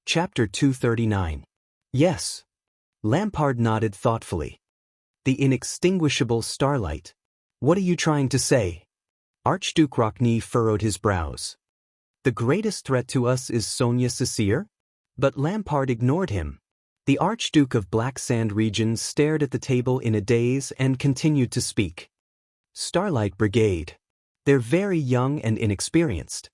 Chapter 239. Yes. Lampard nodded thoughtfully. The inextinguishable starlight. What are you trying to say? Archduke Rockney furrowed his brows. The greatest threat to us is Sonia Cecere? But Lampard ignored him. The Archduke of Black Sand Region stared at the table in a daze and continued to speak. Starlight Brigade. They're very young and inexperienced.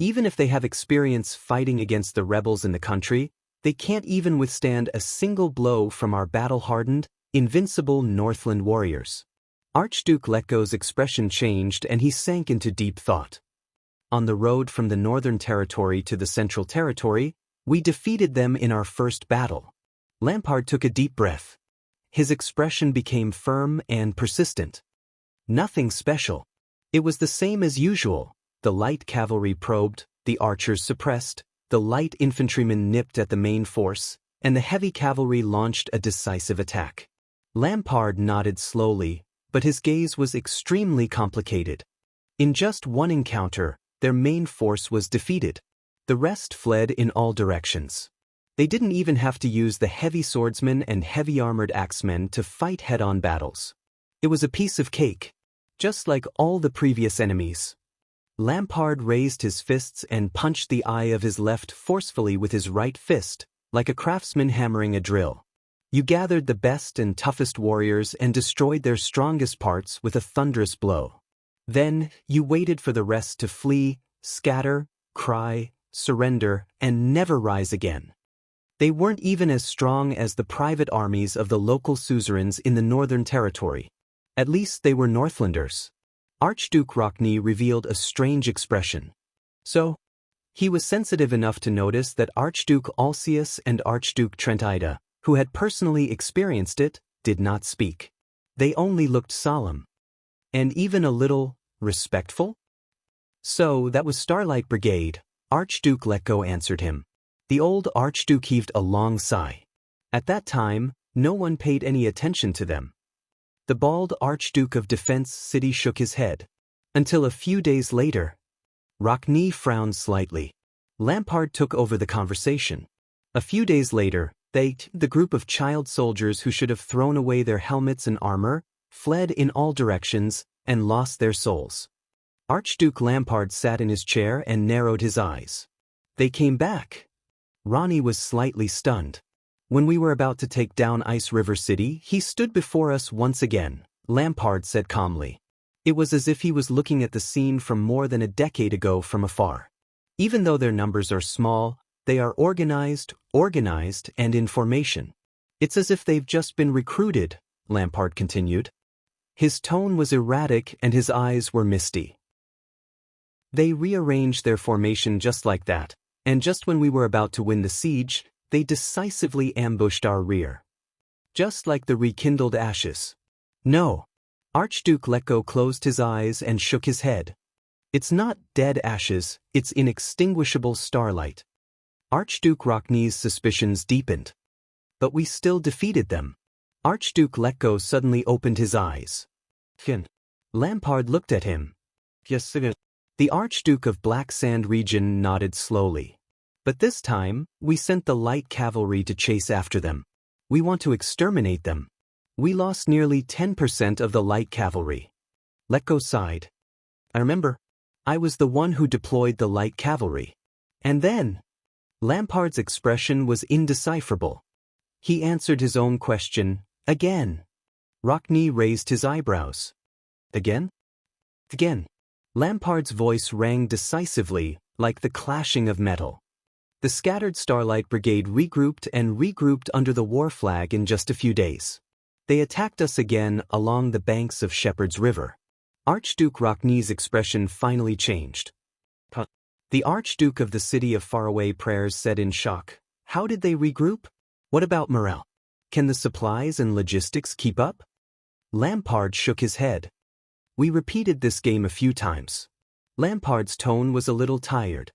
Even if they have experience fighting against the rebels in the country, they can't even withstand a single blow from our battle-hardened, invincible Northland warriors. Archduke Letko's expression changed and he sank into deep thought. On the road from the Northern Territory to the Central Territory, we defeated them in our first battle. Lampard took a deep breath. His expression became firm and persistent. Nothing special. It was the same as usual. The light cavalry probed, the archers suppressed, the light infantrymen nipped at the main force, and the heavy cavalry launched a decisive attack. Lampard nodded slowly, but his gaze was extremely complicated. In just one encounter, their main force was defeated. The rest fled in all directions. They didn't even have to use the heavy swordsmen and heavy armored axemen to fight head-on battles. It was a piece of cake, just like all the previous enemies. Lampard raised his fists and punched the eye of his left forcefully with his right fist, like a craftsman hammering a drill. You gathered the best and toughest warriors and destroyed their strongest parts with a thunderous blow. Then, you waited for the rest to flee, scatter, cry, surrender, and never rise again. They weren't even as strong as the private armies of the local suzerains in the Northern Territory. At least they were Northlanders. Archduke Rockney revealed a strange expression. So, he was sensitive enough to notice that Archduke Alcius and Archduke Trentida, who had personally experienced it, did not speak. They only looked solemn. And even a little respectful? So, that was Starlight Brigade, Archduke Letko answered him. The old Archduke heaved a long sigh. At that time, no one paid any attention to them. The bald Archduke of Defense City shook his head. Until a few days later. Rockney frowned slightly. Lampard took over the conversation. A few days later, the group of child soldiers who should have thrown away their helmets and armor, fled in all directions, and lost their souls. Archduke Lampard sat in his chair and narrowed his eyes. They came back. Ronnie was slightly stunned. When we were about to take down Ice River City, he stood before us once again, Lampard said calmly. It was as if he was looking at the scene from more than a decade ago from afar. Even though their numbers are small, they are organized, and in formation. It's as if they've just been recruited, Lampard continued. His tone was erratic and his eyes were misty. They rearranged their formation just like that, and just when we were about to win the siege, they decisively ambushed our rear. Just like the rekindled ashes. No. Archduke Letko closed his eyes and shook his head. It's not dead ashes, it's inextinguishable starlight. Archduke Rockney's suspicions deepened. But we still defeated them. Archduke Letko suddenly opened his eyes. Lampard looked at him. Yes, sir. The Archduke of Black Sand Region nodded slowly. But this time, we sent the light cavalry to chase after them. We want to exterminate them. We lost nearly 10% of the light cavalry. Letko sighed. I remember. I was the one who deployed the light cavalry. And then, Lampard's expression was indecipherable. He answered his own question, again. Rockney raised his eyebrows. Again? Again. Lampard's voice rang decisively, like the clashing of metal. The scattered Starlight Brigade regrouped under the war flag in just a few days. They attacked us again along the banks of Shepherd's River. Archduke Rockney's expression finally changed. The Archduke of the City of Faraway Prayers said in shock, how did they regroup? What about morale? Can the supplies and logistics keep up? Lampard shook his head. We repeated this game a few times. Lampard's tone was a little tired.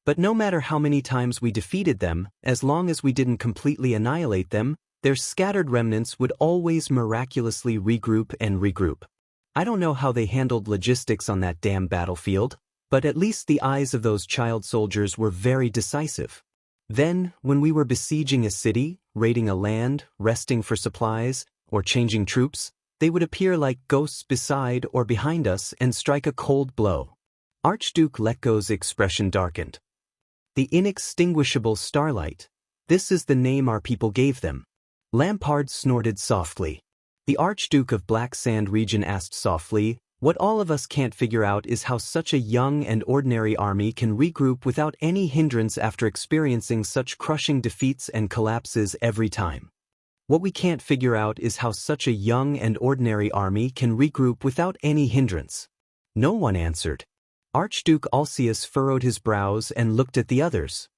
But no matter how many times we defeated them, as long as we didn't completely annihilate them, their scattered remnants would always miraculously regroup. I don't know how they handled logistics on that damn battlefield, but at least the eyes of those child soldiers were very decisive. Then, when we were besieging a city, raiding a land, resting for supplies, or changing troops, they would appear like ghosts beside or behind us and strike a cold blow. Archduke Letko's expression darkened. The inextinguishable starlight. This is the name our people gave them. Lampard snorted softly. The Archduke of Black Sand region asked softly, what all of us can't figure out is how such a young and ordinary army can regroup without any hindrance after experiencing such crushing defeats and collapses every time. What we can't figure out is how such a young and ordinary army can regroup without any hindrance. No one answered. Archduke Alcius furrowed his brows and looked at the others.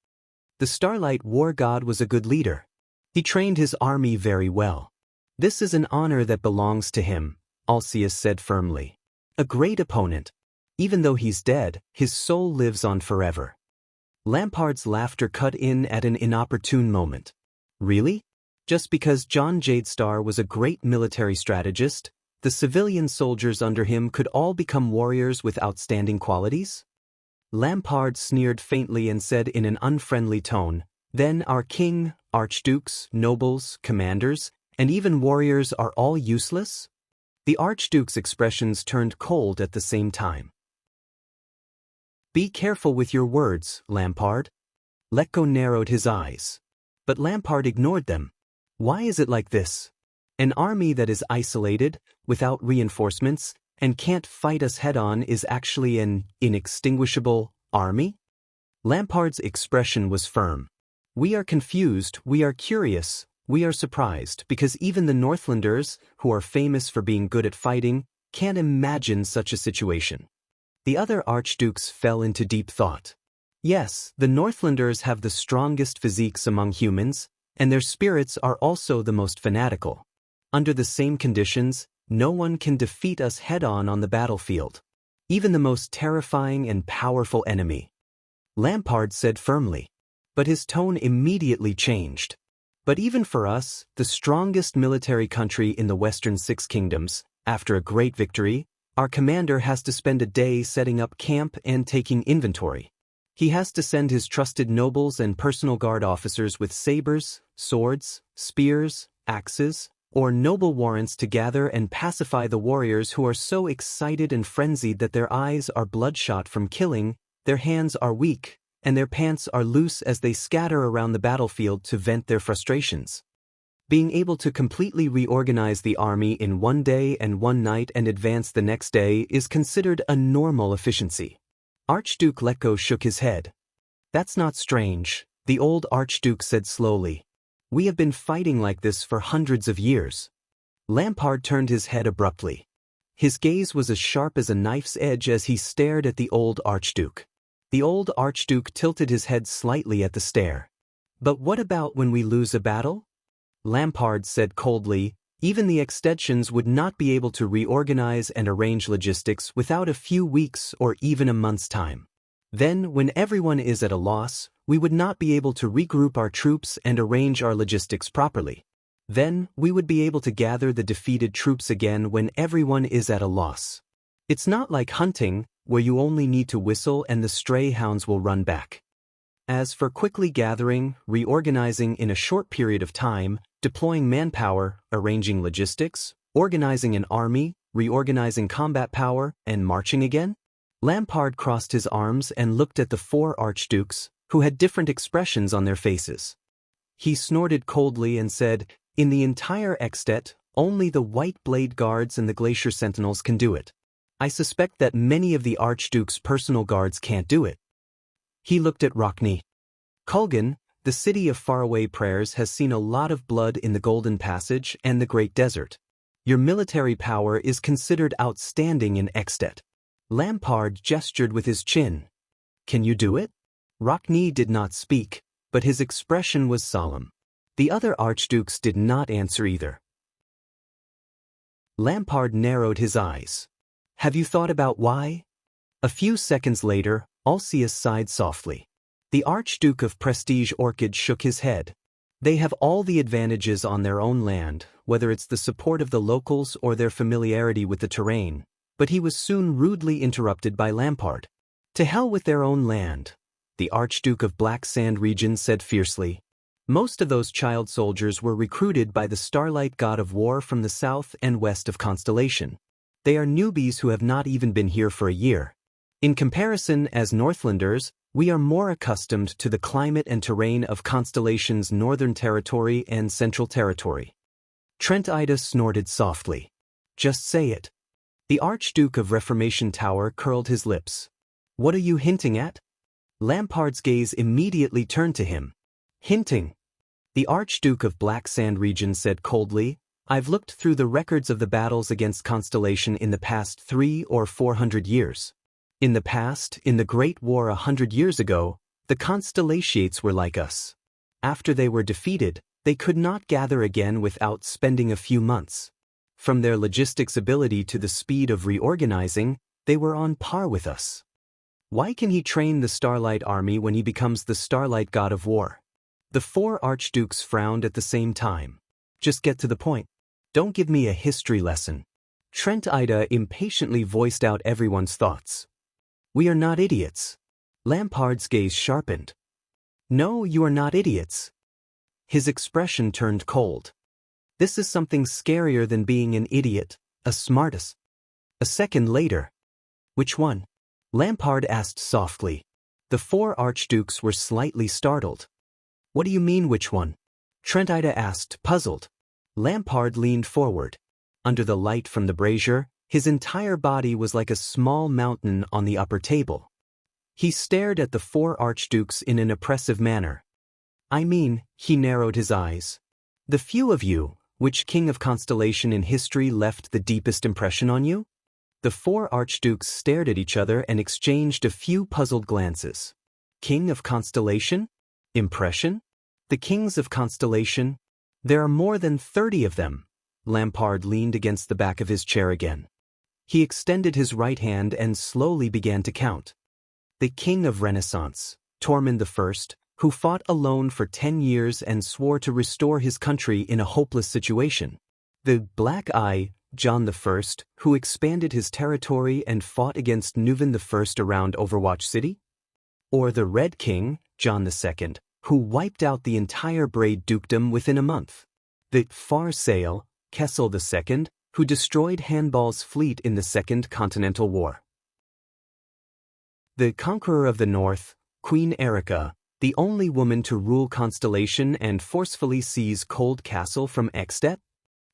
The Starlight War God was a good leader. He trained his army very well. This is an honor that belongs to him, Alcius said firmly. A great opponent. Even though he's dead, his soul lives on forever. Lampard's laughter cut in at an inopportune moment. Really? Just because John Jadestar was a great military strategist, the civilian soldiers under him could all become warriors with outstanding qualities? Lampard sneered faintly and said in an unfriendly tone, then our king, archdukes, nobles, commanders, and even warriors are all useless? The Archduke's expressions turned cold at the same time. Be careful with your words, Lampard. Letko narrowed his eyes. But Lampard ignored them. Why is it like this? An army that is isolated, without reinforcements, and can't fight us head-on is actually an inextinguishable army? Lampard's expression was firm. We are confused, we are curious, we are surprised, because even the Northlanders, who are famous for being good at fighting, can't imagine such a situation. The other archdukes fell into deep thought. Yes, the Northlanders have the strongest physiques among humans, and their spirits are also the most fanatical. Under the same conditions, no one can defeat us head-on on the battlefield. Even the most terrifying and powerful enemy. Lampard said firmly. But his tone immediately changed. But even for us, the strongest military country in the Western Six Kingdoms, after a great victory, our commander has to spend a day setting up camp and taking inventory. He has to send his trusted nobles and personal guard officers with sabers, swords, spears, axes, or noble warrants to gather and pacify the warriors who are so excited and frenzied that their eyes are bloodshot from killing, their hands are weak, and their pants are loose as they scatter around the battlefield to vent their frustrations. Being able to completely reorganize the army in one day and one night and advance the next day is considered a normal efficiency. Archduke Letko shook his head. That's not strange, the old Archduke said slowly. We have been fighting like this for hundreds of years. Lampard turned his head abruptly. His gaze was as sharp as a knife's edge as he stared at the old Archduke. The old Archduke tilted his head slightly at the stare. But what about when we lose a battle? Lampard said coldly, even the extensions would not be able to reorganize and arrange logistics without a few weeks or even a month's time. Then, when everyone is at a loss, we would not be able to regroup our troops and arrange our logistics properly. Then, we would be able to gather the defeated troops again when everyone is at a loss. It's not like hunting, where you only need to whistle and the stray hounds will run back. As for quickly gathering, reorganizing in a short period of time, deploying manpower, arranging logistics, organizing an army, reorganizing combat power, and marching again? Lampard crossed his arms and looked at the four archdukes, who had different expressions on their faces. He snorted coldly and said, in the entire Extet, only the White Blade Guards and the Glacier Sentinels can do it. I suspect that many of the Archduke's personal guards can't do it. He looked at Rockne. Kulgan, the city of faraway prayers, has seen a lot of blood in the Golden Passage and the Great Desert. Your military power is considered outstanding in Extet. Lampard gestured with his chin. Can you do it? Rockne did not speak, but his expression was solemn. The other archdukes did not answer either. Lampard narrowed his eyes. Have you thought about why? A few seconds later, Alcius sighed softly. The Archduke of Prestige Orchid shook his head. They have all the advantages on their own land, whether it's the support of the locals or their familiarity with the terrain, but he was soon rudely interrupted by Lampard. To hell with their own land. the Archduke of Black Sand region said fiercely. Most of those child soldiers were recruited by the Starlight god of war from the south and west of Constellation. They are newbies who have not even been here for a year. In comparison, as Northlanders, we are more accustomed to the climate and terrain of Constellation's northern territory and central territory. Trent Ida snorted softly. Just say it. The Archduke of Reformation Tower curled his lips. What are you hinting at? Lampard's gaze immediately turned to him. Hinting. The Archduke of Black Sand region said coldly, I've looked through the records of the battles against Constellation in the past 300 or 400 years. In the past, in the Great War 100 years ago, the Constellations were like us. After they were defeated, they could not gather again without spending a few months. From their logistics ability to the speed of reorganizing, they were on par with us. Why can he train the Starlight Army when he becomes the Starlight God of War? The four archdukes frowned at the same time. Just get to the point. Don't give me a history lesson. Trent Ida impatiently voiced out everyone's thoughts. We are not idiots. Lampard's gaze sharpened. No, you are not idiots. His expression turned cold. This is something scarier than being an idiot, a smartass. A second later. Which one? Lampard asked softly. The four archdukes were slightly startled. What do you mean which one? Trent Ida asked, puzzled. Lampard leaned forward. Under the light from the brazier, his entire body was like a small mountain on the upper table. He stared at the four archdukes in an oppressive manner. I mean, he narrowed his eyes. The few of you, which king of Constellation in history left the deepest impression on you? The four archdukes stared at each other and exchanged a few puzzled glances. King of Constellation? Impression? The kings of Constellation? There are more than 30 of them. Lampard leaned against the back of his chair again. He extended his right hand and slowly began to count. The king of Renaissance, Tormund I, who fought alone for 10 years and swore to restore his country in a hopeless situation. The Black Eye, John I, who expanded his territory and fought against Nuvan I around Overwatch City? Or the Red King, John II, who wiped out the entire Braid Dukedom within a month. The Far Sail, Kessel II, who destroyed Hanbal's fleet in the Second Continental War. The Conqueror of the North, Queen Erica, the only woman to rule Constellation and forcefully seize Cold Castle from Ekstedt?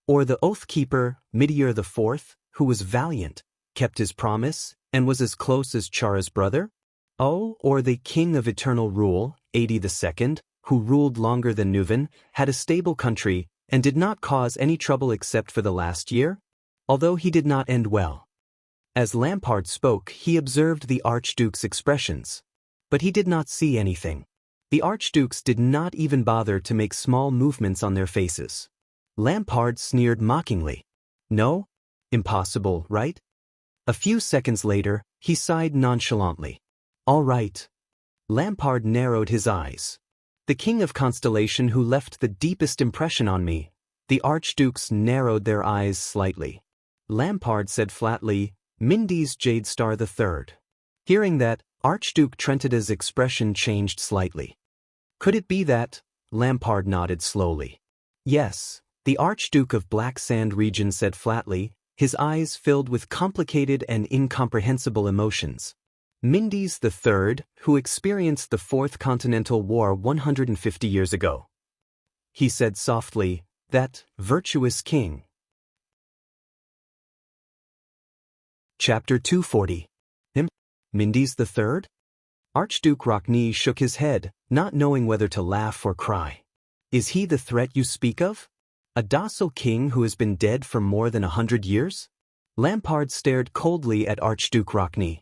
Or the Oathkeeper, Meteor IV, who was valiant, kept his promise, and was as close as Chara's brother? Oh, or the King of Eternal Rule, Adi II, who ruled longer than Nuvan, had a stable country, and did not cause any trouble except for the last year? Although he did not end well. As Lampard spoke, he observed the Archduke's expressions. But he did not see anything. The Archdukes did not even bother to make small movements on their faces. Lampard sneered mockingly. No? Impossible, right? A few seconds later, he sighed nonchalantly. All right. Lampard narrowed his eyes. The King of Constellation who left the deepest impression on me. The Archdukes narrowed their eyes slightly. Lampard said flatly, Mindy's Jadestar III. Hearing that, Archduke Trentida's expression changed slightly. Could it be that? Lampard nodded slowly. Yes, the Archduke of Black Sand region said flatly, his eyes filled with complicated and incomprehensible emotions. Mindy's III, who experienced the Fourth Continental War 150 years ago. He said softly, that virtuous king. Chapter 240. Him? Mindy's III? Archduke Rockney shook his head, not knowing whether to laugh or cry. Is he the threat you speak of? A docile king who has been dead for more than 100 years? Lampard stared coldly at Archduke Rockney.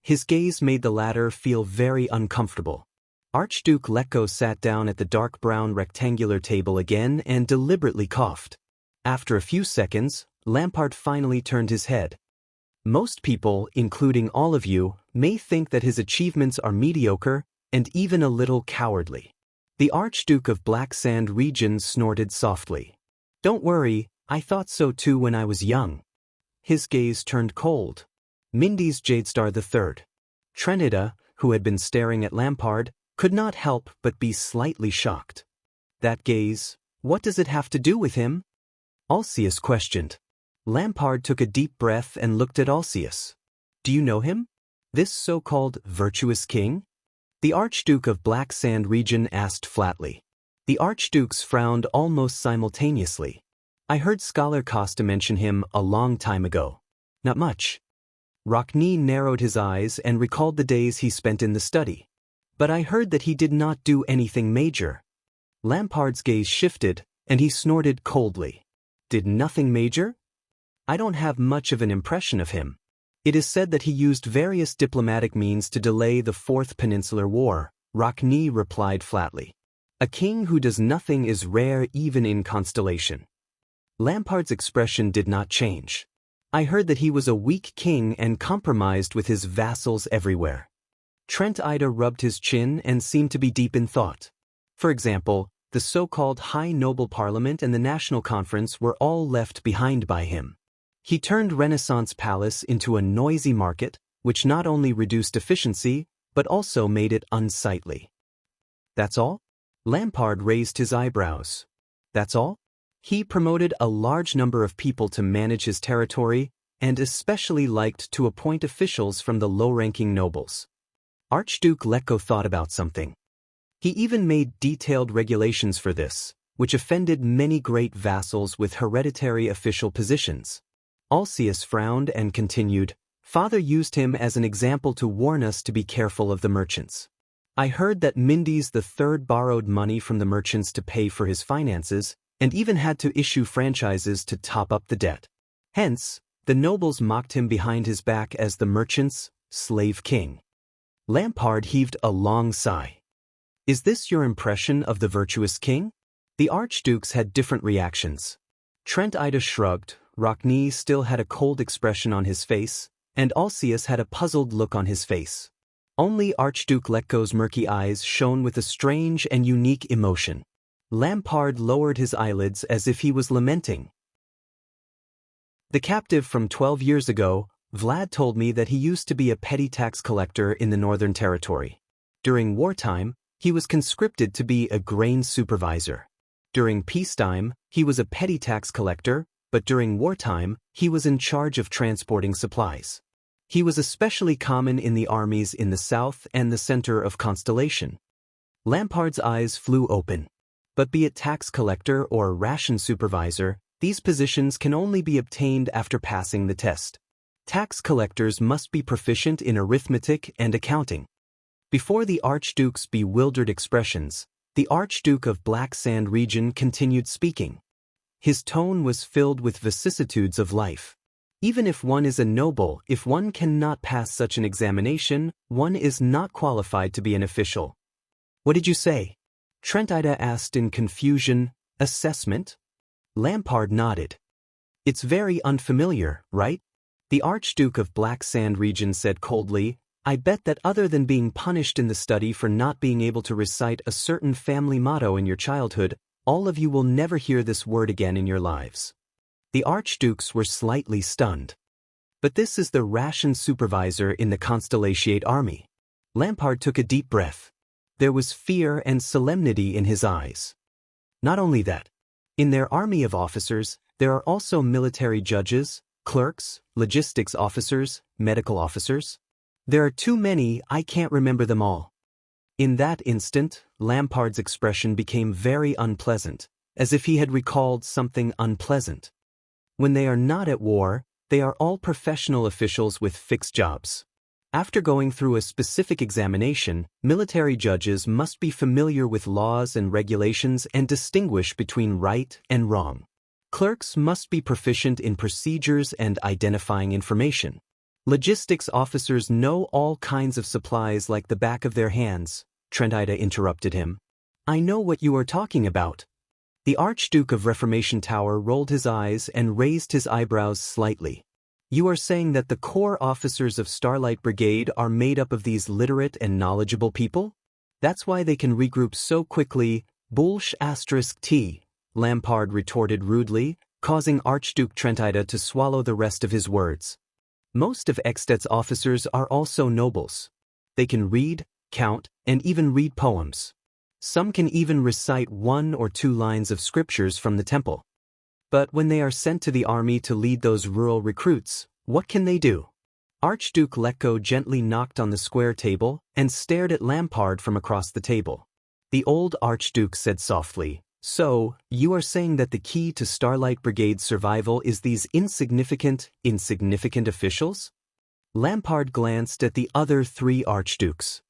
His gaze made the latter feel very uncomfortable. Archduke Lecco sat down at the dark brown rectangular table again and deliberately coughed. After a few seconds, Lampard finally turned his head. Most people, including all of you, may think that his achievements are mediocre and even a little cowardly. The Archduke of Black Sand region snorted softly. Don't worry, I thought so too when I was young. His gaze turned cold. Mindy's Jadestar III. Trenida, who had been staring at Lampard, could not help but be slightly shocked. That gaze, what does it have to do with him? Alcius questioned. Lampard took a deep breath and looked at Alcius. Do you know him? This so-called virtuous king? The Archduke of Black Sand region asked flatly. The Archdukes frowned almost simultaneously. I heard Scholar Costa mention him a long time ago. Not much. Rockne narrowed his eyes and recalled the days he spent in the study. But I heard that he did not do anything major. Lampard's gaze shifted, and he snorted coldly. Did nothing major? I don't have much of an impression of him. It is said that he used various diplomatic means to delay the Fourth Peninsular War, Rockne replied flatly. A king who does nothing is rare even in Constellation. Lampard's expression did not change. I heard that he was a weak king and compromised with his vassals everywhere. Trent Ida rubbed his chin and seemed to be deep in thought. For example, the so-called High Noble Parliament and the National Conference were all left behind by him. He turned Renaissance Palace into a noisy market, which not only reduced efficiency, but also made it unsightly. That's all? Lampard raised his eyebrows. That's all? He promoted a large number of people to manage his territory, and especially liked to appoint officials from the low-ranking nobles. Archduke Lecco thought about something. He even made detailed regulations for this, which offended many great vassals with hereditary official positions. Alcius frowned and continued, Father used him as an example to warn us to be careful of the merchants. I heard that Mendes III borrowed money from the merchants to pay for his finances, and even had to issue franchises to top up the debt. Hence, the nobles mocked him behind his back as the merchants' slave king. Lampard heaved a long sigh. Is this your impression of the virtuous king? The archdukes had different reactions. Trent Ida shrugged, Rockne still had a cold expression on his face, and Alcius had a puzzled look on his face. Only Archduke Lecco's murky eyes shone with a strange and unique emotion. Lampard lowered his eyelids as if he was lamenting. The captive from 12 years ago, Vlad told me that he used to be a petty tax collector in the Northern Territory. During wartime, he was conscripted to be a grain supervisor. During peacetime, he was a petty tax collector, but during wartime, he was in charge of transporting supplies. He was especially common in the armies in the south and the center of Constellation. Lampard's eyes flew open. But be it tax collector or ration supervisor, these positions can only be obtained after passing the test. Tax collectors must be proficient in arithmetic and accounting. Before the Archduke's bewildered expressions, the Archduke of Black Sand region continued speaking. His tone was filled with vicissitudes of life. Even if one is a noble, if one cannot pass such an examination, one is not qualified to be an official. What did you say? Trent Ida asked in confusion. Assessment? Lampard nodded. It's very unfamiliar, right? The Archduke of Black Sand region said coldly, I bet that other than being punished in the study for not being able to recite a certain family motto in your childhood, all of you will never hear this word again in your lives. The Archdukes were slightly stunned. But this is the ration supervisor in the Constellatiate army. Lampard took a deep breath. There was fear and solemnity in his eyes. Not only that. In their army of officers, there are also military judges, clerks, logistics officers, medical officers. There are too many, I can't remember them all. In that instant, Lampard's expression became very unpleasant, as if he had recalled something unpleasant. When they are not at war, they are all professional officials with fixed jobs. After going through a specific examination, military judges must be familiar with laws and regulations and distinguish between right and wrong. Clerks must be proficient in procedures and identifying information. Logistics officers know all kinds of supplies like the back of their hands. Trent Ida interrupted him. I know what you are talking about. The Archduke of Reformation Tower rolled his eyes and raised his eyebrows slightly. You are saying that the core officers of Starlight Brigade are made up of these literate and knowledgeable people? That's why they can regroup so quickly. T. Lampard retorted rudely, causing Archduke Trent Ida to swallow the rest of his words. Most of Ekstedt's officers are also nobles. They can read, count, and even read poems. Some can even recite 1 or 2 lines of scriptures from the temple. But when they are sent to the army to lead those rural recruits, what can they do? Archduke Letko gently knocked on the square table and stared at Lampard from across the table. The old Archduke said softly, "So, you are saying that the key to Starlight Brigade's survival is these insignificant officials?" Lampard glanced at the other 3 archdukes.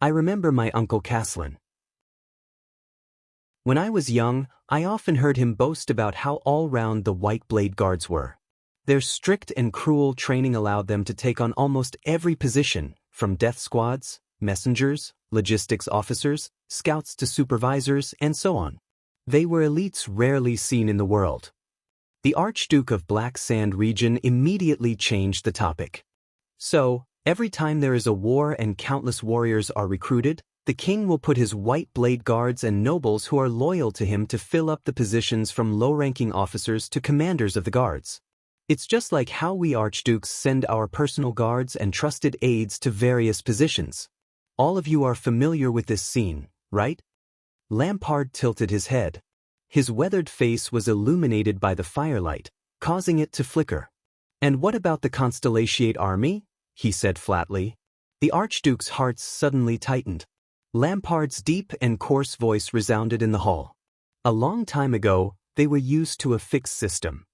"I remember my uncle Caslin. When I was young, I often heard him boast about how all-round the White Blade Guards were. Their strict and cruel training allowed them to take on almost every position, from death squads, messengers, logistics officers, scouts to supervisors, and so on. They were elites rarely seen in the world." The Archduke of Black Sand region immediately changed the topic. "So, every time there is a war and countless warriors are recruited, the king will put his White Blade Guards and nobles who are loyal to him to fill up the positions from low-ranking officers to commanders of the guards. It's just like how we archdukes send our personal guards and trusted aides to various positions. All of you are familiar with this scene, right?" Lampard tilted his head. His weathered face was illuminated by the firelight, causing it to flicker. "And what about the Constellatiate army?" he said flatly. The Archduke's heart suddenly tightened. Lampard's deep and coarse voice resounded in the hall. "A long time ago, they were used to a fixed system.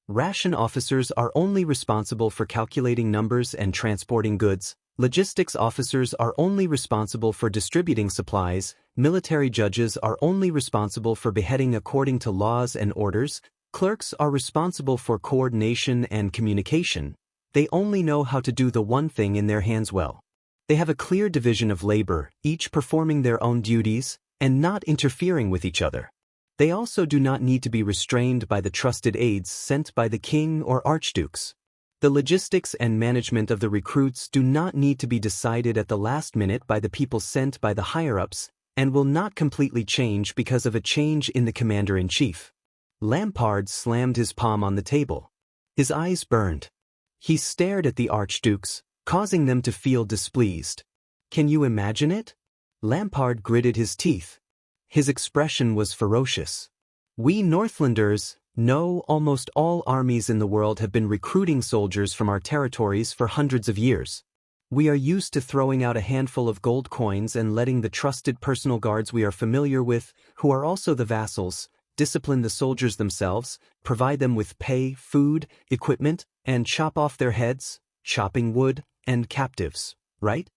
Ration officers are only responsible for calculating numbers and transporting goods. Logistics officers are only responsible for distributing supplies. Military judges are only responsible for beheading according to laws and orders. Clerks are responsible for coordination and communication. They only know how to do the one thing in their hands well. They have a clear division of labor, each performing their own duties, and not interfering with each other. They also do not need to be restrained by the trusted aides sent by the king or archdukes. The logistics and management of the recruits do not need to be decided at the last minute by the people sent by the higher-ups, and will not completely change because of a change in the commander-in-chief." Lampard slammed his palm on the table. His eyes burned. He stared at the archdukes, causing them to feel displeased. "Can you imagine it?" Lampard gritted his teeth. His expression was ferocious. "We Northlanders know almost all armies in the world have been recruiting soldiers from our territories for hundreds of years. We are used to throwing out a handful of gold coins and letting the trusted personal guards we are familiar with, who are also the vassals, discipline the soldiers themselves, provide them with pay, food, equipment, and chop off their heads, chopping wood, and captives, right?"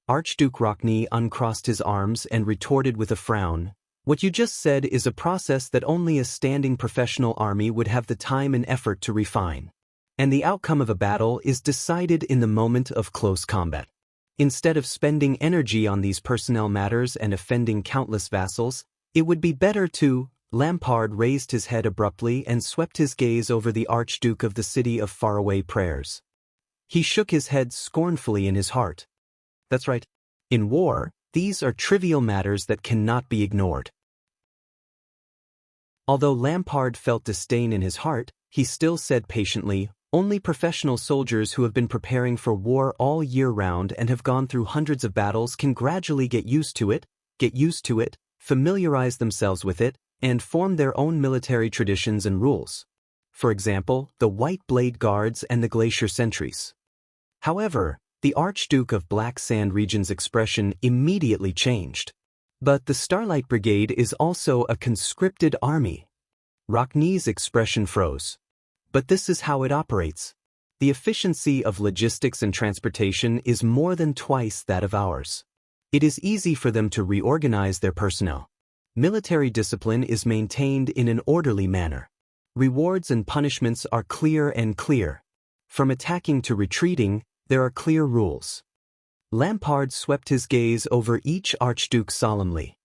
Archduke Rockney uncrossed his arms and retorted with a frown. "What you just said is a process that only a standing professional army would have the time and effort to refine. And the outcome of a battle is decided in the moment of close combat. Instead of spending energy on these personnel matters and offending countless vassals, it would be better to—" Lampard raised his head abruptly and swept his gaze over the Archduke of the City of Faraway Prayers. He shook his head scornfully in his heart. "That's right. In war, these are trivial matters that cannot be ignored." Although Lampard felt disdain in his heart, he still said patiently, "Only professional soldiers who have been preparing for war all year round and have gone through hundreds of battles can gradually get used to it, familiarize themselves with it, and form their own military traditions and rules. For example, the White Blade Guards and the Glacier Sentries." However, the Archduke of Black Sand region's expression immediately changed. "But the Starlight Brigade is also a conscripted army." Rockney's expression froze. "But this is how it operates. The efficiency of logistics and transportation is more than twice that of ours. It is easy for them to reorganize their personnel. Military discipline is maintained in an orderly manner. Rewards and punishments are clear. From attacking to retreating, there are clear rules." Lampard swept his gaze over each archduke solemnly.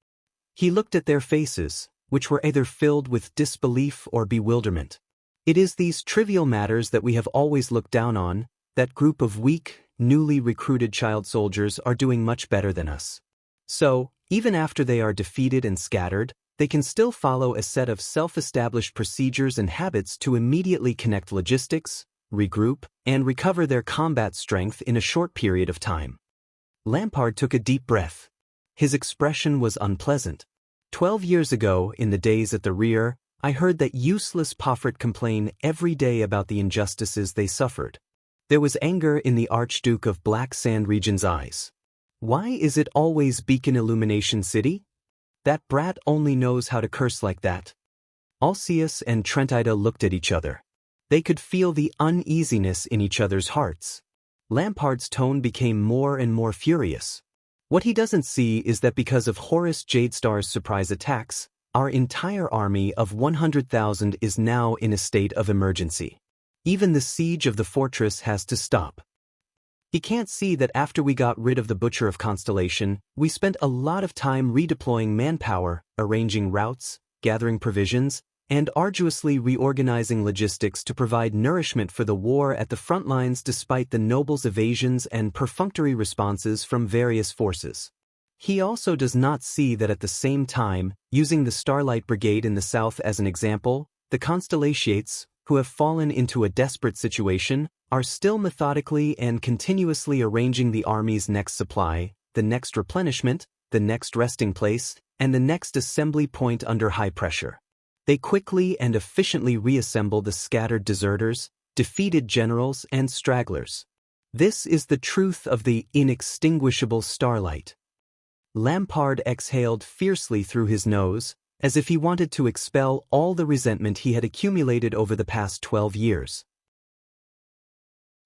He looked at their faces, which were either filled with disbelief or bewilderment. "It is these trivial matters that we have always looked down on. That group of weak, newly recruited child soldiers are doing much better than us. So, even after they are defeated and scattered, they can still follow a set of self-established procedures and habits to immediately connect logistics, regroup, and recover their combat strength in a short period of time." Lampard took a deep breath. His expression was unpleasant. 12 years ago, in the days at the rear, I heard that useless Poffert complain every day about the injustices they suffered. There was anger in the Archduke of Black Sand Region's eyes. Why is it always Beacon Illumination City? That brat only knows how to curse like that. Alcius and Trentida looked at each other. They could feel the uneasiness in each other's hearts. Lampard's tone became more and more furious. What he doesn't see is that because of Horus Jadestar's surprise attacks, our entire army of 100,000 is now in a state of emergency. Even the siege of the fortress has to stop. He can't see that after we got rid of the Butcher of Constellation, we spent a lot of time redeploying manpower, arranging routes, gathering provisions, and arduously reorganizing logistics to provide nourishment for the war at the front lines despite the nobles' evasions and perfunctory responses from various forces. He also does not see that at the same time, using the Starlight Brigade in the south as an example, the Constellations, who have fallen into a desperate situation, are still methodically and continuously arranging the army's next supply, the next replenishment, the next resting place, and the next assembly point under high pressure. They quickly and efficiently reassemble the scattered deserters, defeated generals, and stragglers. This is the truth of the inextinguishable starlight. Lampard exhaled fiercely through his nose, as if he wanted to expel all the resentment he had accumulated over the past 12 years.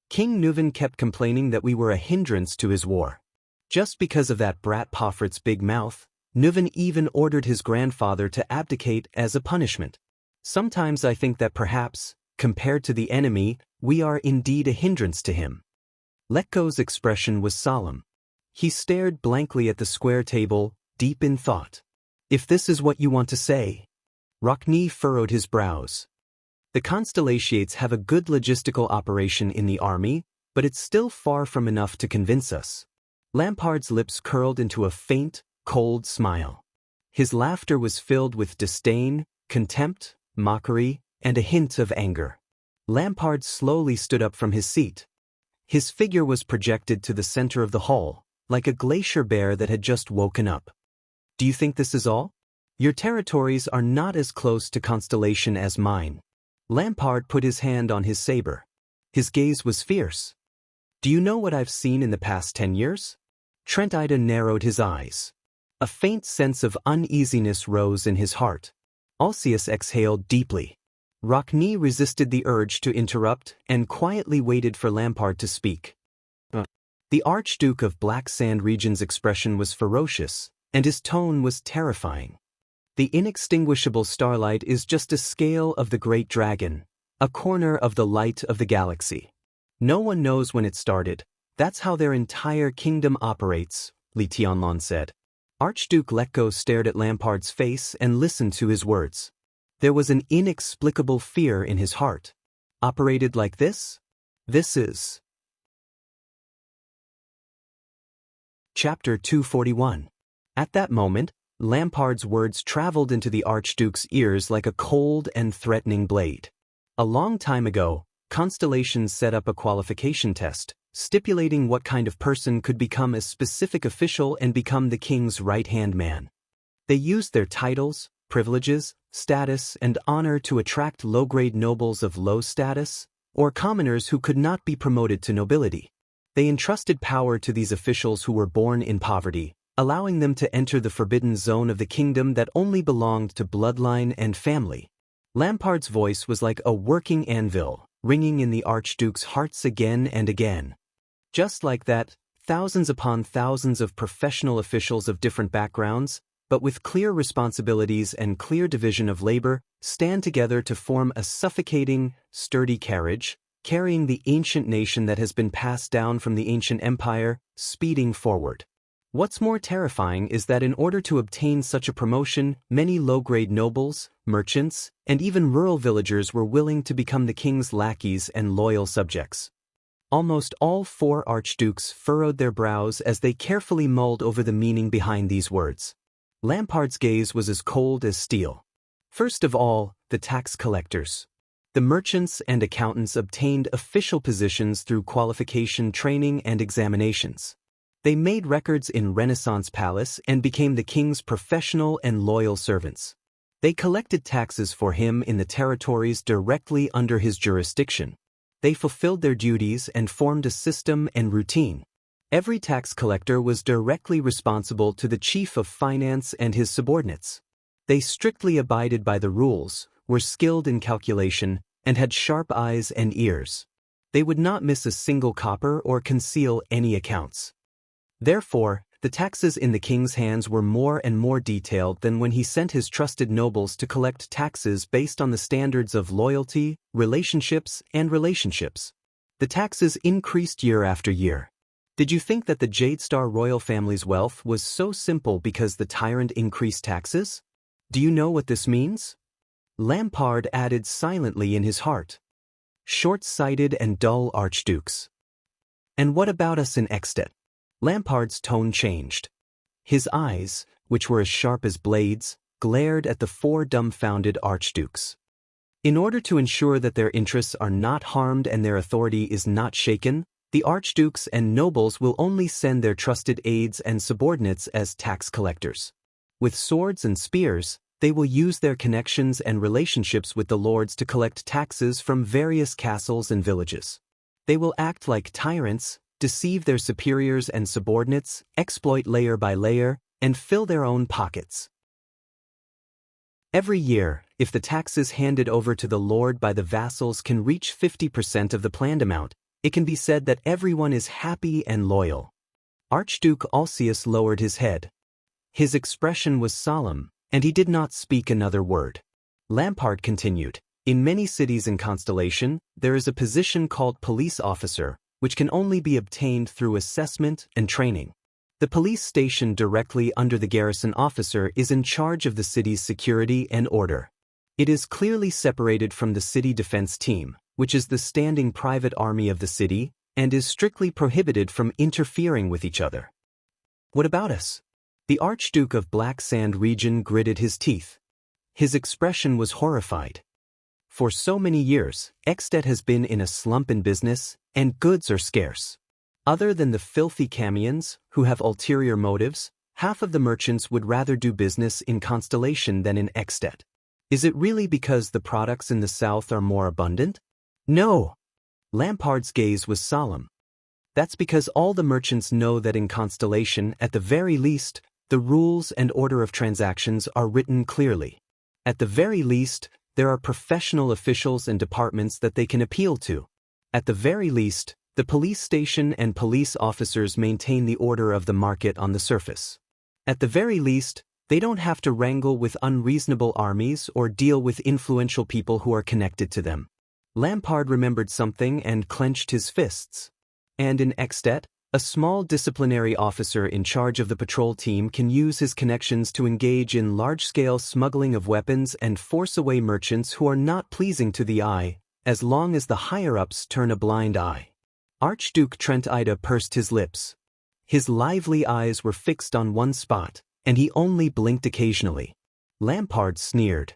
King Nuvan kept complaining that we were a hindrance to his war. Just because of that brat Poffert's big mouth, Nuvan even ordered his grandfather to abdicate as a punishment. Sometimes I think that perhaps, compared to the enemy, we are indeed a hindrance to him. Letko's expression was solemn. He stared blankly at the square table, deep in thought. If this is what you want to say. Rockne furrowed his brows. The Constellations have a good logistical operation in the army, but it's still far from enough to convince us. Lampard's lips curled into a faint, cold smile. His laughter was filled with disdain, contempt, mockery, and a hint of anger. Lampard slowly stood up from his seat. His figure was projected to the center of the hall, like a glacier bear that had just woken up. Do you think this is all? Your territories are not as close to Constellation as mine. Lampard put his hand on his saber. His gaze was fierce. Do you know what I've seen in the past 10 years? Trentida narrowed his eyes. A faint sense of uneasiness rose in his heart. Alcius exhaled deeply. Rockne resisted the urge to interrupt and quietly waited for Lampard to speak. The Archduke of Black Sand Region's expression was ferocious, and his tone was terrifying. The inextinguishable starlight is just a scale of the great dragon, a corner of the light of the galaxy. No one knows when it started. That's how their entire kingdom operates, Li Tianlong said. Archduke Letko stared at Lampard's face and listened to his words. There was an inexplicable fear in his heart. Operated like this? This is... Chapter 241. At that moment, Lampard's words traveled into the Archduke's ears like a cold and threatening blade. A long time ago, Constellations set up a qualification test, stipulating what kind of person could become a specific official and become the king's right-hand man. They used their titles, privileges, status, and honor to attract low-grade nobles of low status, or commoners who could not be promoted to nobility. They entrusted power to these officials who were born in poverty, allowing them to enter the forbidden zone of the kingdom that only belonged to bloodline and family. Lampard's voice was like a working anvil, ringing in the Archduke's hearts again and again. Just like that, thousands upon thousands of professional officials of different backgrounds, but with clear responsibilities and clear division of labor, stand together to form a suffocating, sturdy carriage, carrying the ancient nation that has been passed down from the ancient empire, speeding forward. What's more terrifying is that in order to obtain such a promotion, many low-grade nobles, merchants, and even rural villagers were willing to become the king's lackeys and loyal subjects. Almost all four archdukes furrowed their brows as they carefully mulled over the meaning behind these words. Lampard's gaze was as cold as steel. First of all, the tax collectors. The merchants and accountants obtained official positions through qualification training and examinations. They made records in Renaissance Palace and became the king's professional and loyal servants. They collected taxes for him in the territories directly under his jurisdiction. They fulfilled their duties and formed a system and routine. Every tax collector was directly responsible to the chief of finance and his subordinates. They strictly abided by the rules, were skilled in calculation, and had sharp eyes and ears. They would not miss a single copper or conceal any accounts. Therefore, the taxes in the king's hands were more and more detailed than when he sent his trusted nobles to collect taxes based on the standards of loyalty, relationships. The taxes increased year after year. Did you think that the Jade Star royal family's wealth was so simple because the tyrant increased taxes? Do you know what this means? Lampard added silently in his heart. Short-sighted and dull archdukes. And what about us in Ekstedt? Lampard's tone changed. His eyes, which were as sharp as blades, glared at the four dumbfounded archdukes. In order to ensure that their interests are not harmed and their authority is not shaken, the archdukes and nobles will only send their trusted aides and subordinates as tax collectors. With swords and spears, they will use their connections and relationships with the lords to collect taxes from various castles and villages. They will act like tyrants, deceive their superiors and subordinates, exploit layer by layer, and fill their own pockets. Every year, if the taxes handed over to the lord by the vassals can reach 50% of the planned amount, it can be said that everyone is happy and loyal. Archduke Alcius lowered his head. His expression was solemn, and he did not speak another word. Lampard continued, "In many cities in Constellation, there is a position called police officer, which can only be obtained through assessment and training. The police station directly under the garrison officer is in charge of the city's security and order. It is clearly separated from the city defense team, which is the standing private army of the city, and is strictly prohibited from interfering with each other." What about us? The Archduke of Black Sand region gritted his teeth. His expression was horrified. For so many years, Ekstedt has been in a slump in business, and goods are scarce. Other than the filthy Camions, who have ulterior motives, half of the merchants would rather do business in Constellation than in Ekstedt. Is it really because the products in the south are more abundant? No. Lampard's gaze was solemn. That's because all the merchants know that in Constellation, at the very least, the rules and order of transactions are written clearly. At the very least, there are professional officials and departments that they can appeal to. At the very least, the police station and police officers maintain the order of the market on the surface. At the very least, they don't have to wrangle with unreasonable armies or deal with influential people who are connected to them. Lampard remembered something and clenched his fists. And in Ekstedt, a small disciplinary officer in charge of the patrol team can use his connections to engage in large-scale smuggling of weapons and force away merchants who are not pleasing to the eye, as long as the higher-ups turn a blind eye. Archduke Trent Ida pursed his lips. His lively eyes were fixed on one spot, and he only blinked occasionally. Lampard sneered.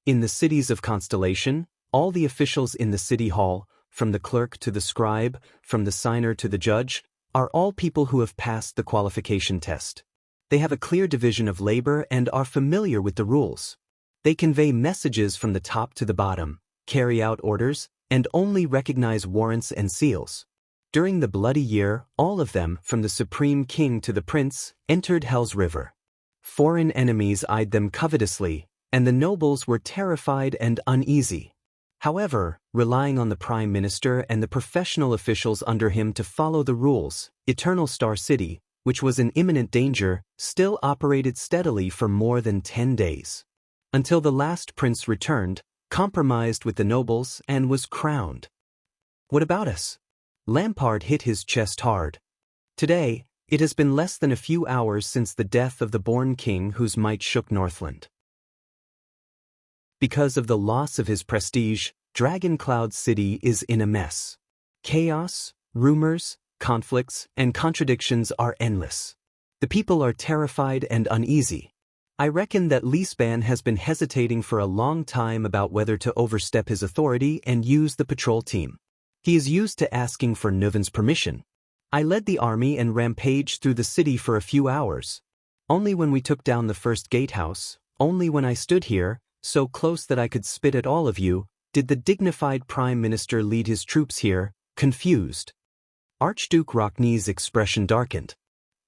In the cities of Constellation, all the officials in the city hall, from the clerk to the scribe, from the signer to the judge, are all people who have passed the qualification test. They have a clear division of labor and are familiar with the rules. They convey messages from the top to the bottom, carry out orders, and only recognize warrants and seals. During the bloody year, all of them, from the supreme king to the prince, entered Hell's River. Foreign enemies eyed them covetously, and the nobles were terrified and uneasy. However, relying on the Prime Minister and the professional officials under him to follow the rules, Eternal Star City, which was in imminent danger, still operated steadily for more than 10 days. Until the last prince returned, compromised with the nobles, and was crowned. What about us? Lampard hit his chest hard. Today, it has been less than a few hours since the death of the born king whose might shook Northland. Because of the loss of his prestige, Dragon Cloud City is in a mess. Chaos, rumors, conflicts, and contradictions are endless. The people are terrified and uneasy. I reckon that Leesban has been hesitating for a long time about whether to overstep his authority and use the patrol team. He is used to asking for Neuven's permission. I led the army and rampaged through the city for a few hours. Only when we took down the first gatehouse, only when I stood here, so close that I could spit at all of you, did the dignified Prime Minister lead his troops here, confused. Archduke Rockney's expression darkened.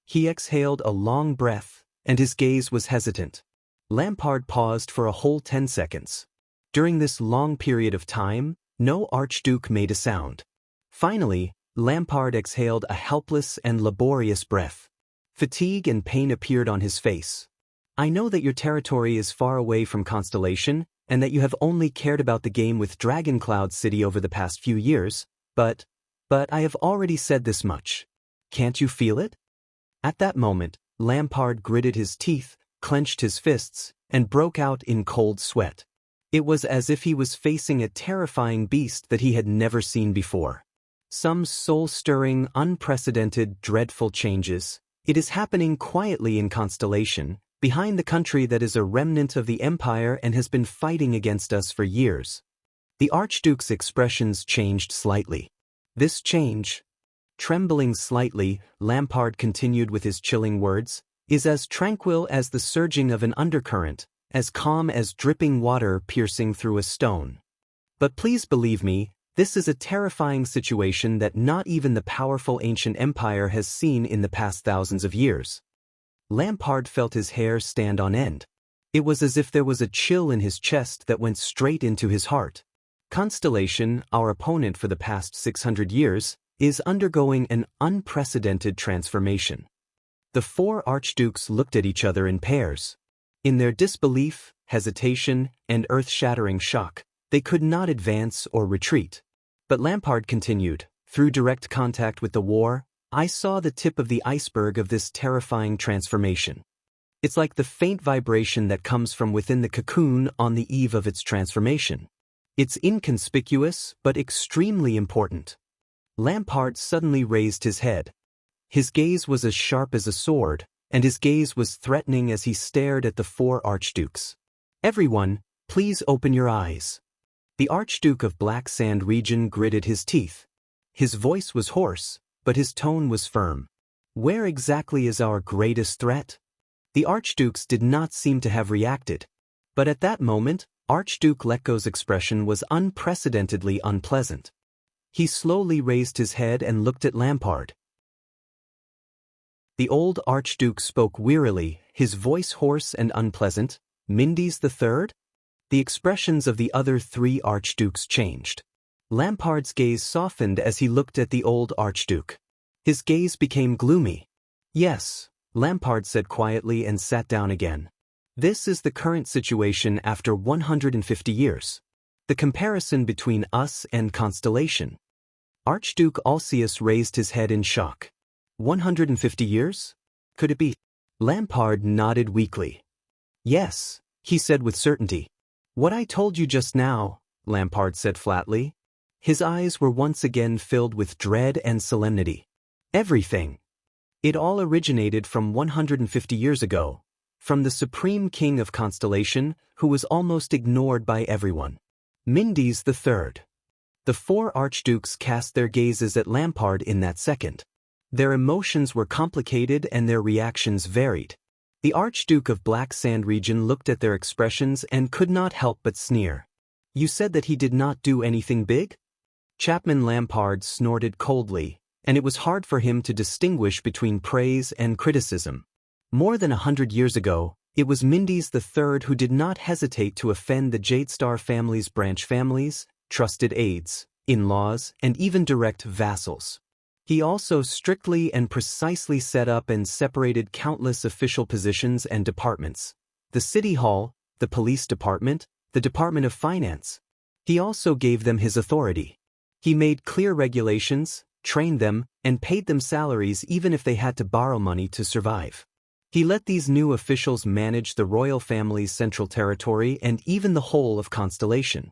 He exhaled a long breath, and his gaze was hesitant. Lampard paused for a whole 10 seconds. During this long period of time, no Archduke made a sound. Finally, Lampard exhaled a helpless and laborious breath. Fatigue and pain appeared on his face. I know that your territory is far away from Constellation, and that you have only cared about the game with Dragoncloud City over the past few years, but I have already said this much. Can't you feel it? At that moment, Lampard gritted his teeth, clenched his fists, and broke out in cold sweat. It was as if he was facing a terrifying beast that he had never seen before. Some soul-stirring, unprecedented, dreadful changes. It is happening quietly in Constellation, behind the country that is a remnant of the Empire and has been fighting against us for years. The Archduke's expressions changed slightly. This change, trembling slightly, Lampard continued with his chilling words, is as tranquil as the surging of an undercurrent, as calm as dripping water piercing through a stone. But please believe me, this is a terrifying situation that not even the powerful ancient empire has seen in the past thousands of years. Lampard felt his hair stand on end. It was as if there was a chill in his chest that went straight into his heart. Constellation, our opponent for the past 600 years, is undergoing an unprecedented transformation. The four archdukes looked at each other in pairs. In their disbelief, hesitation, and earth-shattering shock, they could not advance or retreat. But Lampard continued, through direct contact with the war, I saw the tip of the iceberg of this terrifying transformation. It's like the faint vibration that comes from within the cocoon on the eve of its transformation. It's inconspicuous, but extremely important. Lampard suddenly raised his head. His gaze was as sharp as a sword, and his gaze was threatening as he stared at the four archdukes. Everyone, please open your eyes. The Archduke of Black Sand Region gritted his teeth. His voice was hoarse, but his tone was firm. Where exactly is our greatest threat? The archdukes did not seem to have reacted. But at that moment, Archduke Letko's expression was unprecedentedly unpleasant. He slowly raised his head and looked at Lampard. The old Archduke spoke wearily, his voice hoarse and unpleasant. Mindes III? The expressions of the other three archdukes changed. Lampard's gaze softened as he looked at the old Archduke. His gaze became gloomy. Yes, Lampard said quietly and sat down again. This is the current situation after 150 years. The comparison between us and Constellation. Archduke Alcius raised his head in shock. 150 years? Could it be? Lampard nodded weakly. Yes, he said with certainty. What I told you just now, Lampard said flatly. His eyes were once again filled with dread and solemnity. Everything. It all originated from 150 years ago, from the supreme king of Constellation, who was almost ignored by everyone. Mindes III. The four archdukes cast their gazes at Lampard in that second. Their emotions were complicated and their reactions varied. The Archduke of Black Sand Region looked at their expressions and could not help but sneer. You said that he did not do anything big? Chapman Lampard snorted coldly, and it was hard for him to distinguish between praise and criticism. More than 100 years ago, it was Mindes III who did not hesitate to offend the Jadestar family's branch families, trusted aides, in-laws, and even direct vassals. He also strictly and precisely set up and separated countless official positions and departments. The City Hall, the Police Department, the Department of Finance. He also gave them his authority. He made clear regulations, trained them, and paid them salaries even if they had to borrow money to survive. He let these new officials manage the royal family's central territory and even the whole of Constellation.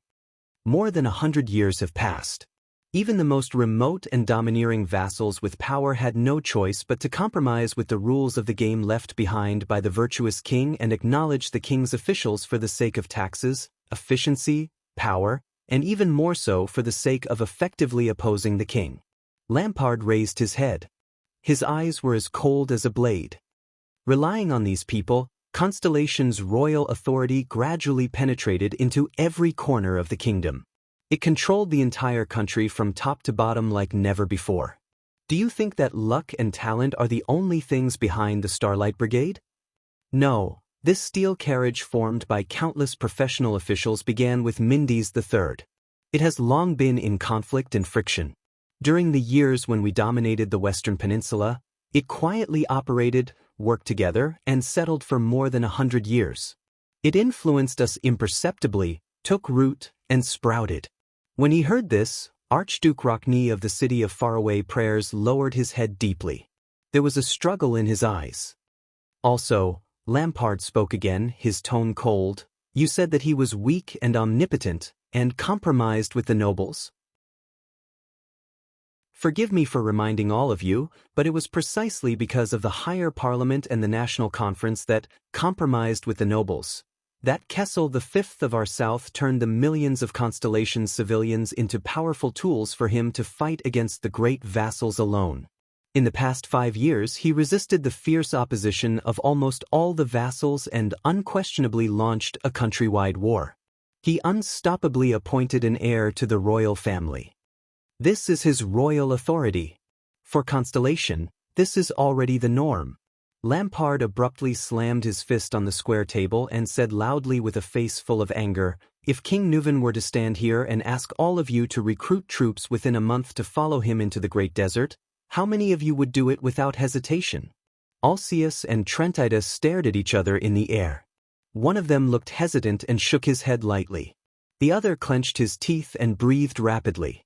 More than 100 years have passed. Even the most remote and domineering vassals with power had no choice but to compromise with the rules of the game left behind by the virtuous king and acknowledge the king's officials for the sake of taxes, efficiency, power, and even more so for the sake of effectively opposing the king. Lampard raised his head. His eyes were as cold as a blade. Relying on these people, Constellation's royal authority gradually penetrated into every corner of the kingdom. It controlled the entire country from top to bottom like never before. Do you think that luck and talent are the only things behind the Starlight Brigade? No, this steel carriage formed by countless professional officials began with Mendes III. It has long been in conflict and friction. During the years when we dominated the Western Peninsula, it quietly operated, worked together, and settled for more than 100 years. It influenced us imperceptibly, took root, and sprouted. When he heard this, Archduke Rockne of the city of faraway prayers lowered his head deeply. There was a struggle in his eyes. Also, Lampard spoke again, his tone cold. You said that he was weak and omnipotent, and compromised with the nobles. Forgive me for reminding all of you, but it was precisely because of the Heir Parliament and the National Conference that compromised with the nobles. That Kessel V of our South turned the millions of Constellation's civilians into powerful tools for him to fight against the great vassals alone. In the past 5 years, he resisted the fierce opposition of almost all the vassals and unquestionably launched a countrywide war. He unstoppably appointed an heir to the royal family. This is his royal authority. For Constellation, this is already the norm. Lampard abruptly slammed his fist on the square table and said loudly with a face full of anger, "If King Nuvan were to stand here and ask all of you to recruit troops within a month to follow him into the Great Desert, how many of you would do it without hesitation?" Alcius and Trentida stared at each other in the air. One of them looked hesitant and shook his head lightly. The other clenched his teeth and breathed rapidly.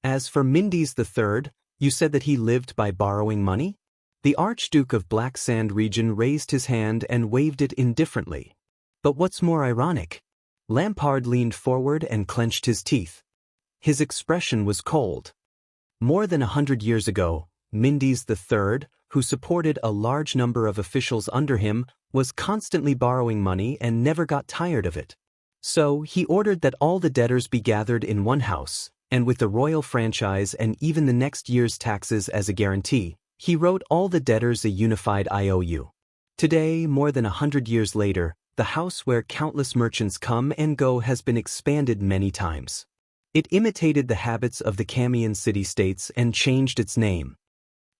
As for Mendes III, you said that he lived by borrowing money? The Archduke of Black Sand region raised his hand and waved it indifferently. But what's more ironic? Lampard leaned forward and clenched his teeth. His expression was cold. More than 100 years ago, Mendes III, who supported a large number of officials under him, was constantly borrowing money and never got tired of it. So he ordered that all the debtors be gathered in one house, and with the royal franchise and even the next year's taxes as a guarantee, he wrote all the debtors a unified IOU. Today, more than 100 years later, the house where countless merchants come and go has been expanded many times. It imitated the habits of the Camian city-states and changed its name.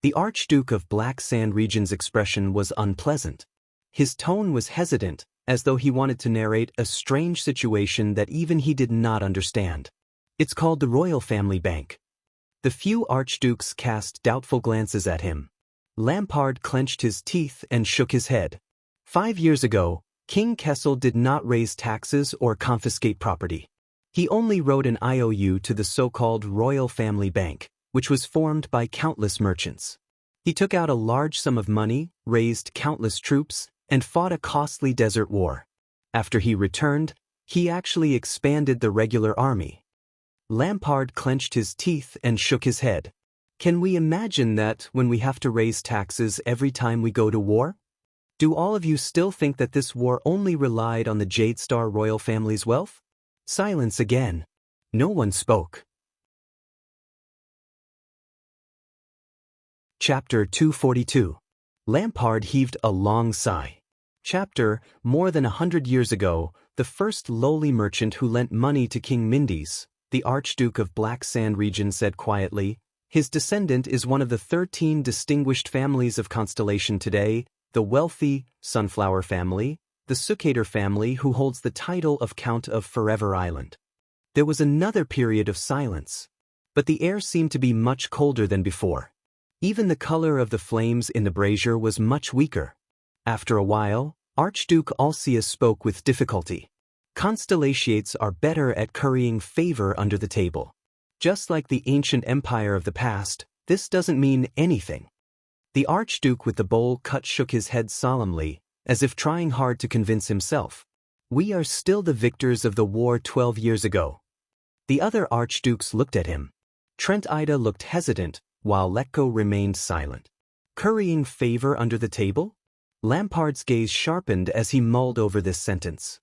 The Archduke of Black Sand region's expression was unpleasant. His tone was hesitant, as though he wanted to narrate a strange situation that even he did not understand. It's called the Royal Family Bank. The few archdukes cast doubtful glances at him. Lampard clenched his teeth and shook his head. 5 years ago, King Kessel did not raise taxes or confiscate property. He only wrote an IOU to the so-called Royal Family Bank, which was formed by countless merchants. He took out a large sum of money, raised countless troops, and fought a costly desert war. After he returned, he actually expanded the regular army. Lampard clenched his teeth and shook his head. Can we imagine that when we have to raise taxes every time we go to war? Do all of you still think that this war only relied on the Jade Star royal family's wealth? Silence again. No one spoke. Chapter 242. Lampard heaved a long sigh. More than 100 years ago, the first lowly merchant who lent money to King Mendes, the Archduke of Black Sand region, said quietly, his descendant is one of the 13 distinguished families of Constellation today, the wealthy Sunflower family, the Sucator family who holds the title of Count of Forever Island. There was another period of silence, but the air seemed to be much colder than before. Even the color of the flames in the brazier was much weaker. After a while, Archduke Alcius spoke with difficulty. Constellations are better at currying favor under the table. Just like the ancient empire of the past, this doesn't mean anything. The Archduke with the bowl cut shook his head solemnly, as if trying hard to convince himself. We are still the victors of the war 12 years ago. The other archdukes looked at him. Trentida looked hesitant, while Lecco remained silent. Currying favor under the table? Lampard's gaze sharpened as he mulled over this sentence.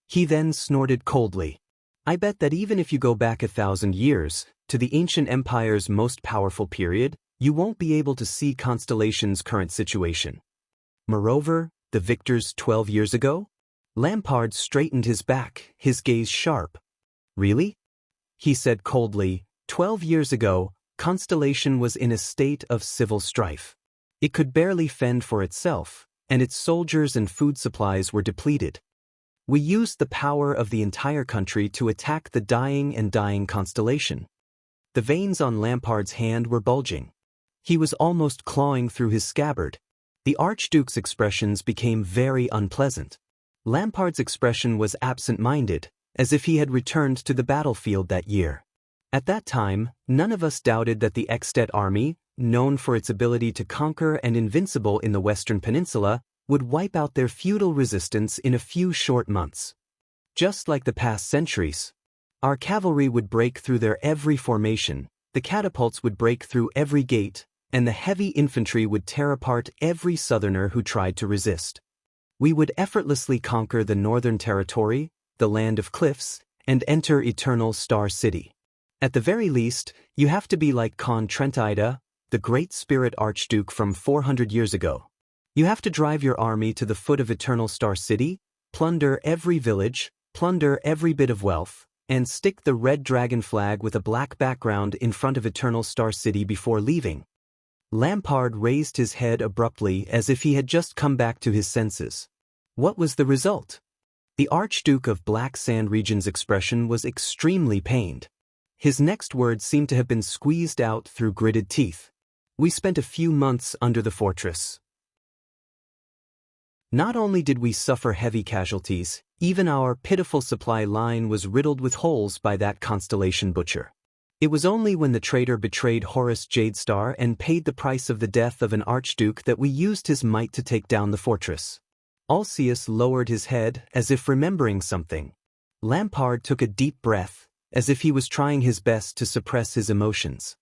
He then snorted coldly. I bet that even if you go back 1,000 years, to the ancient empire's most powerful period, You won't be able to see Constellation's current situation. Moreover, the victors 12 years ago? Lampard straightened his back, his gaze sharp. Really? He said coldly, 12 years ago, Constellation was in a state of civil strife. It could barely fend for itself, and its soldiers and food supplies were depleted. We used the power of the entire country to attack the dying Constellation. The veins on Lampard's hand were bulging. He was almost clawing through his scabbard. The Archduke's expressions became very unpleasant. Lampard's expression was absent-minded, as if he had returned to the battlefield that year. At that time, none of us doubted that the Ekstedt army, known for its ability to conquer and invincible in the Western Peninsula, would wipe out their feudal resistance in a few short months. Just like the past centuries, our cavalry would break through their every formation, the catapults would break through every gate, and the heavy infantry would tear apart every southerner who tried to resist. We would effortlessly conquer the northern territory, the land of cliffs, and enter Eternal Star City. At the very least, you have to be like Count Trentide, the great spirit archduke from 400 years ago. You have to drive your army to the foot of Eternal Star City, plunder every village, plunder every bit of wealth, and stick the red dragon flag with a black background in front of Eternal Star City before leaving. Lampard raised his head abruptly as if he had just come back to his senses. What was the result? The Archduke of Black Sand Region's expression was extremely pained. His next words seemed to have been squeezed out through gritted teeth. We spent a few months under the fortress. Not only did we suffer heavy casualties, even our pitiful supply line was riddled with holes by that Constellation butcher. It was only when the traitor betrayed Horus Jadestar and paid the price of the death of an archduke that we used his might to take down the fortress. Alcius lowered his head as if remembering something. Lampard took a deep breath, as if he was trying his best to suppress his emotions.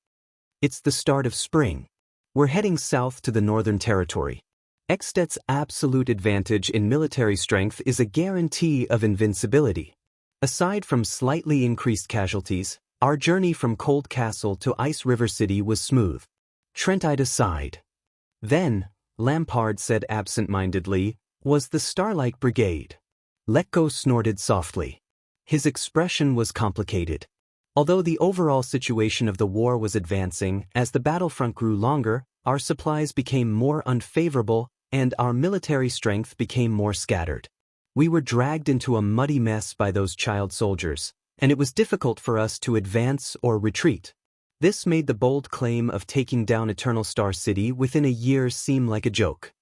It's the start of spring. We're heading south to the Northern Territory. Ekstedt's absolute advantage in military strength is a guarantee of invincibility. Aside from slightly increased casualties, our journey from Cold Castle to Ice River City was smooth. Trentide sighed. Then, Lampard said absent-mindedly, was the Starlight Brigade. Letko snorted softly. His expression was complicated. Although the overall situation of the war was advancing, as the battlefront grew longer, our supplies became more unfavorable, and our military strength became more scattered. We were dragged into a muddy mess by those child soldiers, and it was difficult for us to advance or retreat. This made the bold claim of taking down Eternal Star City within a year seem like a joke.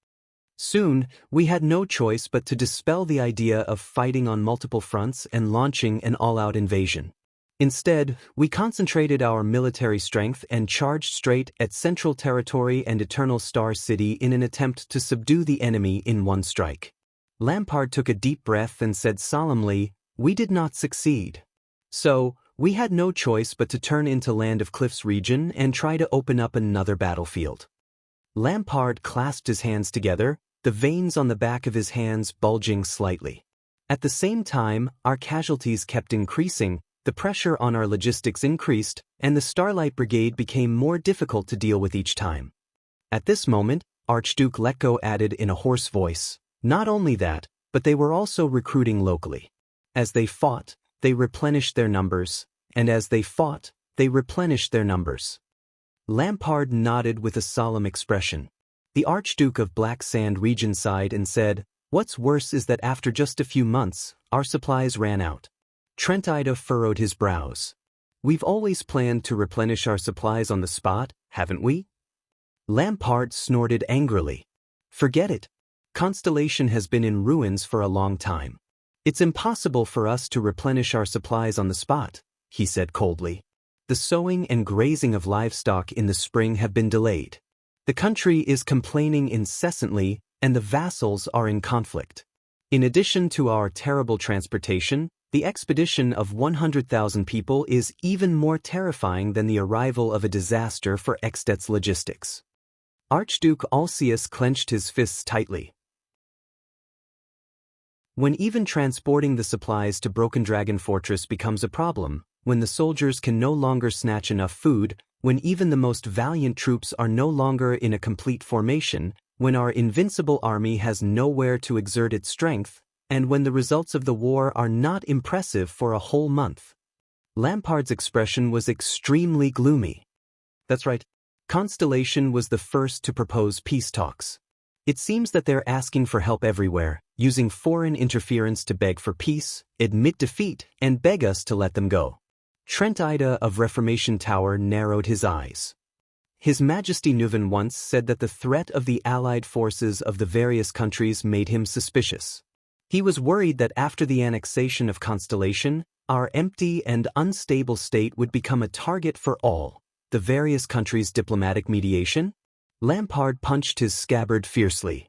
Soon, we had no choice but to dispel the idea of fighting on multiple fronts and launching an all-out invasion. Instead, we concentrated our military strength and charged straight at Central Territory and Eternal Star City in an attempt to subdue the enemy in one strike. Lampard took a deep breath and said solemnly, "We did not succeed. So, we had no choice but to turn into Land of Cliffs region and try to open up another battlefield." Lampard clasped his hands together, the veins on the back of his hands bulging slightly. At the same time, our casualties kept increasing, the pressure on our logistics increased, and the Starlight Brigade became more difficult to deal with each time. At this moment, Archduke Letko added in a hoarse voice, "Not only that, but they were also recruiting locally. As they fought, they replenished their numbers, and as they fought, they replenished their numbers." Lampard nodded with a solemn expression. The Archduke of Black Sand Region sighed and said, "What's worse is that after just a few months, our supplies ran out." Trentide furrowed his brows. "We've always planned to replenish our supplies on the spot, haven't we?" Lampard snorted angrily. "Forget it. Constellation has been in ruins for a long time. It's impossible for us to replenish our supplies on the spot," he said coldly. "The sowing and grazing of livestock in the spring have been delayed. The country is complaining incessantly, and the vassals are in conflict. In addition to our terrible transportation, the expedition of 100,000 people is even more terrifying than the arrival of a disaster for Ekstedt's logistics." Archduke Alcius clenched his fists tightly. When even transporting the supplies to Broken Dragon Fortress becomes a problem, when the soldiers can no longer snatch enough food, when even the most valiant troops are no longer in a complete formation, when our invincible army has nowhere to exert its strength, and when the results of the war are not impressive for a whole month. Lampard's expression was extremely gloomy. That's right. Constellation was the first to propose peace talks. It seems that they're asking for help everywhere, using foreign interference to beg for peace, admit defeat, and beg us to let them go. Trent Ida of Reformation Tower narrowed his eyes. His Majesty Nuven once said that the threat of the allied forces of the various countries made him suspicious. He was worried that after the annexation of Constellation, our empty and unstable state would become a target for all, the various countries' diplomatic mediation. Lampard punched his scabbard fiercely.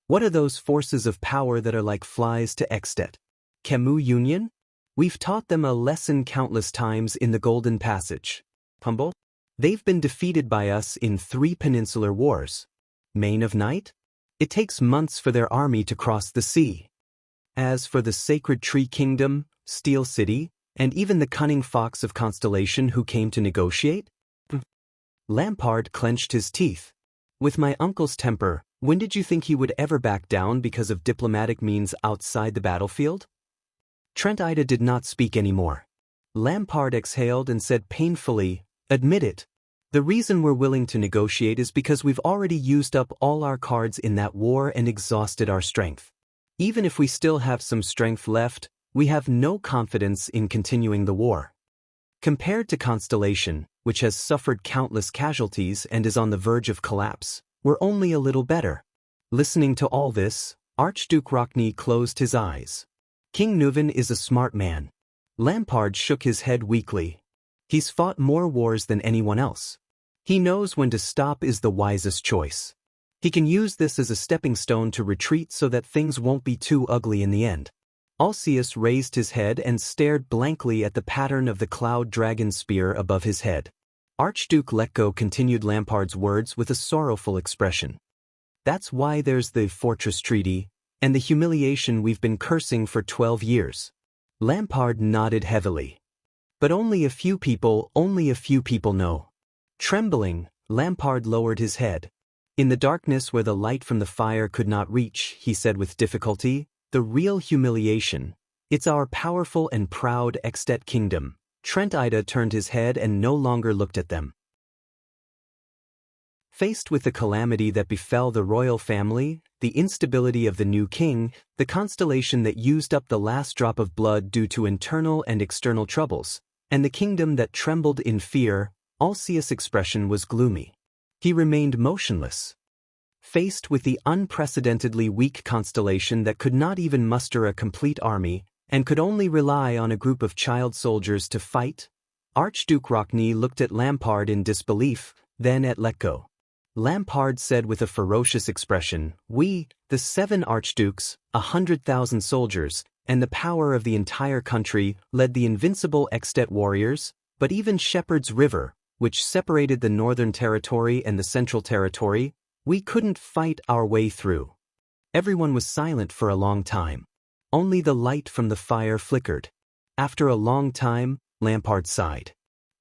What are those forces of power that are like flies to Extet? Camus Union? We've taught them a lesson countless times in the Golden Passage. Humble? They've been defeated by us in 3 peninsular wars. Main of Night? It takes months for their army to cross the sea. As for the Sacred Tree Kingdom, Steel City, and even the cunning fox of Constellation who came to negotiate? Lampard clenched his teeth. With my uncle's temper, when did you think he would ever back down because of diplomatic means outside the battlefield? Trent Ida did not speak anymore. Lampard exhaled and said painfully, "Admit it. The reason we're willing to negotiate is because we've already used up all our cards in that war and exhausted our strength. Even if we still have some strength left, we have no confidence in continuing the war. Compared to Constellation, which has suffered countless casualties and is on the verge of collapse, we're only a little better." Listening to all this, Archduke Rockney closed his eyes. King Nuven is a smart man. Lampard shook his head weakly. He's fought more wars than anyone else. He knows when to stop is the wisest choice. He can use this as a stepping stone to retreat so that things won't be too ugly in the end. Alceus raised his head and stared blankly at the pattern of the cloud dragon spear above his head. Archduke Letko continued Lampard's words with a sorrowful expression. That's why there's the Fortress Treaty, and the humiliation we've been cursing for 12 years. Lampard nodded heavily. But only a few people know. Trembling, Lampard lowered his head. In the darkness where the light from the fire could not reach, he said with difficulty, the real humiliation, it's our powerful and proud Extet kingdom. Trent Ida turned his head and no longer looked at them. Faced with the calamity that befell the royal family, the instability of the new king, the constellation that used up the last drop of blood due to internal and external troubles, and the kingdom that trembled in fear, Alceus' expression was gloomy. He remained motionless. Faced with the unprecedentedly weak constellation that could not even muster a complete army, and could only rely on a group of child soldiers to fight, Archduke Rockney looked at Lampard in disbelief, then at Letko. Lampard said with a ferocious expression, "We, the 7 archdukes, 100,000 soldiers, and the power of the entire country, led the invincible Extet warriors, but even Shepherd's River, which separated the northern territory and the central territory, we couldn't fight our way through." Everyone was silent for a long time. Only the light from the fire flickered. After a long time, Lampard sighed.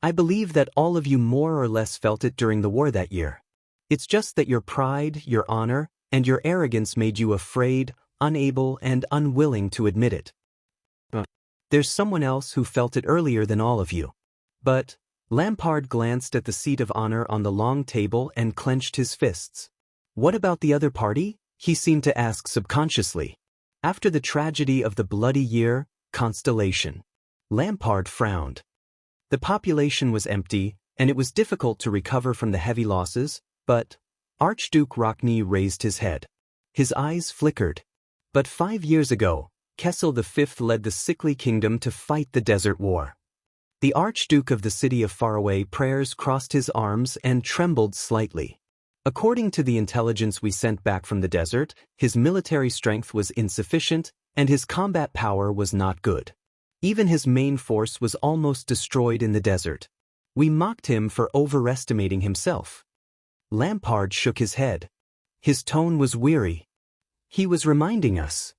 "I believe that all of you more or less felt it during the war that year. It's just that your pride, your honor, and your arrogance made you afraid, unable, and unwilling to admit it. There's someone else who felt it earlier than all of you. But..." Lampard glanced at the seat of honor on the long table and clenched his fists. "What about the other party?" he seemed to ask subconsciously. After the tragedy of the bloody year, Constellation. Lampard frowned. The population was empty, and it was difficult to recover from the heavy losses, but Archduke Rockney raised his head. His eyes flickered. But 5 years ago, Kessel V led the sickly kingdom to fight the Desert War. The Archduke of the city of faraway prayers crossed his arms and trembled slightly. According to the intelligence we sent back from the desert, his military strength was insufficient, and his combat power was not good. Even his main force was almost destroyed in the desert. We mocked him for overestimating himself. Lampard shook his head. His tone was weary. He was reminding us.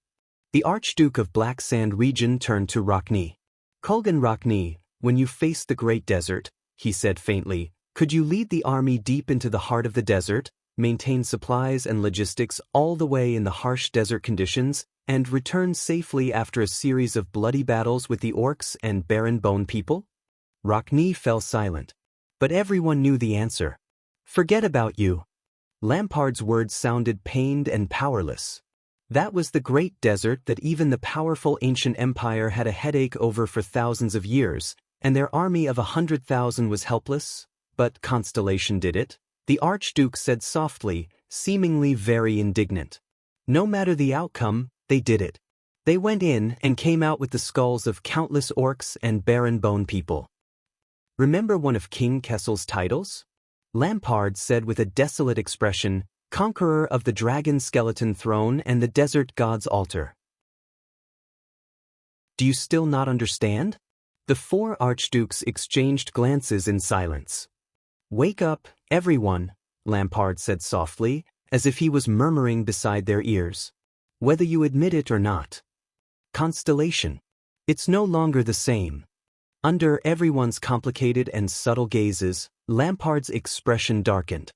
The Archduke of Black Sand region turned to Rockney. "Kulgan Rockney, when you face the Great Desert," he said faintly, Could you lead the army deep into the heart of the desert, maintain supplies and logistics all the way in the harsh desert conditions, and return safely after a series of bloody battles with the orcs and barren bone people? Rockne fell silent. But everyone knew the answer. Forget about you. Lampard's words sounded pained and powerless. That was the great desert that even the powerful ancient empire had a headache over for thousands of years, and their army of 100,000 was helpless. But Constellation did it, the Archduke said softly, seemingly very indignant. No matter the outcome, they did it. They went in and came out with the skulls of countless orcs and barren bone people. Remember one of King Kessel's titles? Lampard said with a desolate expression, conqueror of the dragon skeleton throne and the desert god's altar. Do you still not understand? The four archdukes exchanged glances in silence. Wake up, everyone, Lampard said softly, as if he was murmuring beside their ears. Whether you admit it or not. Constellation. It's no longer the same. Under everyone's complicated and subtle gazes, Lampard's expression darkened.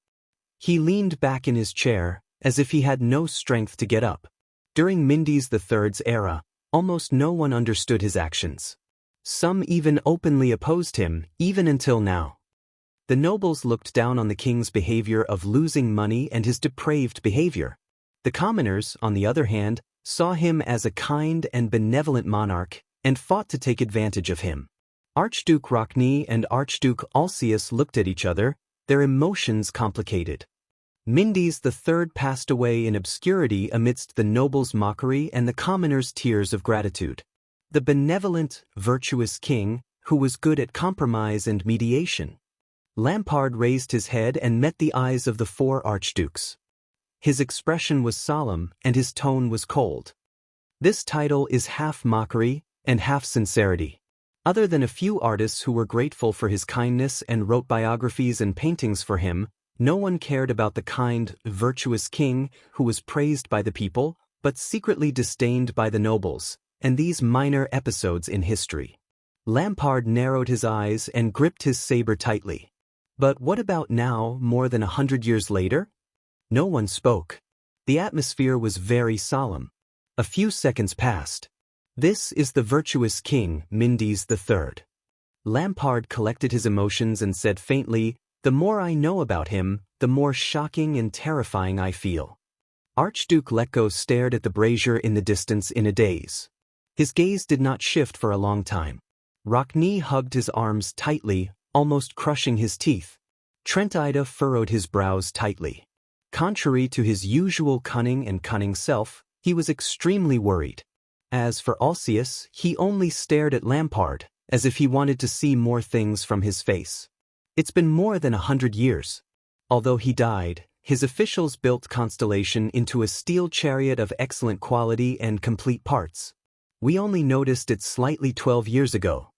He leaned back in his chair, as if he had no strength to get up. During Mindes III's era, almost no one understood his actions. Some even openly opposed him, even until now. The nobles looked down on the king's behavior of losing money and his depraved behavior. The commoners, on the other hand, saw him as a kind and benevolent monarch and fought to take advantage of him. Archduke Rockne and Archduke Alcius looked at each other, their emotions complicated. Mindes III passed away in obscurity amidst the nobles' mockery and the commoners' tears of gratitude. The benevolent, virtuous king, who was good at compromise and mediation. Lampard raised his head and met the eyes of the four archdukes. His expression was solemn and his tone was cold. This title is half mockery and half sincerity. Other than a few artists who were grateful for his kindness and wrote biographies and paintings for him, no one cared about the kind, virtuous king who was praised by the people, but secretly disdained by the nobles, and these minor episodes in history. Lampard narrowed his eyes and gripped his saber tightly. But what about now, more than 100 years later? No one spoke. The atmosphere was very solemn. A few seconds passed. This is the virtuous king, Mindes III. Lampard collected his emotions and said faintly, the more I know about him, the more shocking and terrifying I feel. Archduke Letko stared at the brazier in the distance in a daze. His gaze did not shift for a long time. Rockne hugged his arms tightly, almost crushing his teeth. Trent Ida furrowed his brows tightly. Contrary to his usual cunning self, he was extremely worried. As for Alcius, he only stared at Lampard, as if he wanted to see more things from his face. It's been more than 100 years. Although he died, his officials built Constellation into a steel chariot of excellent quality and complete parts. We only noticed it slightly 12 years ago.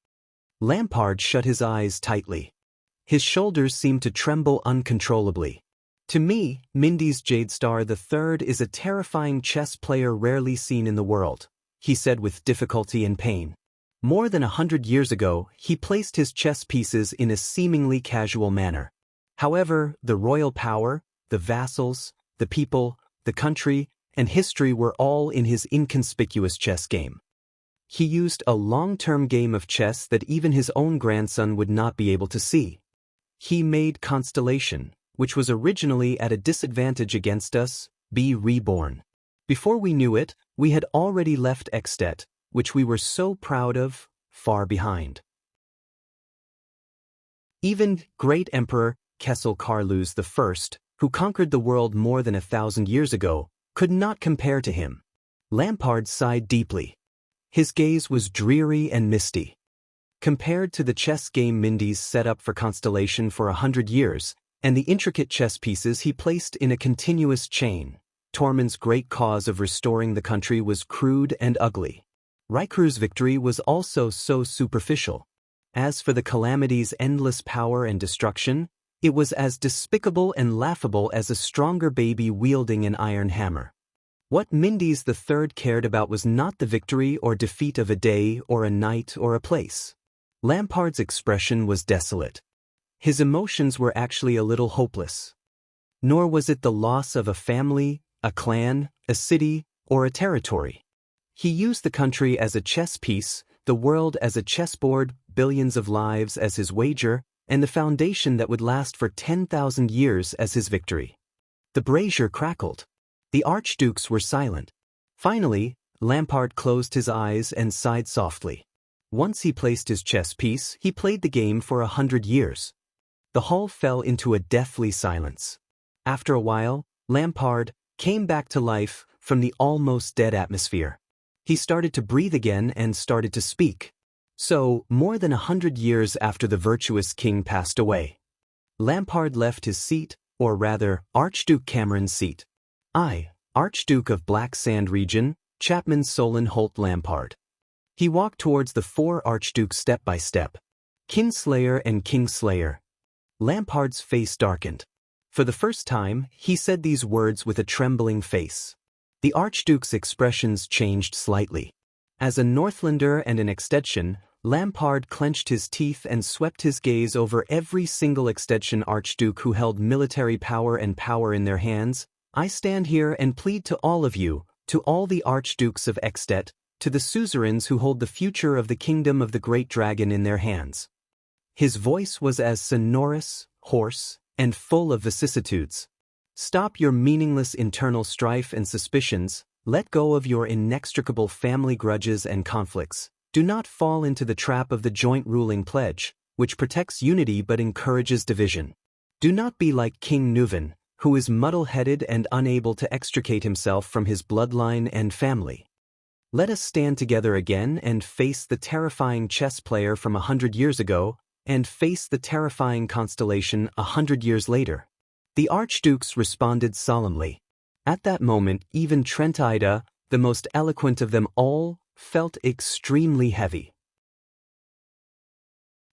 Lampard shut his eyes tightly. His shoulders seemed to tremble uncontrollably. To me, Mindes Jadestar III is a terrifying chess player rarely seen in the world, he said with difficulty and pain. More than 100 years ago, he placed his chess pieces in a seemingly casual manner. However, the royal power, the vassals, the people, the country, and history were all in his inconspicuous chess game. He used a long-term game of chess that even his own grandson would not be able to see. He made Constellation, which was originally at a disadvantage against us, be reborn. Before we knew it, we had already left Ekstedt, which we were so proud of, far behind. Even great Emperor Kessel Carlus I, who conquered the world more than 1,000 years ago, could not compare to him. Lampard sighed deeply. His gaze was dreary and misty. Compared to the chess game Mindes set up for Constellation for 100 years, and the intricate chess pieces he placed in a continuous chain, Tormund's great cause of restoring the country was crude and ugly. Riker's victory was also so superficial. As for the calamity's endless power and destruction, it was as despicable and laughable as a stronger baby wielding an iron hammer. What Mindes III cared about was not the victory or defeat of a day or a night or a place. Lampard's expression was desolate. His emotions were actually a little hopeless. Nor was it the loss of a family, a clan, a city, or a territory. He used the country as a chess piece, the world as a chessboard, billions of lives as his wager, and the foundation that would last for 10,000 years as his victory. The brazier crackled. The archdukes were silent. Finally, Lampard closed his eyes and sighed softly. Once he placed his chess piece, he played the game for 100 years. The hall fell into a deathly silence. After a while, Lampard came back to life from the almost dead atmosphere. He started to breathe again and started to speak. So, more than 100 years after the virtuous king passed away, Lampard left his seat, or rather, Archduke Cameron's seat. I, Archduke of Black Sand Region, Chapman Solon Holt Lampard. He walked towards the 4 archdukes step by step. Kinslayer and Kingslayer. Lampard's face darkened. For the first time, he said these words with a trembling face. The archduke's expressions changed slightly. As a Northlander and an extension, Lampard clenched his teeth and swept his gaze over every single extension archduke who held military power and power in their hands. I stand here and plead to all of you, to all the archdukes of Extet, to the suzerains who hold the future of the kingdom of the great dragon in their hands. His voice was as sonorous, hoarse, and full of vicissitudes. Stop your meaningless internal strife and suspicions, let go of your inextricable family grudges and conflicts. Do not fall into the trap of the joint ruling pledge, which protects unity but encourages division. Do not be like King Nuvan, who is muddle-headed and unable to extricate himself from his bloodline and family. Let us stand together again and face the terrifying chess player from 100 years ago, and face the terrifying constellation 100 years later. The archdukes responded solemnly. At that moment, even Trentida, the most eloquent of them all, felt extremely heavy.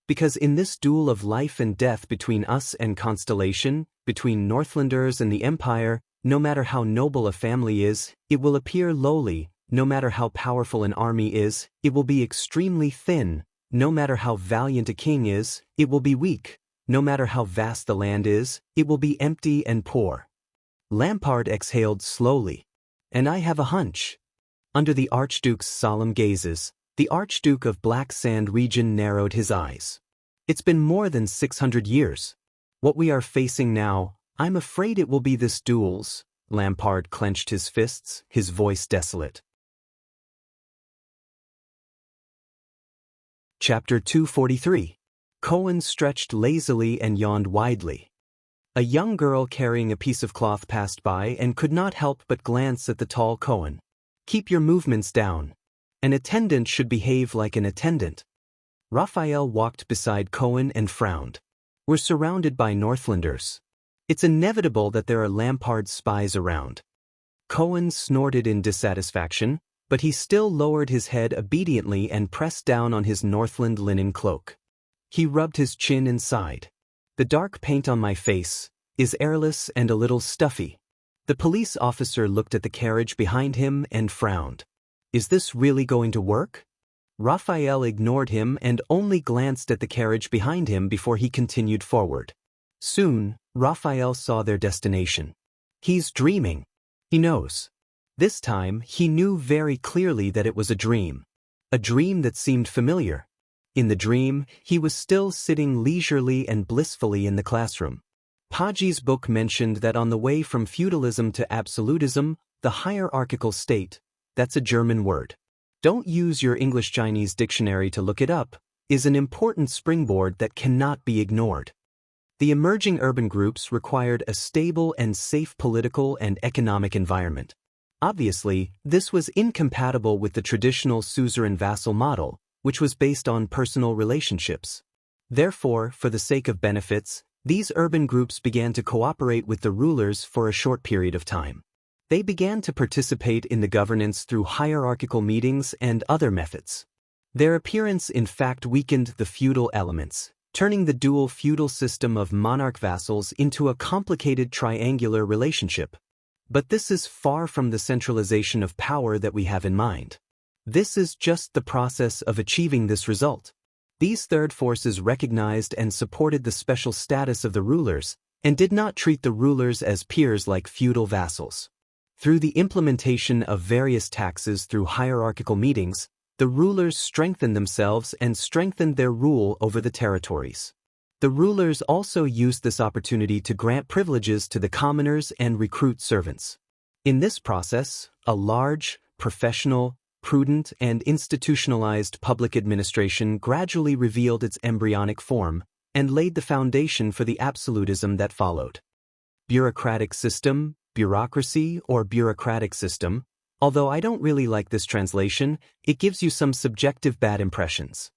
Because in this duel of life and death between us and Constellation, between Northlanders and the Empire, no matter how noble a family is, it will appear lowly. No matter how powerful an army is, it will be extremely thin. No matter how valiant a king is, it will be weak. No matter how vast the land is, it will be empty and poor. Lampard exhaled slowly. And I have a hunch. Under the Archduke's solemn gazes, the Archduke of Black Sand Region narrowed his eyes. It's been more than 600 years. What we are facing now, I'm afraid it will be this duel's. Lampard clenched his fists, his voice desolate. Chapter 243. Cohen stretched lazily and yawned widely. A young girl carrying a piece of cloth passed by and could not help but glance at the tall Cohen. Keep your movements down. An attendant should behave like an attendant. Raphael walked beside Cohen and frowned. We're surrounded by Northlanders. It's inevitable that there are Lampard spies around. Cohen snorted in dissatisfaction, but he still lowered his head obediently and pressed down on his Northland linen cloak. He rubbed his chin and sighed. The dark paint on my face is airless and a little stuffy. The police officer looked at the carriage behind him and frowned. Is this really going to work? Raphael ignored him and only glanced at the carriage behind him before he continued forward. Soon, Raphael saw their destination. He's dreaming. He knows. This time, he knew very clearly that it was a dream that seemed familiar. In the dream, he was still sitting leisurely and blissfully in the classroom. Paji's book mentioned that on the way from feudalism to absolutism, the hierarchical state, that's a German word. Don't use your English-Chinese dictionary to look it up, is an important springboard that cannot be ignored. The emerging urban groups required a stable and safe political and economic environment. Obviously, this was incompatible with the traditional suzerain-vassal model, which was based on personal relationships. Therefore, for the sake of benefits, these urban groups began to cooperate with the rulers for a short period of time. They began to participate in the governance through hierarchical meetings and other methods. Their appearance in fact weakened the feudal elements, turning the dual feudal system of monarch-vassals into a complicated triangular relationship. But this is far from the centralization of power that we have in mind. This is just the process of achieving this result. These third forces recognized and supported the special status of the rulers, and did not treat the rulers as peers like feudal vassals. Through the implementation of various taxes through hierarchical meetings, the rulers strengthened themselves and strengthened their rule over the territories. The rulers also used this opportunity to grant privileges to the commoners and recruit servants. In this process, a large, professional, prudent, and institutionalized public administration gradually revealed its embryonic form and laid the foundation for the absolutism that followed. Bureaucratic system, bureaucracy, or bureaucratic system, although I don't really like this translation, it gives you some subjective bad impressions.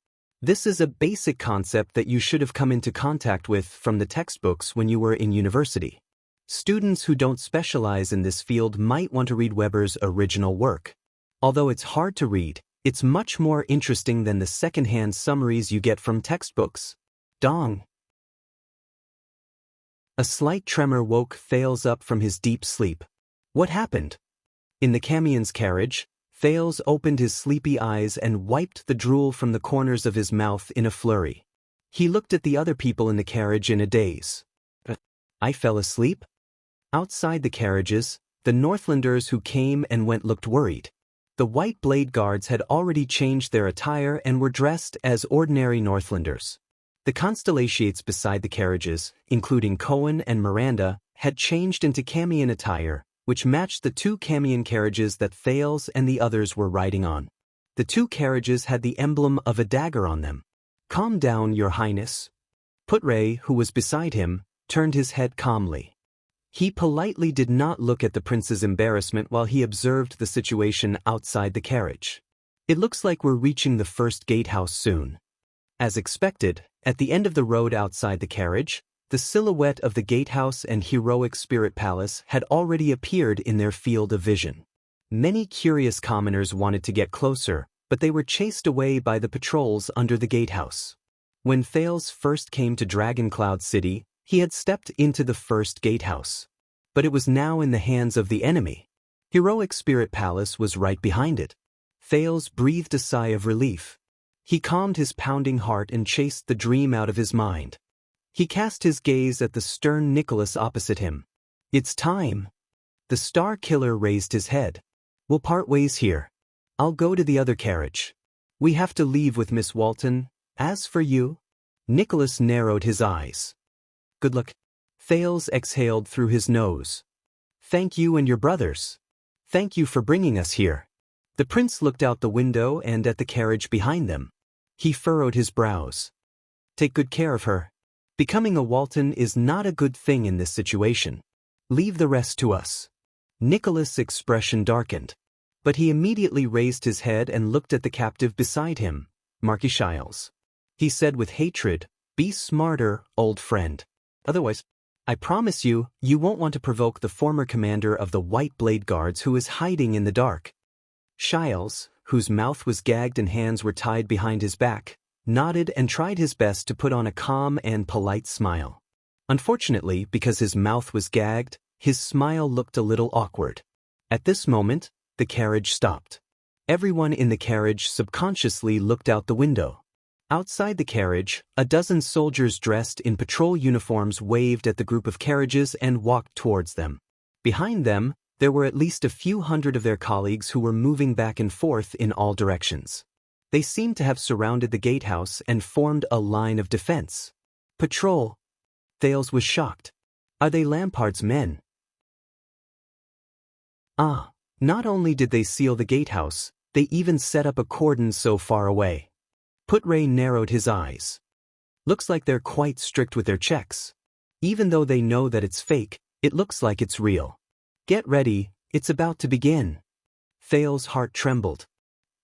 This is a basic concept that you should have come into contact with from the textbooks when you were in university. Students who don't specialize in this field might want to read Weber's original work. Although it's hard to read, it's much more interesting than the second-hand summaries you get from textbooks. Dong. A slight tremor woke Thales up from his deep sleep. What happened? In the camion's carriage, Thales opened his sleepy eyes and wiped the drool from the corners of his mouth in a flurry. He looked at the other people in the carriage in a daze. I fell asleep? Outside the carriages, the Northlanders who came and went looked worried. The White Blade Guards had already changed their attire and were dressed as ordinary Northlanders. The constellations beside the carriages, including Cohen and Miranda, had changed into camion attire, which matched the two camion carriages that Thales and the others were riding on. The two carriages had the emblem of a dagger on them. Calm down, Your Highness. Putre, who was beside him, turned his head calmly. He politely did not look at the prince's embarrassment while he observed the situation outside the carriage. It looks like we're reaching the first gatehouse soon. As expected, at the end of the road outside the carriage, the silhouette of the gatehouse and heroic spirit palace had already appeared in their field of vision. Many curious commoners wanted to get closer, but they were chased away by the patrols under the gatehouse. When Thales first came to Dragoncloud City, he had stepped into the first gatehouse. But it was now in the hands of the enemy. Heroic Spirit Palace was right behind it. Thales breathed a sigh of relief. He calmed his pounding heart and chased the dream out of his mind. He cast his gaze at the stern Nicholas opposite him. It's time. The Star Killer raised his head. We'll part ways here. I'll go to the other carriage. We have to leave with Miss Walton. As for you? Nicholas narrowed his eyes. Good luck. Thales exhaled through his nose. Thank you and your brothers. Thank you for bringing us here. The prince looked out the window and at the carriage behind them. He furrowed his brows. Take good care of her. Becoming a Walton is not a good thing in this situation. Leave the rest to us. Nicholas' expression darkened. But he immediately raised his head and looked at the captive beside him, Marquis Shiles. He said with hatred, Be smarter, old friend. Otherwise, I promise you, you won't want to provoke the former commander of the White Blade Guards who is hiding in the dark. Shiles, whose mouth was gagged and hands were tied behind his back, nodded and tried his best to put on a calm and polite smile. Unfortunately, because his mouth was gagged, his smile looked a little awkward. At this moment, the carriage stopped. Everyone in the carriage subconsciously looked out the window. Outside the carriage, a dozen soldiers dressed in patrol uniforms waved at the group of carriages and walked towards them. Behind them, there were at least a few hundred of their colleagues who were moving back and forth in all directions. They seemed to have surrounded the gatehouse and formed a line of defense. Patrol. Thales was shocked. Are they Lampard's men? Not only did they seal the gatehouse, they even set up a cordon so far away. Putre narrowed his eyes. Looks like they're quite strict with their checks. Even though they know that it's fake, it looks like it's real. Get ready, it's about to begin. Thales' heart trembled.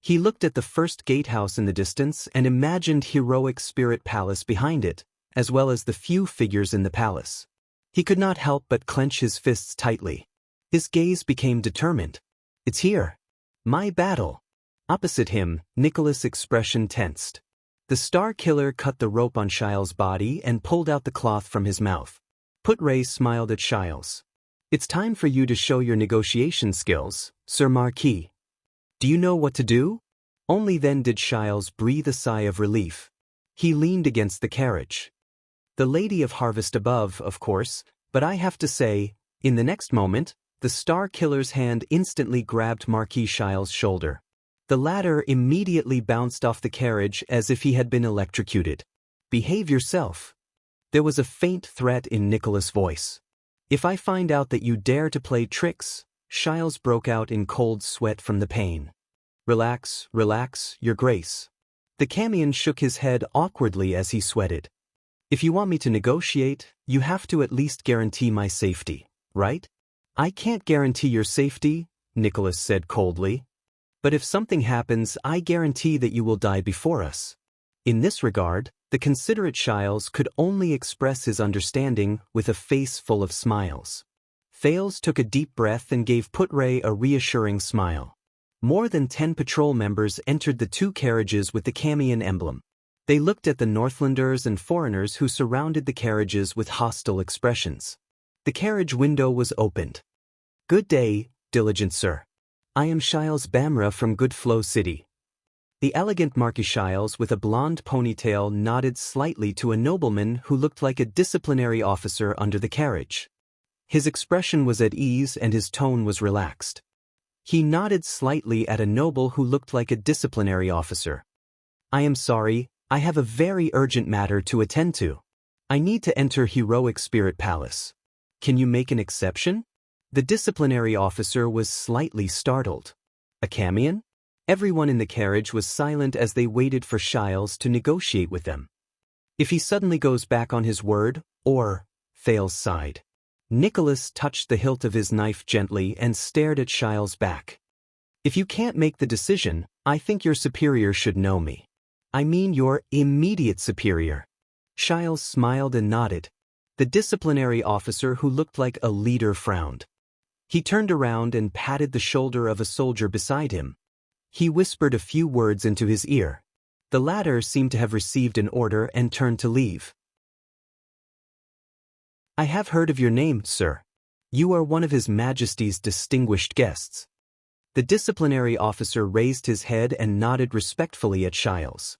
He looked at the first gatehouse in the distance and imagined Heroic Spirit Palace behind it, as well as the few figures in the palace. He could not help but clench his fists tightly. His gaze became determined. It's here. My battle. Opposite him, Nicholas' expression tensed. The Star Killer cut the rope on Shiles' body and pulled out the cloth from his mouth. Putre smiled at Shiles. It's time for you to show your negotiation skills, Sir Marquis. Do you know what to do? Only then did Shiles breathe a sigh of relief. He leaned against the carriage. The Lady of Harvest above, of course, but I have to say, in the next moment, the Star Killer's hand instantly grabbed Marquis Shiles' shoulder. The latter immediately bounced off the carriage as if he had been electrocuted. Behave yourself. There was a faint threat in Nicholas' voice. If I find out that you dare to play tricks, Shiles broke out in cold sweat from the pain. Relax, relax, Your Grace. The Camion shook his head awkwardly as he sweated. If you want me to negotiate, you have to at least guarantee my safety, right? I can't guarantee your safety, Nicholas said coldly. But if something happens, I guarantee that you will die before us. In this regard, the considerate Shiles could only express his understanding with a face full of smiles. Thales took a deep breath and gave Putray a reassuring smile. More than 10 patrol members entered the 2 carriages with the Camion emblem. They looked at the Northlanders and foreigners who surrounded the carriages with hostile expressions. The carriage window was opened. Good day, diligent sir. I am Shiles Bamra from Goodflow City. The elegant Marquis Shiles with a blonde ponytail nodded slightly to a nobleman who looked like a disciplinary officer under the carriage. His expression was at ease and his tone was relaxed. He nodded slightly at a noble who looked like a disciplinary officer. I am sorry, I have a very urgent matter to attend to. I need to enter Heroic Spirit Palace. Can you make an exception? The disciplinary officer was slightly startled. A Camion? Everyone in the carriage was silent as they waited for Shiles to negotiate with them. If he suddenly goes back on his word, or, Thales sighed. Nicholas touched the hilt of his knife gently and stared at Shiles' back. If you can't make the decision, I think your superior should know me. I mean your immediate superior. Shiles smiled and nodded. The disciplinary officer who looked like a leader frowned. He turned around and patted the shoulder of a soldier beside him. He whispered a few words into his ear. The latter seemed to have received an order and turned to leave. I have heard of your name, sir. You are one of His Majesty's distinguished guests. The disciplinary officer raised his head and nodded respectfully at Shiles.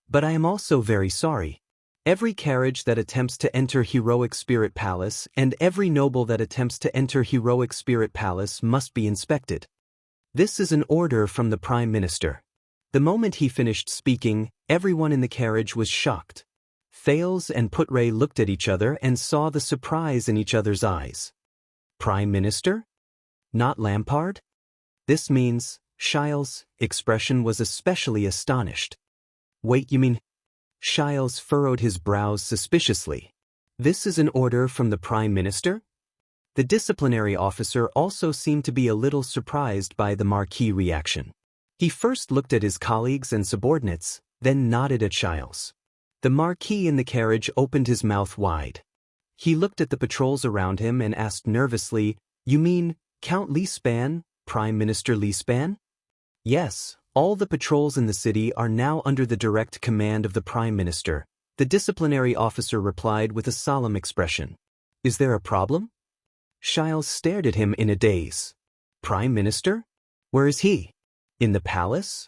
But I am also very sorry. Every carriage that attempts to enter Heroic Spirit Palace and every noble that attempts to enter Heroic Spirit Palace must be inspected. This is an order from the Prime Minister. The moment he finished speaking, everyone in the carriage was shocked. Thales and Putray looked at each other and saw the surprise in each other's eyes. Prime Minister? Not Lampard? This means, Shiles' expression was especially astonished. Wait, you mean? Shiles furrowed his brows suspiciously. This is an order from the Prime Minister? The disciplinary officer also seemed to be a little surprised by the Marquis' reaction. He first looked at his colleagues and subordinates, then nodded at Shiles. The Marquis in the carriage opened his mouth wide. He looked at the patrols around him and asked nervously, You mean, Count Leespan, Prime Minister Leespan? Yes, all the patrols in the city are now under the direct command of the Prime Minister, the disciplinary officer replied with a solemn expression. Is there a problem? Shiles stared at him in a daze. Prime Minister? Where is he? In the palace?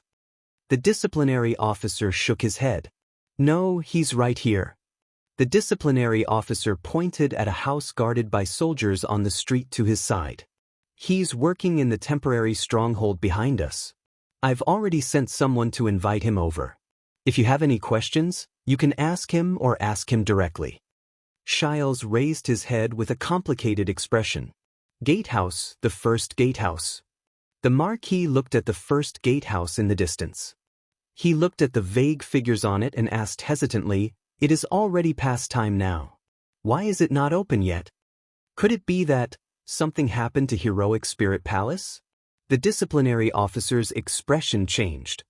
The disciplinary officer shook his head. No, he's right here. The disciplinary officer pointed at a house guarded by soldiers on the street to his side. He's working in the temporary stronghold behind us. I've already sent someone to invite him over. If you have any questions, you can ask him or ask him directly. Shiles raised his head with a complicated expression. Gatehouse, the first gatehouse. The Marquis looked at the first gatehouse in the distance. He looked at the vague figures on it and asked hesitantly, It is already past time now. Why is it not open yet? Could it be that something happened to Heroic Spirit Palace? The disciplinary officer's expression changed.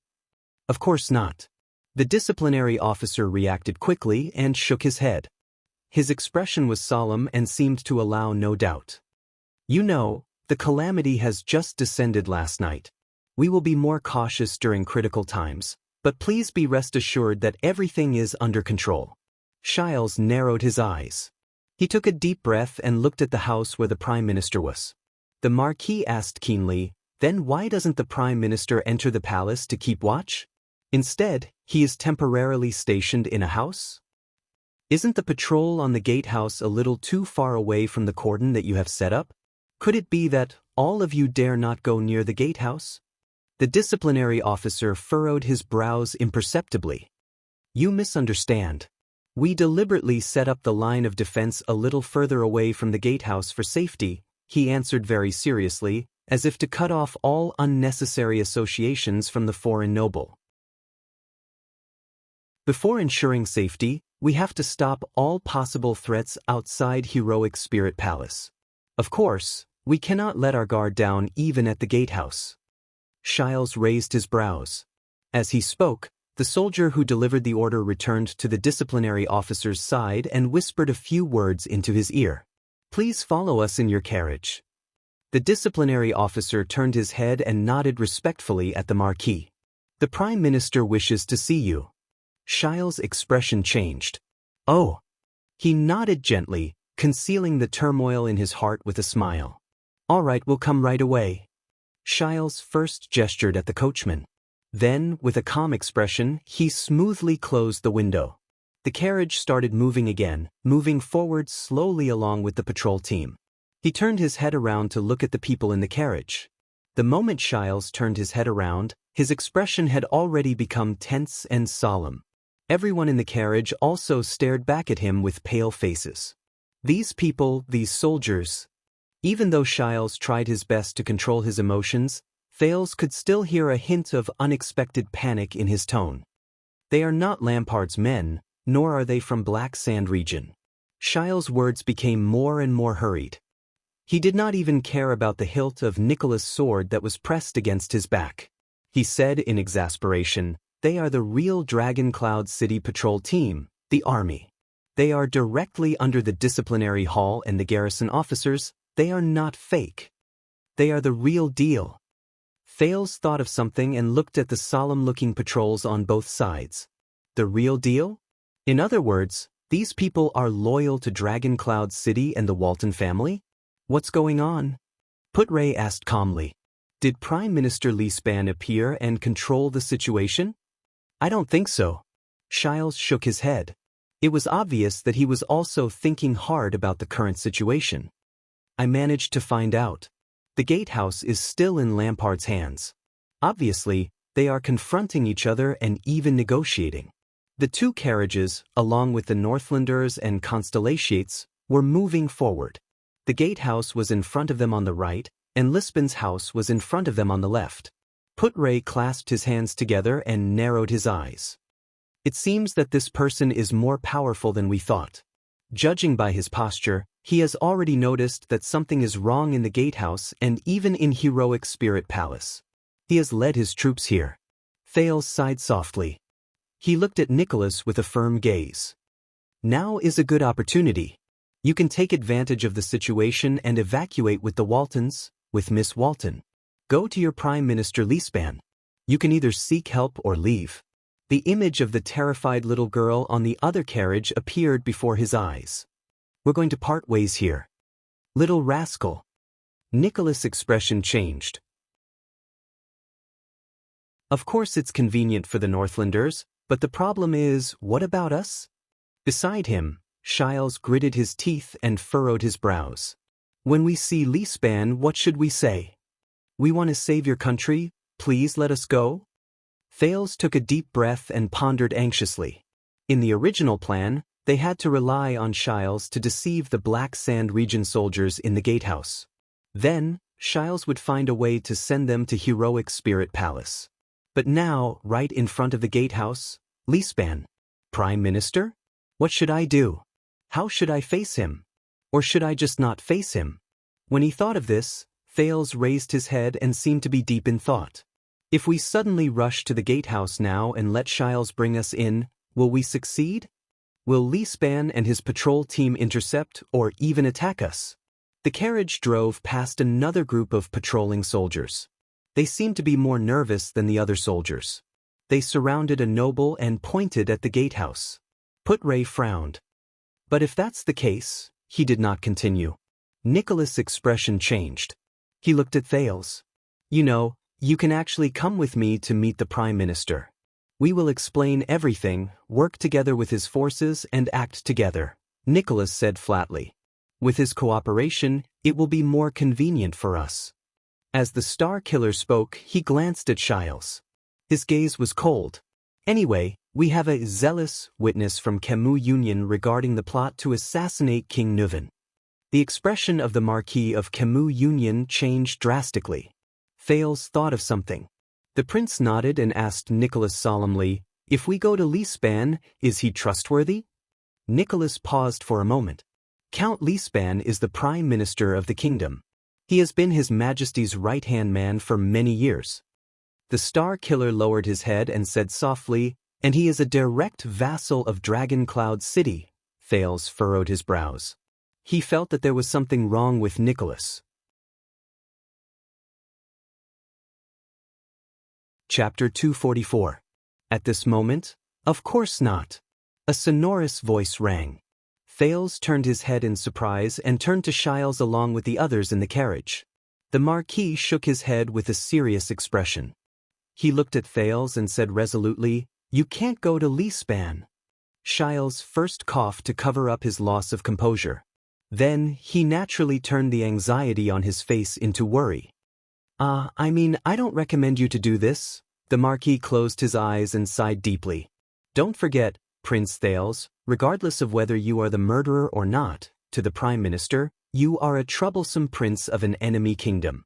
Of course not. The disciplinary officer reacted quickly and shook his head. His expression was solemn and seemed to allow no doubt. You know, the calamity has just descended last night. We will be more cautious during critical times, but please be rest assured that everything is under control. Shiles narrowed his eyes. He took a deep breath and looked at the house where the Prime Minister was. The Marquis asked keenly, Then why doesn't the Prime Minister enter the palace to keep watch? Instead, He is temporarily stationed in a house? Isn't the patrol on the gatehouse a little too far away from the cordon that you have set up? Could it be that all of you dare not go near the gatehouse? The disciplinary officer furrowed his brows imperceptibly. You misunderstand. We deliberately set up the line of defense a little further away from the gatehouse for safety, he answered very seriously, as if to cut off all unnecessary associations from the foreign noble. Before ensuring safety, we have to stop all possible threats outside Heroic Spirit Palace. Of course, we cannot let our guard down even at the gatehouse. Shiles raised his brows. As he spoke, the soldier who delivered the order returned to the disciplinary officer's side and whispered a few words into his ear. Please follow us in your carriage. The disciplinary officer turned his head and nodded respectfully at the Marquis. The Prime Minister wishes to see you. Shiles' expression changed. Oh. He nodded gently, concealing the turmoil in his heart with a smile. All right, we'll come right away. Shiles first gestured at the coachman. Then, with a calm expression, he smoothly closed the window. The carriage started moving again, moving forward slowly along with the patrol team. He turned his head around to look at the people in the carriage. The moment Shiles turned his head around, his expression had already become tense and solemn. Everyone in the carriage also stared back at him with pale faces. These people, these soldiers. Even though Shiles tried his best to control his emotions, Thales could still hear a hint of unexpected panic in his tone. They are not Lampard's men, nor are they from Black Sand region. Shiles' words became more and more hurried. He did not even care about the hilt of Nicholas' sword that was pressed against his back. He said in exasperation, they are the real Dragon Cloud City Patrol team, the army. They are directly under the disciplinary hall and the garrison officers. They are not fake. They are the real deal. Thales thought of something and looked at the solemn-looking patrols on both sides. The real deal? In other words, these people are loyal to Dragon Cloud City and the Walton family? What's going on? Putray asked calmly. Did Prime Minister Leespan appear and control the situation? I don't think so. Shiles shook his head. It was obvious that he was also thinking hard about the current situation. I managed to find out. The gatehouse is still in Lampard's hands. Obviously, they are confronting each other and even negotiating. The two carriages, along with the Northlanders and Constellations, were moving forward. The gatehouse was in front of them on the right, and Lispan's house was in front of them on the left. Putray clasped his hands together and narrowed his eyes. It seems that this person is more powerful than we thought. Judging by his posture, he has already noticed that something is wrong in the gatehouse and even in Heroic Spirit Palace. He has led his troops here. Thales sighed softly. He looked at Nicholas with a firm gaze. Now is a good opportunity. You can take advantage of the situation and evacuate with the Waltons, with Miss Walton. Go to your Prime Minister Leespan. You can either seek help or leave. The image of the terrified little girl on the other carriage appeared before his eyes. We're going to part ways here. Little rascal. Nicholas' expression changed. Of course it's convenient for the Northlanders, but the problem is, what about us? Beside him, Shiles gritted his teeth and furrowed his brows. When we see Leespan, what should we say? We want to save your country, please let us go? Thales took a deep breath and pondered anxiously. In the original plan, they had to rely on Shiles to deceive the Black Sand region soldiers in the gatehouse. Then, Shiles would find a way to send them to Heroic Spirit Palace. But now, right in front of the gatehouse, Leespan. Prime Minister? What should I do? How should I face him? Or should I just not face him? When he thought of this, Thales raised his head and seemed to be deep in thought. If we suddenly rush to the gatehouse now and let Shiles bring us in, will we succeed? Will Leespan and his patrol team intercept or even attack us? The carriage drove past another group of patrolling soldiers. They seemed to be more nervous than the other soldiers. They surrounded a noble and pointed at the gatehouse. Putray frowned. But if that's the case, he did not continue. Nicholas' expression changed. He looked at Thales. You know, you can actually come with me to meet the Prime Minister. We will explain everything, work together with his forces and act together, Nicholas said flatly. With his cooperation, it will be more convenient for us. As the Star Killer spoke, he glanced at Shiles. His gaze was cold. Anyway, we have a zealous witness from Camus Union regarding the plot to assassinate King Neuven. The expression of the Marquis of Camus Union changed drastically. Thales thought of something. The prince nodded and asked Nicholas solemnly, "If we go to Leespan, is he trustworthy?" Nicholas paused for a moment. Count Leespan is the Prime Minister of the kingdom. He has been His Majesty's right-hand man for many years. The Star Killer lowered his head and said softly, "And he is a direct vassal of Dragon Cloud City." Thales furrowed his brows. He felt that there was something wrong with Nicholas. Chapter 244. At this moment, "Of course not." A sonorous voice rang. Thales turned his head in surprise and turned to Shiles along with the others in the carriage. The Marquis shook his head with a serious expression. He looked at Thales and said resolutely, "You can't go to Leespan." Shiles first coughed to cover up his loss of composure. Then, he naturally turned the anxiety on his face into worry. I don't recommend you to do this." The Marquis closed his eyes and sighed deeply. "Don't forget, Prince Thales, regardless of whether you are the murderer or not, to the Prime Minister, you are a troublesome prince of an enemy kingdom."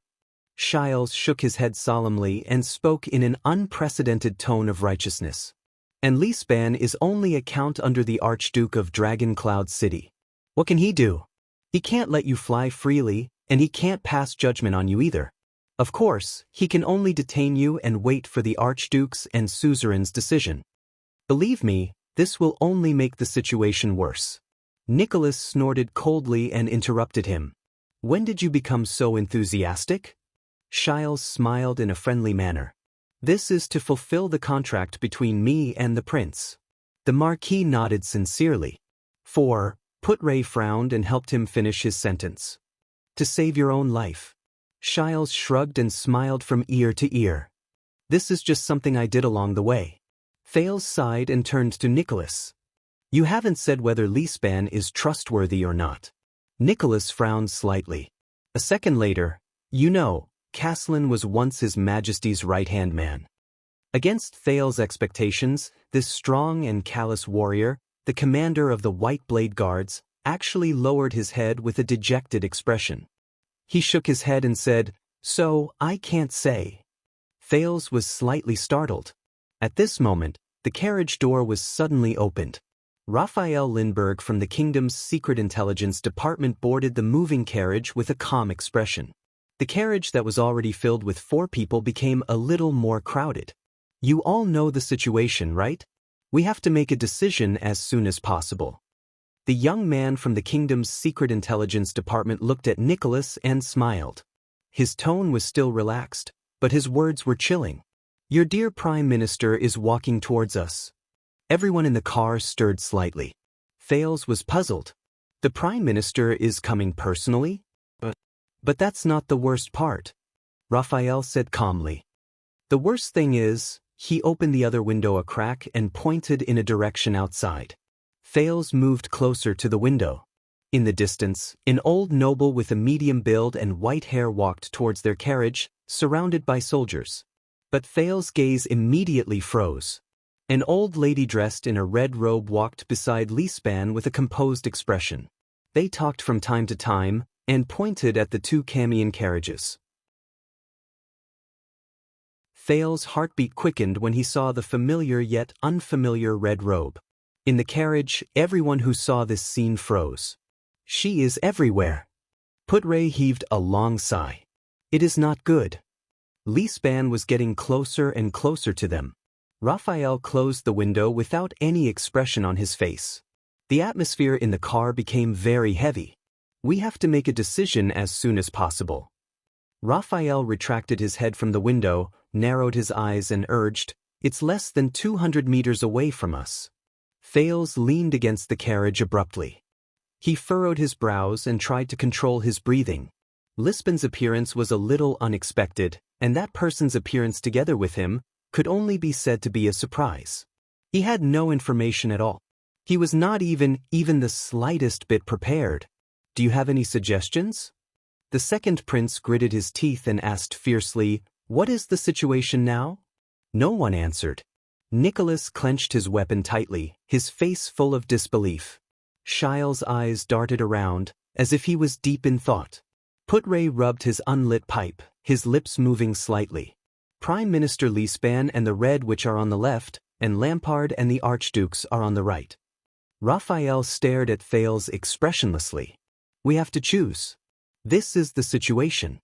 Shiles shook his head solemnly and spoke in an unprecedented tone of righteousness. "And Leespan is only a count under the Archduke of Dragon Cloud City. What can he do? He can't let you fly freely, and he can't pass judgment on you either. Of course, he can only detain you and wait for the Archduke's and suzerain's decision. Believe me, this will only make the situation worse." Nicholas snorted coldly and interrupted him. "When did you become so enthusiastic?" Shiles smiled in a friendly manner. "This is to fulfill the contract between me and the prince." The Marquis nodded sincerely. Putre frowned and helped him finish his sentence. "To save your own life." Shiles shrugged and smiled from ear to ear. "This is just something I did along the way." Thales sighed and turned to Nicholas. "You haven't said whether Leespan is trustworthy or not." Nicholas frowned slightly. A second later, "You know, Caslin was once His Majesty's right-hand man." Against Thales' expectations, this strong and callous warrior, the commander of the White Blade Guards, actually lowered his head with a dejected expression. He shook his head and said, "So, I can't say." Thales was slightly startled. At this moment, the carriage door was suddenly opened. Raphael Lindbergh from the kingdom's secret intelligence department boarded the moving carriage with a calm expression. The carriage that was already filled with 4 people became a little more crowded. "You all know the situation, right? We have to make a decision as soon as possible." The young man from the kingdom's secret intelligence department looked at Nicholas and smiled. His tone was still relaxed, but his words were chilling. "Your dear Prime Minister is walking towards us." Everyone in the car stirred slightly. Thales was puzzled. "The Prime Minister is coming personally?" But that's not the worst part," Raphael said calmly. "The worst thing is," he opened the other window a crack and pointed in a direction outside. Thales moved closer to the window. In the distance, an old noble with a medium build and white hair walked towards their carriage, surrounded by soldiers. But Thales' gaze immediately froze. An old lady dressed in a red robe walked beside Leespan with a composed expression. They talked from time to time, and pointed at the 2 Camion carriages. Thales' heartbeat quickened when he saw the familiar yet unfamiliar red robe. In the carriage, everyone who saw this scene froze. "She is everywhere." Putre heaved a long sigh. "It is not good." Leespan was getting closer and closer to them. Raphael closed the window without any expression on his face. The atmosphere in the car became very heavy. "We have to make a decision as soon as possible." Raphael retracted his head from the window, narrowed his eyes and urged, "It's less than 200 meters away from us." Thales leaned against the carriage abruptly. He furrowed his brows and tried to control his breathing. Lispan's appearance was a little unexpected, and that person's appearance together with him, could only be said to be a surprise. He had no information at all. He was not even the slightest bit prepared. Do you have any suggestions? The second prince gritted his teeth and asked fiercely, "What is the situation now?" No one answered. Nicholas clenched his weapon tightly, his face full of disbelief. Shile's eyes darted around, as if he was deep in thought. Putray rubbed his unlit pipe, his lips moving slightly. Prime Minister Leespan and the Red Witch are on the left, and Lampard and the Archdukes are on the right. Raphael stared at Thales expressionlessly. We have to choose. This is the situation.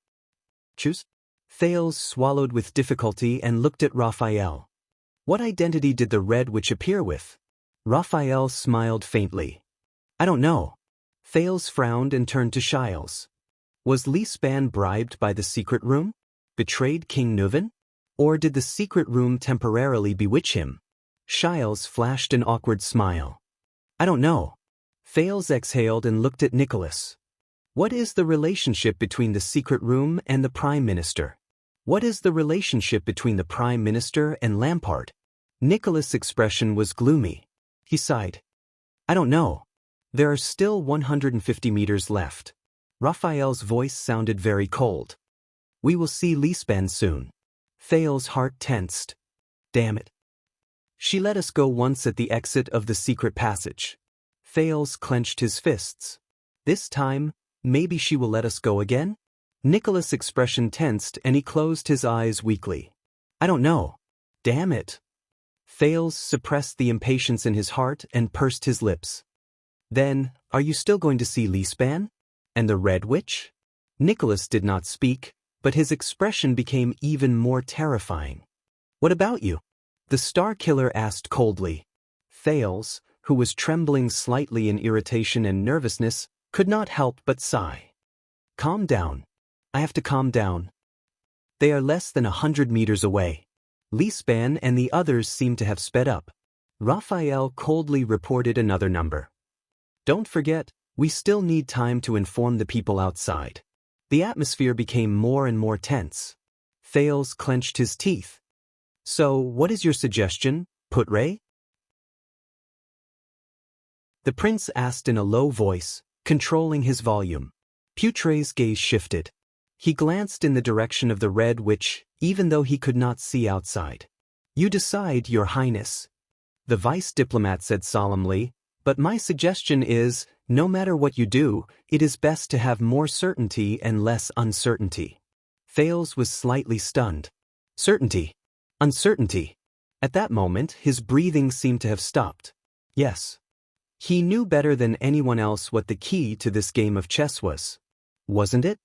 Choose? Thales swallowed with difficulty and looked at Raphael. What identity did the Red Witch appear with? Raphael smiled faintly. I don't know. Thales frowned and turned to Shiles. Was Leespan bribed by the secret room? Betrayed King Nuven? Or did the secret room temporarily bewitch him? Shiles flashed an awkward smile. I don't know. Thales exhaled and looked at Nicholas. What is the relationship between the secret room and the Prime Minister? What is the relationship between the Prime Minister and Lampard? Nicholas' expression was gloomy. He sighed. I don't know. There are still 150 meters left. Raphael's voice sounded very cold. We will see Leespan soon. Thales' heart tensed. Damn it. She let us go once at the exit of the secret passage. Thales clenched his fists. This time, maybe she will let us go again? Nicholas' expression tensed and he closed his eyes weakly. I don't know. Damn it. Thales suppressed the impatience in his heart and pursed his lips. Then, are you still going to see Leespan? And the Red Witch? Nicholas did not speak, but his expression became even more terrifying. What about you? The Star Killer asked coldly. Thales, who was trembling slightly in irritation and nervousness, could not help but sigh. Calm down. I have to calm down. They are less than 100 meters away. Leespan and the others seem to have sped up. Raphael coldly reported another number. Don't forget, we still need time to inform the people outside. The atmosphere became more and more tense. Thales clenched his teeth. So, what is your suggestion, Putray? The prince asked in a low voice, controlling his volume. Putray's gaze shifted. He glanced in the direction of the Red Witch, even though he could not see outside. You decide, Your Highness. The vice diplomat said solemnly, but my suggestion is, no matter what you do, it is best to have more certainty and less uncertainty. Thales was slightly stunned. Certainty. Uncertainty. At that moment, his breathing seemed to have stopped. Yes. He knew better than anyone else what the key to this game of chess was. Wasn't it?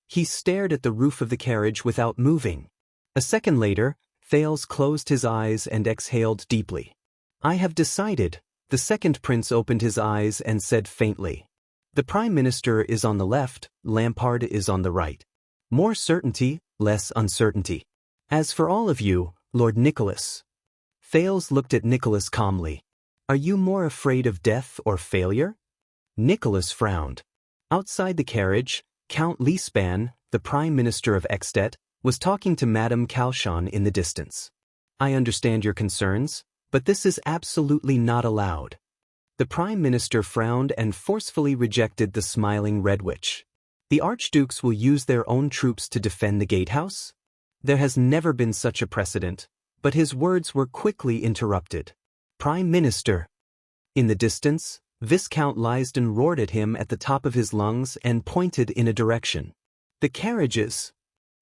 He stared at the roof of the carriage without moving. A second later, Thales closed his eyes and exhaled deeply. I have decided. The second prince opened his eyes and said faintly. The Prime Minister is on the left, Lampard is on the right. More certainty, less uncertainty. As for all of you, Lord Nicholas. Thales looked at Nicholas calmly. Are you more afraid of death or failure? Nicholas frowned. Outside the carriage, Count Leespan, the Prime Minister of Extet, was talking to Madame Calchon in the distance. I understand your concerns, but this is absolutely not allowed. The Prime Minister frowned and forcefully rejected the smiling Red Witch. The Archdukes will use their own troops to defend the gatehouse? There has never been such a precedent, but his words were quickly interrupted. Prime Minister. In the distance, Viscount Lysden roared at him at the top of his lungs and pointed in a direction. The carriages.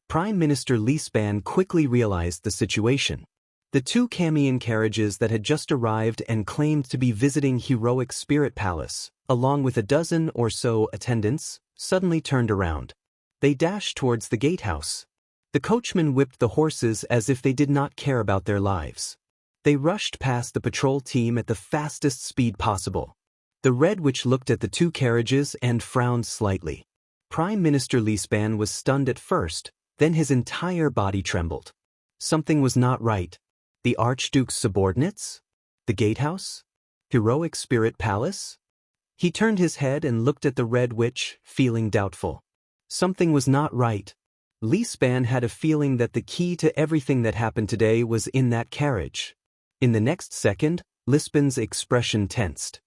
Prime Minister Leespan quickly realized the situation. The two Camion carriages that had just arrived and claimed to be visiting Heroic Spirit Palace, along with a dozen or so attendants, suddenly turned around. They dashed towards the gatehouse. The coachman whipped the horses as if they did not care about their lives. They rushed past the patrol team at the fastest speed possible. The Red Witch looked at the two carriages and frowned slightly. Prime Minister Leespan was stunned at first, then his entire body trembled. Something was not right. The Archduke's subordinates? The gatehouse? Heroic Spirit Palace? He turned his head and looked at the Red Witch, feeling doubtful. Something was not right. Lispan had a feeling that the key to everything that happened today was in that carriage. In the next second, Lispan's expression tensed.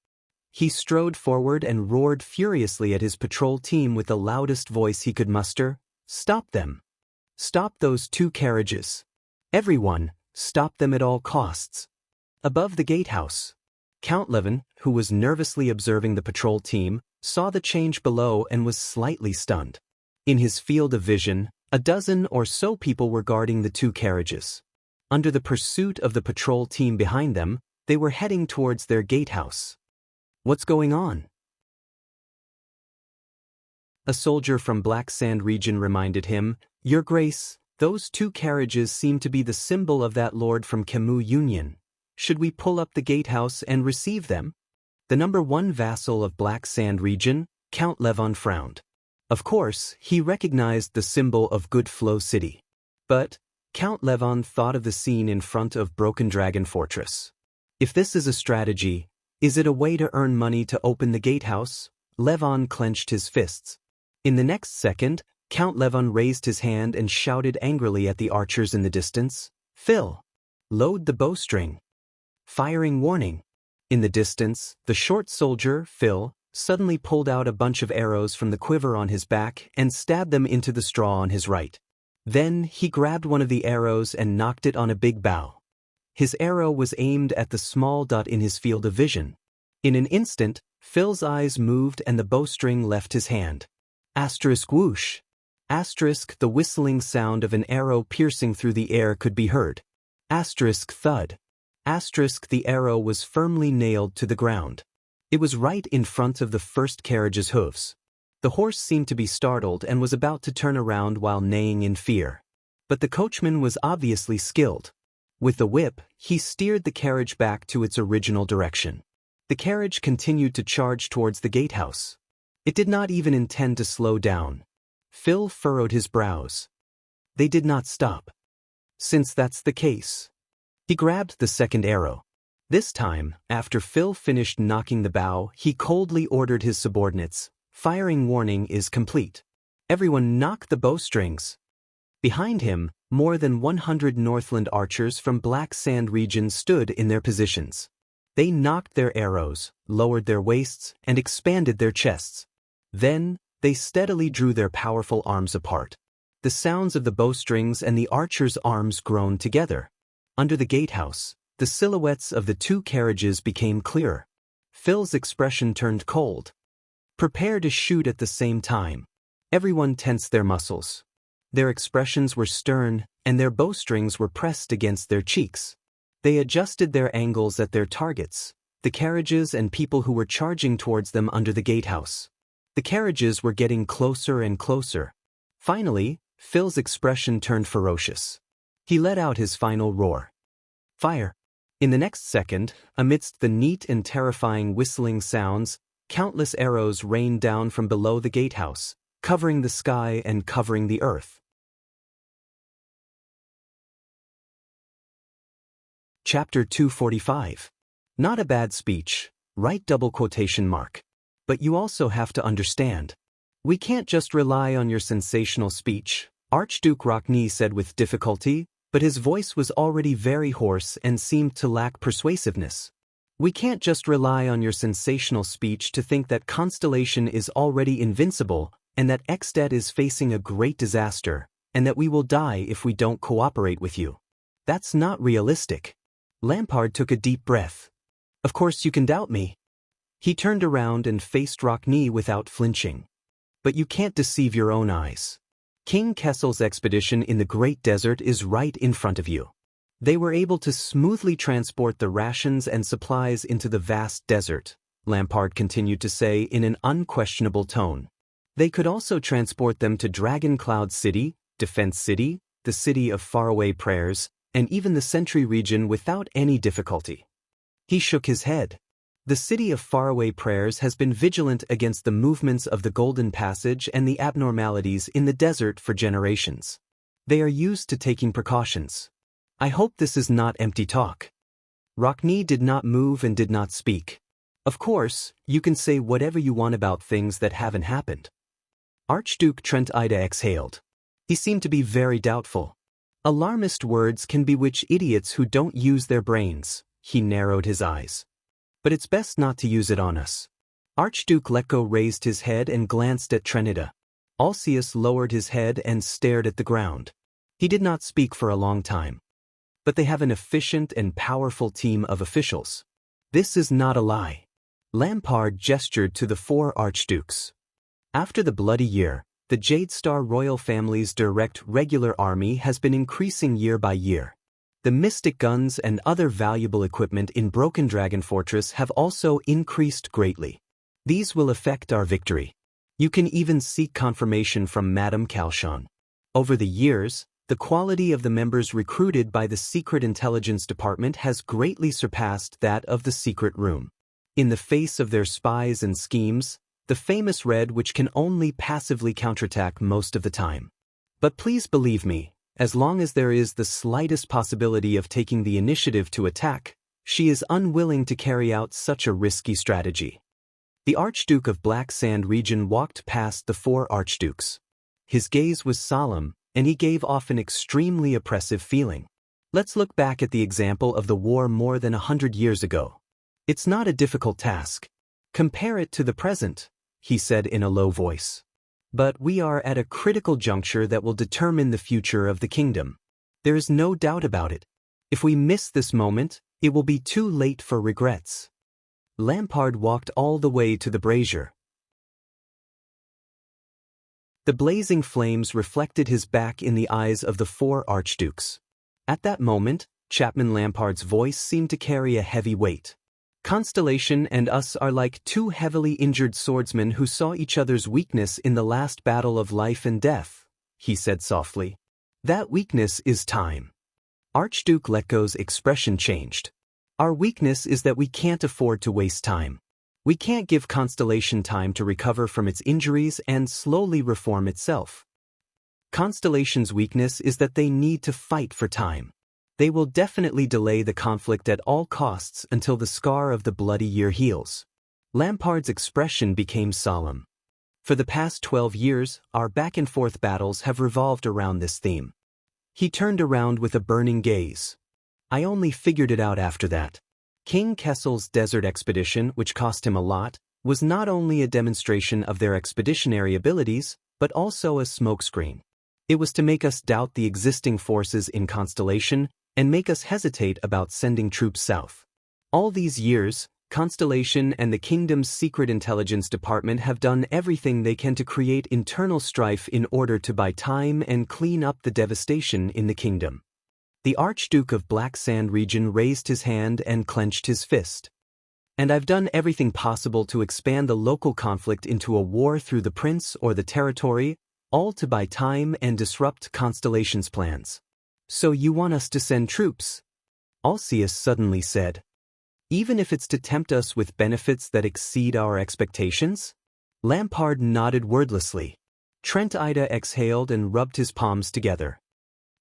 He strode forward and roared furiously at his patrol team with the loudest voice he could muster. "Stop them! Stop those 2 carriages! Everyone, stop them at all costs!" Above the gatehouse, Count Levin, who was nervously observing the patrol team, saw the change below and was slightly stunned. In his field of vision, a dozen or so people were guarding the 2 carriages. Under the pursuit of the patrol team behind them, they were heading towards their gatehouse. "What's going on?" A soldier from Black Sand region reminded him, "Your Grace, those 2 carriages seem to be the symbol of that lord from Camus Union. Should we pull up the gatehouse and receive them?" The number 1 vassal of Black Sand region, Count Levon, frowned. Of course, he recognized the symbol of Good Flow City. But Count Levon thought of the scene in front of Broken Dragon Fortress. If this is a strategy, is it a way to earn money to open the gatehouse? Levon clenched his fists. In the next second, Count Levon raised his hand and shouted angrily at the archers in the distance, "Phil! Load the bowstring! Firing warning!" In the distance, the short soldier, Phil, suddenly pulled out a bunch of arrows from the quiver on his back and stabbed them into the straw on his right. Then he grabbed one of the arrows and knocked it on a big bough. His arrow was aimed at the small dot in his field of vision. In an instant, Phil's eyes moved and the bowstring left his hand. Asterisk whoosh. Asterisk the whistling sound of an arrow piercing through the air could be heard. Asterisk thud. Asterisk the arrow was firmly nailed to the ground. It was right in front of the first carriage's hooves. The horse seemed to be startled and was about to turn around while neighing in fear. But the coachman was obviously skilled. With the whip, he steered the carriage back to its original direction. The carriage continued to charge towards the gatehouse. It did not even intend to slow down. Phil furrowed his brows. They did not stop. Since that's the case. He grabbed the second arrow. This time, after Phil finished knocking the bow, he coldly ordered his subordinates, "Firing warning is complete. Everyone knock the bowstrings." Behind him, more than 100 Northland archers from Black Sand region stood in their positions. They knocked their arrows, lowered their waists, and expanded their chests. Then, they steadily drew their powerful arms apart. The sounds of the bowstrings and the archers' arms groaned together. Under the gatehouse, the silhouettes of the 2 carriages became clearer. Phil's expression turned cold. Prepare to shoot at the same time. Everyone tensed their muscles. Their expressions were stern, and their bowstrings were pressed against their cheeks. They adjusted their angles at their targets, the carriages and people who were charging towards them under the gatehouse. The carriages were getting closer and closer. Finally, Phil's expression turned ferocious. He let out his final roar. "Fire!" In the next second, amidst the neat and terrifying whistling sounds, countless arrows rained down from below the gatehouse, covering the sky and covering the earth. Chapter 245. Not a bad speech, right? Double quotation mark. But you also have to understand. We can't just rely on your sensational speech, Archduke Rockney said with difficulty, but his voice was already very hoarse and seemed to lack persuasiveness. We can't just rely on your sensational speech to think that Constellation is already invincible and that Ekstedt is facing a great disaster and that we will die if we don't cooperate with you. That's not realistic. Lampard took a deep breath. Of course you can doubt me. He turned around and faced Rockney without flinching. But you can't deceive your own eyes. King Kessel's expedition in the Great Desert is right in front of you. They were able to smoothly transport the rations and supplies into the vast desert, Lampard continued to say in an unquestionable tone. They could also transport them to Dragon Cloud City, Defense City, the City of Faraway Prayers, and even the Sentry region without any difficulty. He shook his head. The City of Faraway Prayers has been vigilant against the movements of the Golden Passage and the abnormalities in the desert for generations. They are used to taking precautions. I hope this is not empty talk. Rockney did not move and did not speak. Of course, you can say whatever you want about things that haven't happened. Archduke Trent Ida exhaled. He seemed to be very doubtful. Alarmist words can bewitch idiots who don't use their brains. He narrowed his eyes. But it's best not to use it on us. Archduke Letko raised his head and glanced at Trinita. Alcius lowered his head and stared at the ground. He did not speak for a long time. But they have an efficient and powerful team of officials. This is not a lie. Lampard gestured to the 4 archdukes. After the Bloody Year, the Jade Star royal family's direct regular army has been increasing year by year. The mystic guns and other valuable equipment in Broken Dragon Fortress have also increased greatly. These will affect our victory. You can even seek confirmation from Madame Calshon. Over the years, the quality of the members recruited by the Secret Intelligence Department has greatly surpassed that of the Secret Room. In the face of their spies and schemes, the famous Red Witch can only passively counterattack most of the time. But please believe me, as long as there is the slightest possibility of taking the initiative to attack, she is unwilling to carry out such a risky strategy. The Archduke of Black Sand region walked past the 4 archdukes. His gaze was solemn, and he gave off an extremely oppressive feeling. Let's look back at the example of the war more than 100 years ago. It's not a difficult task. Compare it to the present, he said in a low voice. But we are at a critical juncture that will determine the future of the kingdom. There is no doubt about it. If we miss this moment, it will be too late for regrets. Lampard walked all the way to the brazier. The blazing flames reflected his back in the eyes of the 4 archdukes. At that moment, Chapman Lampard's voice seemed to carry a heavy weight. Constellation and us are like 2 heavily injured swordsmen who saw each other's weakness in the last battle of life and death, he said softly. That weakness is time. Archduke Letko's expression changed. Our weakness is that we can't afford to waste time. We can't give Constellation time to recover from its injuries and slowly reform itself. Constellation's weakness is that they need to fight for time. They will definitely delay the conflict at all costs until the scar of the Bloody Year heals. Lampard's expression became solemn. For the past 12 years, our back-and-forth battles have revolved around this theme. He turned around with a burning gaze. I only figured it out after that. King Kessel's desert expedition, which cost him a lot, was not only a demonstration of their expeditionary abilities, but also a smokescreen. It was to make us doubt the existing forces in Constellation and make us hesitate about sending troops south. All these years, Constellation and the kingdom's secret intelligence department have done everything they can to create internal strife in order to buy time and clean up the devastation in the kingdom. The Archduke of Black Sand region raised his hand and clenched his fist. And I've done everything possible to expand the local conflict into a war through the prince or the territory, all to buy time and disrupt Constellation's plans. So you want us to send troops? Alcius suddenly said. Even if it's to tempt us with benefits that exceed our expectations? Lampard nodded wordlessly. Trent Ida exhaled and rubbed his palms together.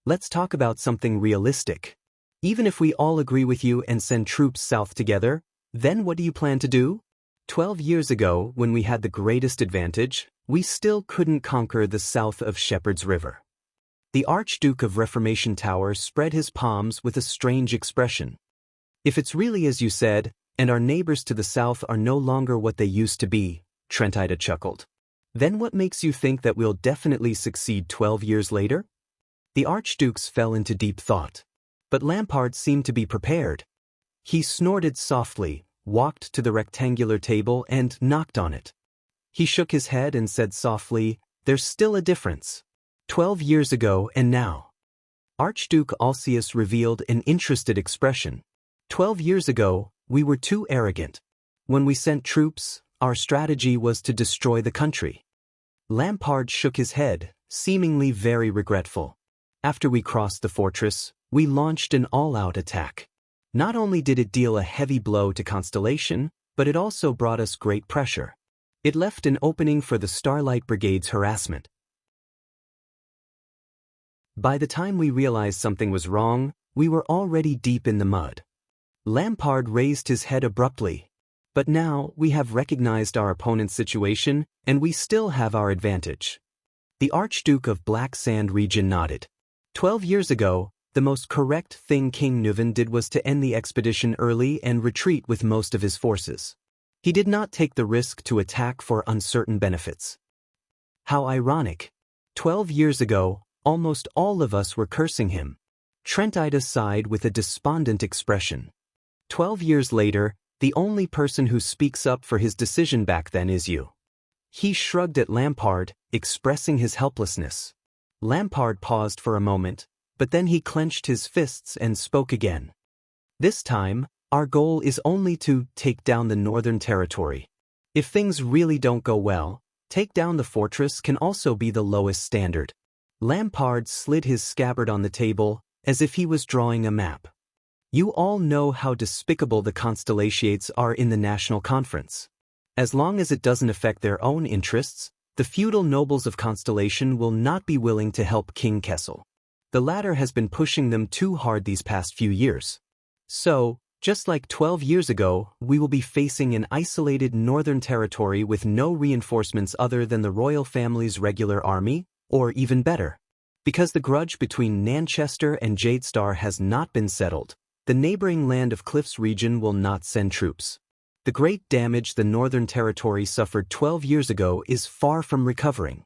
Let's talk about something realistic. Even if we all agree with you and send troops south together, then what do you plan to do? 12 years ago, when we had the greatest advantage, we still couldn't conquer the south of Shepherd's River. The Archduke of Reformation Tower spread his palms with a strange expression. If it's really as you said, and our neighbors to the south are no longer what they used to be, Trent Ida chuckled, then what makes you think that we'll definitely succeed 12 years later? The archdukes fell into deep thought. But Lampard seemed to be prepared. He snorted softly, walked to the rectangular table and knocked on it. He shook his head and said softly, "There's still a difference. 12 years ago and now." Archduke Alcius revealed an interested expression. 12 years ago, we were too arrogant. When we sent troops, our strategy was to destroy the country. Lampard shook his head, seemingly very regretful. After we crossed the fortress, we launched an all-out attack. Not only did it deal a heavy blow to Constellation, but it also brought us great pressure. It left an opening for the Starlight Brigade's harassment. By the time we realized something was wrong, we were already deep in the mud. Lampard raised his head abruptly. But now we have recognized our opponent's situation, and we still have our advantage. The Archduke of Black Sand region nodded. 12 years ago, the most correct thing King Nuvan did was to end the expedition early and retreat with most of his forces. He did not take the risk to attack for uncertain benefits. How ironic. 12 years ago, almost all of us were cursing him. Trentida sighed with a despondent expression. 12 years later, the only person who speaks up for his decision back then is you. He shrugged at Lampard, expressing his helplessness. Lampard paused for a moment, but then he clenched his fists and spoke again. This time, our goal is only to take down the Northern Territory. If things really don't go well, take down the fortress can also be the lowest standard. Lampard slid his scabbard on the table, as if he was drawing a map. You all know how despicable the Constellations are in the National Conference. As long as it doesn't affect their own interests, the feudal nobles of Constellation will not be willing to help King Kessel. The latter has been pushing them too hard these past few years. So, just like 12 years ago, we will be facing an isolated northern territory with no reinforcements other than the royal family's regular army, or even better. Because the grudge between Manchester and Jadestar has not been settled, the neighboring land of Cliffs region will not send troops. The great damage the Northern Territory suffered 12 years ago is far from recovering.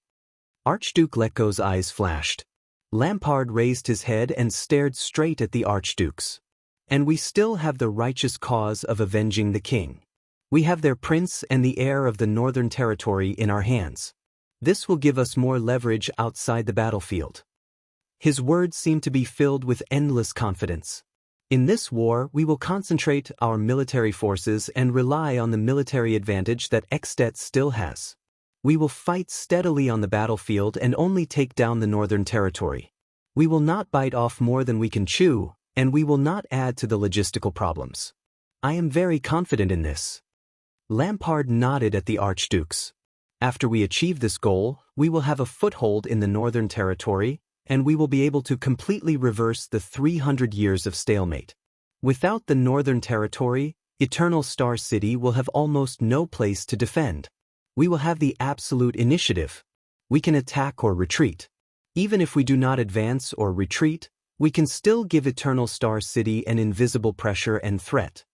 Archduke Letko's eyes flashed. Lampard raised his head and stared straight at the Archduke's. And we still have the righteous cause of avenging the king. We have their prince and the heir of the Northern Territory in our hands. This will give us more leverage outside the battlefield. His words seemed to be filled with endless confidence. In this war, we will concentrate our military forces and rely on the military advantage that Ekstedt still has. We will fight steadily on the battlefield and only take down the Northern Territory. We will not bite off more than we can chew, and we will not add to the logistical problems. I am very confident in this. Lampard nodded at the Archduke's. After we achieve this goal, we will have a foothold in the Northern Territory, and we will be able to completely reverse the 300 years of stalemate. Without the Northern Territory, Eternal Star City will have almost no place to defend. We will have the absolute initiative. We can attack or retreat. Even if we do not advance or retreat, we can still give Eternal Star City an invisible pressure and threat.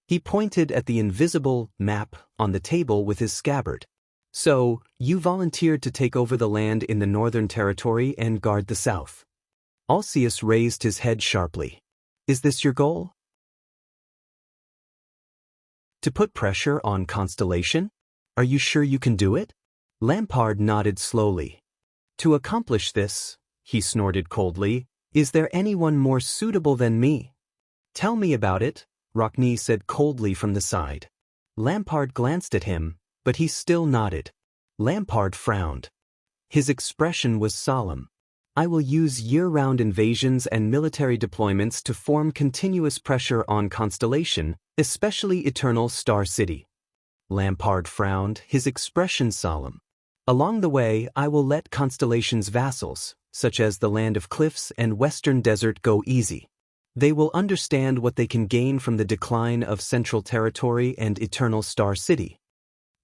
He pointed at the invisible map on the table with his scabbard. So, you volunteered to take over the land in the Northern Territory and guard the south. Alcius raised his head sharply. Is this your goal? To put pressure on Constellation? Are you sure you can do it? Lampard nodded slowly. To accomplish this, he snorted coldly, is there anyone more suitable than me? Tell me about it, Rockne said coldly from the side. Lampard glanced at him, but he still nodded. Lampard frowned. His expression was solemn. I will use year-round invasions and military deployments to form continuous pressure on Constellation, especially Eternal Star City. Lampard frowned, his expression solemn. Along the way, I will let Constellation's vassals, such as the Land of Cliffs and Western Desert, go easy. They will understand what they can gain from the decline of Central Territory and Eternal Star City.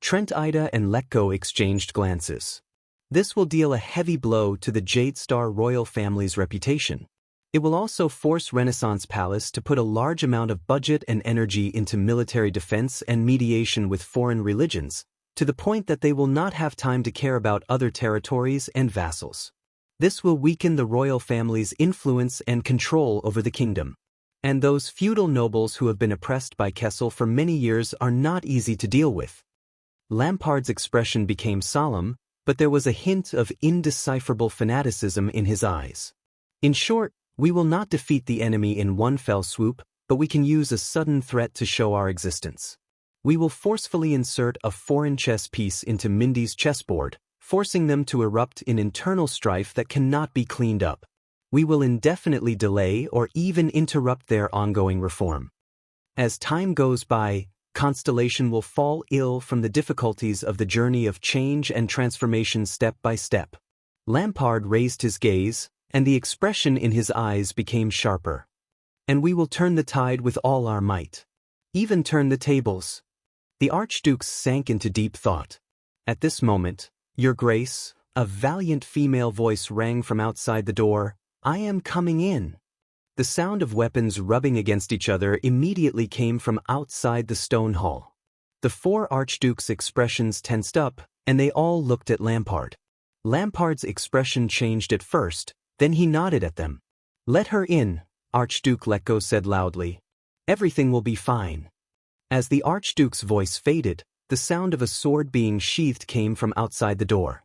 Trentida and Letko exchanged glances. This will deal a heavy blow to the Jadestar royal family's reputation. It will also force Renaissance Palace to put a large amount of budget and energy into military defense and mediation with foreign religions, to the point that they will not have time to care about other territories and vassals. This will weaken the royal family's influence and control over the kingdom. And those feudal nobles who have been oppressed by Kessel for many years are not easy to deal with. Lampard's expression became solemn, but there was a hint of indecipherable fanaticism in his eyes. In short, we will not defeat the enemy in one fell swoop, but we can use a sudden threat to show our existence. We will forcefully insert a foreign chess piece into Mindy's chessboard, forcing them to erupt in internal strife that cannot be cleaned up. We will indefinitely delay or even interrupt their ongoing reform. As time goes by, Constellation will fall ill from the difficulties of the journey of change and transformation step by step. Lampard raised his gaze, and the expression in his eyes became sharper. And we will turn the tide with all our might. Even turn the tables. The Archduke sank into deep thought. At this moment, Your Grace, A valiant female voice rang from outside the door, "I am coming in." The sound of weapons rubbing against each other immediately came from outside the stone hall. The four archdukes' expressions tensed up, and they all looked at Lampard. Lampard's expression changed at first, then he nodded at them. "Let her in," Archduke Letko said loudly. "Everything will be fine." As the archduke's voice faded, the sound of a sword being sheathed came from outside the door.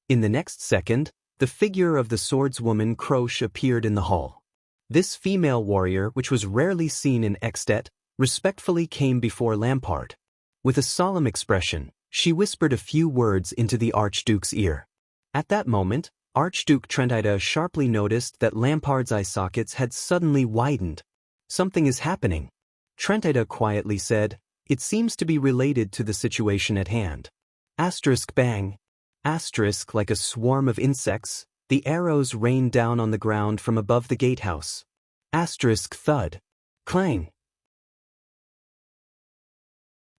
In the next second, the figure of the swordswoman Croche appeared in the hall. This female warrior, which was rarely seen in Ekstedt, respectfully came before Lampard. With a solemn expression, she whispered a few words into the archduke's ear. At that moment, Archduke Trentida sharply noticed that Lampard's eye sockets had suddenly widened. "Something is happening," Trentida quietly said. "It seems to be related to the situation at hand." Asterisk bang. Asterisk like a swarm of insects, the arrows rained down on the ground from above the gatehouse. Asterisk thud. Clang.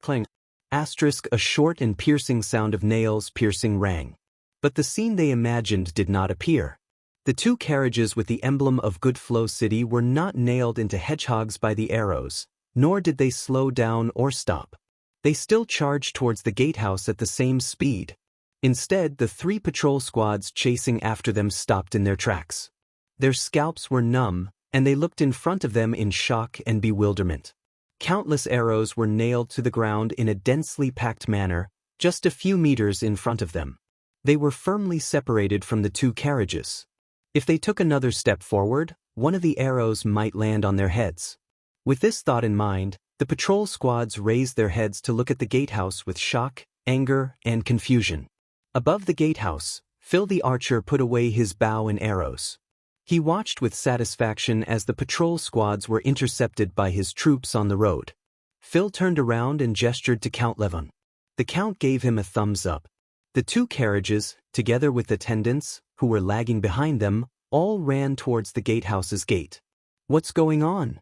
Clang. Asterisk a short and piercing sound of nails piercing rang. But the scene they imagined did not appear. The two carriages with the emblem of Good Flow City were not nailed into hedgehogs by the arrows, nor did they slow down or stop. They still charged towards the gatehouse at the same speed. Instead, the three patrol squads chasing after them stopped in their tracks. Their scalps were numb, and they looked in front of them in shock and bewilderment. Countless arrows were nailed to the ground in a densely packed manner, just a few meters in front of them. They were firmly separated from the two carriages. If they took another step forward, one of the arrows might land on their heads. With this thought in mind, the patrol squads raised their heads to look at the gatehouse with shock, anger, and confusion. Above the gatehouse, Phil the archer put away his bow and arrows. He watched with satisfaction as the patrol squads were intercepted by his troops on the road. Phil turned around and gestured to Count Levon. The Count gave him a thumbs up. The two carriages, together with attendants, who were lagging behind them, all ran towards the gatehouse's gate. "What's going on?"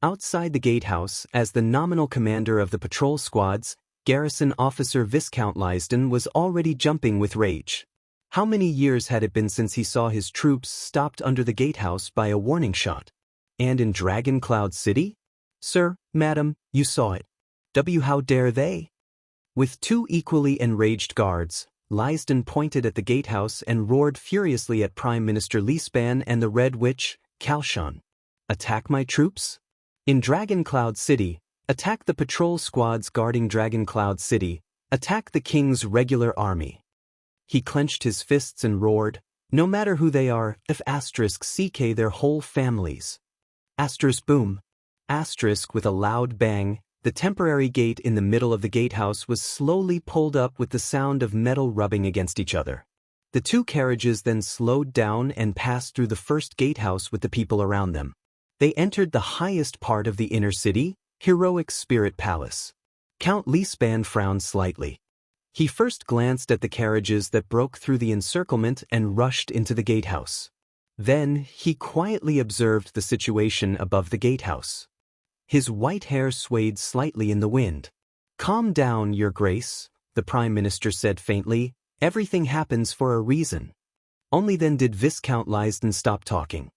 Outside the gatehouse, as the nominal commander of the patrol squads, Garrison Officer Viscount Leisden was already jumping with rage. How many years had it been since he saw his troops stopped under the gatehouse by a warning shot? And in Dragon Cloud City? "Sir, madam, you saw it. How dare they?" With two equally enraged guards, Leisden pointed at the gatehouse and roared furiously at Prime Minister Leespan and the Red Witch, Kalshan. "Attack my troops? In Dragon Cloud City, attack the patrol squads guarding Dragon Cloud City, attack the king's regular army." He clenched his fists and roared, "No matter who they are, if CK their whole families." Boom. With a loud bang, the temporary gate in the middle of the gatehouse was slowly pulled up with the sound of metal rubbing against each other. The two carriages then slowed down and passed through the first gatehouse with the people around them. They entered the highest part of the inner city, Heroic Spirit Palace. Count Leespan frowned slightly. He first glanced at the carriages that broke through the encirclement and rushed into the gatehouse. Then, he quietly observed the situation above the gatehouse. His white hair swayed slightly in the wind. "Calm down, Your Grace," the Prime Minister said faintly. "Everything happens for a reason." Only then did Viscount Leisden stop talking.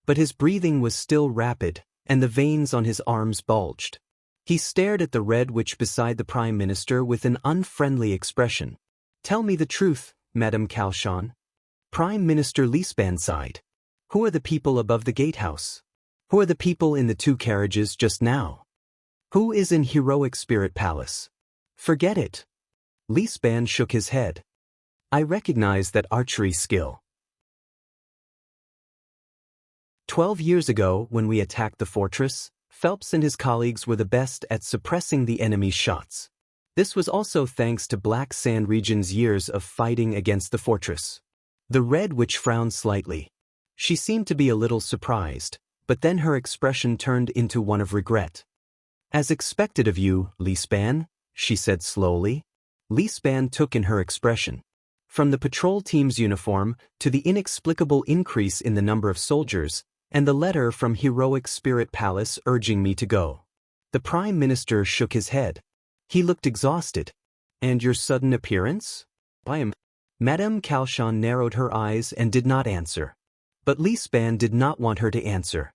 But his breathing was still rapid, and the veins on his arms bulged. He stared at the Red Witch beside the Prime Minister with an unfriendly expression. "Tell me the truth, Madame Kalshan." Prime Minister Leespan sighed. "Who are the people above the gatehouse? Who are the people in the two carriages just now? Who is in Heroic Spirit Palace?" "Forget it." Leespan shook his head. "I recognize that archery skill. 12 years ago, when we attacked the fortress, Phelps and his colleagues were the best at suppressing the enemy's shots. This was also thanks to Black Sand Region's years of fighting against the fortress." The Red Witch frowned slightly. She seemed to be a little surprised, but then her expression turned into one of regret. "As expected of you, Leespan," she said slowly. Leespan took in her expression. From the patrol team's uniform to the inexplicable increase in the number of soldiers, and the letter from Heroic Spirit Palace urging me to go. The Prime Minister shook his head. He looked exhausted. "And your sudden appearance?" Madame Calchon narrowed her eyes and did not answer. But Lisban did not want her to answer.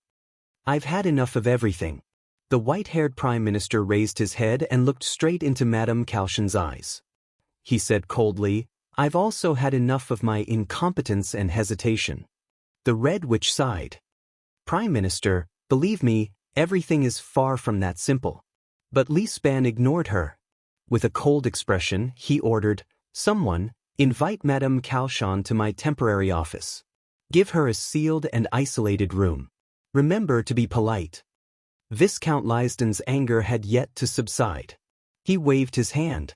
I've had enough of everything. The white-haired Prime Minister raised his head and looked straight into Madame Calchon's eyes. He said coldly, I've also had enough of my incompetence and hesitation. The Red Witch sighed. Prime Minister, believe me, everything is far from that simple. But Lisban ignored her. With a cold expression, he ordered, someone, invite Madame Calchon to my temporary office. Give her a sealed and isolated room. Remember to be polite. Viscount Lysden's anger had yet to subside. He waved his hand.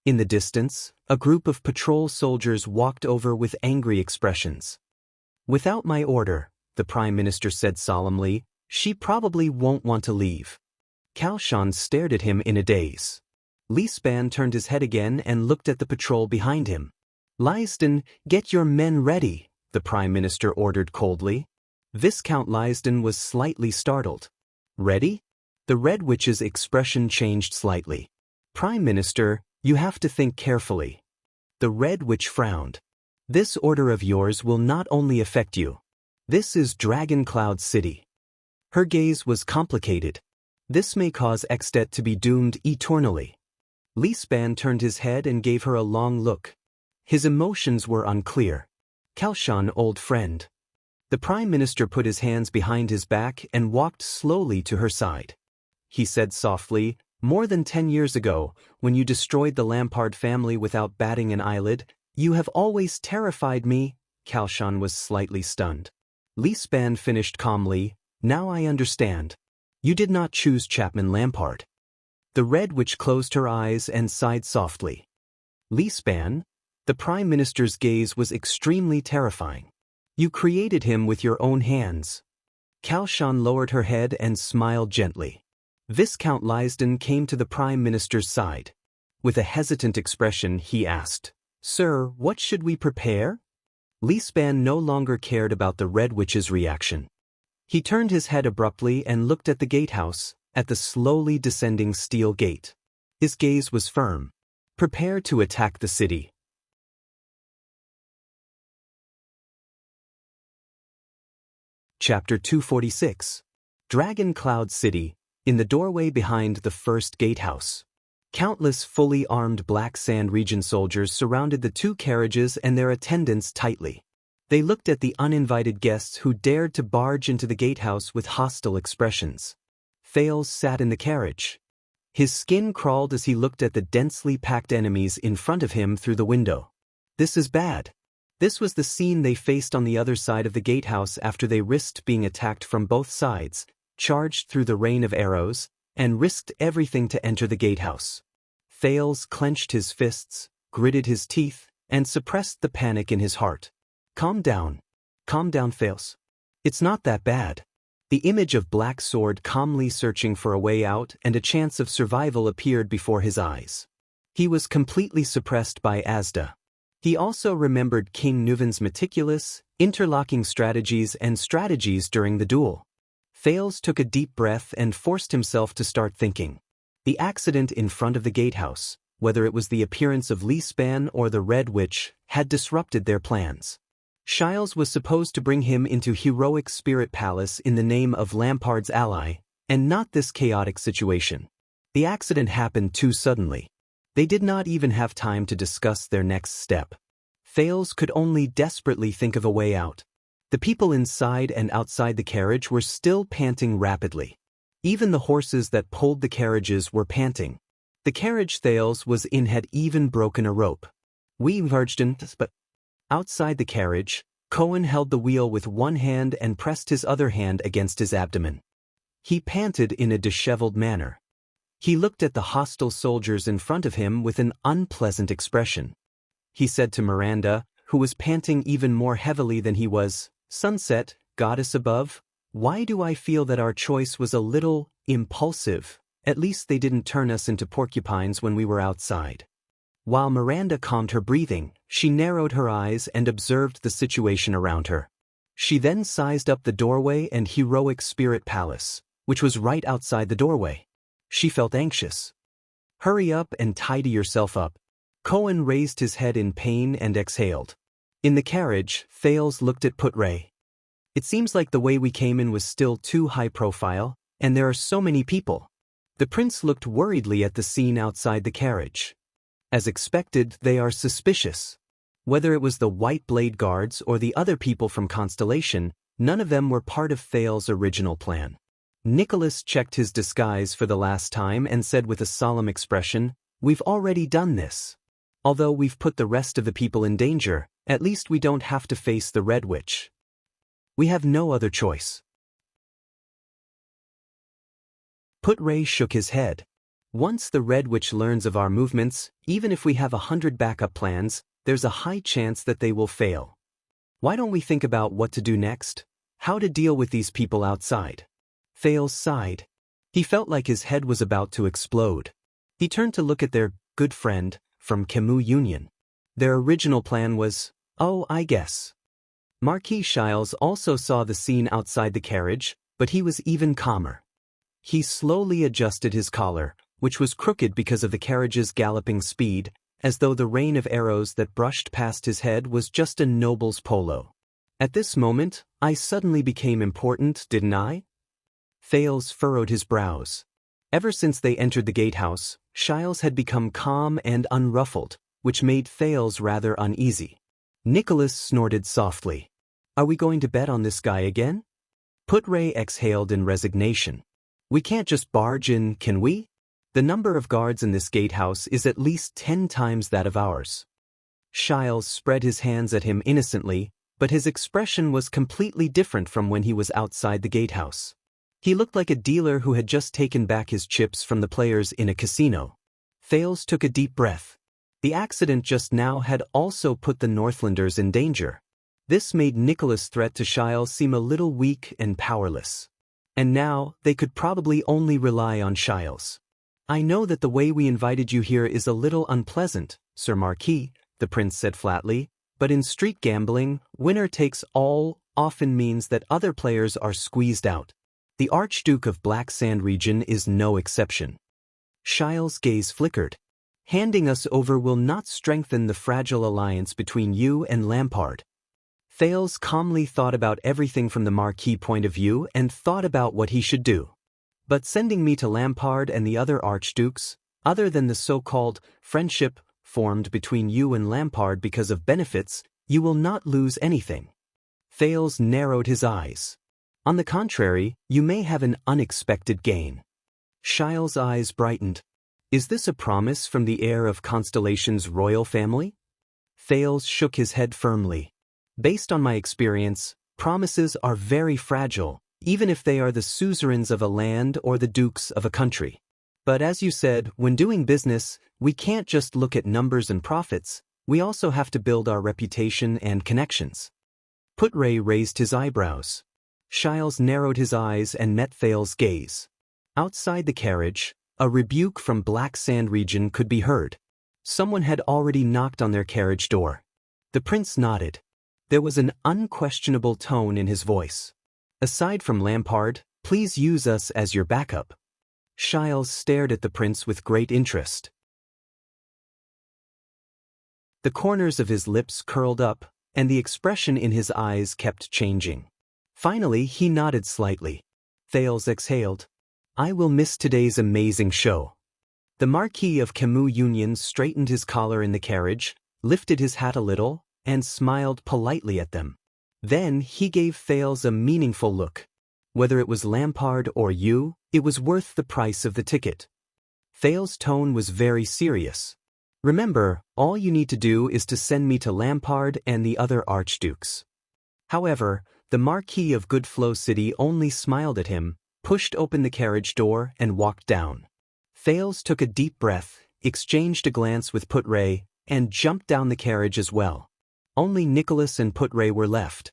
In the distance, a group of patrol soldiers walked over with angry expressions. Without my order, the Prime Minister said solemnly, she probably won't want to leave. Calchon stared at him in a daze. Lisban turned his head again and looked at the patrol behind him. Lysden, get your men ready, the Prime Minister ordered coldly. Viscount Lysden was slightly startled. Ready? The Red Witch's expression changed slightly. Prime Minister, you have to think carefully. The Red Witch frowned. This order of yours will not only affect you. This is Dragon Cloud City. Her gaze was complicated. This may cause Extet to be doomed eternally. Lisban turned his head and gave her a long look. His emotions were unclear. Calchon, old friend. The Prime Minister put his hands behind his back and walked slowly to her side. He said softly, more than 10 years ago, when you destroyed the Lampard family without batting an eyelid, you have always terrified me. Calchon was slightly stunned. Lisban finished calmly, now I understand. You did not choose Chapman Lampard. The Red Witch closed her eyes and sighed softly. Lisban? The Prime Minister's gaze was extremely terrifying. You created him with your own hands. Calchon lowered her head and smiled gently. Viscount Lysden came to the Prime Minister's side. With a hesitant expression, he asked, Sir, what should we prepare? Lisban no longer cared about the Red Witch's reaction. He turned his head abruptly and looked at the gatehouse, at the slowly descending steel gate. His gaze was firm. Prepare to attack the city. Chapter 246. Dragon Cloud City, in the doorway behind the first gatehouse. Countless fully armed Black Sand Region soldiers surrounded the two carriages and their attendants tightly. They looked at the uninvited guests who dared to barge into the gatehouse with hostile expressions. Thales sat in the carriage. His skin crawled as he looked at the densely packed enemies in front of him through the window. This is bad. This was the scene they faced on the other side of the gatehouse after they risked being attacked from both sides, charged through the rain of arrows, and risked everything to enter the gatehouse. Thales clenched his fists, gritted his teeth, and suppressed the panic in his heart. Calm down, Thales. It's not that bad. The image of Black Sword calmly searching for a way out and a chance of survival appeared before his eyes. He was completely suppressed by Asda. He also remembered King Nuven's meticulous, interlocking strategies during the duel. Thales took a deep breath and forced himself to start thinking. The accident in front of the gatehouse, whether it was the appearance of Lisban or the Red Witch, had disrupted their plans. Shiles was supposed to bring him into Heroic Spirit Palace in the name of Lampard's ally, and not this chaotic situation. The accident happened too suddenly. They did not even have time to discuss their next step. Thales could only desperately think of a way out. The people inside and outside the carriage were still panting rapidly. Even the horses that pulled the carriages were panting. The carriage Thales was in had even broken a rope. We verged in, but outside the carriage, Cohen held the wheel with one hand and pressed his other hand against his abdomen. He panted in a disheveled manner. He looked at the hostile soldiers in front of him with an unpleasant expression. He said to Miranda, who was panting even more heavily than he was, "Sunset, goddess above, why do I feel that our choice was a little impulsive? At least they didn't turn us into porcupines when we were outside." While Miranda calmed her breathing, she narrowed her eyes and observed the situation around her. She then sized up the doorway and Heroic Spirit Palace, which was right outside the doorway. She felt anxious. "Hurry up and tidy yourself up," Cohen raised his head in pain and exhaled. In the carriage, Thales looked at Put-Ray. It seems like the way we came in was still too high profile, and there are so many people. The prince looked worriedly at the scene outside the carriage. As expected, they are suspicious. Whether it was the White Blade Guards or the other people from Constellation, none of them were part of Thales' original plan. Nicholas checked his disguise for the last time and said with a solemn expression, "We've already done this. Although we've put the rest of the people in danger, at least we don't have to face the Red Witch. We have no other choice." Put-Ray shook his head. "Once the Red Witch learns of our movements, even if we have 100 backup plans, there's a high chance that they will fail. Why don't we think about what to do next? How to deal with these people outside?" Thales sighed. He felt like his head was about to explode. He turned to look at their good friend from Camus Union. Their original plan was, "Oh, I guess." Marquis Shiles also saw the scene outside the carriage, but he was even calmer. He slowly adjusted his collar, which was crooked because of the carriage's galloping speed, as though the rain of arrows that brushed past his head was just a noble's polo. "At this moment, I suddenly became important, didn't I?" Thales furrowed his brows. Ever since they entered the gatehouse, Shiles had become calm and unruffled, which made Thales rather uneasy. Nicholas snorted softly. "Are we going to bet on this guy again?" Put-Ray exhaled in resignation. "We can't just barge in, can we? The number of guards in this gatehouse is at least 10 times that of ours." Shiles spread his hands at him innocently, but his expression was completely different from when he was outside the gatehouse. He looked like a dealer who had just taken back his chips from the players in a casino. Thales took a deep breath. The accident just now had also put the Northlanders in danger. This made Nicholas' threat to Shiles seem a little weak and powerless. And now, they could probably only rely on Shiles. "I know that the way we invited you here is a little unpleasant, Sir Marquis," the prince said flatly, "but in street gambling, winner takes all often means that other players are squeezed out. The Archduke of Black Sand region is no exception." Shiles' gaze flickered. "Handing us over will not strengthen the fragile alliance between you and Lampard." Thales calmly thought about everything from the Marquis point of view and thought about what he should do. "But sending me to Lampard and the other archdukes, other than the so-called friendship formed between you and Lampard because of benefits, you will not lose anything." Thales narrowed his eyes. "On the contrary, you may have an unexpected gain." Shiles' eyes brightened. "Is this a promise from the heir of Constellation's royal family?" Thales shook his head firmly. "Based on my experience, promises are very fragile, even if they are the suzerains of a land or the dukes of a country. But as you said, when doing business, we can't just look at numbers and profits, we also have to build our reputation and connections." Put-Ray raised his eyebrows. Shiles narrowed his eyes and met Thales' gaze. Outside the carriage, a rebuke from Black Sand region could be heard. Someone had already knocked on their carriage door. The prince nodded. There was an unquestionable tone in his voice. "Aside from Lampard, please use us as your backup." Shiles stared at the prince with great interest. The corners of his lips curled up, and the expression in his eyes kept changing. Finally, he nodded slightly. Thales exhaled. "I will miss today's amazing show." The Marquis of Camus Union straightened his collar in the carriage, lifted his hat a little, and smiled politely at them. Then he gave Thales a meaningful look. "Whether it was Lampard or you, it was worth the price of the ticket." Thales' tone was very serious. "Remember, all you need to do is to send me to Lampard and the other archdukes." However, the Marquis of Goodflow City only smiled at him, pushed open the carriage door, and walked down. Thales took a deep breath, exchanged a glance with Put-Ray, and jumped down the carriage as well. Only Nicholas and Put-Ray were left.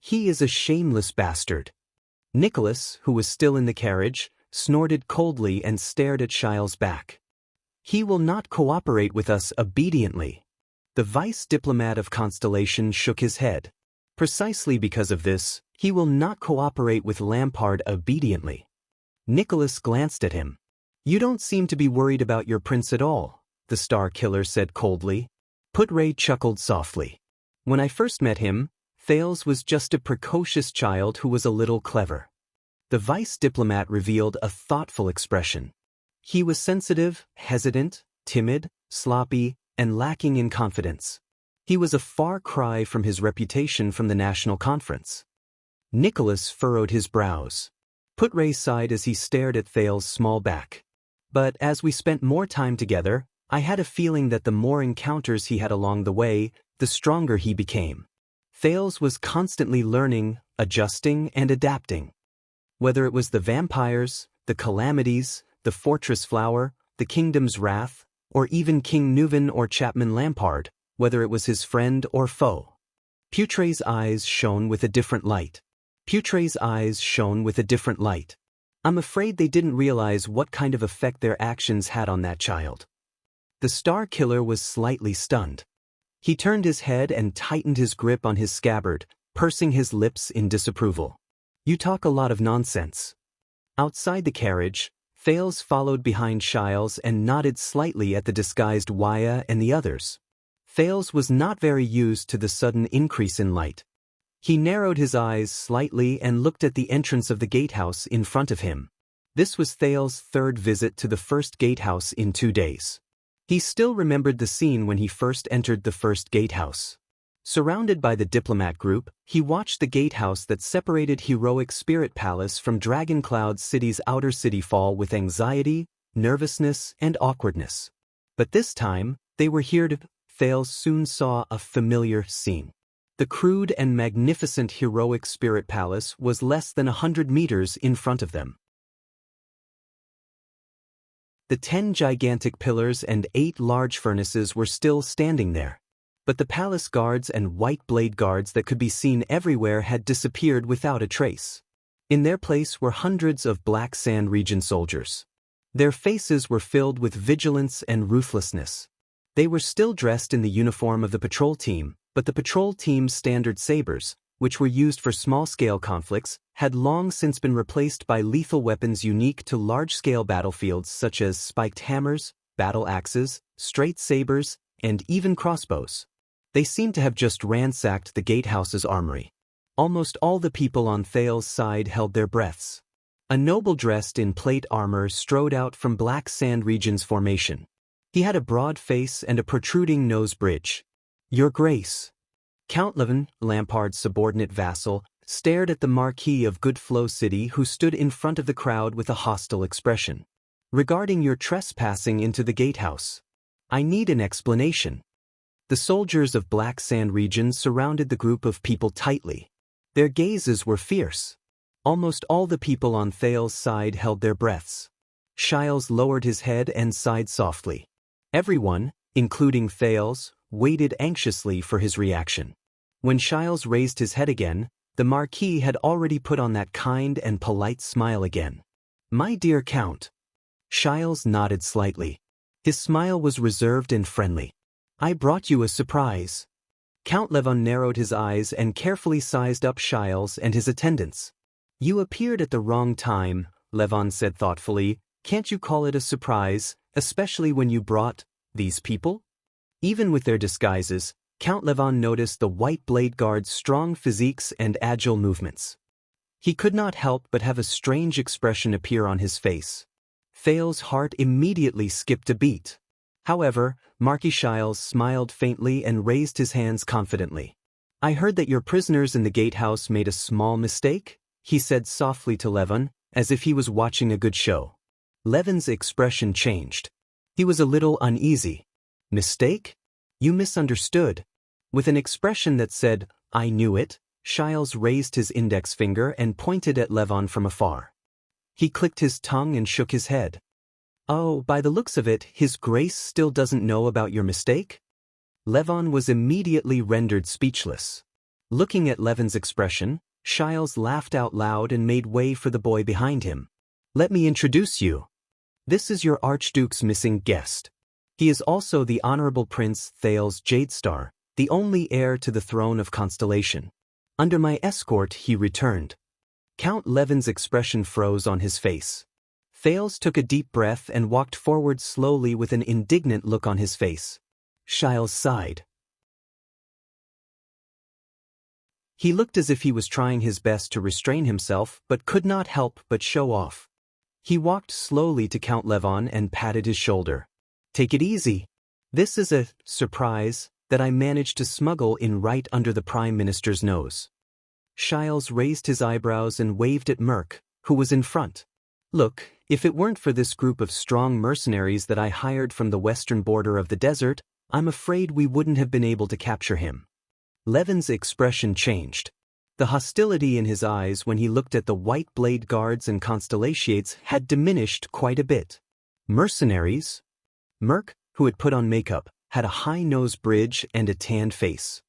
"He is a shameless bastard." Nicholas, who was still in the carriage, snorted coldly and stared at Shiles' back. "He will not cooperate with us obediently." The vice diplomat of Constellation shook his head. "Precisely because of this, he will not cooperate with Lampard obediently." Nicholas glanced at him. "You don't seem to be worried about your prince at all. the Star Killer said coldly. Putray chuckled softly. When I first met him, Thales was just a precocious child who was a little clever. The vice diplomat revealed a thoughtful expression. He was sensitive, hesitant, timid, sloppy, and lacking in confidence. He was a far cry from his reputation from the national conference. Nicholas furrowed his brows. Putray sighed as he stared at Thales' small back. But as we spent more time together, I had a feeling that the more encounters he had along the way, the stronger he became. Thales was constantly learning, adjusting, and adapting. Whether it was the vampires, the calamities, the fortress flower, the kingdom's wrath, or even King Nuvan or Chapman Lampard, whether it was his friend or foe. Putray's eyes shone with a different light. I'm afraid they didn't realize what kind of effect their actions had on that child. The Star Killer was slightly stunned. He turned his head and tightened his grip on his scabbard, pursing his lips in disapproval. You talk a lot of nonsense. Outside the carriage, Thales followed behind Shiles and nodded slightly at the disguised Waya and the others. Thales was not very used to the sudden increase in light. He narrowed his eyes slightly and looked at the entrance of the gatehouse in front of him. This was Thales' third visit to the first gatehouse in 2 days. He still remembered the scene when he first entered the first gatehouse. Surrounded by the diplomat group, he watched the gatehouse that separated Heroic Spirit Palace from Dragon Cloud City's outer city fall with anxiety, nervousness, and awkwardness. But this time, they were here to... Thales soon saw a familiar scene. The crude and magnificent Heroic Spirit Palace was less than 100 meters in front of them. The 10 gigantic pillars and 8 large furnaces were still standing there. But the palace guards and white blade guards that could be seen everywhere had disappeared without a trace. In their place were hundreds of Black Sand Region soldiers. Their faces were filled with vigilance and ruthlessness. They were still dressed in the uniform of the patrol team, but the patrol team's standard sabers, which were used for small-scale conflicts, had long since been replaced by lethal weapons unique to large-scale battlefields such as spiked hammers, battle axes, straight sabers, and even crossbows. They seemed to have just ransacked the gatehouse's armory. Almost all the people on Thales' side held their breaths. A noble dressed in plate armor strode out from Black Sand Region's formation. He had a broad face and a protruding nose bridge. Your Grace. Count Levin, Lampard's subordinate vassal, stared at the Marquis of Goodflow City who stood in front of the crowd with a hostile expression. Regarding your trespassing into the gatehouse. I need an explanation. The soldiers of Black Sand Region surrounded the group of people tightly. Their gazes were fierce. Almost all the people on Thales' side held their breaths. Shiles lowered his head and sighed softly. Everyone, including Thales, waited anxiously for his reaction. When Shiles raised his head again, the Marquis had already put on that kind and polite smile again. My dear Count. Shiles nodded slightly. His smile was reserved and friendly. I brought you a surprise. Count Levon narrowed his eyes and carefully sized up Shiles and his attendants. You appeared at the wrong time, Levon said thoughtfully. Can't you call it a surprise, especially when you brought these people? Even with their disguises, Count Levon noticed the White Blade Guard's strong physiques and agile movements. He could not help but have a strange expression appear on his face. Thales' heart immediately skipped a beat. However, Marquis Shiles smiled faintly and raised his hands confidently. I heard that your prisoners in the gatehouse made a small mistake, he said softly to Levon, as if he was watching a good show. Levon's expression changed. He was a little uneasy. Mistake? You misunderstood. With an expression that said, I knew it, Shiles raised his index finger and pointed at Levon from afar. He clicked his tongue and shook his head. Oh, by the looks of it, His Grace still doesn't know about your mistake? Levon was immediately rendered speechless. Looking at Levon's expression, Shiles laughed out loud and made way for the boy behind him. Let me introduce you. This is your Archduke's missing guest. He is also the Honorable Prince Thales Jadestar, the only heir to the throne of Constellation. Under my escort he returned. Count Levon's expression froze on his face. Thales took a deep breath and walked forward slowly with an indignant look on his face. Shiles sighed. He looked as if he was trying his best to restrain himself but could not help but show off. He walked slowly to Count Levon and patted his shoulder. Take it easy. This is a surprise that I managed to smuggle in right under the Prime Minister's nose. Shiles raised his eyebrows and waved at Merk, who was in front. Look, if it weren't for this group of strong mercenaries that I hired from the western border of the desert, I'm afraid we wouldn't have been able to capture him. Levon's expression changed. The hostility in his eyes when he looked at the white blade guards and constellations had diminished quite a bit. Mercenaries? Merk, who had put on makeup, had a high nose bridge and a tanned face.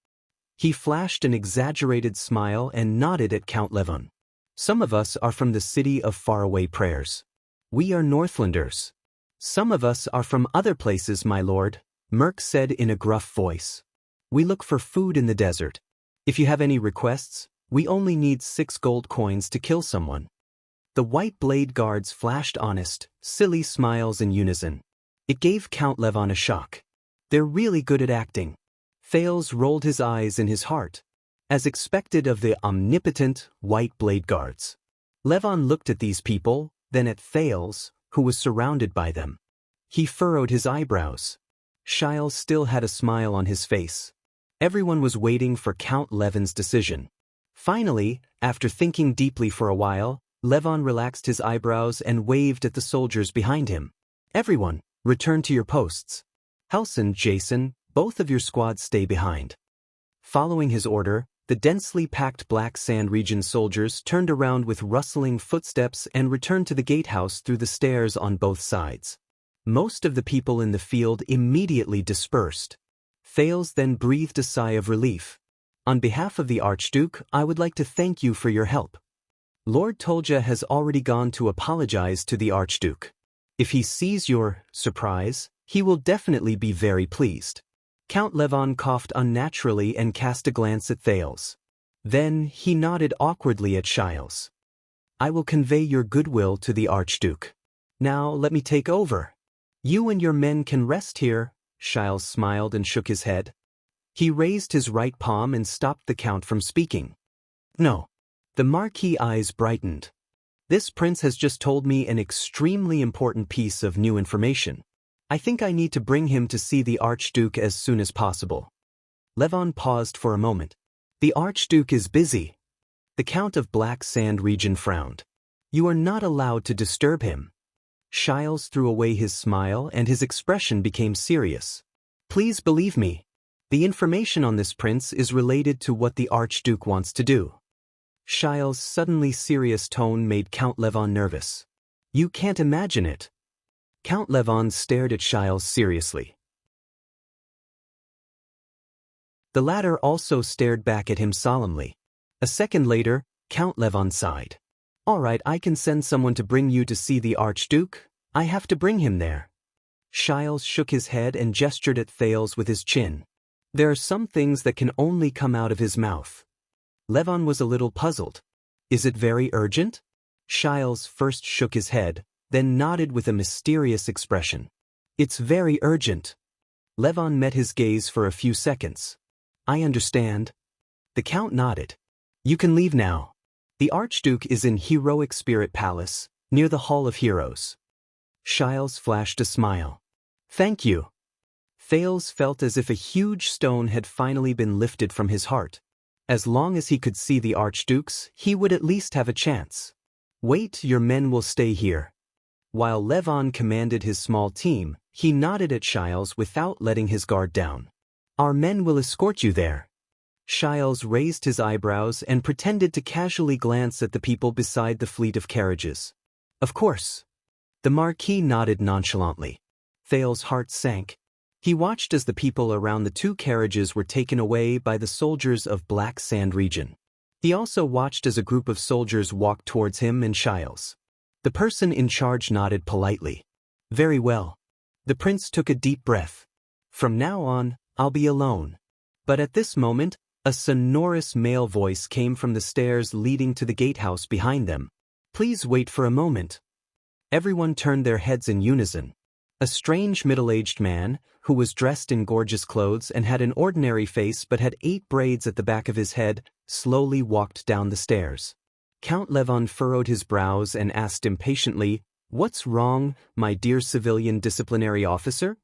He flashed an exaggerated smile and nodded at Count Levon. Some of us are from the city of faraway prayers. We are Northlanders. Some of us are from other places, my lord, Merk said in a gruff voice. We look for food in the desert. If you have any requests, we only need 6 gold coins to kill someone. The white blade guards flashed honest, silly smiles in unison. It gave Count Levon a shock. They're really good at acting. Thales rolled his eyes in his heart, as expected of the omnipotent white blade guards. Levon looked at these people, then at Thales, who was surrounded by them. He furrowed his eyebrows. Shiles still had a smile on his face. Everyone was waiting for Count Levon's decision. Finally, after thinking deeply for a while, Levon relaxed his eyebrows and waved at the soldiers behind him. Everyone, return to your posts. Halson, Jason, both of your squads stay behind. Following his order, the densely packed Black Sand region soldiers turned around with rustling footsteps and returned to the gatehouse through the stairs on both sides. Most of the people in the field immediately dispersed. Thales then breathed a sigh of relief. On behalf of the Archduke, I would like to thank you for your help. Lord Tolja has already gone to apologize to the Archduke. If he sees your surprise, he will definitely be very pleased. Count Levon coughed unnaturally and cast a glance at Thales. Then he nodded awkwardly at Shiles. I will convey your goodwill to the Archduke. Now let me take over. You and your men can rest here. Shiles smiled and shook his head. He raised his right palm and stopped the Count from speaking. No. The Marquis' eyes brightened. This prince has just told me an extremely important piece of new information. I think I need to bring him to see the Archduke as soon as possible. Levon paused for a moment. The Archduke is busy. The Count of Black Sand region frowned. You are not allowed to disturb him. Shiles threw away his smile and his expression became serious. Please believe me. The information on this prince is related to what the Archduke wants to do. Shiles' suddenly serious tone made Count Levon nervous. You can't imagine it. Count Levon stared at Shiles seriously. The latter also stared back at him solemnly. A second later, Count Levon sighed. All right, I can send someone to bring you to see the Archduke. I have to bring him there. Shiles shook his head and gestured at Thales with his chin. There are some things that can only come out of his mouth. Levon was a little puzzled. Is it very urgent? Shiles first shook his head, then nodded with a mysterious expression. It's very urgent. Levon met his gaze for a few seconds. I understand. The Count nodded. You can leave now. The Archduke is in Heroic Spirit Palace, near the Hall of Heroes. Shiles flashed a smile. Thank you. Thales felt as if a huge stone had finally been lifted from his heart. As long as he could see the Archdukes, he would at least have a chance. Wait, your men will stay here. While Levon commanded his small team, he nodded at Shiles without letting his guard down. Our men will escort you there. Shiles raised his eyebrows and pretended to casually glance at the people beside the fleet of carriages. Of course. The Marquis nodded nonchalantly. Thales' heart sank. He watched as the people around the 2 carriages were taken away by the soldiers of Black Sand region. He also watched as a group of soldiers walked towards him and Shiles. The person in charge nodded politely. Very well. The prince took a deep breath. From now on, I'll be alone. But at this moment, a sonorous male voice came from the stairs leading to the gatehouse behind them. Please wait for a moment. Everyone turned their heads in unison. A strange middle-aged man, who was dressed in gorgeous clothes and had an ordinary face but had 8 braids at the back of his head, slowly walked down the stairs. Count Levon furrowed his brows and asked impatiently, "What's wrong, my dear civilian disciplinary officer?"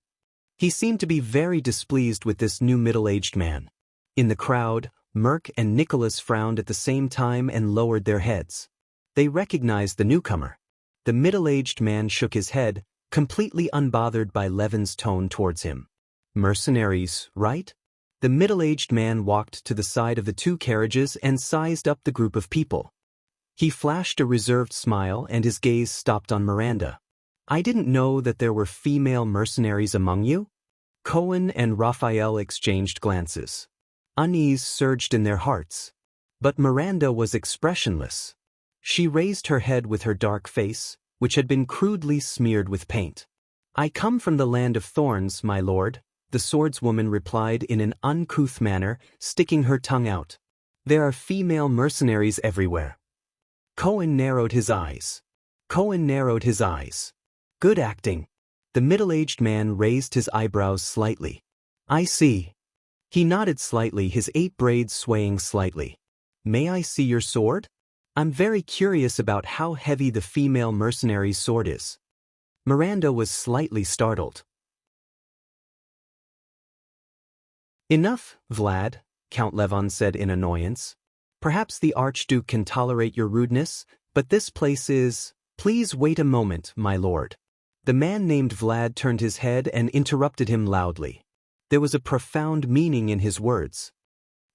He seemed to be very displeased with this new middle-aged man. In the crowd, Merk and Nicholas frowned at the same time and lowered their heads. They recognized the newcomer. The middle-aged man shook his head, completely unbothered by Levon's tone towards him. "Mercenaries, right?" The middle-aged man walked to the side of the 2 carriages and sized up the group of people. He flashed a reserved smile and his gaze stopped on Miranda. "I didn't know that there were female mercenaries among you?" Cohen and Raphael exchanged glances. Unease surged in their hearts. But Miranda was expressionless. She raised her head with her dark face, which had been crudely smeared with paint. "I come from the land of thorns, my lord," the swordswoman replied in an uncouth manner, sticking her tongue out. "There are female mercenaries everywhere." Cohen narrowed his eyes. "Good acting." The middle-aged man raised his eyebrows slightly. "I see." He nodded slightly, his 8 braids swaying slightly. "May I see your sword? I'm very curious about how heavy the female mercenary's sword is." Miranda was slightly startled. "Enough, Vlad," Count Levon said in annoyance. "Perhaps the Archduke can tolerate your rudeness, but this place is— Please wait a moment, my lord." The man named Vlad turned his head and interrupted him loudly. There was a profound meaning in his words.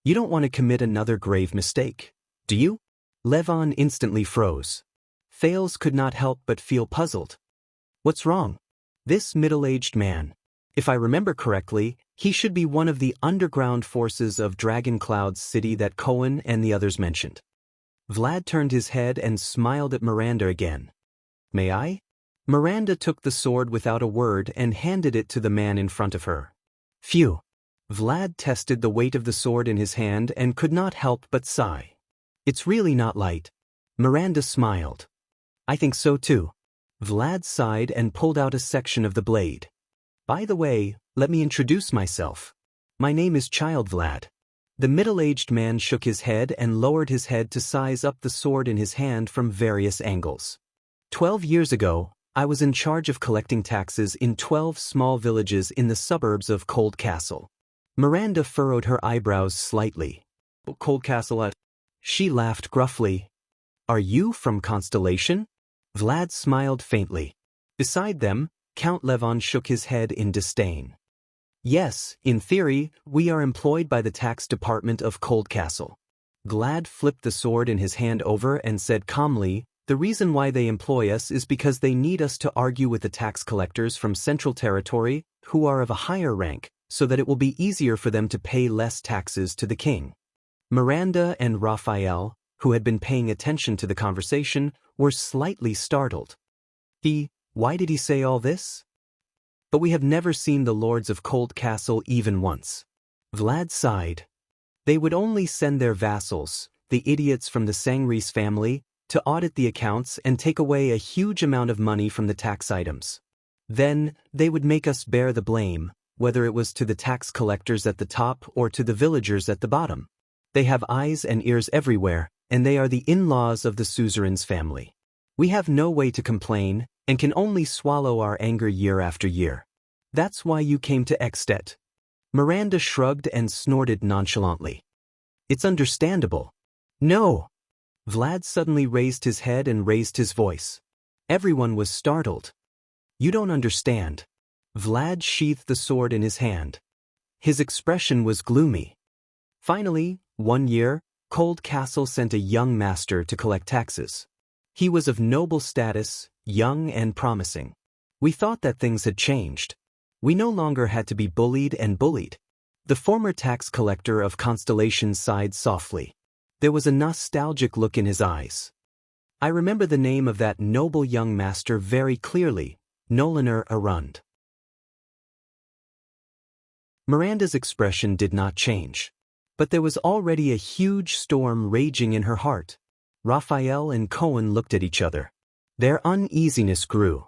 "You don't want to commit another grave mistake, do you?" Levon instantly froze. Thales could not help but feel puzzled. "What's wrong?" This middle-aged man. If I remember correctly, he should be one of the underground forces of Dragoncloud's city that Cohen and the others mentioned. Vlad turned his head and smiled at Miranda again. "May I?" Miranda took the sword without a word and handed it to the man in front of her. "Phew." Vlad tested the weight of the sword in his hand and could not help but sigh. "It's really not light." Miranda smiled. "I think so too." Vlad sighed and pulled out a section of the blade. "By the way, let me introduce myself. My name is Child Vlad." The middle-aged man shook his head and lowered his head to size up the sword in his hand from various angles. 12 years ago, I was in charge of collecting taxes in 12 small villages in the suburbs of Cold Castle. Miranda furrowed her eyebrows slightly. "Cold Castle?" She laughed gruffly. "Are you from Constellation?" Vlad smiled faintly. Beside them, Count Levon shook his head in disdain. "Yes, in theory, we are employed by the tax department of Cold Castle." Vlad flipped the sword in his hand over and said calmly, "The reason why they employ us is because they need us to argue with the tax collectors from Central Territory, who are of a higher rank, so that it will be easier for them to pay less taxes to the king." Miranda and Raphael, who had been paying attention to the conversation, were slightly startled. Why did he say all this? "But we have never seen the lords of Cold Castle even once." Vlad sighed. They would only send their vassals, the idiots from the Sangris family, to audit the accounts and take away a huge amount of money from the tax items. Then, they would make us bear the blame, whether it was to the tax collectors at the top or to the villagers at the bottom. They have eyes and ears everywhere, and they are the in-laws of the suzerain's family. We have no way to complain, and can only swallow our anger year after year. That's why you came to Ekstedt. Miranda shrugged and snorted nonchalantly. "It's understandable." "No." Vlad suddenly raised his head and raised his voice. Everyone was startled. "You don't understand." Vlad sheathed the sword in his hand. His expression was gloomy. "Finally, one year, Cold Castle sent a young master to collect taxes. He was of noble status, young and promising. We thought that things had changed. We no longer had to be bullied and bullied." The former tax collector of Constellation sighed softly. There was a nostalgic look in his eyes. "I remember the name of that noble young master very clearly, Nolaner Arund." Miranda's expression did not change. But there was already a huge storm raging in her heart. Raphael and Cohen looked at each other. Their uneasiness grew.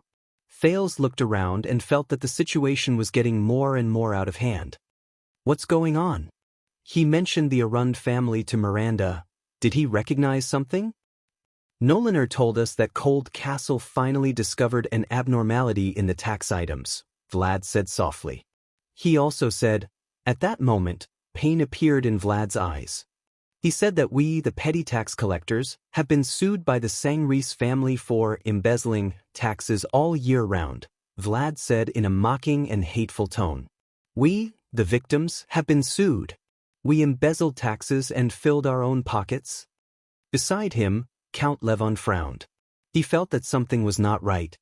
Thales looked around and felt that the situation was getting more and more out of hand. What's going on? He mentioned the Arund family to Miranda. Did he recognize something? Noliner told us that Cold Castle finally discovered an abnormality in the tax items, Vlad said softly. He also said, at that moment, pain appeared in Vlad's eyes. He said that we, the petty tax collectors, have been sued by the Sangreese family for embezzling taxes all year round, Vlad said in a mocking and hateful tone. We, the victims, have been sued. We embezzled taxes and filled our own pockets. Beside him, Count Levon frowned. He felt that something was not right.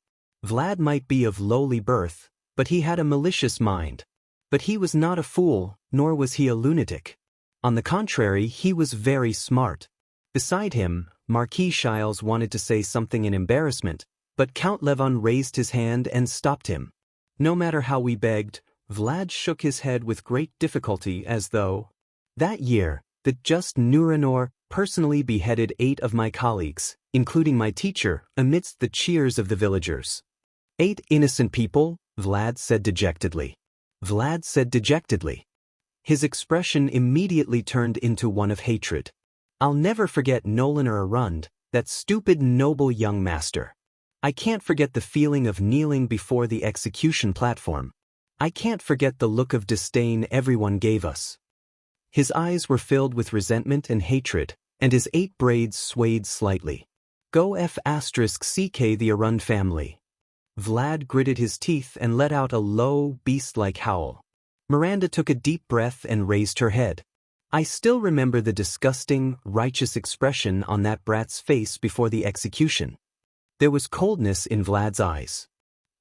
Vlad might be of lowly birth, but he had a malicious mind. But he was not a fool, nor was he a lunatic. On the contrary, he was very smart. Beside him, Marquis Shiles wanted to say something in embarrassment, but Count Levon raised his hand and stopped him. No matter how we begged, Vlad shook his head with great difficulty as though, that year, the just Nuranor personally beheaded 8 of my colleagues, including my teacher, amidst the cheers of the villagers. 8 innocent people, Vlad said dejectedly. Vlad said dejectedly. His expression immediately turned into one of hatred. I'll never forget Noliner Arund, that stupid noble young master. I can't forget the feeling of kneeling before the execution platform. I can't forget the look of disdain everyone gave us. His eyes were filled with resentment and hatred, and his 8 braids swayed slightly. Go *CK the Arund family. Vlad gritted his teeth and let out a low, beast-like howl. Miranda took a deep breath and raised her head. I still remember the disgusting, righteous expression on that brat's face before the execution. There was coldness in Vlad's eyes.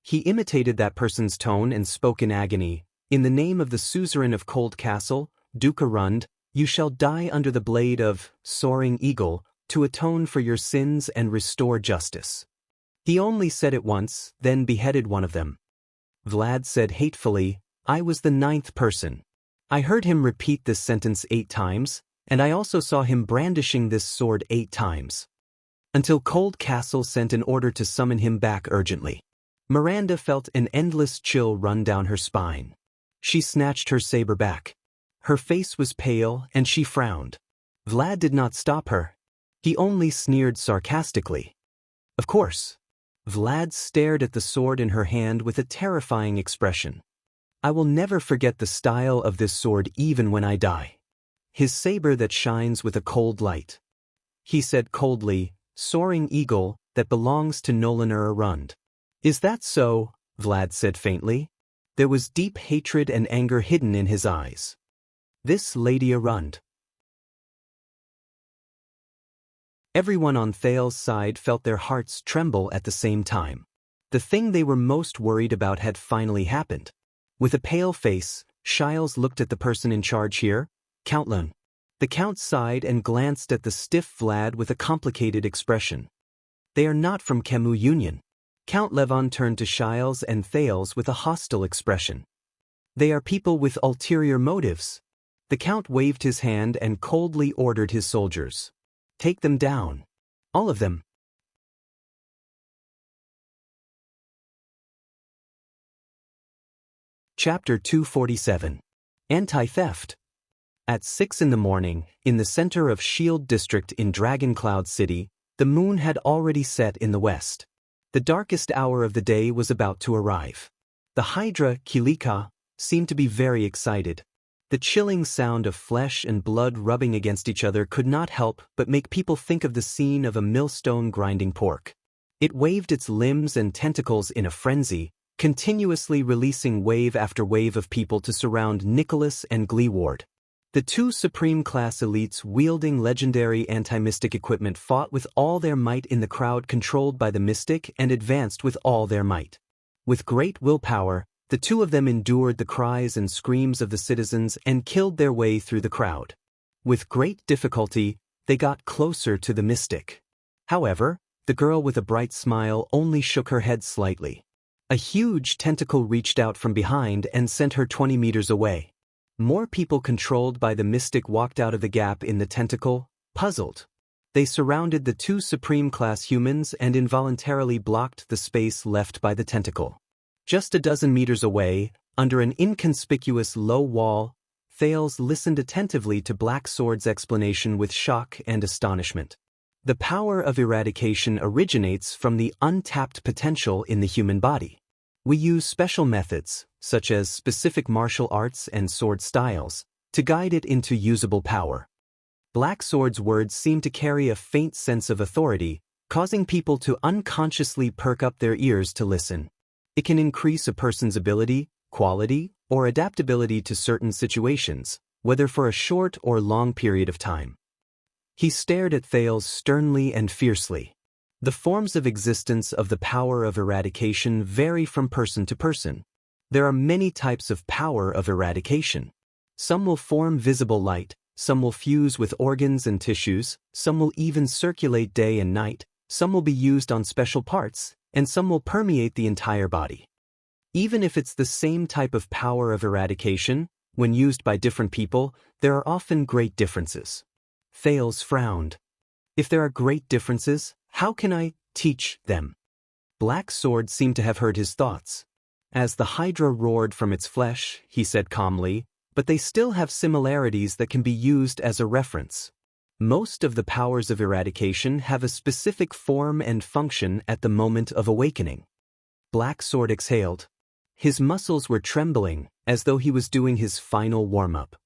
He imitated that person's tone and spoke in agony. In the name of the suzerain of Cold Castle, Duke Arund, you shall die under the blade of Soaring Eagle to atone for your sins and restore justice. He only said it once, then beheaded one of them. Vlad said hatefully, I was the 9th person. I heard him repeat this sentence 8 times, and I also saw him brandishing this sword 8 times. Until Cold Castle sent an order to summon him back urgently. Miranda felt an endless chill run down her spine. She snatched her saber back. Her face was pale and she frowned. Vlad did not stop her. He only sneered sarcastically. Of course. Vlad stared at the sword in her hand with a terrifying expression. I will never forget the style of this sword even when I die. His saber that shines with a cold light. He said coldly, Soaring Eagle, that belongs to Noliner Arund. Is that so? Vlad said faintly. There was deep hatred and anger hidden in his eyes. This Lady Arund. Everyone on Thales' side felt their hearts tremble at the same time. The thing they were most worried about had finally happened. With a pale face, Shiles looked at the person in charge here, Count Levon. The Count sighed and glanced at the stiff Vlad with a complicated expression. They are not from Camus Union. Count Levon turned to Shiles and Thales with a hostile expression. They are people with ulterior motives. The Count waved his hand and coldly ordered his soldiers. Take them down. All of them. Chapter 247. Anti-Theft. At 6 in the morning, in the center of Shield District in Dragon Cloud City, the moon had already set in the west. The darkest hour of the day was about to arrive. The Hydra, Kilika, seemed to be very excited. The chilling sound of flesh and blood rubbing against each other could not help but make people think of the scene of a millstone grinding pork. It waved its limbs and tentacles in a frenzy, continuously releasing wave after wave of people to surround Nicholas and Gleeward. The 2 Supreme-class elites wielding legendary anti-mystic equipment fought with all their might in the crowd controlled by the mystic and advanced with all their might. With great willpower, the 2 of them endured the cries and screams of the citizens and killed their way through the crowd. With great difficulty, they got closer to the mystic. However, the girl with a bright smile only shook her head slightly. A huge tentacle reached out from behind and sent her 20 meters away. More people controlled by the mystic walked out of the gap in the tentacle, puzzled. They surrounded the two supreme-class humans and involuntarily blocked the space left by the tentacle. Just a dozen meters away, under an inconspicuous low wall, Thales listened attentively to Black Sword's explanation with shock and astonishment. The power of eradication originates from the untapped potential in the human body. We use special methods, such as specific martial arts and sword styles, to guide it into usable power. Black Sword's words seem to carry a faint sense of authority, causing people to unconsciously perk up their ears to listen. It can increase a person's ability, quality, or adaptability to certain situations, whether for a short or long period of time. He stared at Thales sternly and fiercely. The forms of existence of the power of eradication vary from person to person. There are many types of power of eradication. Some will form visible light, some will fuse with organs and tissues, some will even circulate day and night, some will be used on special parts, and some will permeate the entire body. Even if it's the same type of power of eradication, when used by different people, there are often great differences. Thales frowned. If there are great differences, how can I teach them? Black Sword seemed to have heard his thoughts. As the Hydra roared from its flesh, he said calmly, but they still have similarities that can be used as a reference. Most of the powers of eradication have a specific form and function at the moment of awakening. Black Sword exhaled. His muscles were trembling, as though he was doing his final warm-up.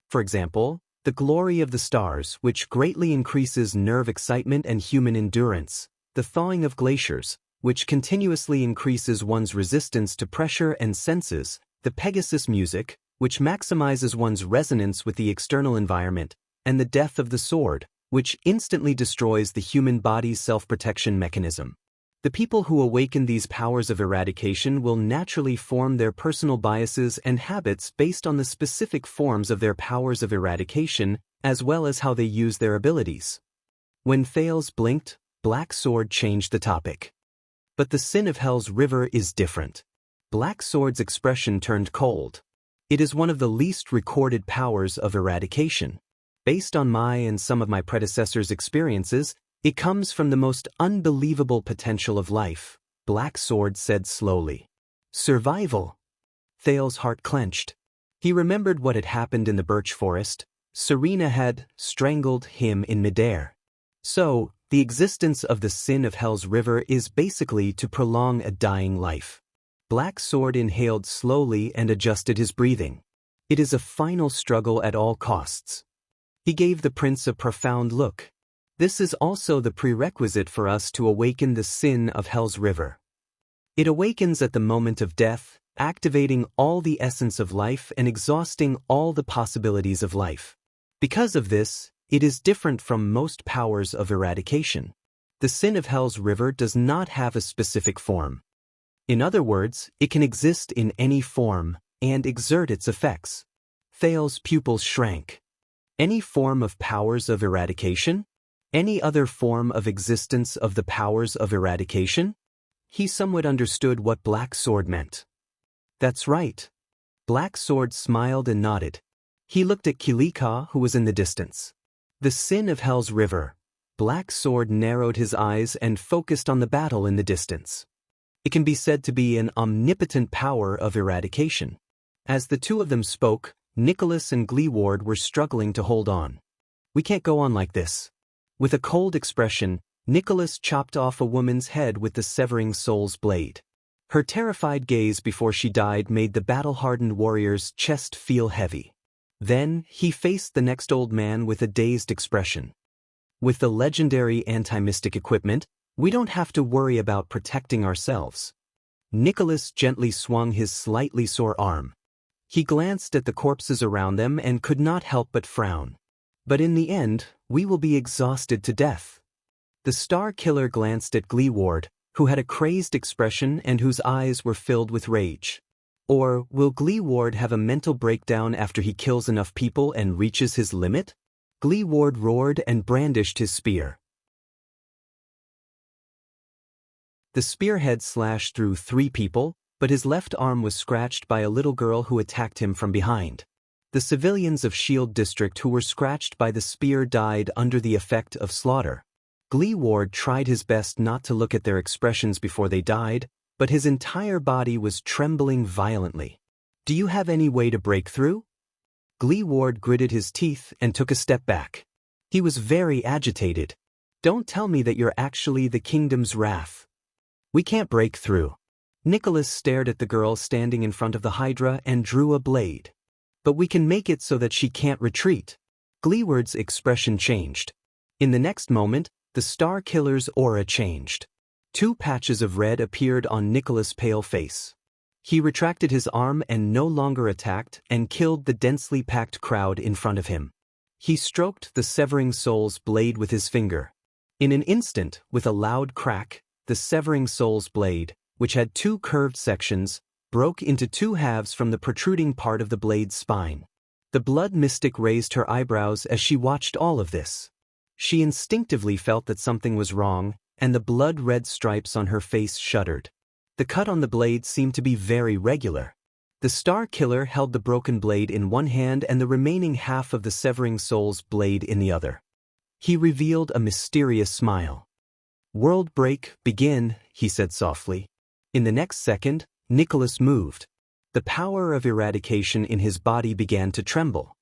For example, the glory of the stars, which greatly increases nerve excitement and human endurance, the thawing of glaciers, which continuously increases one's resistance to pressure and senses, the Pegasus music, which maximizes one's resonance with the external environment, and the death of the sword, which instantly destroys the human body's self-protection mechanism. The people who awaken these powers of eradication will naturally form their personal biases and habits based on the specific forms of their powers of eradication, as well as how they use their abilities. When Thales blinked, Black Sword changed the topic. But the sin of Hell's River is different. Black Sword's expression turned cold. It is one of the least recorded powers of eradication. Based on my and some of my predecessors' experiences, it comes from the most unbelievable potential of life, Black Sword said slowly. Survival. Thales' heart clenched. He remembered what had happened in the birch forest. Serena had strangled him in midair. So, the existence of the sin of Hell's River is basically to prolong a dying life. Black Sword inhaled slowly and adjusted his breathing. It is a final struggle at all costs. He gave the prince a profound look. This is also the prerequisite for us to awaken the sin of Hell's River. It awakens at the moment of death, activating all the essence of life and exhausting all the possibilities of life. Because of this, it is different from most powers of eradication. The sin of Hell's River does not have a specific form. In other words, it can exist in any form and exert its effects. Thales' pupils shrank. Any form of powers of eradication? Any other form of existence of the powers of eradication? He somewhat understood what Black Sword meant. That's right. Black Sword smiled and nodded. He looked at Kilika, who was in the distance. The sin of Hell's River. Black Sword narrowed his eyes and focused on the battle in the distance. It can be said to be an omnipotent power of eradication. As the two of them spoke, Nicholas and Gleeward were struggling to hold on. We can't go on like this. With a cold expression, Nicholas chopped off a woman's head with the severing soul's blade. Her terrified gaze before she died made the battle-hardened warrior's chest feel heavy. Then, he faced the next old man with a dazed expression. With the legendary anti-mystic equipment, we don't have to worry about protecting ourselves. Nicholas gently swung his slightly sore arm. He glanced at the corpses around them and could not help but frown. But in the end, we will be exhausted to death. The Star Killer glanced at Gleeward, who had a crazed expression and whose eyes were filled with rage. Or will Gleeward have a mental breakdown after he kills enough people and reaches his limit? Gleeward roared and brandished his spear. The spearhead slashed through 3 people, but his left arm was scratched by a little girl who attacked him from behind. The civilians of Shield District who were scratched by the spear died under the effect of slaughter. Glee Ward tried his best not to look at their expressions before they died, but his entire body was trembling violently. "Do you have any way to break through?" Glee Ward gritted his teeth and took a step back. He was very agitated. "Don't tell me that you're actually the kingdom's wrath." "We can't break through." Nicholas stared at the girl standing in front of the Hydra and drew a blade. "But we can make it so that she can't retreat." Glee Ward's expression changed. In the next moment, the Star Killer's aura changed. 2 patches of red appeared on Nicholas' pale face. He retracted his arm and no longer attacked and killed the densely packed crowd in front of him. He stroked the Severing Soul's blade with his finger. In an instant, with a loud crack, the Severing Soul's blade, which had 2 curved sections, broke into 2 halves from the protruding part of the blade's spine. The blood mystic raised her eyebrows as she watched all of this. She instinctively felt that something was wrong, and the blood-red stripes on her face shuddered. The cut on the blade seemed to be very regular. The Star Killer held the broken blade in one hand and the remaining half of the Severing Soul's blade in the other. He revealed a mysterious smile. "World break, begin," he said softly. In the next second, Nicholas moved. The power of eradication in his body began to tremble.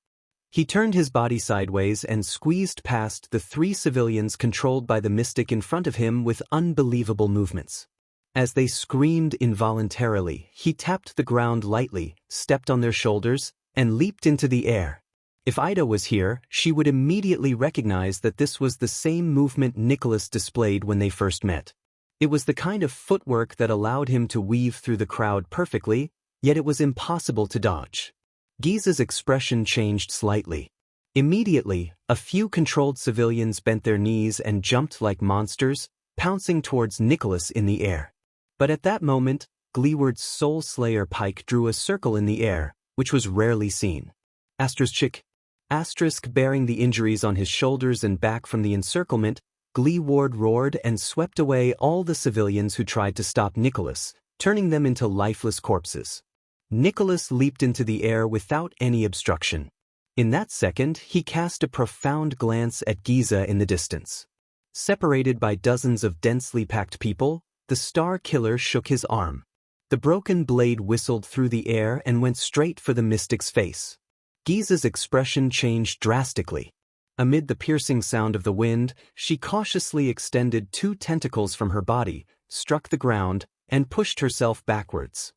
He turned his body sideways and squeezed past the 3 civilians controlled by the mystic in front of him with unbelievable movements. As they screamed involuntarily, he tapped the ground lightly, stepped on their shoulders, and leaped into the air. If Ida was here, she would immediately recognize that this was the same movement Nicholas displayed when they first met. It was the kind of footwork that allowed him to weave through the crowd perfectly, yet it was impossible to dodge. Giza's expression changed slightly. Immediately, a few controlled civilians bent their knees and jumped like monsters, pouncing towards Nicholas in the air. But at that moment, Gleeward's Soul Slayer pike drew a circle in the air, which was rarely seen. Asterisk bearing the injuries on his shoulders and back from the encirclement, Gleeward roared and swept away all the civilians who tried to stop Nicholas, turning them into lifeless corpses. Nicholas leaped into the air without any obstruction. In that second, he cast a profound glance at Giza in the distance. Separated by dozens of densely packed people, the Star Killer shook his arm. The broken blade whistled through the air and went straight for the mystic's face. Giza's expression changed drastically. Amid the piercing sound of the wind, she cautiously extended 2 tentacles from her body, struck the ground, and pushed herself backwards.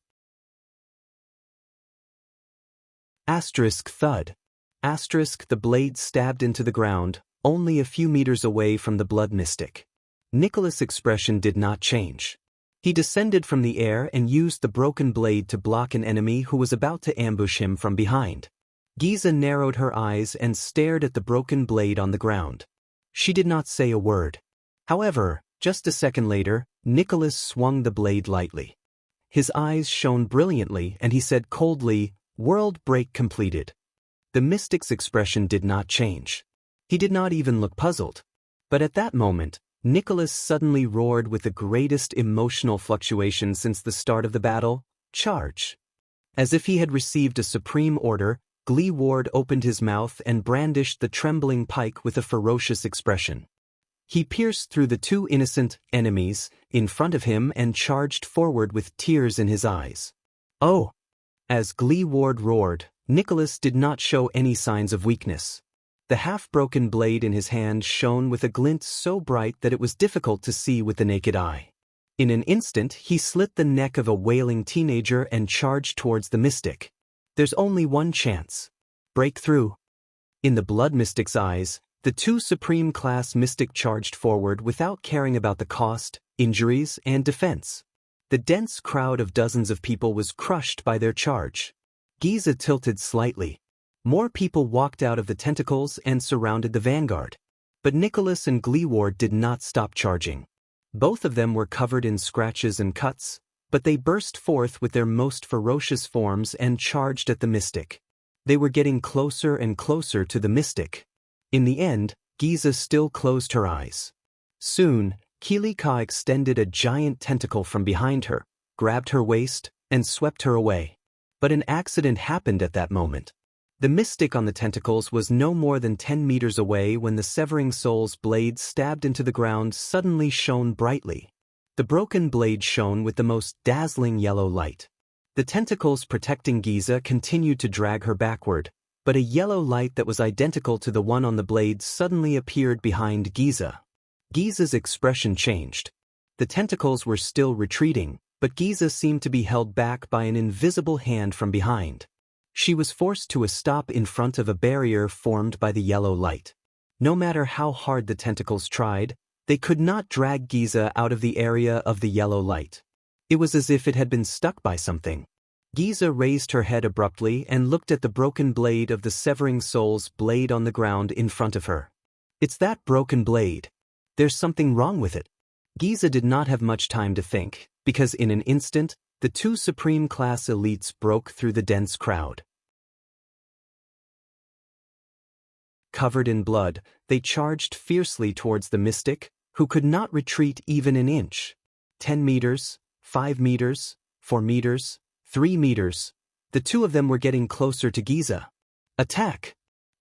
Thud. The blade stabbed into the ground, only a few meters away from the blood mystic. Nicholas' expression did not change. He descended from the air and used the broken blade to block an enemy who was about to ambush him from behind. Giza narrowed her eyes and stared at the broken blade on the ground. She did not say a word. However, just a second later, Nicholas swung the blade lightly. His eyes shone brilliantly and he said coldly, "World break completed." The mystic's expression did not change. He did not even look puzzled. But at that moment, Nicholas suddenly roared with the greatest emotional fluctuation since the start of the battle, "Charge!" As if he had received a supreme order, Gleeward opened his mouth and brandished the trembling pike with a ferocious expression. He pierced through the 2 innocent enemies in front of him and charged forward with tears in his eyes. "Oh!" As Gleeward roared, Nicholas did not show any signs of weakness. The half-broken blade in his hand shone with a glint so bright that it was difficult to see with the naked eye. In an instant, he slit the neck of a wailing teenager and charged towards the mystic. There's only one chance. Break through. In the blood mystic's eyes, the 2 Supreme-class mystic charged forward without caring about the cost, injuries, and defense. The dense crowd of dozens of people was crushed by their charge. Giza tilted slightly. More people walked out of the tentacles and surrounded the vanguard. But Nicholas and Gleeward did not stop charging. Both of them were covered in scratches and cuts, but they burst forth with their most ferocious forms and charged at the mystic. They were getting closer and closer to the mystic. In the end, Giza still closed her eyes. Soon, Keely Ka extended a giant tentacle from behind her, grabbed her waist, and swept her away. But an accident happened at that moment. The mystic on the tentacles was no more than 10 meters away when the severing soul's blade stabbed into the ground suddenly shone brightly. The broken blade shone with the most dazzling yellow light. The tentacles protecting Giza continued to drag her backward, but a yellow light that was identical to the one on the blade suddenly appeared behind Giza. Giza's expression changed. The tentacles were still retreating, but Giza seemed to be held back by an invisible hand from behind. She was forced to a stop in front of a barrier formed by the yellow light. No matter how hard the tentacles tried, they could not drag Giza out of the area of the yellow light. It was as if it had been stuck by something. Giza raised her head abruptly and looked at the broken blade of the severing soul's blade on the ground in front of her. It's that broken blade. There's something wrong with it. Giza did not have much time to think, because in an instant, the two Supreme Class elites broke through the dense crowd. Covered in blood, they charged fiercely towards the mystic, who could not retreat even an inch. 10 meters, 5 meters, 4 meters, 3 meters. The two of them were getting closer to Giza. Attack!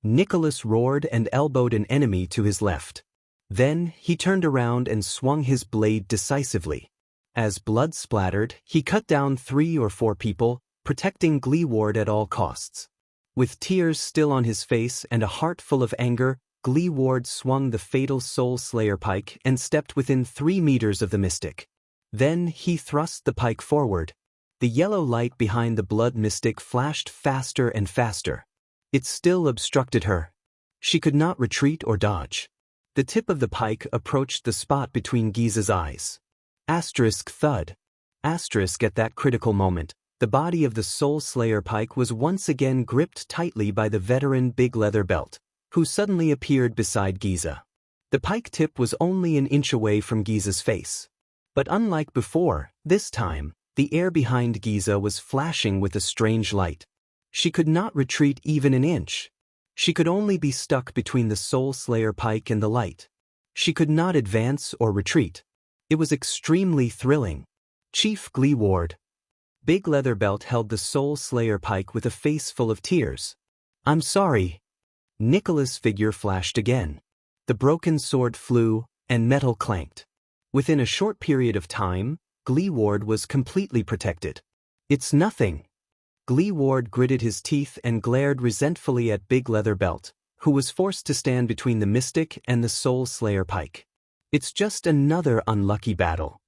Nicholas roared and elbowed an enemy to his left. Then, he turned around and swung his blade decisively. As blood splattered, he cut down 3 or 4 people, protecting Gleeward at all costs. With tears still on his face and a heart full of anger, Gleeward swung the fatal Soul Slayer pike and stepped within 3 meters of the mystic. Then he thrust the pike forward. The yellow light behind the blood mystic flashed faster and faster. It still obstructed her. She could not retreat or dodge. The tip of the pike approached the spot between Giza's eyes. Asterisk thud. Asterisk at that critical moment. The body of the Soul Slayer pike was once again gripped tightly by the veteran Big Leather Belt, who suddenly appeared beside Giza. The pike tip was only an inch away from Giza's face. But unlike before, this time, the air behind Giza was flashing with a strange light. She could not retreat even an inch. She could only be stuck between the Soul Slayer pike and the light. She could not advance or retreat. It was extremely thrilling. Chief Gleeward. Big Leather Belt held the Soul Slayer pike with a face full of tears. I'm sorry. Nicholas' figure flashed again. The broken sword flew, and metal clanked. Within a short period of time, Gleeward was completely protected. It's nothing. Gleeward gritted his teeth and glared resentfully at Big Leather Belt, who was forced to stand between the mystic and the Soul Slayer pike. It's just another unlucky battle.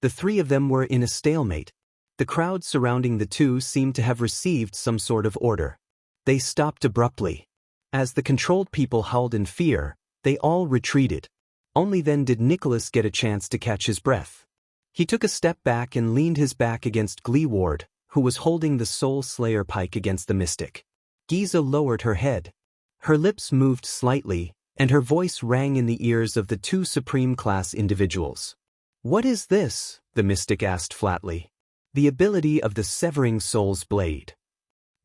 The three of them were in a stalemate. The crowd surrounding the two seemed to have received some sort of order. They stopped abruptly. As the controlled people howled in fear, they all retreated. Only then did Nicholas get a chance to catch his breath. He took a step back and leaned his back against Gleeward, who was holding the Soul Slayer pike against the mystic. Giza lowered her head. Her lips moved slightly, and her voice rang in the ears of the two Supreme Class individuals. What is this? The mystic asked flatly. The ability of the Severing Soul's blade.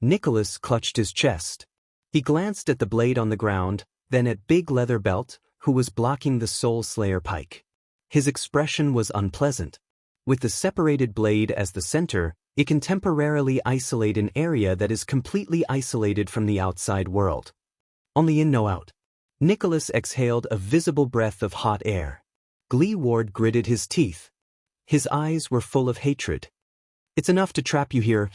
Nicholas clutched his chest. He glanced at the blade on the ground, then at Big Leather Belt, who was blocking the Soul Slayer pike. His expression was unpleasant. With the separated blade as the center, it can temporarily isolate an area that is completely isolated from the outside world. Only in, no out. Nicholas exhaled a visible breath of hot air. Gleeward gritted his teeth. His eyes were full of hatred. It's enough to trap you here,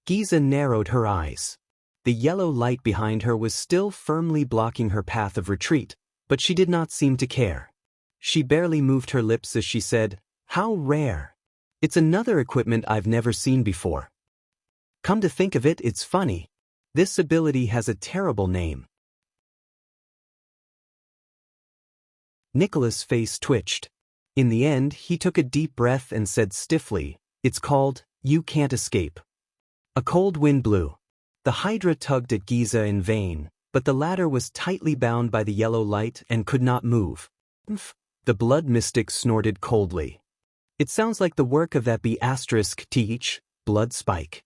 Giza narrowed her eyes. The yellow light behind her was still firmly blocking her path of retreat, but she did not seem to care. She barely moved her lips as she said, How rare. It's another equipment I've never seen before. Come to think of it, it's funny. This ability has a terrible name. Nicholas' face twitched. In the end, he took a deep breath and said stiffly, It's called, You Can't Escape. A cold wind blew. The Hydra tugged at Giza in vain, but the latter was tightly bound by the yellow light and could not move. The blood mystic snorted coldly. It sounds like the work of that B*teach, blood spike.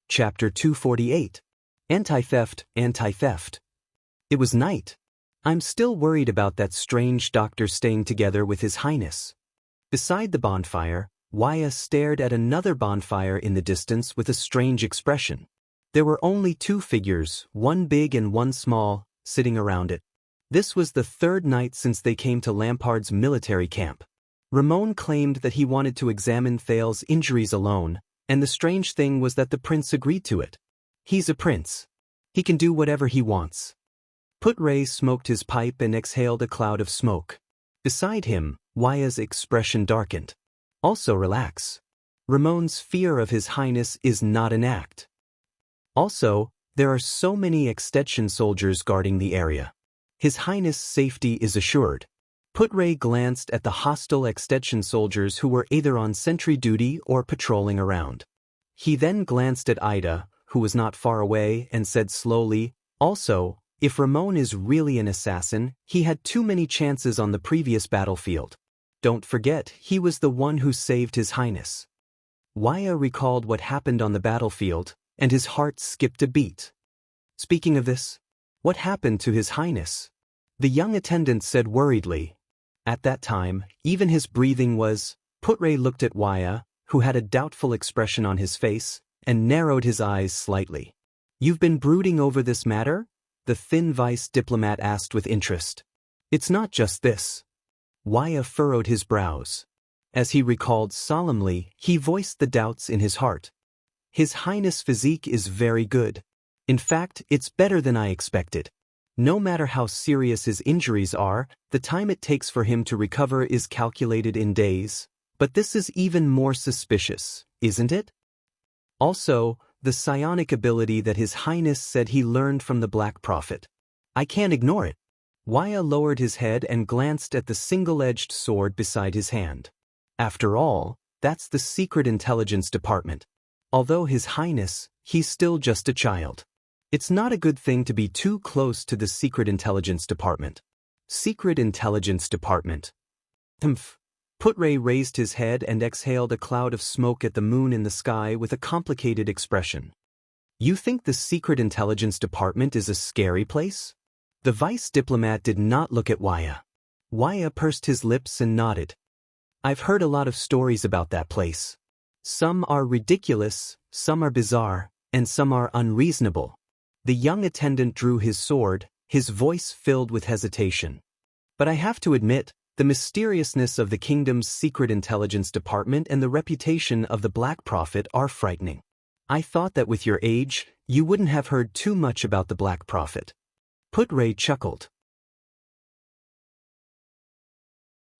Chapter 248. Anti-theft, anti-theft. It was night. I'm still worried about that strange doctor staying together with His Highness. Beside the bonfire, Waya stared at another bonfire in the distance with a strange expression. There were only two figures, one big and one small, sitting around it. This was the third night since they came to Lampard's military camp. Ramon claimed that he wanted to examine Thal's injuries alone, and the strange thing was that the prince agreed to it. He's a prince. He can do whatever he wants. Put-Ray smoked his pipe and exhaled a cloud of smoke. Beside him, Waya's expression darkened. Also relax. Ramon's fear of His Highness is not an act. Also, there are so many extension soldiers guarding the area. His Highness' safety is assured. Put-Ray glanced at the hostile extension soldiers who were either on sentry duty or patrolling around. He then glanced at Ida, who was not far away, and said slowly, also, if Ramon is really an assassin, he had too many chances on the previous battlefield. Don't forget, he was the one who saved His Highness. Waya recalled what happened on the battlefield, and his heart skipped a beat. Speaking of this, what happened to His Highness? The young attendant said worriedly. At that time, even his breathing was. Put-Ray looked at Waya, who had a doubtful expression on his face, and narrowed his eyes slightly. You've been brooding over this matter? The thin vice diplomat asked with interest. It's not just this. Waya furrowed his brows. As he recalled solemnly, he voiced the doubts in his heart. His Highness' physique is very good. In fact, it's better than I expected. No matter how serious his injuries are, the time it takes for him to recover is calculated in days. But this is even more suspicious, isn't it? Also, the psionic ability that His Highness said he learned from the Black Prophet. I can't ignore it. Waya lowered his head and glanced at the single-edged sword beside his hand. After all, that's the Secret Intelligence Department. Although His Highness, he's still just a child. It's not a good thing to be too close to the Secret Intelligence Department. Secret Intelligence Department. Humph. Put-Ray raised his head and exhaled a cloud of smoke at the moon in the sky with a complicated expression. You think the Secret Intelligence Department is a scary place? The vice diplomat did not look at Waya. Waya pursed his lips and nodded. I've heard a lot of stories about that place. Some are ridiculous, some are bizarre, and some are unreasonable. The young attendant drew his sword, his voice filled with hesitation. But I have to admit, the mysteriousness of the kingdom's Secret Intelligence Department and the reputation of the Black Prophet are frightening. I thought that with your age, you wouldn't have heard too much about the Black Prophet. Put-Ray chuckled.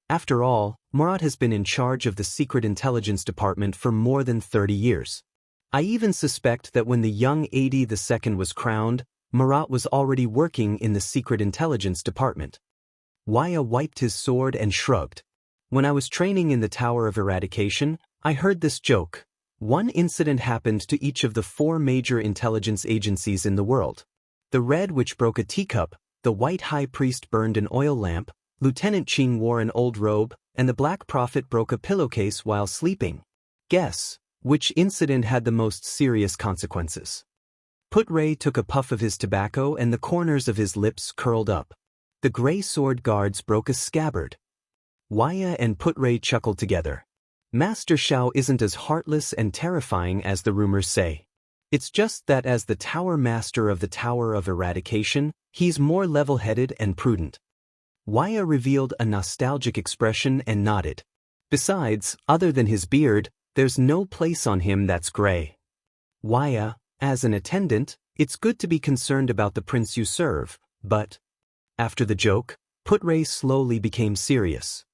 After all, Murat has been in charge of the Secret Intelligence Department for more than 30 years. I even suspect that when the young Adi II was crowned, Murat was already working in the Secret Intelligence Department. Waya wiped his sword and shrugged. When I was training in the Tower of Eradication, I heard this joke. One incident happened to each of the 4 major intelligence agencies in the world. The red witch broke a teacup, the white high priest burned an oil lamp, Lieutenant Ching wore an old robe, and the Black Prophet broke a pillowcase while sleeping. Guess, which incident had the most serious consequences? Put-Ray took a puff of his tobacco and the corners of his lips curled up. The gray sword guards broke a scabbard. Waya and Put-Ray chuckled together. Master Shao isn't as heartless and terrifying as the rumors say. It's just that as the Tower Master of the Tower of Eradication, he's more level-headed and prudent. Waya revealed a nostalgic expression and nodded. Besides, other than his beard, there's no place on him that's gray. Waya, as an attendant, it's good to be concerned about the prince you serve, but... After the joke, Put-Ray slowly became serious.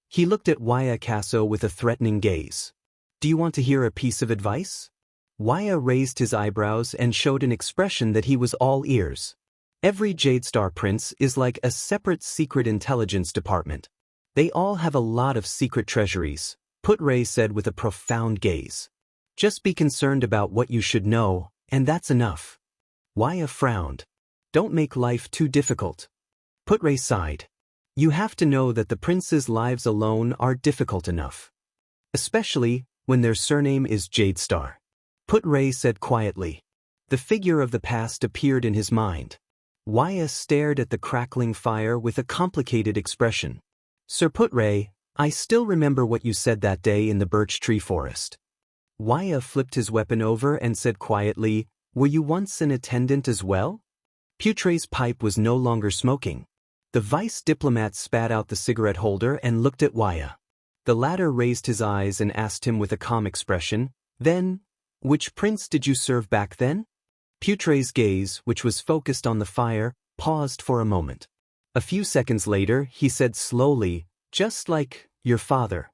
He looked at Waya Casso with a threatening gaze. Do you want to hear a piece of advice? Waya raised his eyebrows and showed an expression that he was all ears. Every Jadestar prince is like a separate secret intelligence department. They all have a lot of secret treasuries, Put-Ray said with a profound gaze. Just be concerned about what you should know, and that's enough. Waya frowned. Don't make life too difficult. Put-Ray sighed. You have to know that the princes' lives alone are difficult enough. Especially when their surname is Jadestar. Put-Ray said quietly. The figure of the past appeared in his mind. Waya stared at the crackling fire with a complicated expression. Sir Put-Ray, I still remember what you said that day in the birch tree forest. Waya flipped his weapon over and said quietly, "Were you once an attendant as well?" Putre's pipe was no longer smoking. The vice diplomat spat out the cigarette holder and looked at Waya. The latter raised his eyes and asked him with a calm expression, "Then, which prince did you serve back then?" Putre's gaze, which was focused on the fire, paused for a moment. A few seconds later, he said slowly, "Just like your father.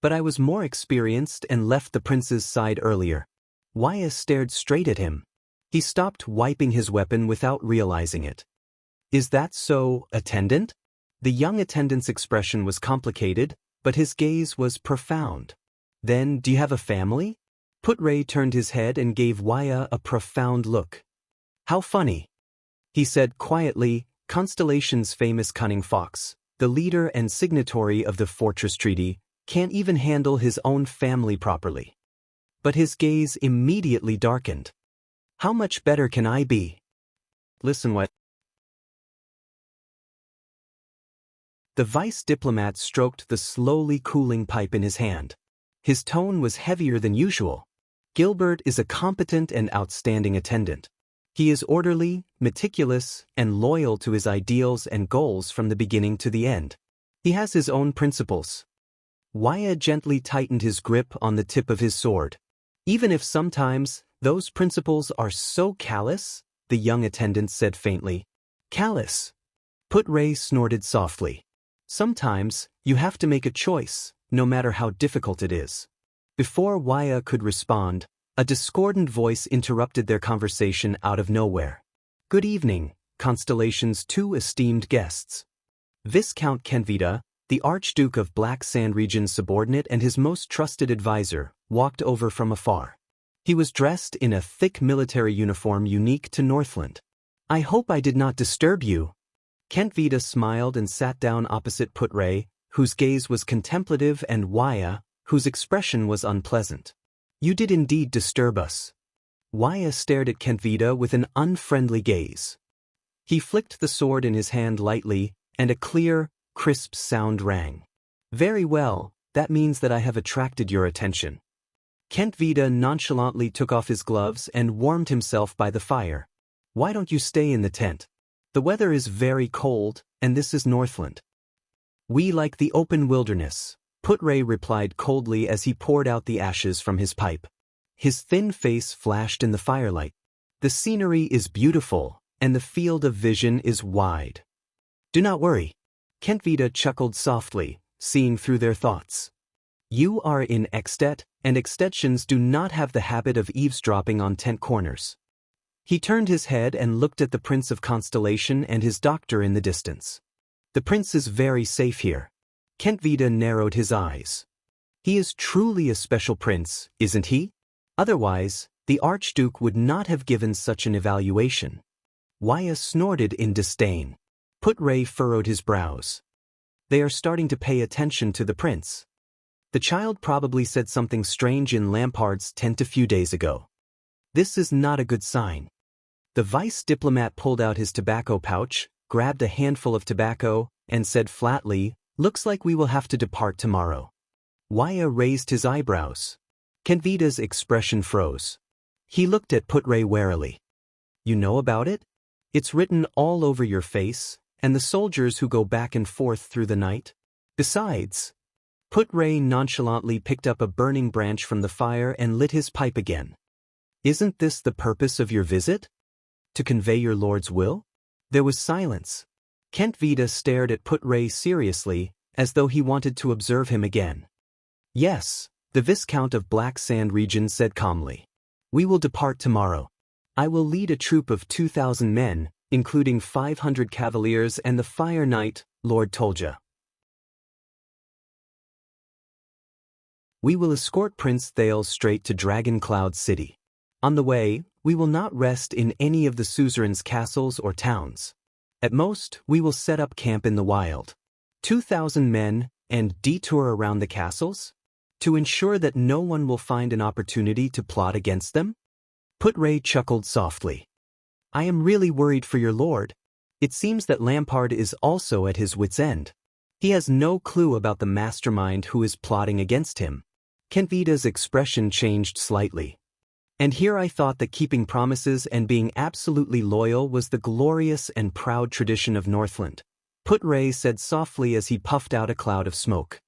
But I was more experienced and left the prince's side earlier." Waya stared straight at him. He stopped wiping his weapon without realizing it. "Is that so, attendant?" The young attendant's expression was complicated, but his gaze was profound. "Then, do you have a family?" Putre turned his head and gave Waya a profound look. "How funny," he said quietly. "Constellation's famous cunning fox, the leader and signatory of the Fortress Treaty, can't even handle his own family properly." But his gaze immediately darkened. "How much better can I be?" "Listen what..." The vice diplomat stroked the slowly cooling pipe in his hand. His tone was heavier than usual. "Gilbert is a competent and outstanding attendant. He is orderly, meticulous, and loyal to his ideals and goals from the beginning to the end. He has his own principles." Waya gently tightened his grip on the tip of his sword. "Even if sometimes those principles are so callous," the young attendant said faintly. "Callous?" Putre snorted softly. "Sometimes, you have to make a choice, no matter how difficult it is." Before Waya could respond, a discordant voice interrupted their conversation out of nowhere. "Good evening, Constellation's two esteemed guests." Viscount Kenvita, the Archduke of Black Sand Region's subordinate and his most trusted advisor, walked over from afar. He was dressed in a thick military uniform unique to Northland. "I hope I did not disturb you." Kentvita smiled and sat down opposite Putre, whose gaze was contemplative, and Waya, whose expression was unpleasant. "You did indeed disturb us." Waya stared at Kentvita with an unfriendly gaze. He flicked the sword in his hand lightly, and a clear, crisp sound rang. "Very well, that means that I have attracted your attention." Kentvita nonchalantly took off his gloves and warmed himself by the fire. "Why don't you stay in the tent? The weather is very cold, and this is Northland." "We like the open wilderness," Putre replied coldly as he poured out the ashes from his pipe. His thin face flashed in the firelight. "The scenery is beautiful, and the field of vision is wide." "Do not worry." Kentvita chuckled softly, seeing through their thoughts. "You are in Extet, and Extetians do not have the habit of eavesdropping on tent corners." He turned his head and looked at the Prince of Constellation and his doctor in the distance. "The prince is very safe here." Kentvita narrowed his eyes. "He is truly a special prince, isn't he? Otherwise, the Archduke would not have given such an evaluation." Waya snorted in disdain. Putre furrowed his brows. "They are starting to pay attention to the prince. The child probably said something strange in Lampard's tent a few days ago. This is not a good sign." The vice diplomat pulled out his tobacco pouch, grabbed a handful of tobacco, and said flatly, "Looks like we will have to depart tomorrow." Waya raised his eyebrows. Kenvita's expression froze. He looked at Putre warily. "You know about it? It's written all over your face, and the soldiers who go back and forth through the night. Besides..." Putre nonchalantly picked up a burning branch from the fire and lit his pipe again. "Isn't this the purpose of your visit? To convey your lord's will?" There was silence. Kentvita stared at Putre seriously, as though he wanted to observe him again. "Yes," the Viscount of Black Sand Region said calmly. "We will depart tomorrow. I will lead a troop of 2,000 men, including 500 cavaliers and the Fire Knight, Lord Tolja. We will escort Prince Thales straight to Dragon Cloud City. On the way, we will not rest in any of the suzerain's castles or towns. At most, we will set up camp in the wild. 2,000 men, and detour around the castles? To ensure that no one will find an opportunity to plot against them?" Putre chuckled softly. "I am really worried for your lord. It seems that Lampard is also at his wit's end." He has no clue about the mastermind who is plotting against him. Kenvida's expression changed slightly. And here I thought that keeping promises and being absolutely loyal was the glorious and proud tradition of Northland. Put-Ray said softly as he puffed out a cloud of smoke.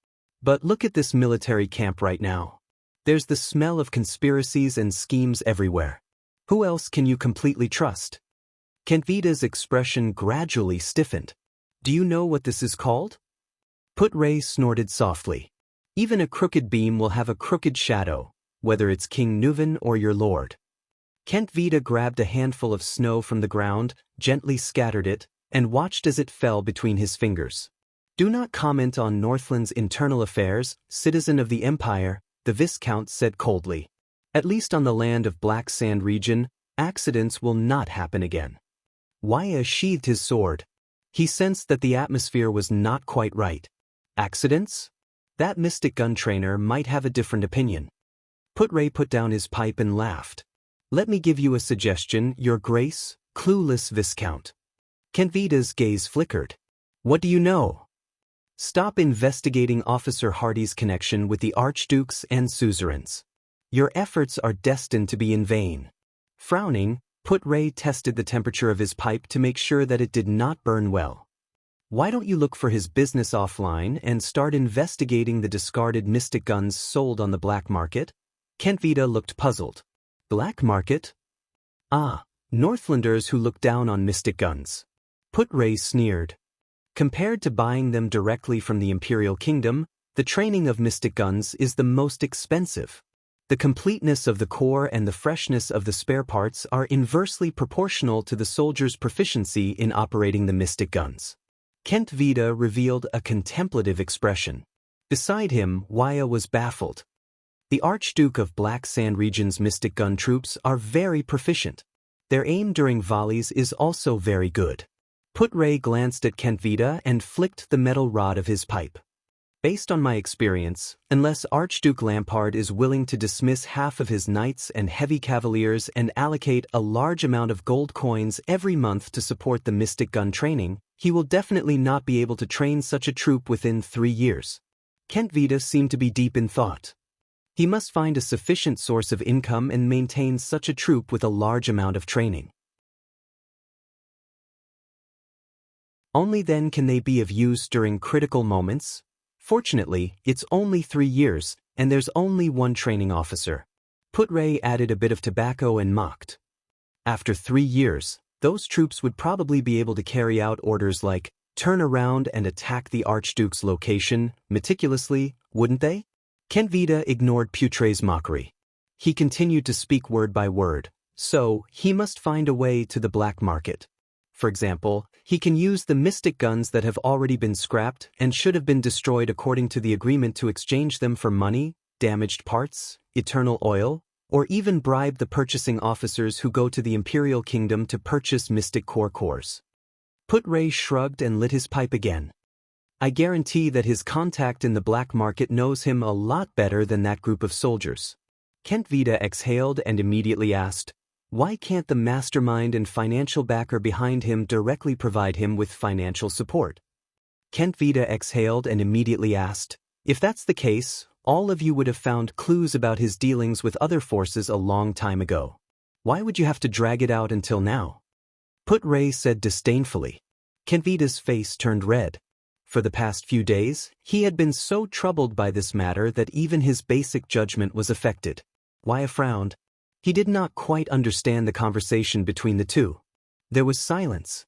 But look at this military camp right now. There's the smell of conspiracies and schemes everywhere. Who else can you completely trust? Kenvida's expression gradually stiffened. Do you know what this is called? Put-Ray snorted softly. Even a crooked beam will have a crooked shadow, whether it's King Nuvan or your lord. Kentvida grabbed a handful of snow from the ground, gently scattered it, and watched as it fell between his fingers. Do not comment on Northland's internal affairs, citizen of the Empire, the Viscount said coldly. At least on the land of Black Sand region, accidents will not happen again. Waya sheathed his sword. He sensed that the atmosphere was not quite right. Accidents? That mystic gun trainer might have a different opinion. Put-Ray put down his pipe and laughed. Let me give you a suggestion, Your Grace, clueless Viscount. Kenvida's gaze flickered. What do you know? Stop investigating Officer Hardy's connection with the Archdukes and Suzerains. Your efforts are destined to be in vain. Frowning, Put-Ray tested the temperature of his pipe to make sure that it did not burn well. Why don't you look for his business offline and start investigating the discarded mystic guns sold on the black market? Kentvida looked puzzled. Black market? Ah, Northlanders who look down on mystic guns. Put-Ray sneered. Compared to buying them directly from the Imperial Kingdom, the training of mystic guns is the most expensive. The completeness of the core and the freshness of the spare parts are inversely proportional to the soldier's proficiency in operating the mystic guns. Kentvida revealed a contemplative expression. Beside him, Waya was baffled. The Archduke of Black Sand region's mystic gun troops are very proficient. Their aim during volleys is also very good. Put-Ray glanced at Kentvida and flicked the metal rod of his pipe. Based on my experience, unless Archduke Lampard is willing to dismiss half of his knights and heavy cavaliers and allocate a large amount of gold coins every month to support the mystic gun training, he will definitely not be able to train such a troop within 3 years. Kentvida seemed to be deep in thought. He must find a sufficient source of income and maintain such a troop with a large amount of training. Only then can they be of use during critical moments. Fortunately, it's only 3 years, and there's only one training officer. Put-Ray added a bit of tobacco and mocked. After 3 years, those troops would probably be able to carry out orders like, turn around and attack the Archduke's location, meticulously, wouldn't they? Kentvida ignored Put-Ray's mockery. He continued to speak word by word, so he must find a way to the black market. For example, he can use the mystic guns that have already been scrapped and should have been destroyed according to the agreement to exchange them for money, damaged parts, eternal oil, or even bribe the purchasing officers who go to the Imperial Kingdom to purchase mystic core cores. Put-Ray shrugged and lit his pipe again. I guarantee that his contact in the black market knows him a lot better than that group of soldiers. Kentvida exhaled and immediately asked, why can't the mastermind and financial backer behind him directly provide him with financial support? Kentvida exhaled and immediately asked, if that's the case, all of you would have found clues about his dealings with other forces a long time ago. Why would you have to drag it out until now? Put-Ray said disdainfully. Kenvida's face turned red. For the past few days, he had been so troubled by this matter that even his basic judgment was affected. Waya frowned. He did not quite understand the conversation between the two. There was silence.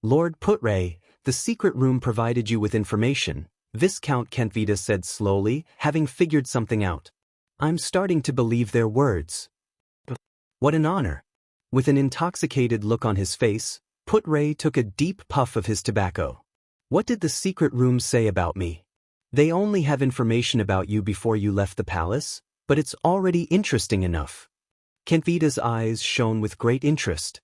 Lord Put-Ray, the secret room provided you with information, Viscount Kentvida said slowly, having figured something out. I'm starting to believe their words. What an honor. With an intoxicated look on his face, Put-Ray took a deep puff of his tobacco. What did the secret room say about me? They only have information about you before you left the palace, but it's already interesting enough. Kentvida's eyes shone with great interest.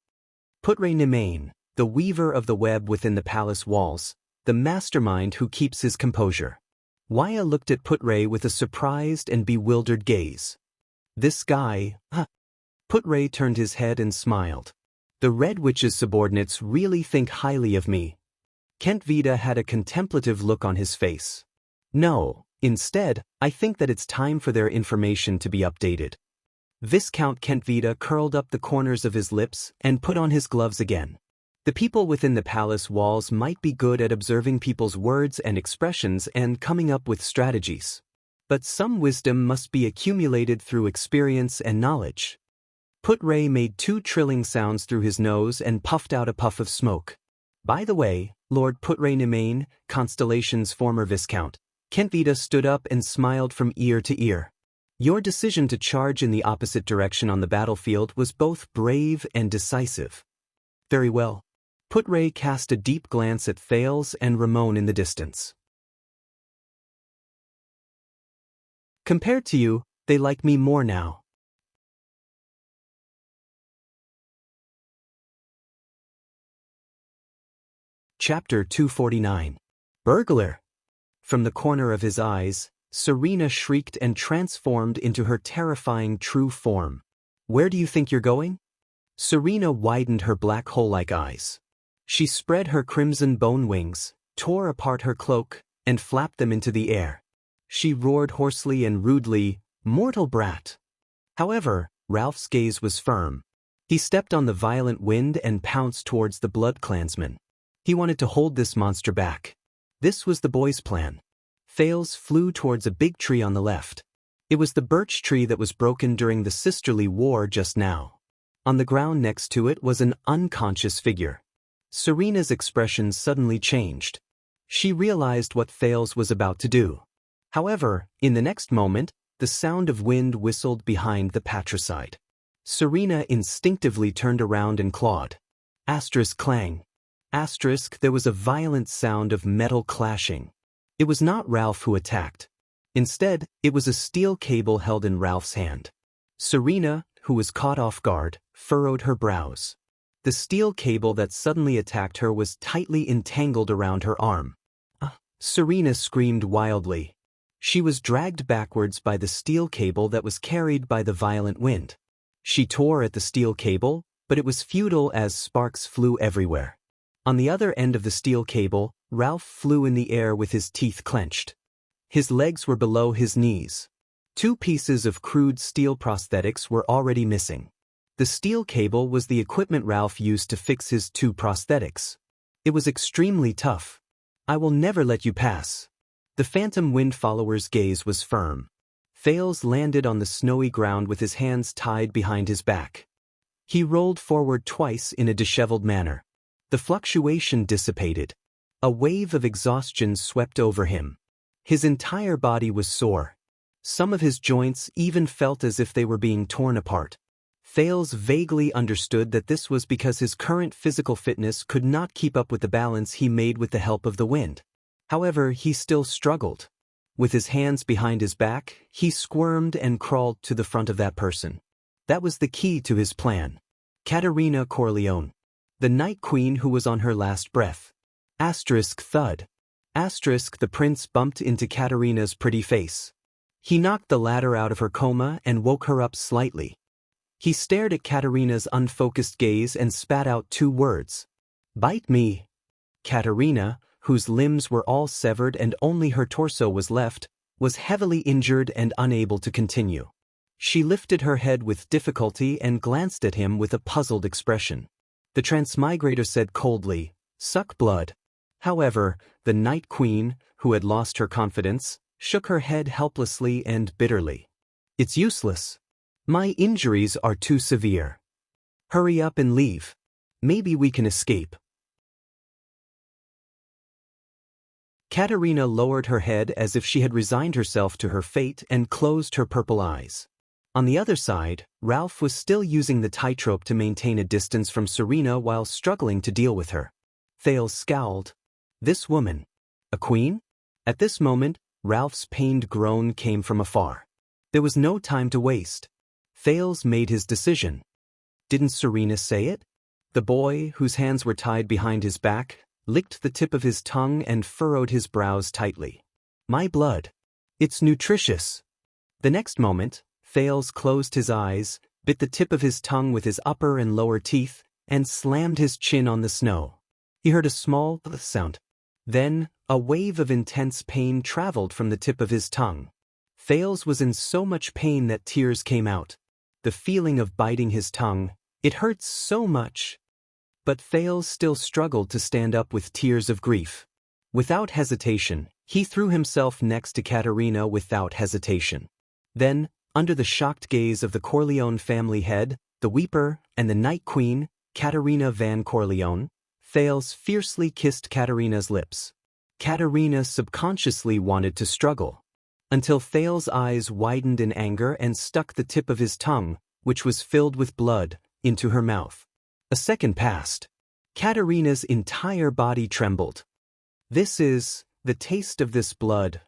Put-Ray Nemain, the weaver of the web within the palace walls, the mastermind who keeps his composure. Waya looked at Put-Ray with a surprised and bewildered gaze. This guy, huh? Put-Ray turned his head and smiled. The Red Witch's subordinates really think highly of me. Kent Vida had a contemplative look on his face. No, instead, I think that it's time for their information to be updated. Viscount Kent Vida curled up the corners of his lips and put on his gloves again. The people within the palace walls might be good at observing people's words and expressions and coming up with strategies. But some wisdom must be accumulated through experience and knowledge. Put-Ray made 2 trilling sounds through his nose and puffed out a puff of smoke. By the way, Lord Put-Ray Nemain, Constellation's former viscount, Kent Vida stood up and smiled from ear to ear. Your decision to charge in the opposite direction on the battlefield was both brave and decisive. Very well. Put-Ray cast a deep glance at Thales and Ramon in the distance. Compared to you, they like me more now. Chapter 249. Burglar! From the corner of his eyes, Serena shrieked and transformed into her terrifying true form. Where do you think you're going? Serena widened her black hole-like eyes. She spread her crimson bone wings, tore apart her cloak, and flapped them into the air. She roared hoarsely and rudely, "Mortal brat!" However, Ralph's gaze was firm. He stepped on the violent wind and pounced towards the Blood Clansman. He wanted to hold this monster back. This was the boy's plan. Thales flew towards a big tree on the left. It was the birch tree that was broken during the sisterly war just now. On the ground next to it was an unconscious figure. Serena's expression suddenly changed. She realized what Thales was about to do. However, in the next moment, the sound of wind whistled behind the patricide. Serena instinctively turned around and clawed. Asterisk clang. Asterisk, there was a violent sound of metal clashing. It was not Ralph who attacked. Instead, it was a steel cable held in Ralph's hand. Serena, who was caught off guard, furrowed her brows. The steel cable that suddenly attacked her was tightly entangled around her arm. Serena screamed wildly. She was dragged backwards by the steel cable that was carried by the violent wind. She tore at the steel cable, but it was futile as sparks flew everywhere. On the other end of the steel cable, Ralph flew in the air with his teeth clenched. His legs were below his knees. 2 pieces of crude steel prosthetics were already missing. The steel cable was the equipment Ralph used to fix his 2 prosthetics. It was extremely tough. I will never let you pass. The phantom wind follower's gaze was firm. Thales landed on the snowy ground with his hands tied behind his back. He rolled forward twice in a disheveled manner. The fluctuation dissipated. A wave of exhaustion swept over him. His entire body was sore. Some of his joints even felt as if they were being torn apart. Thales vaguely understood that this was because his current physical fitness could not keep up with the balance he made with the help of the wind. However, he still struggled. With his hands behind his back, he squirmed and crawled to the front of that person. That was the key to his plan. Katerina Corleone. The Night Queen who was on her last breath. Asterisk thud. Asterisk, the prince bumped into Katerina's pretty face. He knocked the latter out of her coma and woke her up slightly. He stared at Katerina's unfocused gaze and spat out 2 words. Bite me. Katerina, whose limbs were all severed and only her torso was left, was heavily injured and unable to continue. She lifted her head with difficulty and glanced at him with a puzzled expression. The transmigrator said coldly, "Suck blood." However, the Night Queen, who had lost her confidence, shook her head helplessly and bitterly. "It's useless. My injuries are too severe. Hurry up and leave. Maybe we can escape." Katerina lowered her head as if she had resigned herself to her fate and closed her purple eyes. On the other side, Ralph was still using the tightrope to maintain a distance from Serena while struggling to deal with her. Thales scowled. This woman. A queen? At this moment, Ralph's pained groan came from afar. There was no time to waste. Thales made his decision. Didn't Serena say it? The boy, whose hands were tied behind his back, licked the tip of his tongue and furrowed his brows tightly. My blood. It's nutritious. The next moment, Thales closed his eyes, bit the tip of his tongue with his upper and lower teeth, and slammed his chin on the snow. He heard a small sound. Then, a wave of intense pain traveled from the tip of his tongue. Thales was in so much pain that tears came out. The feeling of biting his tongue, it hurts so much. But Thales still struggled to stand up with tears of grief. Without hesitation, he threw himself next to Katerina without hesitation. Then, under the shocked gaze of the Corleone family head, the Weeper, and the Night Queen, Katerina van Corleone, Thales fiercely kissed Katerina's lips. Katerina subconsciously wanted to struggle, until Thales' eyes widened in anger and stuck the tip of his tongue, which was filled with blood, into her mouth. A second passed. Katerina's entire body trembled. "This is the taste of this blood."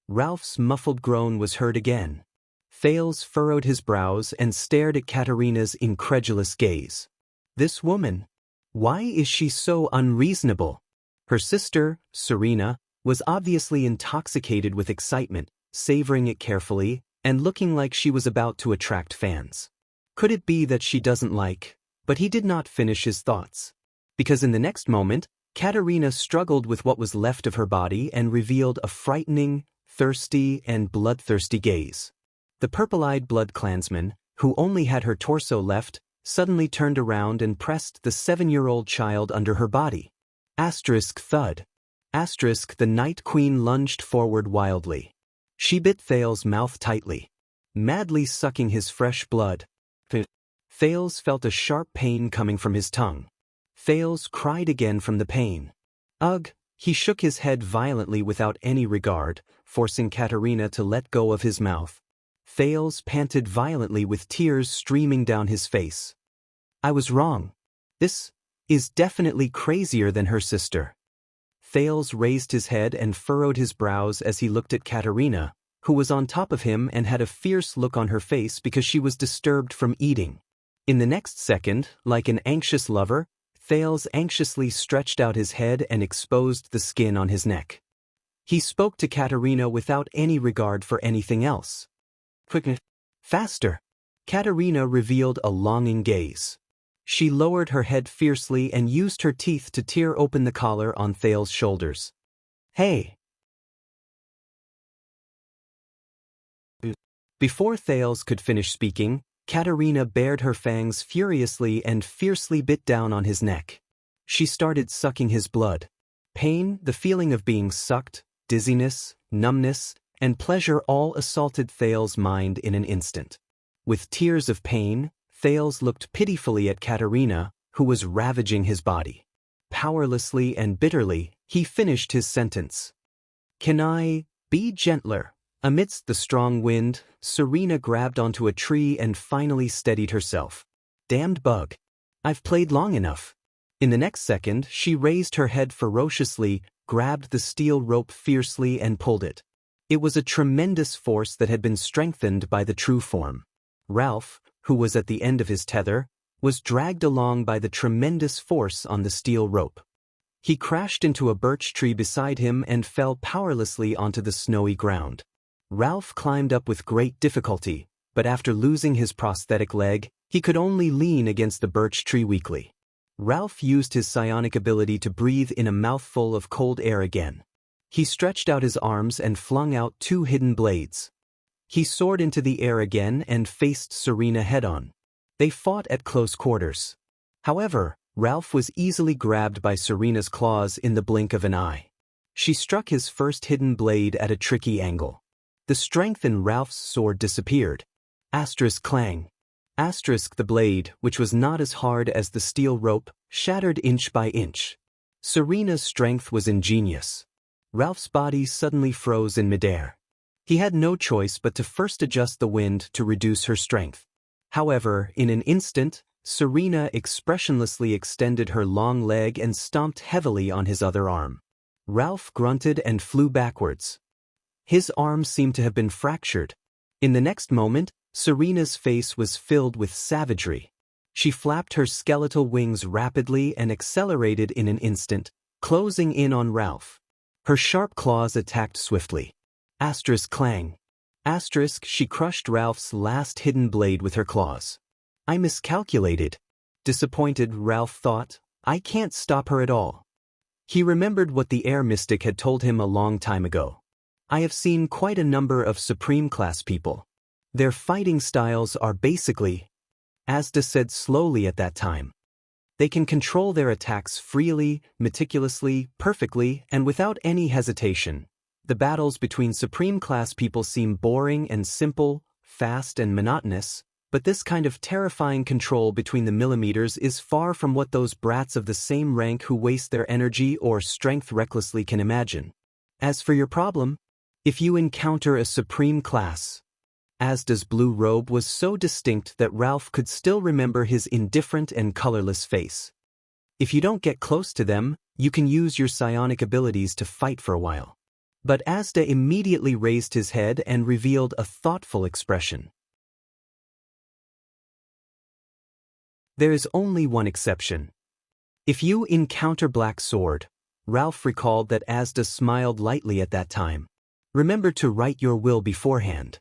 Ralph's muffled groan was heard again. Thales furrowed his brows and stared at Katerina's incredulous gaze. This woman, why is she so unreasonable? Her sister, Serena, was obviously intoxicated with excitement, savoring it carefully, and looking like she was about to attract fans. Could it be that she doesn't like? But he did not finish his thoughts. Because in the next moment, Katerina struggled with what was left of her body and revealed a frightening, thirsty, and bloodthirsty gaze. The purple-eyed blood clansman, who only had her torso left, suddenly turned around and pressed the 7-year-old child under her body. Thud. The Night Queen lunged forward wildly. She bit Thales' mouth tightly, madly sucking his fresh blood. Thales felt a sharp pain coming from his tongue. Thales cried again from the pain. Ugh! He shook his head violently without any regard, forcing Katerina to let go of his mouth. Thales panted violently with tears streaming down his face. I was wrong. This is definitely crazier than her sister. Thales raised his head and furrowed his brows as he looked at Katerina, who was on top of him and had a fierce look on her face because she was disturbed from eating. In the next second, like an anxious lover, Thales anxiously stretched out his head and exposed the skin on his neck. He spoke to Katerina without any regard for anything else. Quick, faster! Katerina revealed a longing gaze. She lowered her head fiercely and used her teeth to tear open the collar on Thales' shoulders. Hey! Before Thales could finish speaking, Katerina bared her fangs furiously and fiercely bit down on his neck. She started sucking his blood. Pain, the feeling of being sucked, dizziness, numbness, and pleasure all assaulted Thales' mind in an instant. With tears of pain, Thales looked pitifully at Katerina, who was ravaging his body. Powerlessly and bitterly, he finished his sentence. Can I be gentler? Amidst the strong wind, Serena grabbed onto a tree and finally steadied herself. Damned bug. I've played long enough. In the next second, she raised her head ferociously, grabbed the steel rope fiercely and pulled it. It was a tremendous force that had been strengthened by the true form. Ralph, who was at the end of his tether, was dragged along by the tremendous force on the steel rope. He crashed into a birch tree beside him and fell powerlessly onto the snowy ground. Ralph climbed up with great difficulty, but after losing his prosthetic leg, he could only lean against the birch tree weakly. Ralph used his psionic ability to breathe in a mouthful of cold air again. He stretched out his arms and flung out 2 hidden blades. He soared into the air again and faced Serena head-on. They fought at close quarters. However, Ralph was easily grabbed by Serena's claws in the blink of an eye. She struck his first hidden blade at a tricky angle. The strength in Ralph's sword disappeared. Clang. The blade, which was not as hard as the steel rope, shattered inch by inch. Serena's strength was ingenious. Ralph's body suddenly froze in midair. He had no choice but to first adjust the wind to reduce her strength. However, in an instant, Serena expressionlessly extended her long leg and stomped heavily on his other arm. Ralph grunted and flew backwards. His arm seemed to have been fractured. In the next moment, Serena's face was filled with savagery. She flapped her skeletal wings rapidly and accelerated in an instant, closing in on Ralph. Her sharp claws attacked swiftly. Clang. She crushed Ralph's last hidden blade with her claws. I miscalculated. Disappointed, Ralph thought. I can't stop her at all. He remembered what the air mystic had told him a long time ago. I have seen quite a number of Supreme Class people. Their fighting styles are basically, Asda said slowly at that time. They can control their attacks freely, meticulously, perfectly, and without any hesitation. The battles between Supreme Class people seem boring and simple, fast and monotonous, but this kind of terrifying control between the millimeters is far from what those brats of the same rank who waste their energy or strength recklessly can imagine. As for your problem, if you encounter a Supreme Class, Asda's blue robe was so distinct that Ralph could still remember his indifferent and colorless face. If you don't get close to them, you can use your psionic abilities to fight for a while. But Asda immediately raised his head and revealed a thoughtful expression. There is only one exception. If you encounter Black Sword, Ralph recalled that Asda smiled lightly at that time. Remember to write your will beforehand.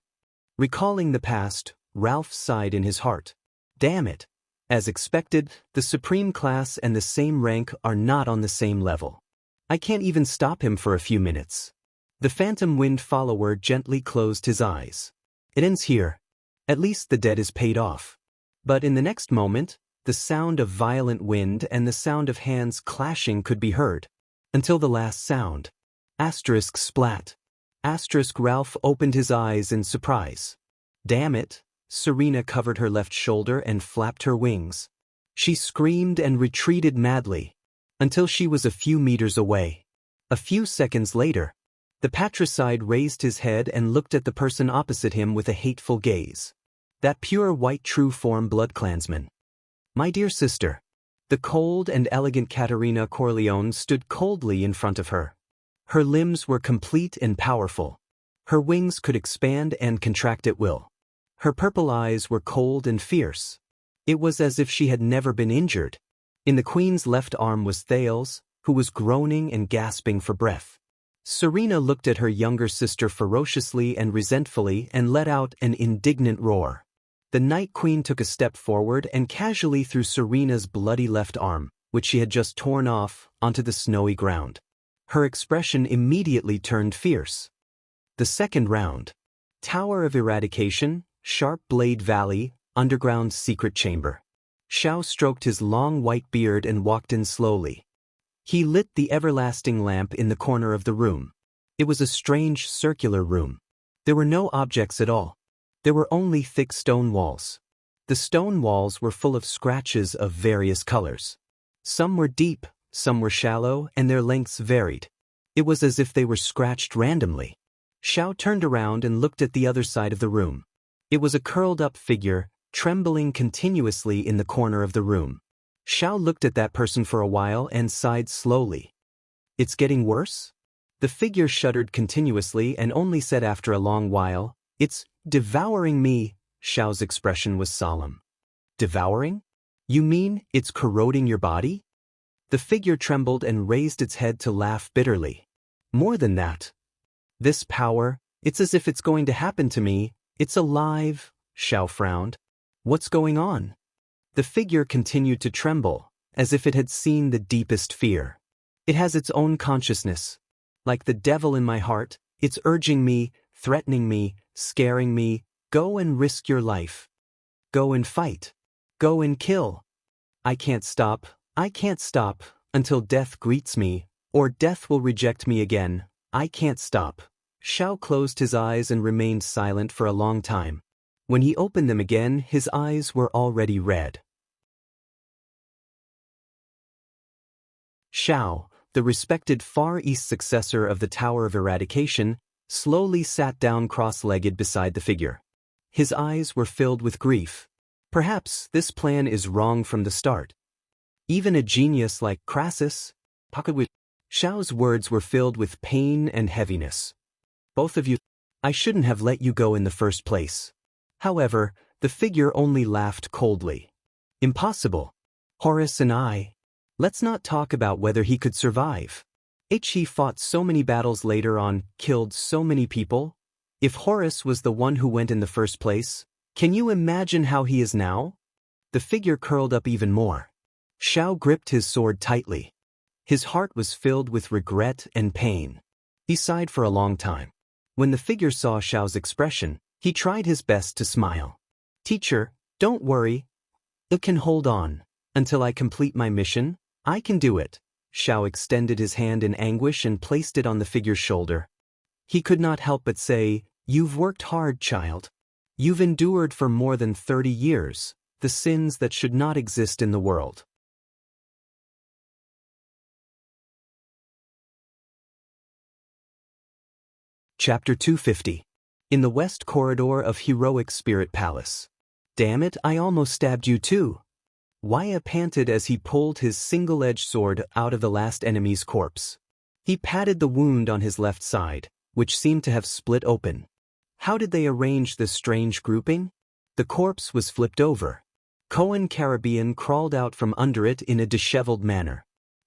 Recalling the past, Ralph sighed in his heart. Damn it. As expected, the Supreme Class and the same rank are not on the same level. I can't even stop him for a few minutes. The Phantom Wind follower gently closed his eyes. It ends here. At least the debt is paid off. But in the next moment, the sound of violent wind and the sound of hands clashing could be heard. Until the last sound. Asterisk splat. Asterisk Ralph opened his eyes in surprise. Damn it, Serena covered her left shoulder and flapped her wings. She screamed and retreated madly, until she was a few meters away. A few seconds later, the patricide raised his head and looked at the person opposite him with a hateful gaze. That pure white true form blood clansman. My dear sister. The cold and elegant Caterina Corleone stood coldly in front of her. Her limbs were complete and powerful. Her wings could expand and contract at will. Her purple eyes were cold and fierce. It was as if she had never been injured. In the queen's left arm was Thales, who was groaning and gasping for breath. Serena looked at her younger sister ferociously and resentfully and let out an indignant roar. The Night Queen took a step forward and casually threw Serena's bloody left arm, which she had just torn off, onto the snowy ground. Her expression immediately turned fierce. The second round. Tower of Eradication, Sharp Blade Valley, Underground Secret Chamber. Shao stroked his long white beard and walked in slowly. He lit the everlasting lamp in the corner of the room. It was a strange circular room. There were no objects at all. There were only thick stone walls. The stone walls were full of scratches of various colors. Some were deep, some were shallow, and their lengths varied. It was as if they were scratched randomly. Shao turned around and looked at the other side of the room. It was a curled-up figure, trembling continuously in the corner of the room. Shao looked at that person for a while and sighed slowly. It's getting worse? The figure shuddered continuously and only said after a long while, It's devouring me. Shao's expression was solemn. Devouring? You mean it's corroding your body? The figure trembled and raised its head to laugh bitterly. More than that. This power, it's as if it's going to happen to me. It's alive, Shao frowned. What's going on? The figure continued to tremble, as if it had seen the deepest fear. It has its own consciousness. Like the devil in my heart, it's urging me, threatening me, scaring me, go and risk your life. Go and fight. Go and kill. I can't stop until death greets me, or death will reject me again. I can't stop. Shao closed his eyes and remained silent for a long time. When he opened them again, his eyes were already red. Shao, the respected Far East successor of the Tower of Eradication, slowly sat down cross-legged beside the figure. His eyes were filled with grief. Perhaps this plan is wrong from the start. Even a genius like Crassus, Shao's words were filled with pain and heaviness. Both of you, I shouldn't have let you go in the first place. However, the figure only laughed coldly. Impossible. Horace and I. Let's not talk about whether he could survive. He fought so many battles later on, killed so many people. If Horace was the one who went in the first place, can you imagine how he is now? The figure curled up even more. Shao gripped his sword tightly. His heart was filled with regret and pain. He sighed for a long time. When the figure saw Xiao's expression, he tried his best to smile. "Teacher, don't worry. I can hold on. Until I complete my mission, I can do it." Xiao extended his hand in anguish and placed it on the figure's shoulder. He could not help but say, "You've worked hard, child. You've endured for more than 30 years, the sins that should not exist in the world." Chapter 250. In the West Corridor of Heroic Spirit Palace. "Damn it, I almost stabbed you too." Waya panted as he pulled his single-edged sword out of the last enemy's corpse. He patted the wound on his left side, which seemed to have split open. How did they arrange this strange grouping? The corpse was flipped over. Cohen Caribbean crawled out from under it in a disheveled manner.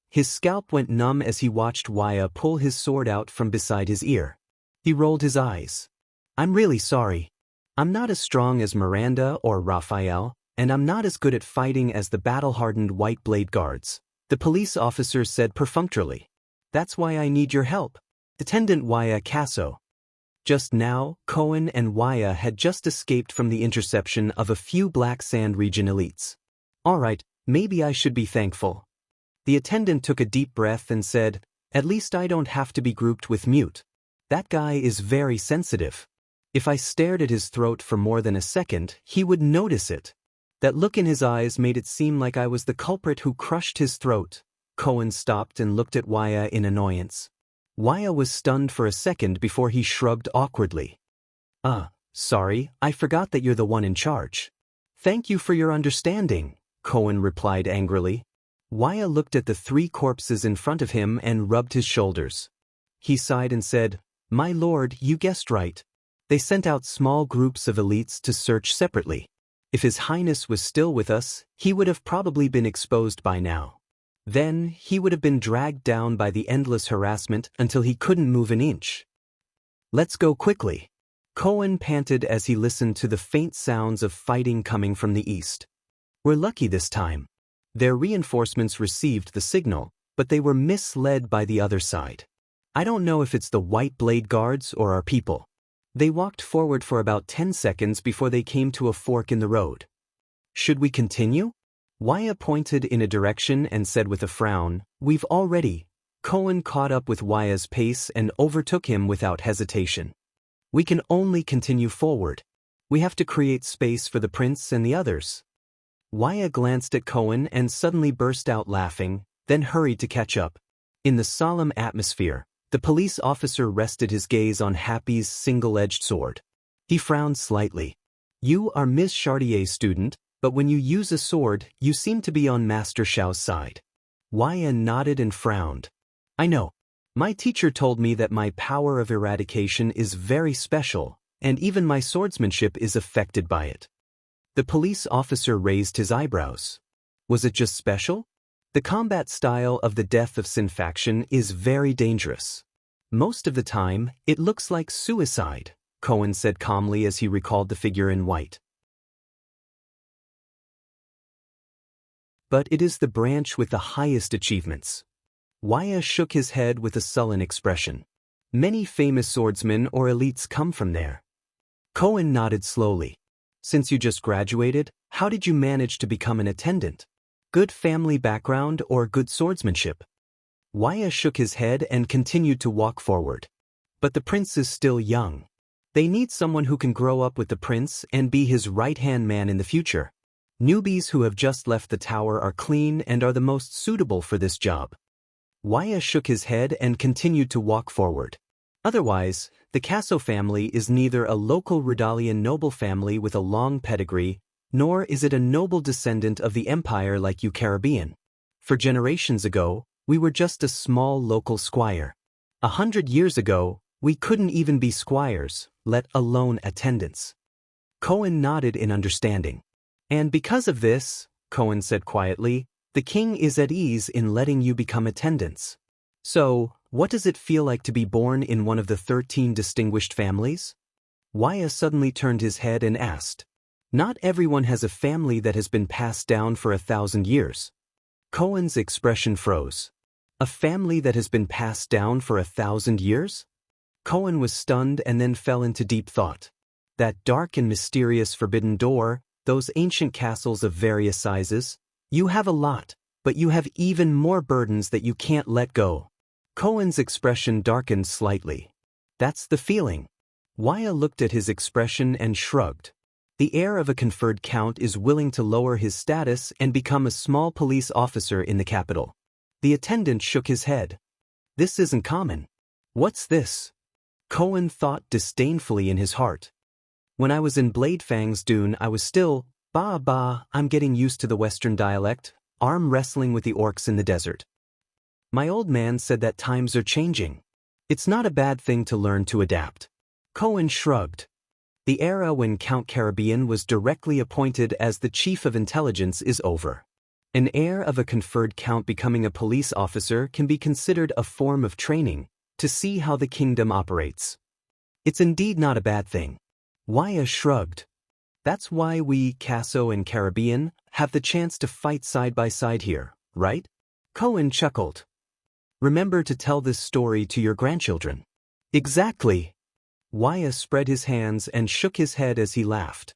His scalp went numb as he watched Waya pull his sword out from beside his ear. He rolled his eyes. "I'm really sorry. I'm not as strong as Miranda or Raphael, and I'm not as good at fighting as the battle-hardened White Blade Guards," the police officer said perfunctorily. "That's why I need your help. Attendant Waya Casso." Just now, Cohen and Waya had just escaped from the interception of a few Black Sand region elites. "All right, maybe I should be thankful." The attendant took a deep breath and said, "At least I don't have to be grouped with Mute. That guy is very sensitive. If I stared at his throat for more than a second, he would notice it. That look in his eyes made it seem like I was the culprit who crushed his throat." Cohen stopped and looked at Waya in annoyance. Waya was stunned for a second before he shrugged awkwardly. Sorry, I forgot that you're the one in charge." "Thank you for your understanding," Cohen replied angrily. Waya looked at the 3 corpses in front of him and rubbed his shoulders. He sighed and said, "My lord, you guessed right. They sent out small groups of elites to search separately. If His Highness was still with us, he would have probably been exposed by now. Then, he would have been dragged down by the endless harassment until he couldn't move an inch. Let's go quickly." Cohen panted as he listened to the faint sounds of fighting coming from the east. "We're lucky this time. Their reinforcements received the signal, but they were misled by the other side. I don't know if it's the White Blade Guards or our people." They walked forward for about 10 seconds before they came to a fork in the road. "Should we continue?" Waya pointed in a direction and said with a frown, "We've already." Cohen caught up with Waya's pace and overtook him without hesitation. "We can only continue forward. We have to create space for the prince and the others." Waya glanced at Cohen and suddenly burst out laughing, then hurried to catch up. In the solemn atmosphere, the police officer rested his gaze on Happy's single-edged sword. He frowned slightly. "You are Miss Chartier's student, but when you use a sword, you seem to be on Master Xiao's side." Waya nodded and frowned. "I know. My teacher told me that my power of eradication is very special, and even my swordsmanship is affected by it." The police officer raised his eyebrows. "Was it just special? The combat style of the Death of Sin faction is very dangerous. Most of the time, it looks like suicide," Cohen said calmly as he recalled the figure in white. "But it is the branch with the highest achievements." Waya shook his head with a sullen expression. "Many famous swordsmen or elites come from there." Cohen nodded slowly. "Since you just graduated, how did you manage to become an attendant? Good family background or good swordsmanship?" Waya shook his head and continued to walk forward. "But the prince is still young. They need someone who can grow up with the prince and be his right-hand man in the future. Newbies who have just left the tower are clean and are the most suitable for this job." Waya shook his head and continued to walk forward. "Otherwise, the Casso family is neither a local Redalian noble family with a long pedigree, nor is it a noble descendant of the empire like you Caribbean. For generations ago, we were just a small local squire. 100 years ago, we couldn't even be squires, let alone attendants." Cohen nodded in understanding. "And because of this," Cohen said quietly, "the king is at ease in letting you become attendants. So, what does it feel like to be born in one of the 13 distinguished families?" Waya suddenly turned his head and asked. "Not everyone has a family that has been passed down for 1,000 years." Cohen's expression froze. A family that has been passed down for 1,000 years? Cohen was stunned and then fell into deep thought. That dark and mysterious forbidden door, those ancient castles of various sizes. You have a lot, but you have even more burdens that you can't let go. Cohen's expression darkened slightly. That's the feeling. Waya looked at his expression and shrugged. The heir of a conferred count is willing to lower his status and become a small police officer in the capital. The attendant shook his head. This isn't common. What's this? Cohen thought disdainfully in his heart. When I was in Bladefang's dune I was still, I'm getting used to the Western dialect, arm wrestling with the orcs in the desert. My old man said that times are changing. It's not a bad thing to learn to adapt. Cohen shrugged. The era when Count Caribbean was directly appointed as the chief of intelligence is over. An heir of a conferred count becoming a police officer can be considered a form of training to see how the kingdom operates. It's indeed not a bad thing. Waya shrugged. That's why we, Casso and Caribbean, have the chance to fight side by side here, right? Cohen chuckled. Remember to tell this story to your grandchildren. Exactly. Waya spread his hands and shook his head as he laughed.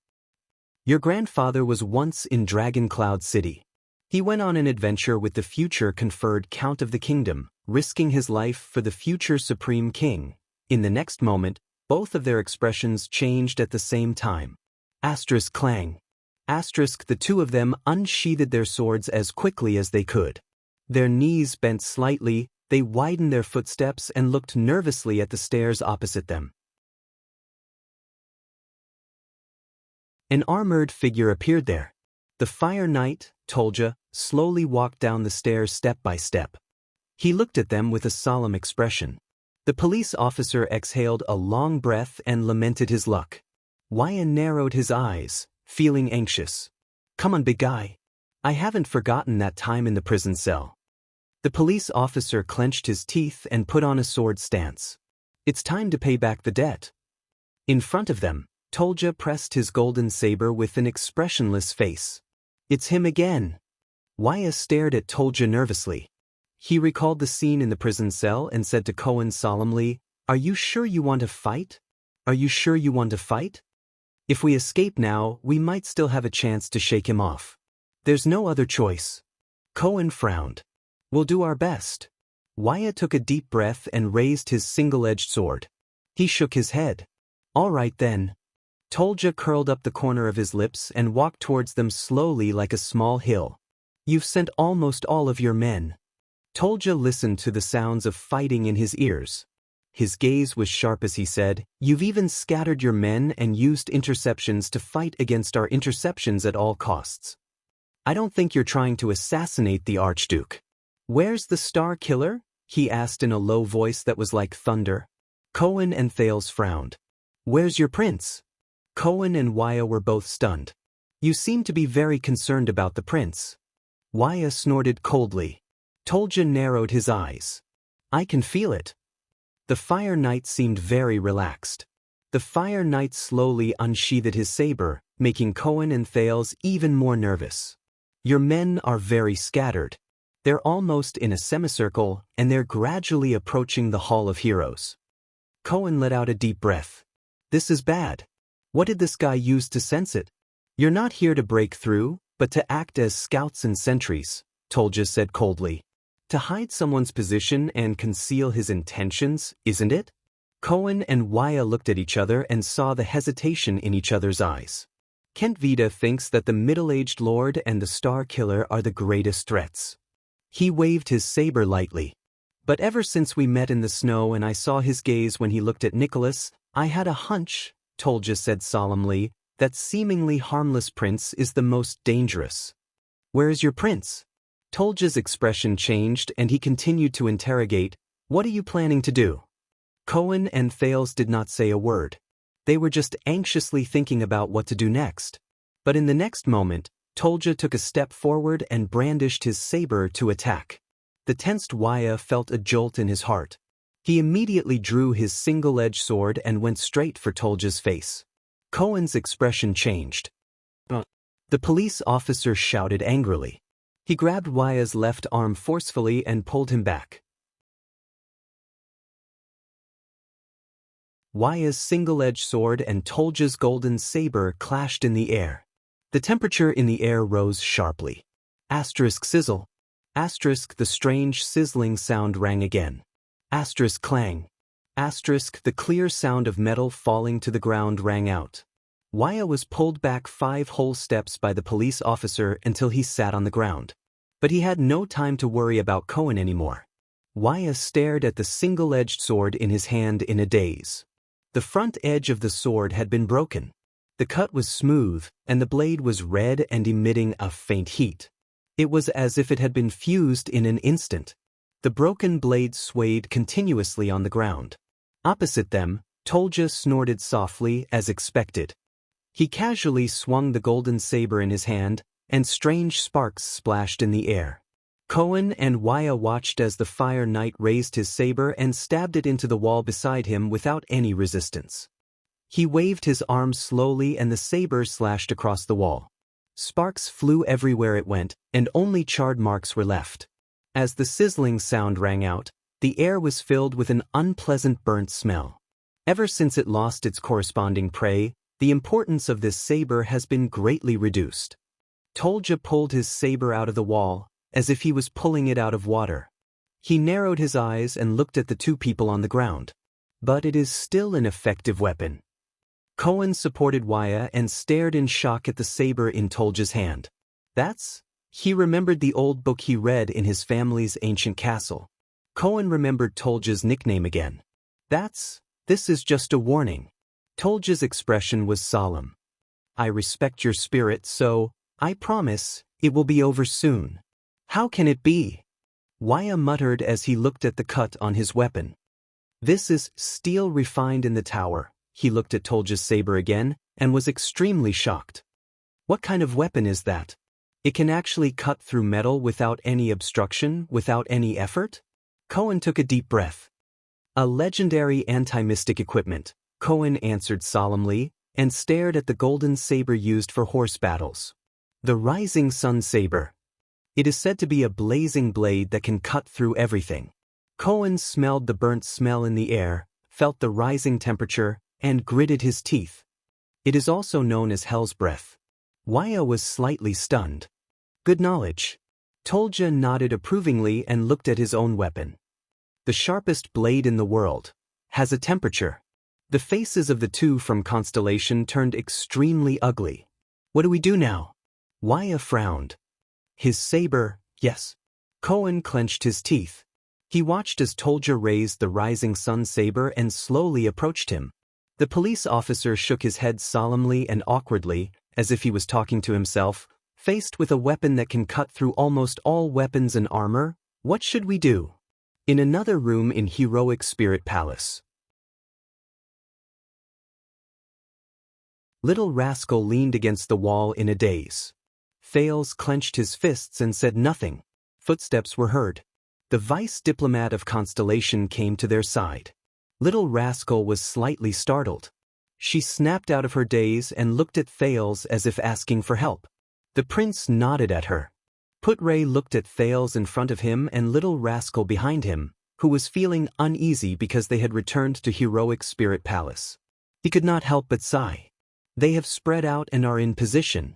Your grandfather was once in Dragon Cloud City. He went on an adventure with the future conferred count of the kingdom, risking his life for the future supreme king. In the next moment, both of their expressions changed at the same time. Asterisk clang. Asterisk the two of them unsheathed their swords as quickly as they could. Their knees bent slightly, they widened their footsteps and looked nervously at the stairs opposite them. An armored figure appeared there. The Fire Knight, Tolja, slowly walked down the stairs step by step. He looked at them with a solemn expression. The police officer exhaled a long breath and lamented his luck. Waya narrowed his eyes, feeling anxious. Come on, big guy. I haven't forgotten that time in the prison cell. The police officer clenched his teeth and put on a sword stance. It's time to pay back the debt. In front of them, Tolja pressed his golden saber with an expressionless face. It's him again. Waya stared at Tolja nervously. He recalled the scene in the prison cell and said to Cohen solemnly, Are you sure you want to fight? Are you sure you want to fight? If we escape now, we might still have a chance to shake him off. There's no other choice. Cohen frowned. We'll do our best. Waya took a deep breath and raised his single-edged sword. He shook his head. All right then. Tolja curled up the corner of his lips and walked towards them slowly like a small hill. You've sent almost all of your men. Tolja listened to the sounds of fighting in his ears. His gaze was sharp as he said, You've even scattered your men and used interceptions to fight against our interceptions at all costs. I don't think you're trying to assassinate the Archduke. Where's the Star Killer? He asked in a low voice that was like thunder. Cohen and Thales frowned. Where's your prince? Cohen and Waya were both stunned. You seem to be very concerned about the prince. Waya snorted coldly. Tolja narrowed his eyes. I can feel it. The Fire Knight seemed very relaxed. The Fire Knight slowly unsheathed his saber, making Cohen and Thales even more nervous. Your men are very scattered. They're almost in a semicircle, and they're gradually approaching the Hall of Heroes. Cohen let out a deep breath. This is bad. What did this guy use to sense it? You're not here to break through, but to act as scouts and sentries, Tolja said coldly. To hide someone's position and conceal his intentions, isn't it? Cohen and Waya looked at each other and saw the hesitation in each other's eyes. Kent Vida thinks that the middle-aged lord and the Star Killer are the greatest threats. He waved his saber lightly. But ever since we met in the snow and I saw his gaze when he looked at Nicholas, I had a hunch, Tolja said solemnly, that seemingly harmless prince is the most dangerous. Where is your prince? Tolja's expression changed and he continued to interrogate, What are you planning to do? Cohen and Thales did not say a word. They were just anxiously thinking about what to do next. But in the next moment, Tolja took a step forward and brandished his saber to attack. The tensed Waya felt a jolt in his heart. He immediately drew his single-edged sword and went straight for Tolja's face. Cohen's expression changed. The police officer shouted angrily. He grabbed Waya's left arm forcefully and pulled him back. Waya's single-edged sword and Tolja's golden saber clashed in the air. The temperature in the air rose sharply. Asterisk sizzle. Asterisk the strange sizzling sound rang again. Asterisk clang. Asterisk the clear sound of metal falling to the ground rang out. Waya was pulled back 5 whole steps by the police officer until he sat on the ground. But he had no time to worry about Cohen anymore. Waya stared at the single-edged sword in his hand in a daze. The front edge of the sword had been broken. The cut was smooth, and the blade was red and emitting a faint heat. It was as if it had been fused in an instant. The broken blade swayed continuously on the ground. Opposite them, Tolja snorted softly as expected. He casually swung the golden saber in his hand, and strange sparks splashed in the air. Cohen and Waya watched as the Fire Knight raised his saber and stabbed it into the wall beside him without any resistance. He waved his arm slowly and the saber slashed across the wall. Sparks flew everywhere it went, and only charred marks were left. As the sizzling sound rang out, the air was filled with an unpleasant burnt smell. Ever since it lost its corresponding prey, the importance of this saber has been greatly reduced. Tolja pulled his saber out of the wall, as if he was pulling it out of water. He narrowed his eyes and looked at the 2 people on the ground. But it is still an effective weapon. Cohen supported Waya and stared in shock at the saber in Tolja's hand. He remembered the old book he read in his family's ancient castle. Cohen remembered Tolja's nickname again. This is just a warning. Tolja's expression was solemn. I respect your spirit, so I promise it will be over soon. How can it be? Waya muttered as he looked at the cut on his weapon. This is steel refined in the tower. He looked at Tolja's saber again and was extremely shocked. What kind of weapon is that? It can actually cut through metal without any obstruction, without any effort? Cohen took a deep breath. A legendary anti-mystic equipment, Cohen answered solemnly, and stared at the golden saber used for horse battles. The Rising Sun Saber. It is said to be a blazing blade that can cut through everything. Cohen smelled the burnt smell in the air, felt the rising temperature, and gritted his teeth. It is also known as Hell's Breath. Waya was slightly stunned. Good knowledge. Tolja nodded approvingly and looked at his own weapon. The sharpest blade in the world. Has a temperature. The faces of the 2 from Constellation turned extremely ugly. What do we do now? Waya frowned. His saber, yes. Cohen clenched his teeth. He watched as Tolja raised the Rising Sun saber and slowly approached him. The police officer shook his head solemnly and awkwardly, as if he was talking to himself. Faced with a weapon that can cut through almost all weapons and armor, what should we do? In another room in Heroic Spirit Palace. Little Rascal leaned against the wall in a daze. Thales clenched his fists and said nothing. Footsteps were heard. The vice diplomat of Constellation came to their side. Little Rascal was slightly startled. She snapped out of her daze and looked at Thales as if asking for help. The prince nodded at her. Putray looked at Thales in front of him and Little Rascal behind him, who was feeling uneasy because they had returned to Heroic Spirit Palace. He could not help but sigh. They have spread out and are in position.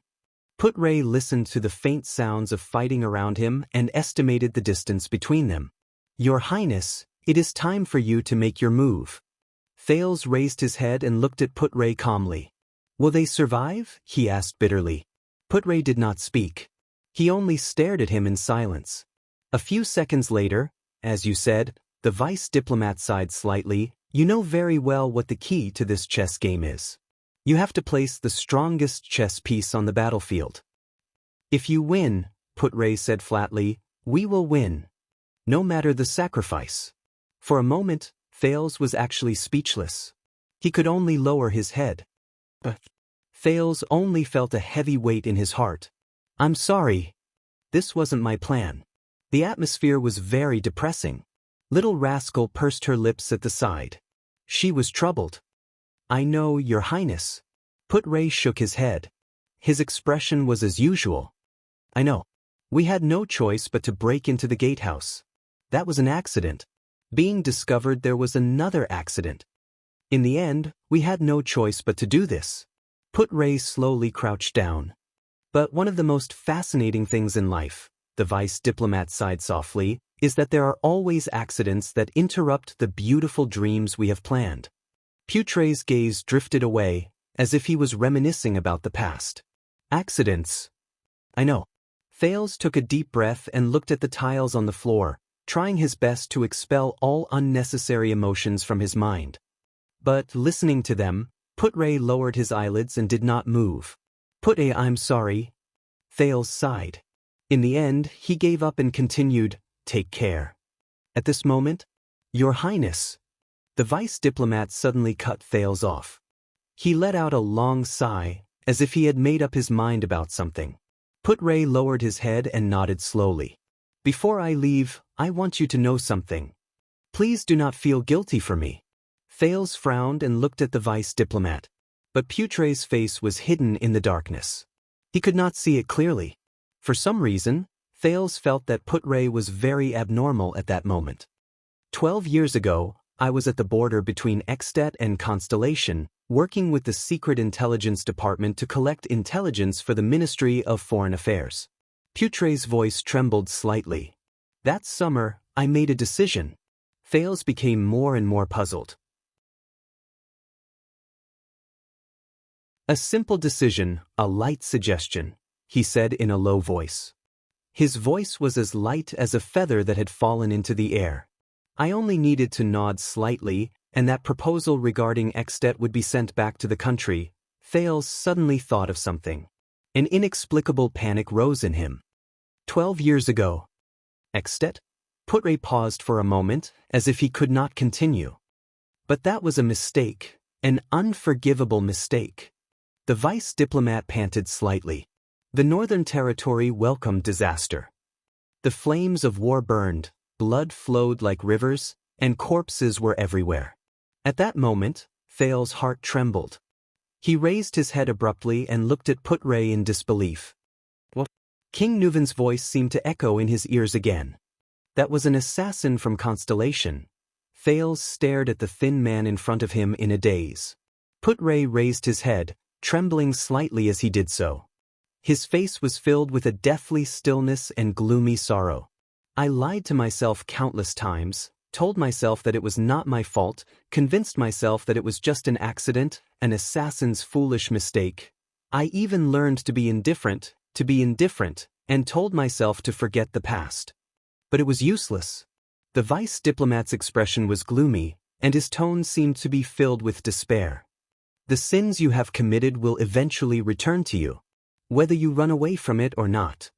Putray listened to the faint sounds of fighting around him and estimated the distance between them. Your Highness, it is time for you to make your move. Thales raised his head and looked at Putray calmly. Will they survive? He asked bitterly. Putray did not speak. He only stared at him in silence. A few seconds later, as you said, the vice diplomat sighed slightly. You know very well what the key to this chess game is. You have to place the strongest chess piece on the battlefield. If you win, Putray said flatly, we will win. No matter the sacrifice. For a moment, Thales was actually speechless. He could only lower his head. But Thales only felt a heavy weight in his heart. I'm sorry. This wasn't my plan. The atmosphere was very depressing. Little Rascal pursed her lips at the side. She was troubled. I know, Your Highness. Putray shook his head. His expression was as usual. I know. We had no choice but to break into the gatehouse. That was an accident. Being discovered, there was another accident. In the end, we had no choice but to do this. Put-Ray slowly crouched down. But one of the most fascinating things in life, the vice diplomat sighed softly, is that there are always accidents that interrupt the beautiful dreams we have planned. Put-Ray's gaze drifted away, as if he was reminiscing about the past. Accidents. I know. Thales took a deep breath and looked at the tiles on the floor, trying his best to expel all unnecessary emotions from his mind. But listening to them, Put-Ray lowered his eyelids and did not move. Put-Ray, I'm sorry. Thales sighed. In the end, he gave up and continued, take care. At this moment, Your Highness. The vice diplomat suddenly cut Thales off. He let out a long sigh, as if he had made up his mind about something. Put-Ray lowered his head and nodded slowly. Before I leave, I want you to know something. Please do not feel guilty for me. Thales frowned and looked at the vice diplomat. But Put-Ray's face was hidden in the darkness. He could not see it clearly. For some reason, Thales felt that Put-Ray was very abnormal at that moment. 12 years ago, I was at the border between Extet and Constellation, working with the Secret Intelligence Department to collect intelligence for the Ministry of Foreign Affairs. Put-Ray's voice trembled slightly. That summer, I made a decision. Thales became more and more puzzled. A simple decision, a light suggestion, he said in a low voice. His voice was as light as a feather that had fallen into the air. I only needed to nod slightly, and that proposal regarding Extet would be sent back to the country. Thales suddenly thought of something. An inexplicable panic rose in him. 12 years ago. Extet? Put-Ray paused for a moment, as if he could not continue. But that was a mistake, an unforgivable mistake. The vice diplomat panted slightly. The Northern Territory welcomed disaster. The flames of war burned, blood flowed like rivers, and corpses were everywhere. At that moment, Thales' heart trembled. He raised his head abruptly and looked at Put-Ray in disbelief. What? King Nuvan's voice seemed to echo in his ears again. That was an assassin from Constellation. Thales stared at the thin man in front of him in a daze. Put-Ray raised his head, trembling slightly as he did so. His face was filled with a deathly stillness and gloomy sorrow. I lied to myself countless times, told myself that it was not my fault, convinced myself that it was just an accident, an assassin's foolish mistake. I even learned to be indifferent, and told myself to forget the past. But it was useless. The vice diplomat's expression was gloomy, and his tone seemed to be filled with despair. The sins you have committed will eventually return to you, whether you run away from it or not.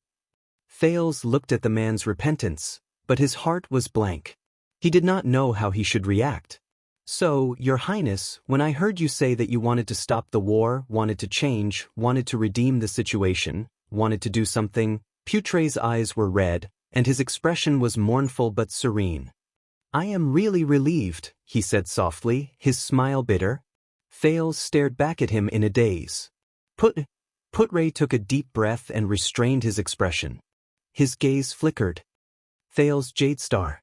Thales looked at the man's repentance, but his heart was blank. He did not know how he should react. So, Your Highness, when I heard you say that you wanted to stop the war, wanted to change, wanted to redeem the situation, wanted to do something, Put-Ray's eyes were red, and his expression was mournful but serene. I am really relieved, he said softly, his smile bitter. Thales stared back at him in a daze. Put-Ray took a deep breath and restrained his expression. His gaze flickered. Thales Jadestar.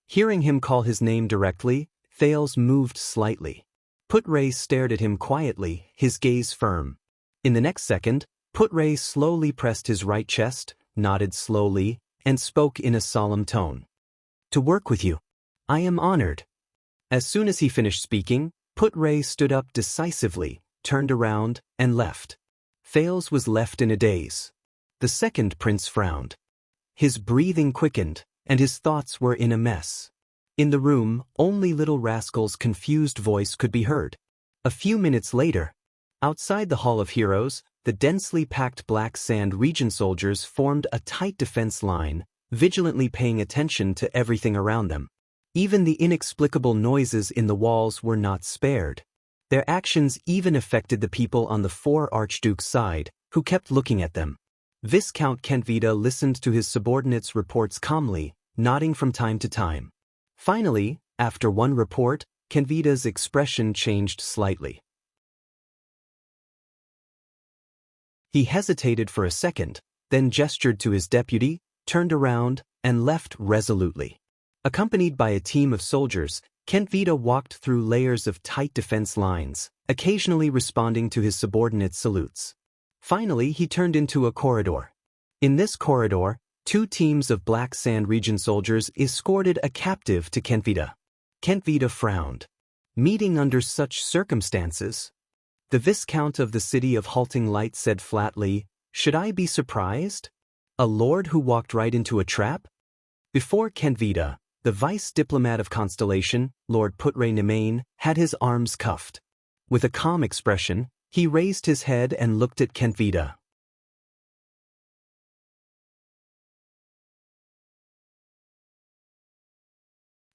Hearing him call his name directly, Thales moved slightly. Put-Ray stared at him quietly, his gaze firm. In the next second, Put-Ray slowly pressed his right chest, nodded slowly, and spoke in a solemn tone. To work with you. I am honored. As soon as he finished speaking, Put-Ray stood up decisively, turned around, and left. Thales was left in a daze. The second prince frowned. His breathing quickened, and his thoughts were in a mess. In the room, only Little Rascal's confused voice could be heard. A few minutes later, outside the Hall of Heroes, the densely packed Black Sand Region soldiers formed a tight defense line, vigilantly paying attention to everything around them. Even the inexplicable noises in the walls were not spared. Their actions even affected the people on the four archduke's side, who kept looking at them. Viscount Kentvita listened to his subordinates' reports calmly, nodding from time to time. Finally, after one report, Kentvita's expression changed slightly. He hesitated for a second, then gestured to his deputy, turned around, and left resolutely. Accompanied by a team of soldiers, Kentvita walked through layers of tight defense lines, occasionally responding to his subordinates' salutes. Finally, he turned into a corridor. In this corridor, 2 teams of Black Sand Region soldiers escorted a captive to Kentvita. Kentvita frowned. Meeting under such circumstances? The Viscount of the City of Halting Light said flatly, "Should I be surprised? A lord who walked right into a trap?" Before Kentvita, the vice diplomat of Constellation, Lord Putre Nemain, had his arms cuffed. With a calm expression, he raised his head and looked at Kentvita.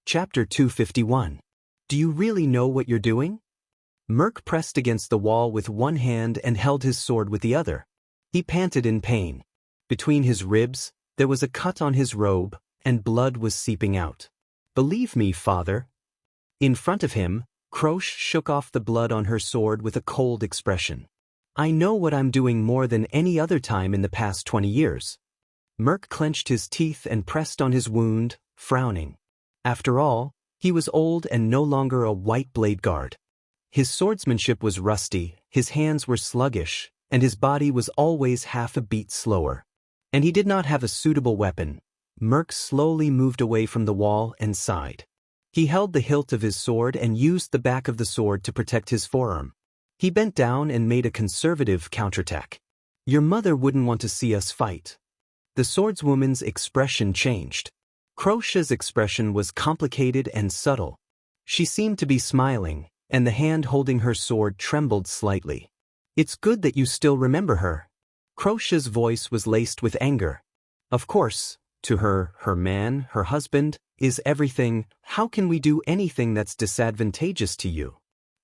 Chapter 251. Do you really know what you're doing? Merc pressed against the wall with one hand and held his sword with the other. He panted in pain. Between his ribs, there was a cut on his robe, and blood was seeping out. "Believe me, father." In front of him, Croche shook off the blood on her sword with a cold expression. "I know what I'm doing more than any other time in the past 20 years. Merc clenched his teeth and pressed on his wound, frowning. After all, he was old and no longer a white blade guard. His swordsmanship was rusty, his hands were sluggish, and his body was always half a beat slower. And he did not have a suitable weapon. Merc slowly moved away from the wall and sighed. He held the hilt of his sword and used the back of the sword to protect his forearm. He bent down and made a conservative counterattack. "Your mother wouldn't want to see us fight." The swordswoman's expression changed. Croche's expression was complicated and subtle. She seemed to be smiling, and the hand holding her sword trembled slightly. "It's good that you still remember her." Croche's voice was laced with anger. "Of course, to her, her man, her husband, is everything. How can we do anything that's disadvantageous to you?"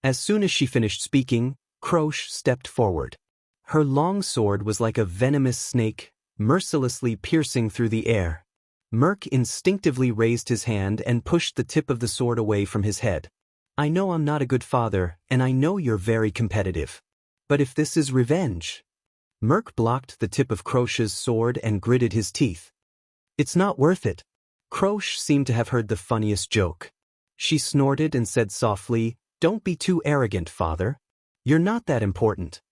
As soon as she finished speaking, Croche stepped forward. Her long sword was like a venomous snake, mercilessly piercing through the air. Merc instinctively raised his hand and pushed the tip of the sword away from his head. "I know I'm not a good father, and I know you're very competitive. But if this is revenge..." Merc blocked the tip of Croche's sword and gritted his teeth. "It's not worth it." Croche seemed to have heard the funniest joke. She snorted and said softly, "Don't be too arrogant, father. You're not that important."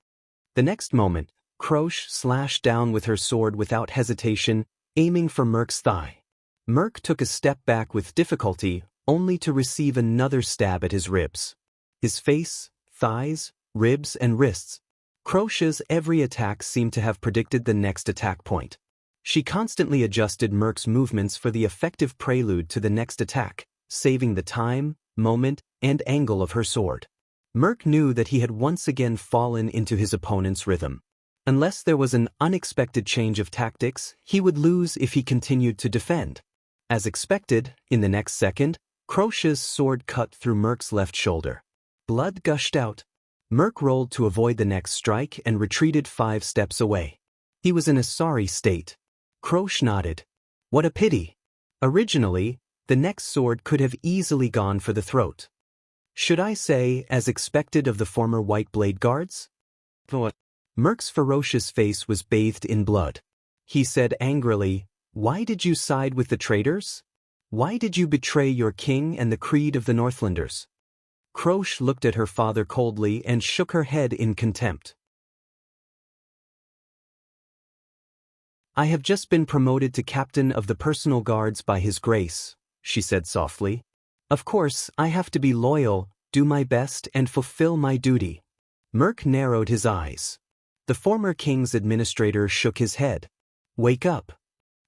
The next moment, Croche slashed down with her sword without hesitation, aiming for Merc's thigh. Merc took a step back with difficulty, only to receive another stab at his ribs. His face, thighs, ribs, and wrists. Croche's every attack seemed to have predicted the next attack point. She constantly adjusted Merc's movements for the effective prelude to the next attack, saving the time, moment, and angle of her sword. Merc knew that he had once again fallen into his opponent's rhythm. Unless there was an unexpected change of tactics, he would lose if he continued to defend. As expected, in the next second, Croche's sword cut through Merc's left shoulder. Blood gushed out. Merc rolled to avoid the next strike and retreated 5 steps away. He was in a sorry state. Croche nodded. "What a pity. Originally, the next sword could have easily gone for the throat. Should I say, as expected of the former White Blade Guards?" Merc's ferocious face was bathed in blood. He said angrily, "Why did you side with the traitors? Why did you betray your king and the creed of the Northlanders?" Croche looked at her father coldly and shook her head in contempt. "I have just been promoted to captain of the personal guards by His Grace," she said softly. "Of course, I have to be loyal, do my best, and fulfill my duty." Merc narrowed his eyes. The former king's administrator shook his head. "Wake up."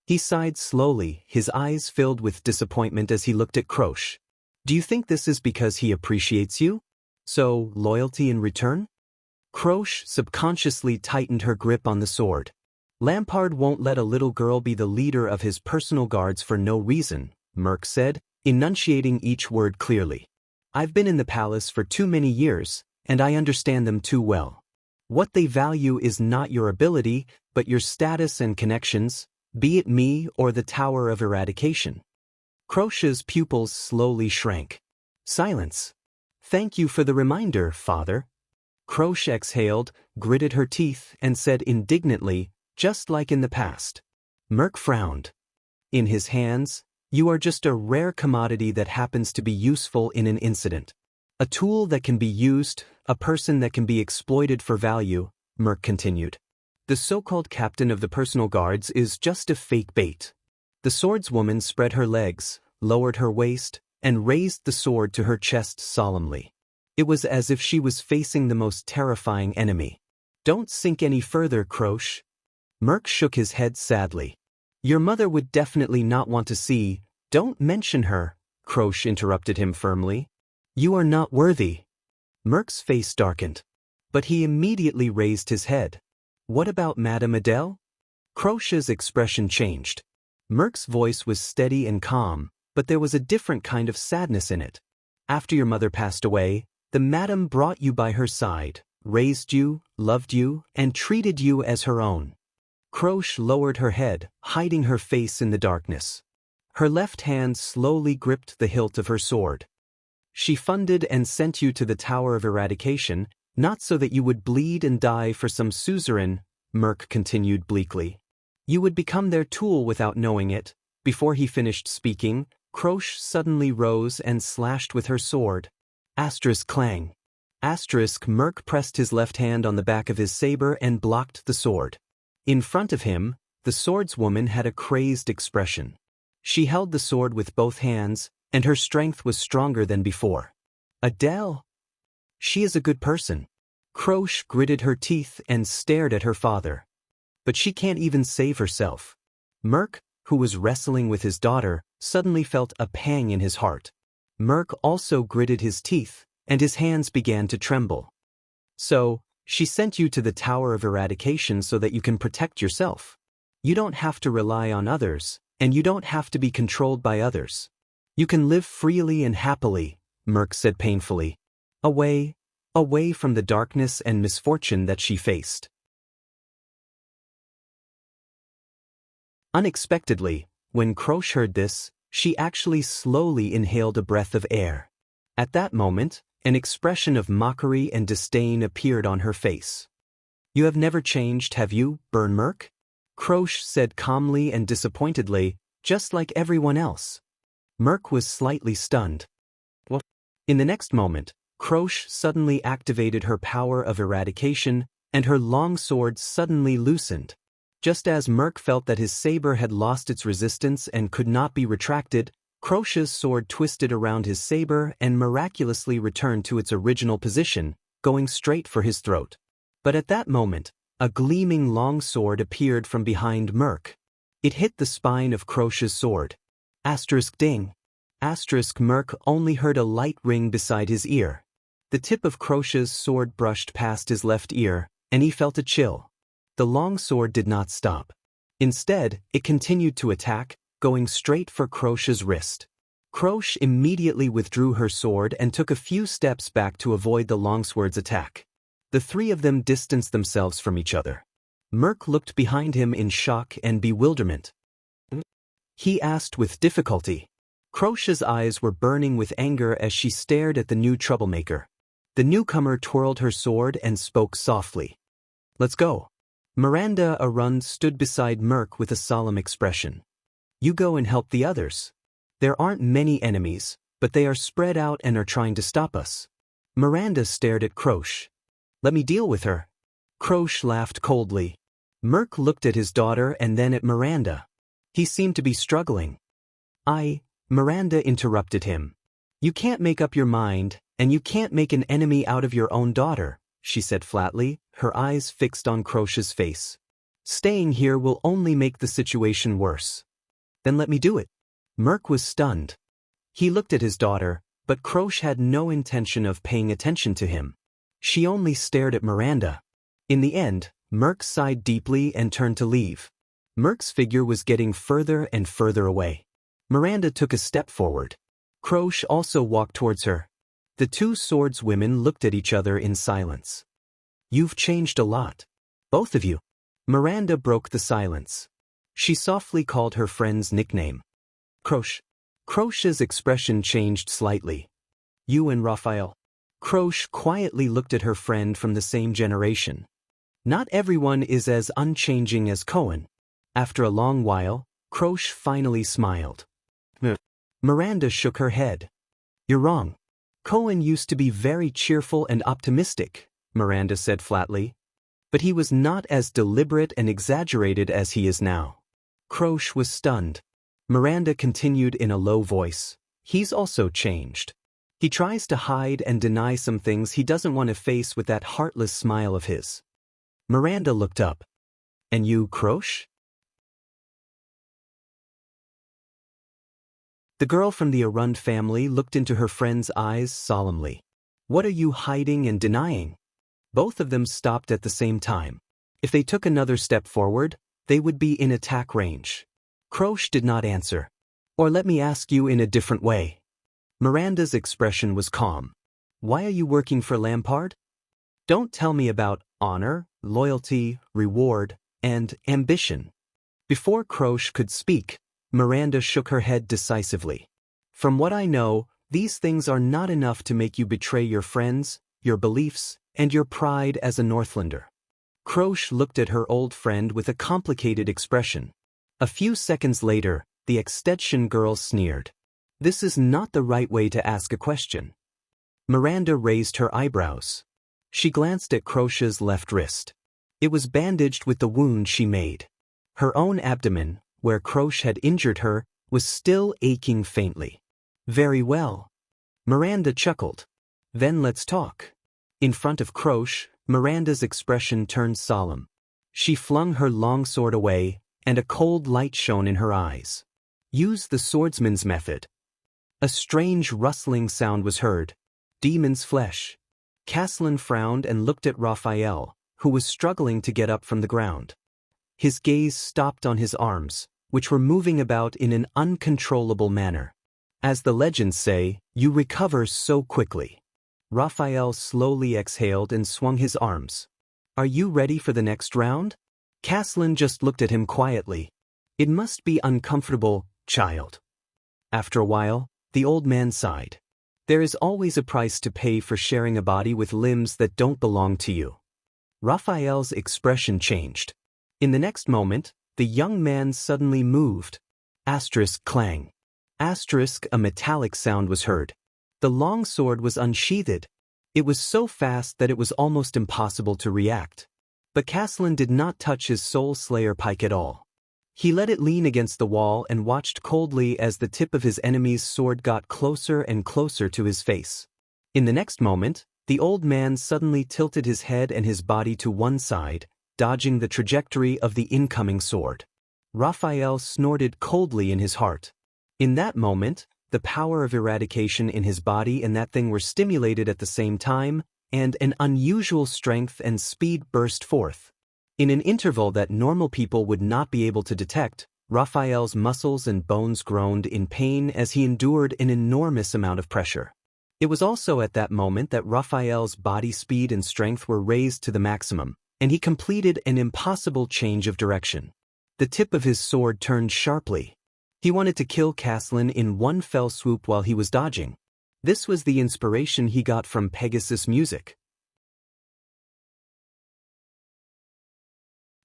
He sighed slowly, his eyes filled with disappointment as he looked at Croche. "Do you think this is because he appreciates you? So, loyalty in return?" Croche subconsciously tightened her grip on the sword. "Lampard won't let a little girl be the leader of his personal guards for no reason," Merc said, enunciating each word clearly. "I've been in the palace for too many years, and I understand them too well. What they value is not your ability, but your status and connections, be it me or the Tower of Eradication." Croche's pupils slowly shrank. Silence. "Thank you for the reminder, father." Croche exhaled, gritted her teeth, and said indignantly, just like in the past. Merk frowned. In his hands, you are just a rare commodity that happens to be useful in an incident. A tool that can be used, a person that can be exploited for value, Merk continued. The so-called captain of the personal guards is just a fake bait. The swordswoman spread her legs, lowered her waist, and raised the sword to her chest solemnly. It was as if she was facing the most terrifying enemy. Don't sink any further, Krosh. Merk shook his head sadly. Your mother would definitely not want to see. Don't mention her, Krosh interrupted him firmly. You are not worthy. Merk's face darkened. But he immediately raised his head. What about Madame Adele? Krosh's expression changed. Merk's voice was steady and calm, but there was a different kind of sadness in it. After your mother passed away, the madam brought you by her side, raised you, loved you, and treated you as her own. Krosh lowered her head, hiding her face in the darkness. Her left hand slowly gripped the hilt of her sword. She funded and sent you to the Tower of Eradication, not so that you would bleed and die for some suzerain, Merk continued bleakly. You would become their tool without knowing it. Before he finished speaking, Krosh suddenly rose and slashed with her sword. Asterisk clang. Asterisk Merk pressed his left hand on the back of his saber and blocked the sword. In front of him, the swordswoman had a crazed expression. She held the sword with both hands, and her strength was stronger than before. Adele? She is a good person. Krosh gritted her teeth and stared at her father. But she can't even save herself. Merk, who was wrestling with his daughter, suddenly felt a pang in his heart. Merk also gritted his teeth, and his hands began to tremble. So, she sent you to the Tower of Eradication so that you can protect yourself. You don't have to rely on others, and you don't have to be controlled by others. You can live freely and happily, Merk said painfully. Away from the darkness and misfortune that she faced. Unexpectedly, when Krosh heard this, she actually slowly inhaled a breath of air. At that moment, an expression of mockery and disdain appeared on her face. You have never changed, have you, Merk? Krosh said calmly and disappointedly, just like everyone else. Merk was slightly stunned. What? In the next moment, Krosh suddenly activated her power of eradication, and her long sword suddenly loosened. Just as Merk felt that his saber had lost its resistance and could not be retracted, Krosh's sword twisted around his saber and miraculously returned to its original position, going straight for his throat. But at that moment, a gleaming long sword appeared from behind Merk. It hit the spine of Krosh's sword. Asterisk ding. Asterisk Merk only heard a light ring beside his ear. The tip of Krosh's sword brushed past his left ear, and he felt a chill. The long sword did not stop. Instead, it continued to attack, going straight for Krosh's wrist. Krosh immediately withdrew her sword and took a few steps back to avoid the longsword's attack. The three of them distanced themselves from each other. Merk looked behind him in shock and bewilderment. He asked with difficulty. Krosh's eyes were burning with anger as she stared at the new troublemaker. The newcomer twirled her sword and spoke softly. Let's go. Miranda Arund stood beside Merk with a solemn expression. You go and help the others. There aren't many enemies, but they are spread out and are trying to stop us. Miranda stared at Krosh. Let me deal with her. Krosh laughed coldly. Merk looked at his daughter and then at Miranda. He seemed to be struggling. Miranda interrupted him. You can't make up your mind, and you can't make an enemy out of your own daughter, she said flatly, her eyes fixed on Krosh's face. Staying here will only make the situation worse. Then let me do it. Merk was stunned. He looked at his daughter, but Krosh had no intention of paying attention to him. She only stared at Miranda. In the end, Merk sighed deeply and turned to leave. Merk's figure was getting further and further away. Miranda took a step forward. Krosh also walked towards her. The two swordswomen looked at each other in silence. You've changed a lot. Both of you. Miranda broke the silence. She softly called her friend's nickname. Krosh. Krosh's expression changed slightly. You and Raphael. Krosh quietly looked at her friend from the same generation. Not everyone is as unchanging as Cohen. After a long while, Croche finally smiled. Miranda shook her head. You're wrong. Cohen used to be very cheerful and optimistic, Miranda said flatly. But he was not as deliberate and exaggerated as he is now. Croche was stunned. Miranda continued in a low voice. He's also changed. He tries to hide and deny some things he doesn't want to face with that heartless smile of his. Miranda looked up. And you, Croche? The girl from the Arund family looked into her friend's eyes solemnly. What are you hiding and denying? Both of them stopped at the same time. If they took another step forward, they would be in attack range. Croche did not answer. Or let me ask you in a different way. Miranda's expression was calm. Why are you working for Lampard? Don't tell me about honor, loyalty, reward, and ambition. Before Croche could speak, Miranda shook her head decisively. From what I know, these things are not enough to make you betray your friends, your beliefs, and your pride as a Northlander. Croche looked at her old friend with a complicated expression. A few seconds later, the extension girl sneered. This is not the right way to ask a question. Miranda raised her eyebrows. She glanced at Croche's left wrist. It was bandaged with the wound she made. Her own abdomen, where Croche had injured her, was still aching faintly. Very well. Miranda chuckled. Then let's talk. In front of Croche, Miranda's expression turned solemn. She flung her long sword away, and a cold light shone in her eyes. Use the swordsman's method. A strange rustling sound was heard. Demon's flesh. Caslin frowned and looked at Raphael, who was struggling to get up from the ground. His gaze stopped on his arms, which were moving about in an uncontrollable manner. As the legends say, you recover so quickly. Raphael slowly exhaled and swung his arms. Are you ready for the next round? Caslin just looked at him quietly. It must be uncomfortable, child. After a while, the old man sighed. There is always a price to pay for sharing a body with limbs that don't belong to you. Raphael's expression changed. In the next moment, the young man suddenly moved. Asterisk clang. Asterisk a metallic sound was heard. The long sword was unsheathed. It was so fast that it was almost impossible to react. But Caslin did not touch his Soul Slayer pike at all. He let it lean against the wall and watched coldly as the tip of his enemy's sword got closer and closer to his face. In the next moment, the old man suddenly tilted his head and his body to one side, dodging the trajectory of the incoming sword. Raphael snorted coldly in his heart. In that moment, the power of eradication in his body and that thing were stimulated at the same time, and an unusual strength and speed burst forth. In an interval that normal people would not be able to detect, Raphael's muscles and bones groaned in pain as he endured an enormous amount of pressure. It was also at that moment that Raphael's body speed and strength were raised to the maximum, and he completed an impossible change of direction. The tip of his sword turned sharply. He wanted to kill Caslin in one fell swoop while he was dodging. This was the inspiration he got from Pegasus music.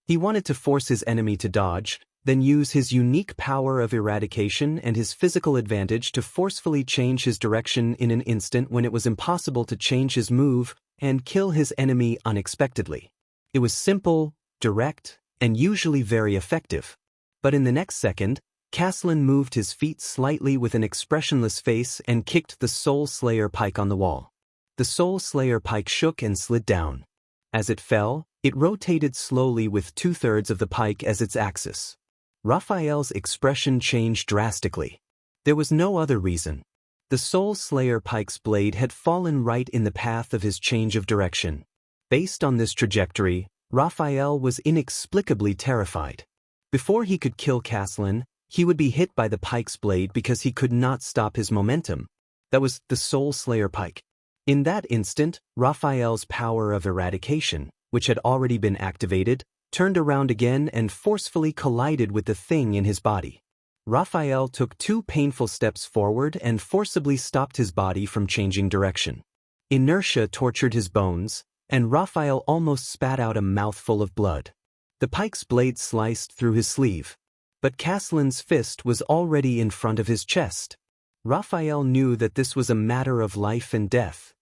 He wanted to force his enemy to dodge, then use his unique power of eradication and his physical advantage to forcefully change his direction in an instant when it was impossible to change his move and kill his enemy unexpectedly. It was simple, direct, and usually very effective. But in the next second, Caslin moved his feet slightly with an expressionless face and kicked the Soul Slayer pike on the wall. The Soul Slayer pike shook and slid down. As it fell, it rotated slowly with 2/3 of the pike as its axis. Raphael's expression changed drastically. There was no other reason. The Soul Slayer pike's blade had fallen right in the path of his change of direction. Based on this trajectory, Raphael was inexplicably terrified. Before he could kill Caslin, he would be hit by the pike's blade because he could not stop his momentum. That was the Soul Slayer pike. In that instant, Raphael's power of eradication, which had already been activated, turned around again and forcefully collided with the thing in his body. Raphael took 2 painful steps forward and forcibly stopped his body from changing direction. Inertia tortured his bones, and Raphael almost spat out a mouthful of blood. The pike's blade sliced through his sleeve. But Castellan's fist was already in front of his chest. Raphael knew that this was a matter of life and death.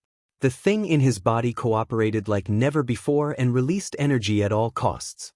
The thing in his body cooperated like never before and released energy at all costs.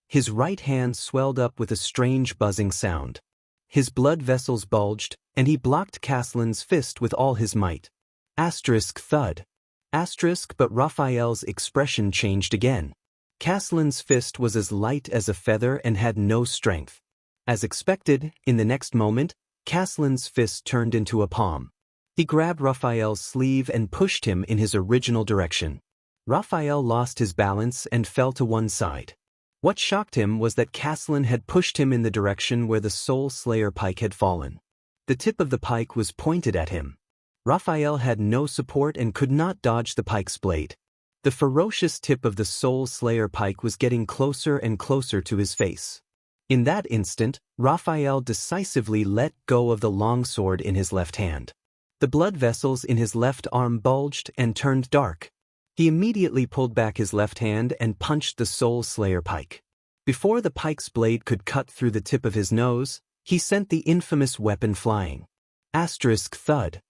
His right hand swelled up with a strange buzzing sound. His blood vessels bulged, and he blocked Castellan's fist with all his might. Thud. But Raphael's expression changed again. Castellan's fist was as light as a feather and had no strength. As expected, in the next moment, Castellan's fist turned into a palm. He grabbed Raphael's sleeve and pushed him in his original direction. Raphael lost his balance and fell to one side. What shocked him was that Castellan had pushed him in the direction where the Soul Slayer pike had fallen. The tip of the pike was pointed at him. Raphael had no support and could not dodge the pike's blade. The ferocious tip of the Soul Slayer pike was getting closer and closer to his face. In that instant, Raphael decisively let go of the longsword in his left hand. The blood vessels in his left arm bulged and turned dark. He immediately pulled back his left hand and punched the Soul Slayer pike. Before the pike's blade could cut through the tip of his nose, he sent the infamous weapon flying. Thud.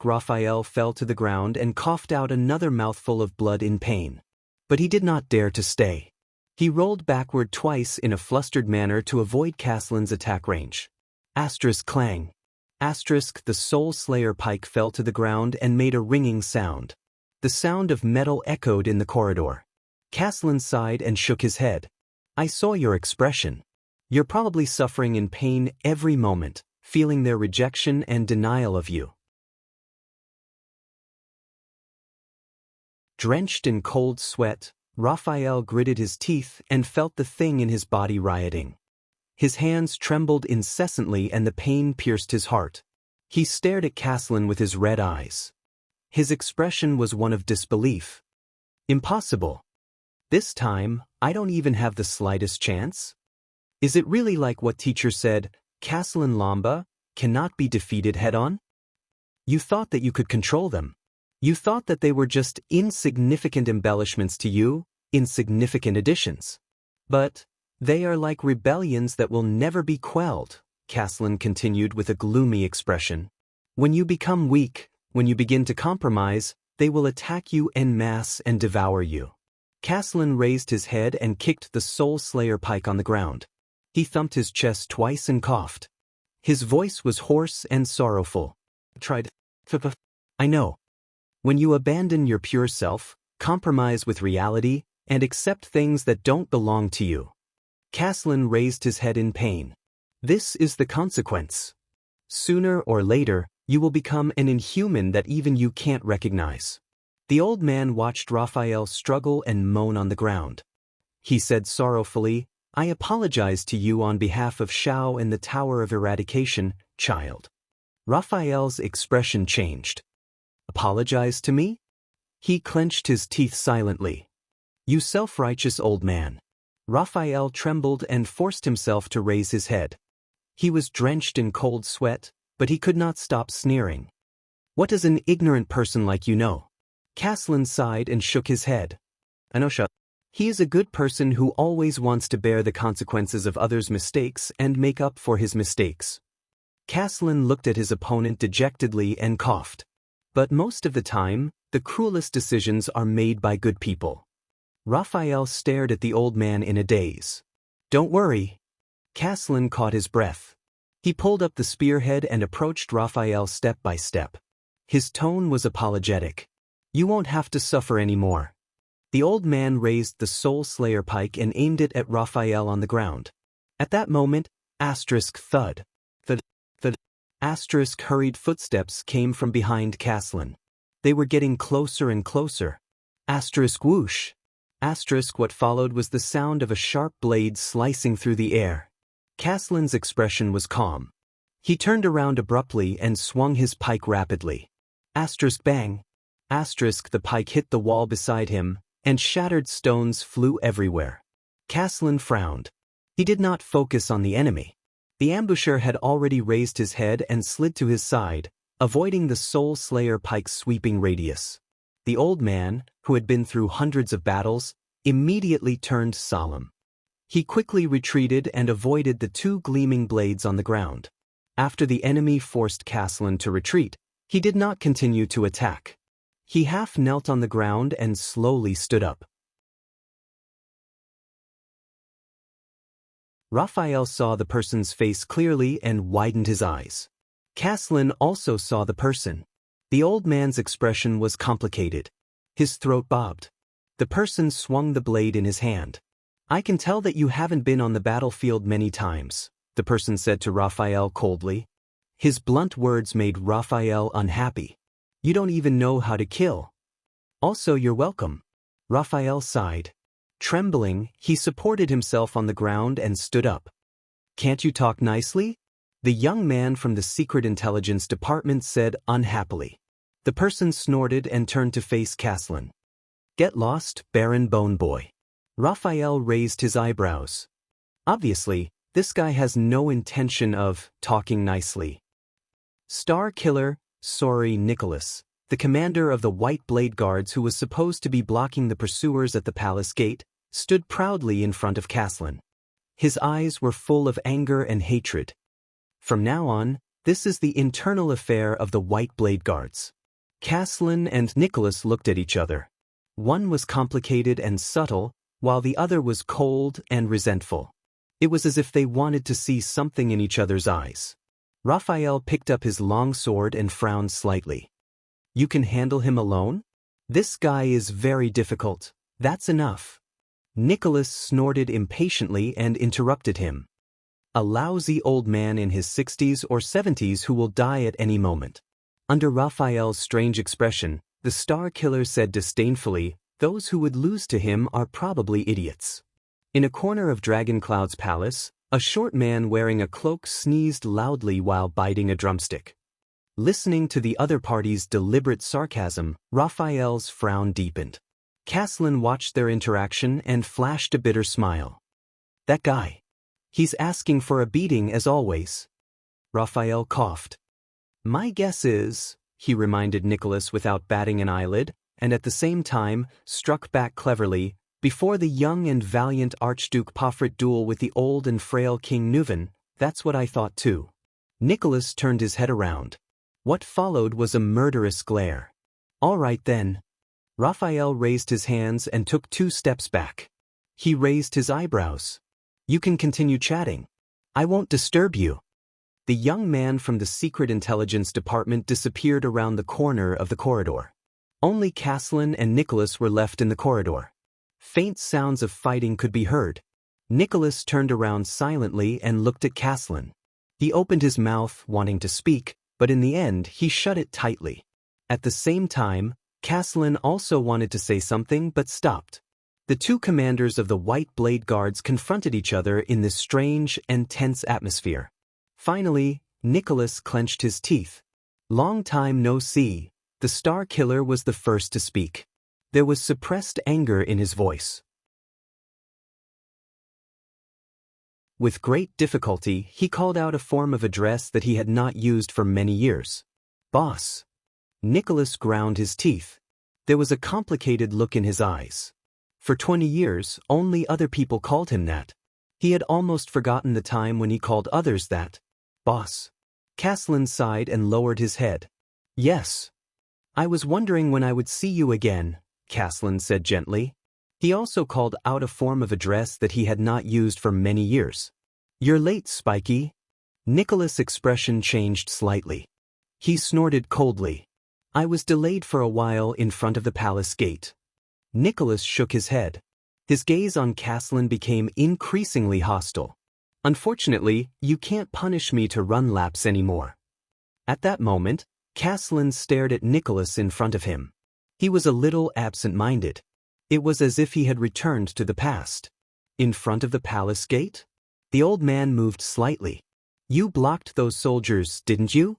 Raphael fell to the ground and coughed out another mouthful of blood in pain. But he did not dare to stay. He rolled backward twice in a flustered manner to avoid Castellan's attack range. Clang. The Soul Slayer pike fell to the ground and made a ringing sound. The sound of metal echoed in the corridor. Castellan sighed and shook his head. I saw your expression. You're probably suffering in pain every moment, feeling their rejection and denial of you. Drenched in cold sweat, Raphael gritted his teeth and felt the thing in his body rioting. His hands trembled incessantly and the pain pierced his heart. He stared at Castellan with his red eyes. His expression was one of disbelief. Impossible. This time, I don't even have the slightest chance? Is it really like what teacher said, Castellan Lamba cannot be defeated head-on? You thought that you could control them. You thought that they were just insignificant embellishments to you, insignificant additions. But they are like rebellions that will never be quelled, Castellan continued with a gloomy expression. When you become weak, when you begin to compromise, they will attack you en masse and devour you. Castellan raised his head and kicked the Soul Slayer pike on the ground. He thumped his chest twice and coughed. His voice was hoarse and sorrowful. I know. When you abandon your pure self, compromise with reality, and accept things that don't belong to you. Castellan raised his head in pain. This is the consequence. Sooner or later, you will become an inhuman that even you can't recognize. The old man watched Raphael struggle and moan on the ground. He said sorrowfully, I apologize to you on behalf of Shao and the Tower of Eradication, child. Raphael's expression changed. Apologize to me? He clenched his teeth silently. You self-righteous old man. Raphael trembled and forced himself to raise his head. He was drenched in cold sweat, but he could not stop sneering. What does an ignorant person like you know? Castellan sighed and shook his head. Anosha. He is a good person who always wants to bear the consequences of others' mistakes and make up for his mistakes. Castellan looked at his opponent dejectedly and coughed. But most of the time, the cruelest decisions are made by good people. Raphael stared at the old man in a daze. Don't worry. Castellan caught his breath. He pulled up the spearhead and approached Raphael step by step. His tone was apologetic. You won't have to suffer anymore. The old man raised the Soul Slayer pike and aimed it at Raphael on the ground. At that moment, thud. Hurried footsteps came from behind Castellan. They were getting closer and closer. Whoosh. What followed was the sound of a sharp blade slicing through the air. Castellan's expression was calm. He turned around abruptly and swung his pike rapidly. Bang. The pike hit the wall beside him, and shattered stones flew everywhere. Castellan frowned. He did not focus on the enemy. The ambusher had already raised his head and slid to his side, avoiding the Soul Slayer pike's sweeping radius. The old man, who had been through hundreds of battles, immediately turned solemn. He quickly retreated and avoided the two gleaming blades on the ground. After the enemy forced Caslin to retreat, he did not continue to attack. He half knelt on the ground and slowly stood up. Raphael saw the person's face clearly and widened his eyes. Caslin also saw the person. The old man's expression was complicated. His throat bobbed. The person swung the blade in his hand. "I can tell that you haven't been on the battlefield many times," the person said to Raphael coldly. His blunt words made Raphael unhappy. "You don't even know how to kill. Also, you're welcome." Raphael sighed. Trembling, he supported himself on the ground and stood up. "Can't you talk nicely?" the young man from the Secret Intelligence Department said unhappily. The person snorted and turned to face Caslin. "Get lost, Baron Bone Boy." Raphael raised his eyebrows. Obviously, this guy has no intention of talking nicely. Star Killer, sorry Nicholas, the commander of the White Blade Guards who was supposed to be blocking the pursuers at the palace gate, stood proudly in front of Caslin. His eyes were full of anger and hatred. From now on, this is the internal affair of the White Blade Guards. Caslin and Nicholas looked at each other. One was complicated and subtle, while the other was cold and resentful. It was as if they wanted to see something in each other's eyes. Raphael picked up his long sword and frowned slightly. "You can handle him alone? This guy is very difficult. That's enough." Nicholas snorted impatiently and interrupted him. "A lousy old man in his 60s or 70s who will die at any moment." Under Raphael's strange expression, the Star Killer said disdainfully, "Those who would lose to him are probably idiots." In a corner of Dragoncloud's palace, a short man wearing a cloak sneezed loudly while biting a drumstick. Listening to the other party's deliberate sarcasm, Raphael's frown deepened. Caslin watched their interaction and flashed a bitter smile. "That guy. He's asking for a beating as always." Raphael coughed. "My guess is," he reminded Nicholas without batting an eyelid, and at the same time struck back cleverly, "before the young and valiant Archduke Pofrit duel with the old and frail King Nuvan, that's what I thought too." Nicholas turned his head around. What followed was a murderous glare. "All right then." Raphael raised his hands and took 2 steps back. He raised his eyebrows. "You can continue chatting. I won't disturb you." The young man from the Secret Intelligence Department disappeared around the corner of the corridor. Only Caslin and Nicholas were left in the corridor. Faint sounds of fighting could be heard. Nicholas turned around silently and looked at Caslin. He opened his mouth, wanting to speak, but in the end he shut it tightly. At the same time, Caslin also wanted to say something but stopped. The two commanders of the White Blade Guards confronted each other in this strange and tense atmosphere. Finally, Nicholas clenched his teeth. "Long time no see." The Star Killer was the first to speak. There was suppressed anger in his voice. With great difficulty, he called out a form of address that he had not used for many years. "Boss." Nicholas ground his teeth. There was a complicated look in his eyes. For 20 years, only other people called him that. He had almost forgotten the time when he called others that. "Boss." Caslin sighed and lowered his head. "Yes. I was wondering when I would see you again," Caslin said gently. He also called out a form of address that he had not used for many years. "You're late, Spiky." Nicholas' expression changed slightly. He snorted coldly. "I was delayed for a while in front of the palace gate." Nicholas shook his head. His gaze on Caslin became increasingly hostile. "Unfortunately, you can't punish me to run laps anymore." At that moment, Caslin stared at Nicholas in front of him. He was a little absent-minded. It was as if he had returned to the past. "In front of the palace gate?" The old man moved slightly. "You blocked those soldiers, didn't you?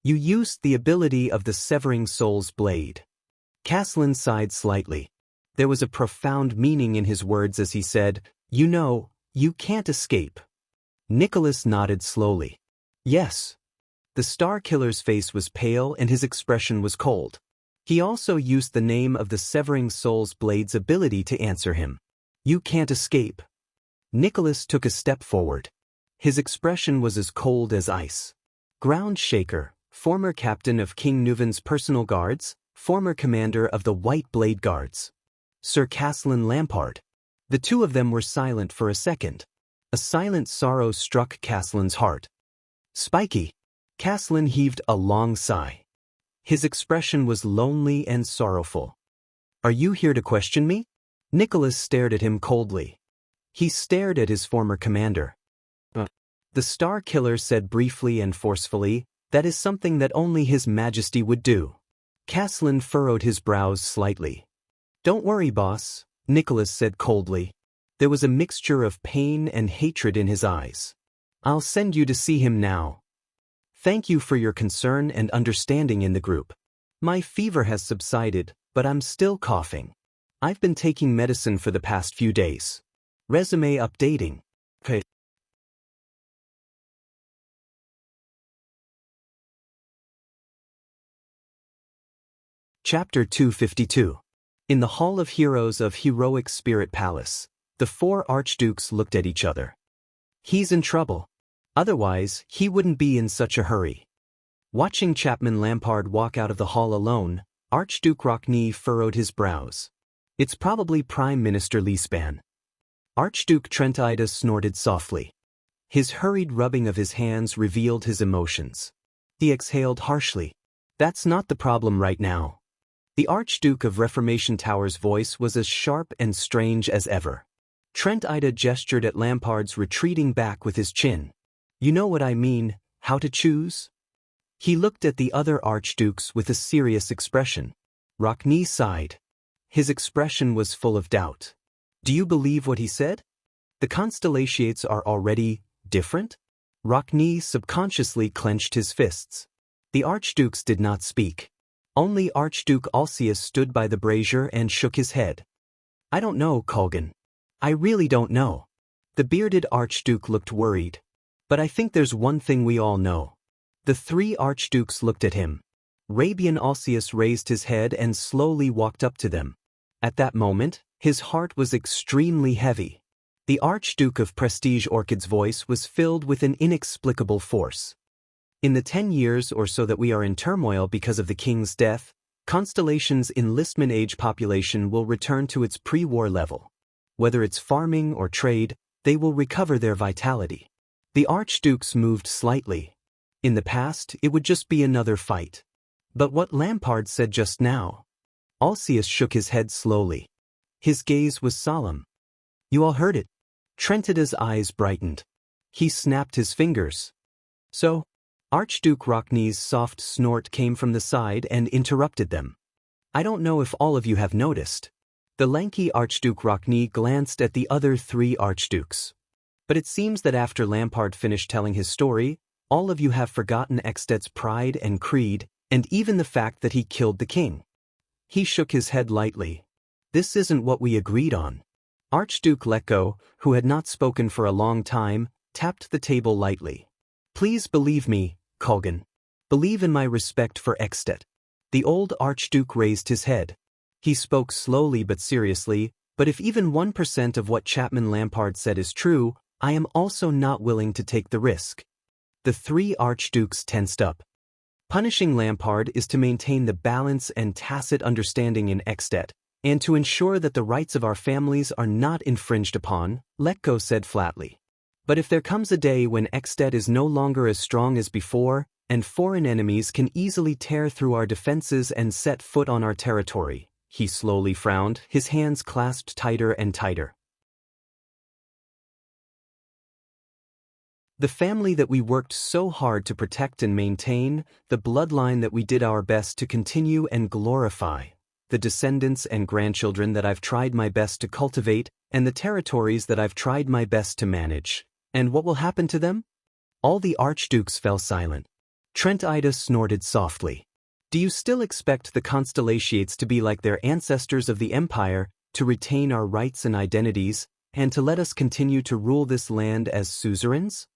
You used the ability of the Severing Soul's blade." Caslin sighed slightly. There was a profound meaning in his words as he said, "You know, you can't escape." Nicholas nodded slowly. "Yes." The Star Killer's face was pale and his expression was cold. He also used the name of the Severing Soul's Blade's ability to answer him. You can't escape. Nicholas took a step forward. His expression was as cold as ice. Ground Shaker, former captain of King Nuvan's personal guards, former commander of the White Blade Guards. Sir Caslin Lampard. The two of them were silent for a second. A silent sorrow struck Caslin's heart. Spiky. Caslin heaved a long sigh. His expression was lonely and sorrowful. Are you here to question me? Nicholas stared at him coldly. He stared at his former commander. The Star Killer said briefly and forcefully, that is something that only His Majesty would do. Caslin furrowed his brows slightly. Don't worry, boss, Nicholas said coldly. There was a mixture of pain and hatred in his eyes. I'll send you to see him now. Thank you for your concern and understanding in the group. My fever has subsided, but I'm still coughing. I've been taking medicine for the past few days. Resume updating. Okay. Chapter 252. In the Hall of Heroes of Heroic Spirit Palace, the four archdukes looked at each other. He's in trouble. Otherwise, he wouldn't be in such a hurry. Watching Chapman Lampard walk out of the hall alone, Archduke Rockney furrowed his brows. It's probably Prime Minister Leespan. Archduke Trentida snorted softly. His hurried rubbing of his hands revealed his emotions. He exhaled harshly. That's not the problem right now. The Archduke of Reformation Tower's voice was as sharp and strange as ever. Trentida gestured at Lampard's retreating back with his chin. You know what I mean, how to choose? He looked at the other archdukes with a serious expression. Rockney sighed. His expression was full of doubt. Do you believe what he said? The constellations are already different? Rockney subconsciously clenched his fists. The archdukes did not speak. Only Archduke Alcius stood by the brazier and shook his head. I don't know, Colgan. I really don't know. The bearded archduke looked worried. But I think there's one thing we all know. The three archdukes looked at him. Rabian Alcius raised his head and slowly walked up to them. At that moment, his heart was extremely heavy. The Archduke of Prestige Orchid's voice was filled with an inexplicable force. In the 10 years or so that we are in turmoil because of the king's death, Constellation's enlistment age population will return to its pre-war level. Whether it's farming or trade, they will recover their vitality. The archdukes moved slightly. In the past, it would just be another fight. But what Lampard said just now? Alcius shook his head slowly. His gaze was solemn. You all heard it. Trentida's eyes brightened. He snapped his fingers. So? Archduke Rockney's soft snort came from the side and interrupted them. I don't know if all of you have noticed. The lanky Archduke Rockney glanced at the other three archdukes. But it seems that after Lampard finished telling his story, all of you have forgotten Eksted's pride and creed, and even the fact that he killed the king. He shook his head lightly. This isn't what we agreed on. Archduke Letko, who had not spoken for a long time, tapped the table lightly. Please believe me, Colgan. Believe in my respect for Eksted. The old Archduke raised his head. He spoke slowly but seriously, but if even 1% of what Chapman Lampard said is true, I am also not willing to take the risk. The three archdukes tensed up. Punishing Lampard is to maintain the balance and tacit understanding in Eksted, and to ensure that the rights of our families are not infringed upon, Letko said flatly. But if there comes a day when Eksted is no longer as strong as before, and foreign enemies can easily tear through our defenses and set foot on our territory, he slowly frowned, his hands clasped tighter and tighter. The family that we worked so hard to protect and maintain, the bloodline that we did our best to continue and glorify, the descendants and grandchildren that I've tried my best to cultivate, and the territories that I've tried my best to manage. And what will happen to them? All the archdukes fell silent. Trentida snorted softly. Do you still expect the Constellations to be like their ancestors of the Empire, to retain our rights and identities, and to let us continue to rule this land as suzerains?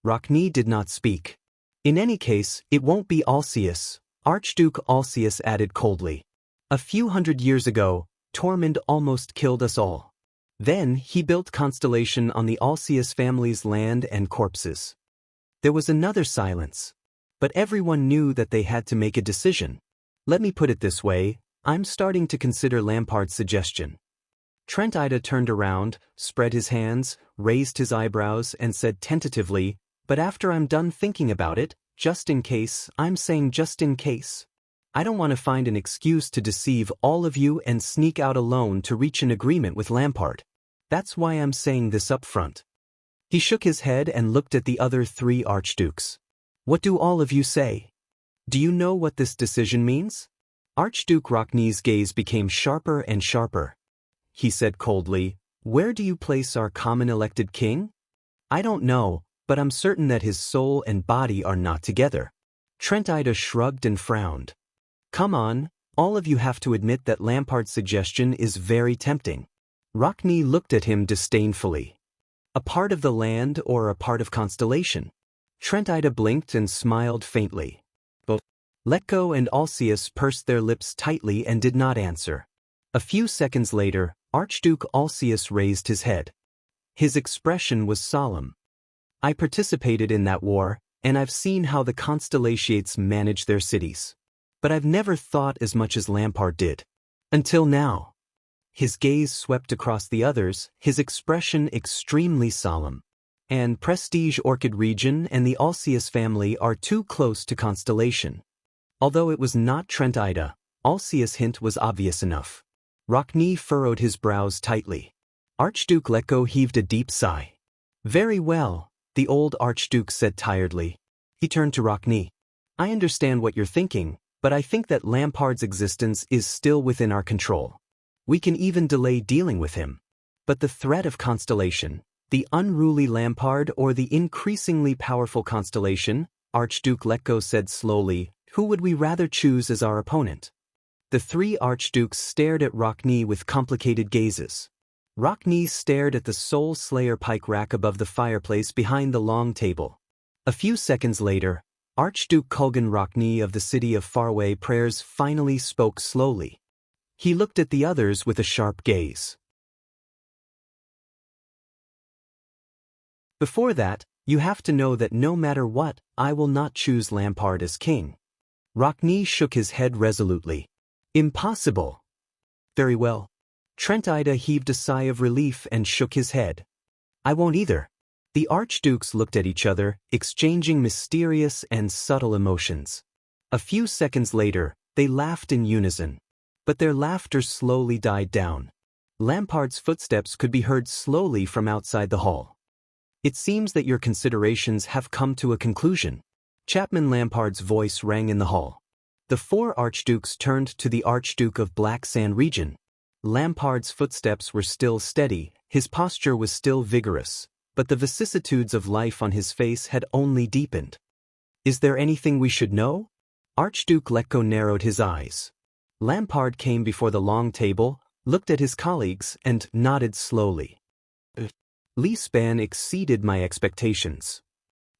Rockney did not speak. In any case, it won't be Alcius, Archduke Alcius added coldly. A few hundred years ago, Tormund almost killed us all. Then he built Constellation on the Alceus family's land and corpses. There was another silence. But everyone knew that they had to make a decision. Let me put it this way, I'm starting to consider Lampard's suggestion. Trent Ida turned around, spread his hands, raised his eyebrows and said tentatively, but after I'm done thinking about it, just in case, I'm saying just in case. I don't want to find an excuse to deceive all of you and sneak out alone to reach an agreement with Lampard. That's why I'm saying this up front. He shook his head and looked at the other 3 archdukes. What do all of you say? Do you know what this decision means? Archduke Rockney's gaze became sharper and sharper. He said coldly, where do you place our common elected king? I don't know, but I'm certain that his soul and body are not together. Trent Ida shrugged and frowned. Come on, all of you have to admit that Lampard's suggestion is very tempting. Rockney looked at him disdainfully. A part of the land or a part of Constellation? Trent Ida blinked and smiled faintly. Both Letko and Alceus pursed their lips tightly and did not answer. A few seconds later, Archduke Alceus raised his head. His expression was solemn. I participated in that war, and I've seen how the Constellations manage their cities. But I've never thought as much as Lampard did. Until now. His gaze swept across the others, his expression extremely solemn. And Prestige Orchid region and the Alceus family are too close to Constellation. Although it was not Trent Ida, Alceus' hint was obvious enough. Rockney furrowed his brows tightly. Archduke Letko heaved a deep sigh. Very well, the old Archduke said tiredly. He turned to Rockney. I understand what you're thinking, but I think that Lampard's existence is still within our control. We can even delay dealing with him. But the threat of Constellation, the unruly Lampard or the increasingly powerful Constellation, Archduke Letko said slowly, who would we rather choose as our opponent? The 3 archdukes stared at Rockney with complicated gazes. Rockney stared at the Soul Slayer pike rack above the fireplace behind the long table. A few seconds later, Archduke Kulgan Rockney of the city of Faraway Prayers finally spoke slowly. He looked at the others with a sharp gaze. Before that, you have to know that no matter what, I will not choose Lampard as king. Rockney shook his head resolutely. Impossible. Very well. Trent Ida heaved a sigh of relief and shook his head. I won't either. The archdukes looked at each other, exchanging mysterious and subtle emotions. A few seconds later, they laughed in unison. But their laughter slowly died down. Lampard's footsteps could be heard slowly from outside the hall. It seems that your considerations have come to a conclusion. Chapman Lampard's voice rang in the hall. The 4 archdukes turned to the Archduke of Black Sand region. Lampard's footsteps were still steady, his posture was still vigorous, but the vicissitudes of life on his face had only deepened. Is there anything we should know? Archduke Letko narrowed his eyes. Lampard came before the long table, looked at his colleagues, and nodded slowly. Lee's span exceeded my expectations.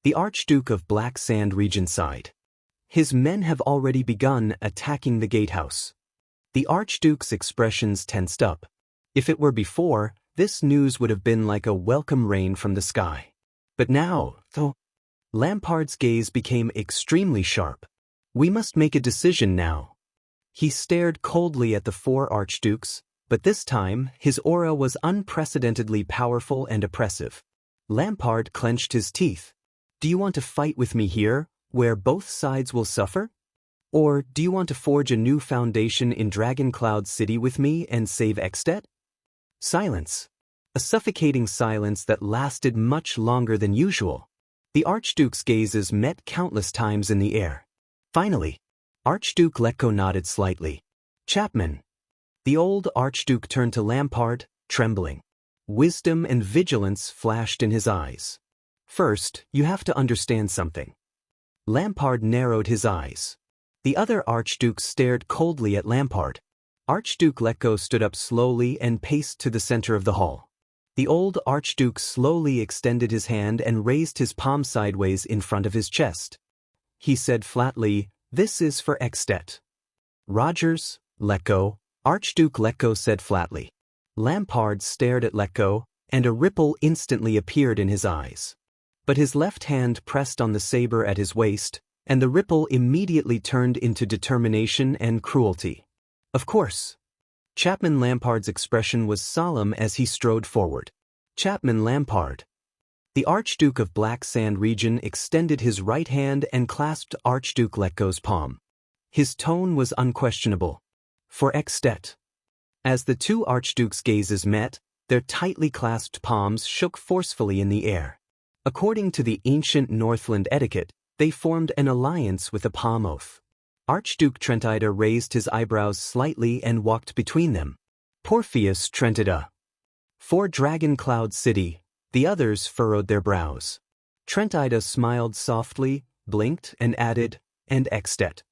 The Archduke of Black Sand region sighed. His men have already begun attacking the gatehouse. The Archduke's expressions tensed up. If it were before, this news would have been like a welcome rain from the sky. But now, though, Lampard's gaze became extremely sharp. We must make a decision now. He stared coldly at the 4 archdukes, but this time his aura was unprecedentedly powerful and oppressive. Lampard clenched his teeth. Do you want to fight with me here, where both sides will suffer? Or do you want to forge a new foundation in Dragoncloud City with me and save Ekstedt? Silence. A suffocating silence that lasted much longer than usual. The Archduke's gazes met countless times in the air. Finally, Archduke Letko nodded slightly. Chapman. The old Archduke turned to Lampard, trembling. Wisdom and vigilance flashed in his eyes. First, you have to understand something. Lampard narrowed his eyes. The other archdukes stared coldly at Lampard. Archduke Letko stood up slowly and paced to the center of the hall. The old Archduke slowly extended his hand and raised his palm sideways in front of his chest. He said flatly, "This is for Ekstedt. Rogers, Let go, Archduke Letgo said flatly. Lampard stared at Letgo, and a ripple instantly appeared in his eyes. But his left hand pressed on the saber at his waist, and the ripple immediately turned into determination and cruelty. Of course. Chapman Lampard's expression was solemn as he strode forward. Chapman Lampard. The Archduke of Black Sand region extended his right hand and clasped Archduke Letgo's palm. His tone was unquestionable. For Extet. As the two archdukes' gazes met, their tightly clasped palms shook forcefully in the air. According to the ancient Northland etiquette, they formed an alliance with a palm oath. Archduke Trentida raised his eyebrows slightly and walked between them. Porpheus Trentida. For Dragon Cloud City, the others furrowed their brows. Trentida smiled softly, blinked, and added, and Extet.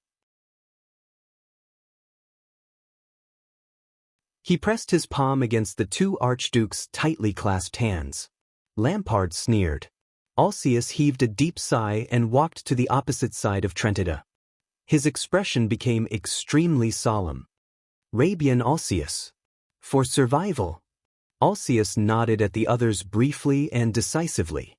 He pressed his palm against the two archdukes' tightly clasped hands. Lampard sneered. Alcius heaved a deep sigh and walked to the opposite side of Trentida. His expression became extremely solemn. Rabian Alcius. For survival. Alcius nodded at the others briefly and decisively.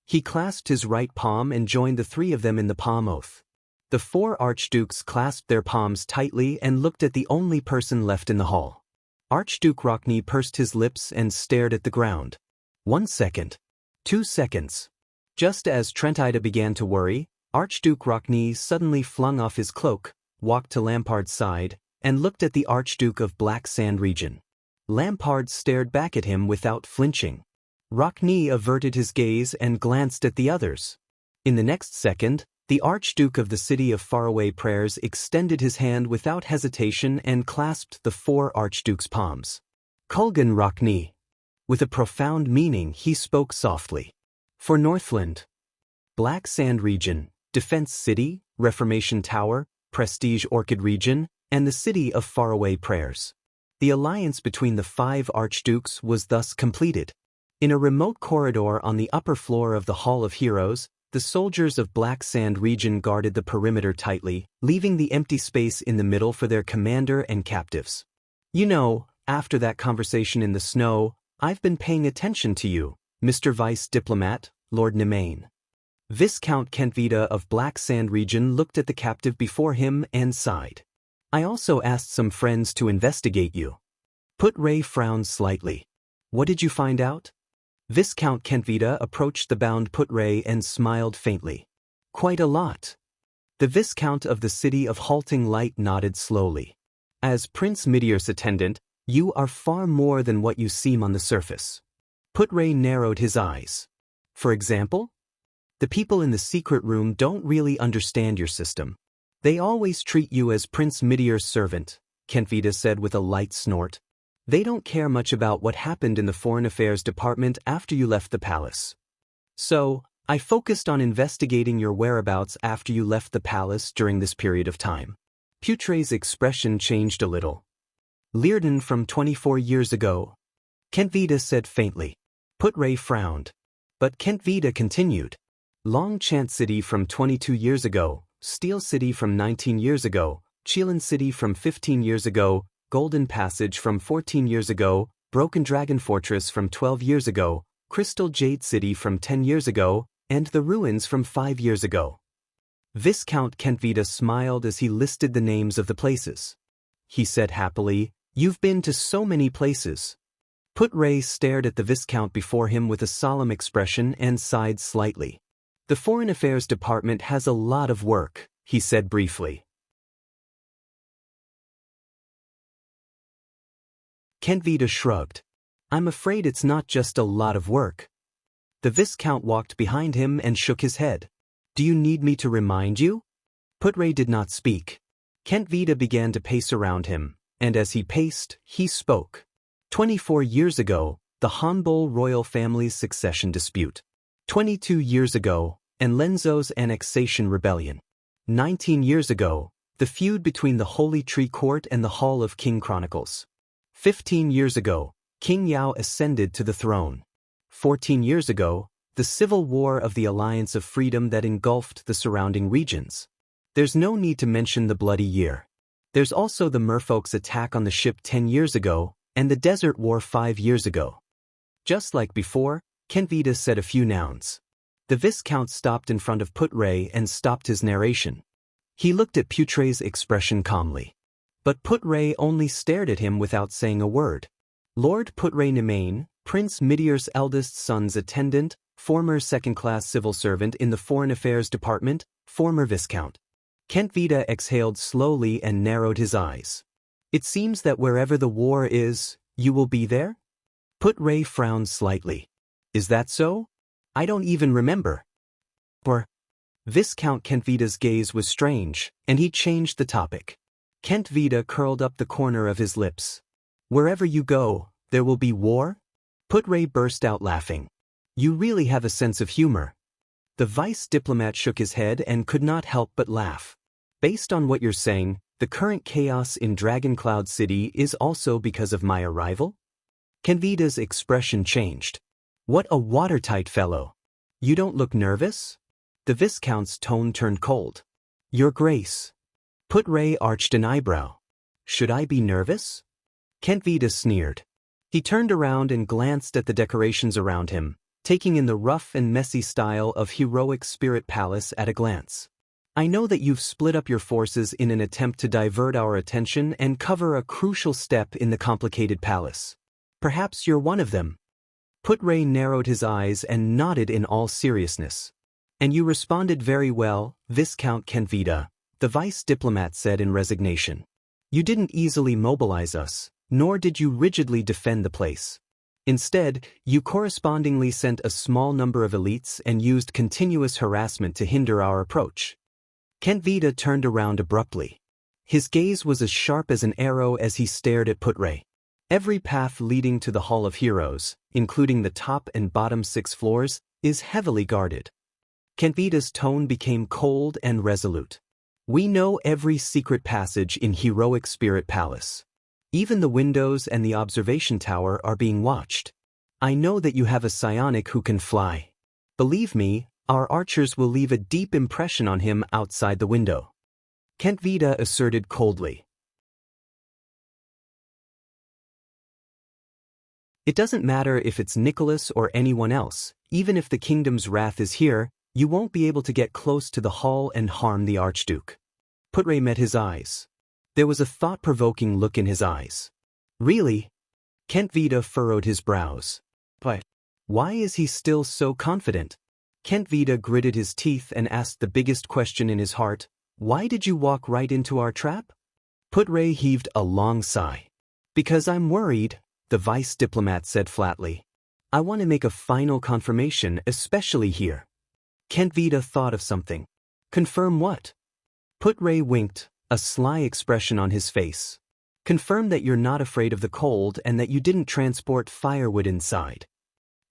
He clasped his right palm and joined the three of them in the palm oath. The four archdukes clasped their palms tightly and looked at the only person left in the hall. Archduke Rockney pursed his lips and stared at the ground. 1 second. 2 seconds. Just as Trentida began to worry, Archduke Rockney suddenly flung off his cloak, walked to Lampard's side, and looked at the Archduke of Black Sand region. Lampard stared back at him without flinching. Rockney averted his gaze and glanced at the others. In the next second, the Archduke of the City of Faraway Prayers extended his hand without hesitation and clasped the four archdukes' palms. Kulgan Rockney. With a profound meaning, he spoke softly. For Northland. Black Sand region, Defense City, Reformation Tower, Prestige Orchid region, and the City of Faraway Prayers. The alliance between the 5 archdukes was thus completed. In a remote corridor on the upper floor of the Hall of Heroes, the soldiers of Black Sand region guarded the perimeter tightly, leaving the empty space in the middle for their commander and captives. You know, after that conversation in the snow, I've been paying attention to you, Mr. Vice Diplomat, Lord Nemain. Viscount Kentvita of Black Sand region looked at the captive before him and sighed. I also asked some friends to investigate you. Put Ray frowned slightly. What did you find out? Viscount Kentvita approached the bound Put Ray and smiled faintly. Quite a lot. The Viscount of the City of Halting Light nodded slowly. As Prince Midior's attendant, you are far more than what you seem on the surface. Put Ray narrowed his eyes. For example? The people in the secret room don't really understand your system. They always treat you as Prince Midior's servant, Kentvita said with a light snort. They don't care much about what happened in the Foreign Affairs Department after you left the palace. So, I focused on investigating your whereabouts after you left the palace during this period of time. Putre's expression changed a little. Learden from 24 years ago. Kentvita said faintly. Putre frowned. But Kentvita continued. Longchant City from 22 years ago, Steel City from 19 years ago, Chelan City from 15 years ago, Golden Passage from 14 years ago, Broken Dragon Fortress from 12 years ago, Crystal Jade City from 10 years ago, and the ruins from 5 years ago. Viscount Kentvita smiled as he listed the names of the places. He said happily, You've been to so many places. Putre stared at the Viscount before him with a solemn expression and sighed slightly. The Foreign Affairs Department has a lot of work, he said briefly. Kentvita shrugged. I'm afraid it's not just a lot of work. The Viscount walked behind him and shook his head. Do you need me to remind you? Putre did not speak. Kentvita began to pace around him, and as he paced, he spoke. 24 years ago, the Hanbol royal family's succession dispute. 22 years ago, Enlenzo's annexation rebellion. 19 years ago, the feud between the Holy Tree Court and the Hall of King Chronicles. 15 years ago, King Yao ascended to the throne. 14 years ago, the civil war of the Alliance of Freedom that engulfed the surrounding regions. There's no need to mention the bloody year. There's also the merfolk's attack on the ship 10 years ago, and the desert war 5 years ago. Just like before, Kenvita said a few nouns. The Viscount stopped in front of Putre and stopped his narration. He looked at Putre's expression calmly. But Putre only stared at him without saying a word. Lord Putre Nemain, Prince Midir's eldest son's attendant, former second-class civil servant in the Foreign Affairs Department, former Viscount. Kentvita exhaled slowly and narrowed his eyes. It seems that wherever the war is, you will be there? Putre frowned slightly. Is that so? I don't even remember. Or Viscount Kentvita's gaze was strange, and he changed the topic. Kentvita curled up the corner of his lips. Wherever you go, there will be war? Putre burst out laughing. You really have a sense of humor. The vice diplomat shook his head and could not help but laugh. Based on what you're saying, the current chaos in Dragoncloud City is also because of my arrival? Kenvita's expression changed. What a watertight fellow. You don't look nervous? The Viscount's tone turned cold. Your Grace. Putre arched an eyebrow. Should I be nervous? Kentvita sneered. He turned around and glanced at the decorations around him, taking in the rough and messy style of Heroic Spirit Palace at a glance. I know that you've split up your forces in an attempt to divert our attention and cover a crucial step in the complicated palace. Perhaps you're one of them. Putre narrowed his eyes and nodded in all seriousness. And you responded very well, Viscount Kentvita, the vice diplomat said in resignation. You didn't easily mobilize us, nor did you rigidly defend the place. Instead, you correspondingly sent a small number of elites and used continuous harassment to hinder our approach. Kentvita turned around abruptly. His gaze was as sharp as an arrow as he stared at Putre. Every path leading to the Hall of Heroes, including the top and bottom 6 floors, is heavily guarded. Kentvita's tone became cold and resolute. We know every secret passage in Heroic Spirit Palace. Even the windows and the observation tower are being watched. I know that you have a psionic who can fly. Believe me, our archers will leave a deep impression on him outside the window. Kentvita asserted coldly. It doesn't matter if it's Nicholas or anyone else, even if the kingdom's wrath is here, you won't be able to get close to the hall and harm the Archduke. Putre met his eyes. There was a thought-provoking look in his eyes. Really? Kentvita furrowed his brows. But why is he still so confident? Kentvita gritted his teeth and asked the biggest question in his heart, why did you walk right into our trap? Putre heaved a long sigh. Because I'm worried, the vice diplomat said flatly. I want to make a final confirmation, especially here. Kentvita thought of something. Confirm what? Putre winked, a sly expression on his face. Confirm that you're not afraid of the cold and that you didn't transport firewood inside.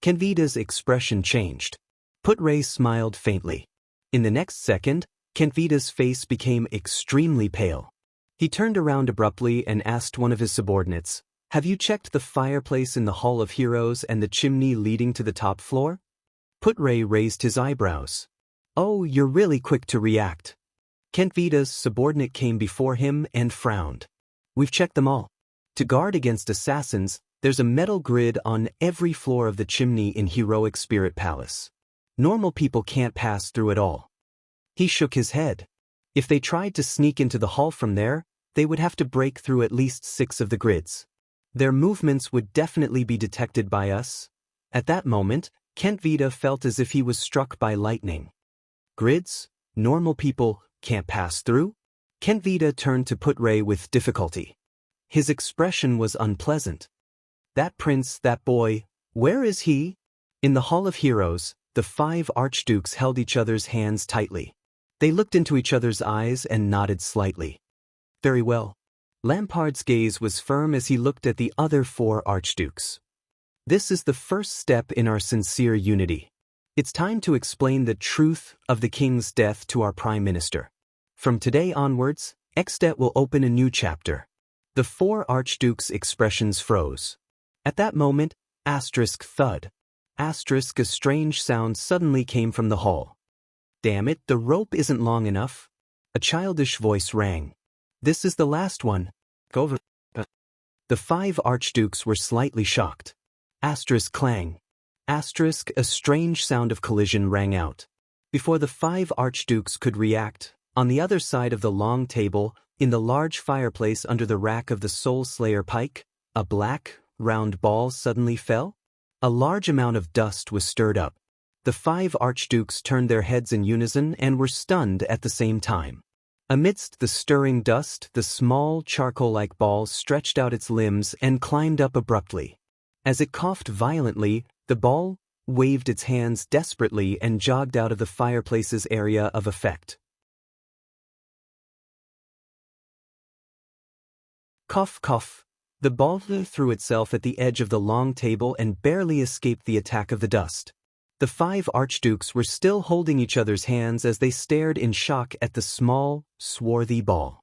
Kenvita's expression changed. Putre smiled faintly. In the next second, Kentvita's face became extremely pale. He turned around abruptly and asked one of his subordinates, have you checked the fireplace in the Hall of Heroes and the chimney leading to the top floor? Putre raised his eyebrows. Oh, you're really quick to react. Kentvita's subordinate came before him and frowned. We've checked them all. To guard against assassins, there's a metal grid on every floor of the chimney in Heroic Spirit Palace. Normal people can't pass through at all. He shook his head. If they tried to sneak into the hall from there, they would have to break through at least 6 of the grids. Their movements would definitely be detected by us. At that moment, Kentvita felt as if he was struck by lightning. Grids? Normal people can't pass through? Kentvita turned to Putre with difficulty. His expression was unpleasant. That prince, that boy, where is he? In the Hall of Heroes, the 5 archdukes held each other's hands tightly. They looked into each other's eyes and nodded slightly. Very well. Lampard's gaze was firm as he looked at the other 4 archdukes. This is the first step in our sincere unity. It's time to explain the truth of the king's death to our prime minister. From today onwards, Extet will open a new chapter. The 4 archdukes' expressions froze. At that moment, thud. A strange sound suddenly came from the hall. Damn it, the rope isn't long enough. A childish voice rang. This is the last one. Go over. The 5 archdukes were slightly shocked. Asterisk clang. Asterisk, a strange sound of collision rang out. Before the 5 archdukes could react, on the other side of the long table, in the large fireplace under the rack of the Soul Slayer pike, a black, round ball suddenly fell. A large amount of dust was stirred up. The 5 archdukes turned their heads in unison and were stunned at the same time. Amidst the stirring dust, the small, charcoal-like ball stretched out its limbs and climbed up abruptly. As it coughed violently, the ball waved its hands desperately and jogged out of the fireplace's area of effect. Cough, cough. The ball threw itself at the edge of the long table and barely escaped the attack of the dust. The 5 archdukes were still holding each other's hands as they stared in shock at the small, swarthy ball.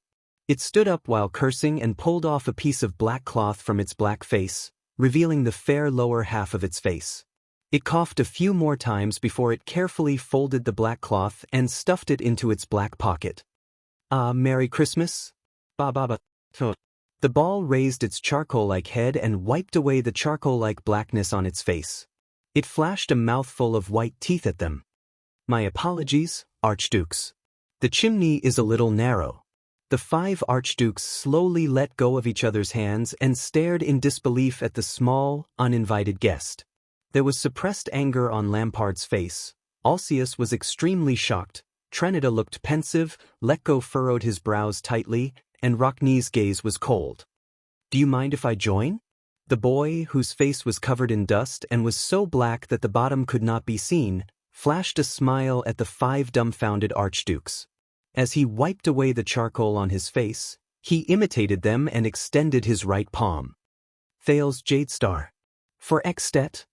It stood up while cursing and pulled off a piece of black cloth from its black face, revealing the fair lower half of its face. It coughed a few more times before it carefully folded the black cloth and stuffed it into its black pocket. Ah, Merry Christmas? Ba ba ba. The ball raised its charcoal-like head and wiped away the charcoal-like blackness on its face. It flashed a mouthful of white teeth at them. My apologies, archdukes. The chimney is a little narrow. The 5 archdukes slowly let go of each other's hands and stared in disbelief at the small, uninvited guest. There was suppressed anger on Lampard's face. Alcius was extremely shocked. Trenida looked pensive, Letgo furrowed his brows tightly, and Rocknee's gaze was cold. Do you mind if I join? The boy, whose face was covered in dust and was so black that the bottom could not be seen, flashed a smile at the 5 dumbfounded archdukes. As he wiped away the charcoal on his face, he imitated them and extended his right palm. Thales Jadestar. For Extet.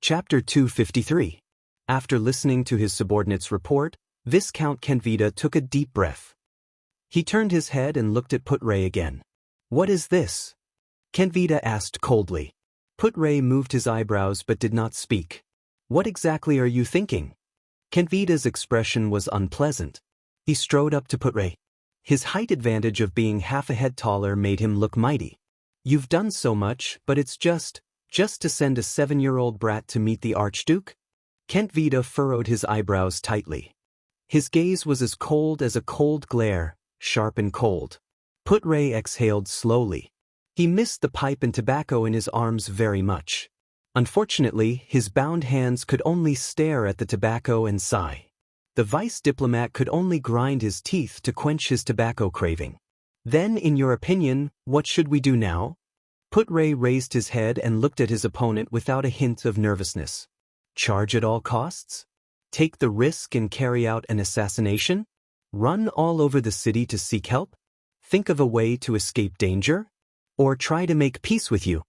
Chapter 253. After listening to his subordinate's report, Viscount Kenvida took a deep breath. He turned his head and looked at Putray again. What is this? Kenvida asked coldly. Putray moved his eyebrows but did not speak. What exactly are you thinking? Kenvida's expression was unpleasant. He strode up to Putray. His height advantage of being half a head taller made him look mighty. You've done so much, but it's just to send a 7-year-old brat to meet the Archduke? Kentvida furrowed his eyebrows tightly. His gaze was as cold as a cold glare, sharp and cold. Putray exhaled slowly. He missed the pipe and tobacco in his arms very much. Unfortunately, his bound hands could only stare at the tobacco and sigh. The vice diplomat could only grind his teeth to quench his tobacco craving. Then, in your opinion, what should we do now? Putray raised his head and looked at his opponent without a hint of nervousness. Charge at all costs? Take the risk and carry out an assassination? Run all over the city to seek help? Think of a way to escape danger? Or try to make peace with you?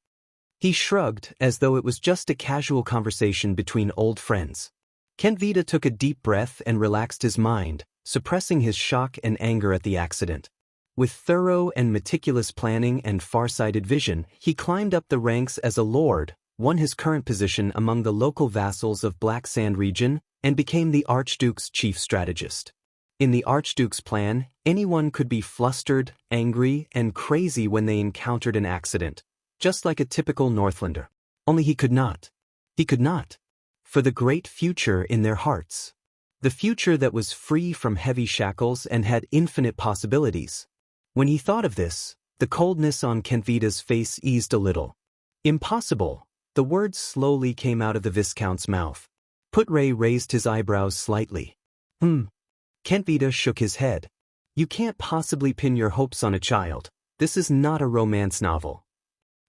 He shrugged as though it was just a casual conversation between old friends. Kenvida took a deep breath and relaxed his mind, suppressing his shock and anger at the accident. With thorough and meticulous planning and far-sighted vision, he climbed up the ranks as a lord, won his current position among the local vassals of Black Sand region, and became the Archduke's chief strategist. In the Archduke's plan, anyone could be flustered, angry, and crazy when they encountered an accident, just like a typical Northlander. Only he could not. He could not. For the great future in their hearts. The future that was free from heavy shackles and had infinite possibilities. When he thought of this, the coldness on Kenvida's face eased a little. Impossible. The words slowly came out of the Viscount's mouth. Putray raised his eyebrows slightly. Kenvida shook his head. You can't possibly pin your hopes on a child. This is not a romance novel.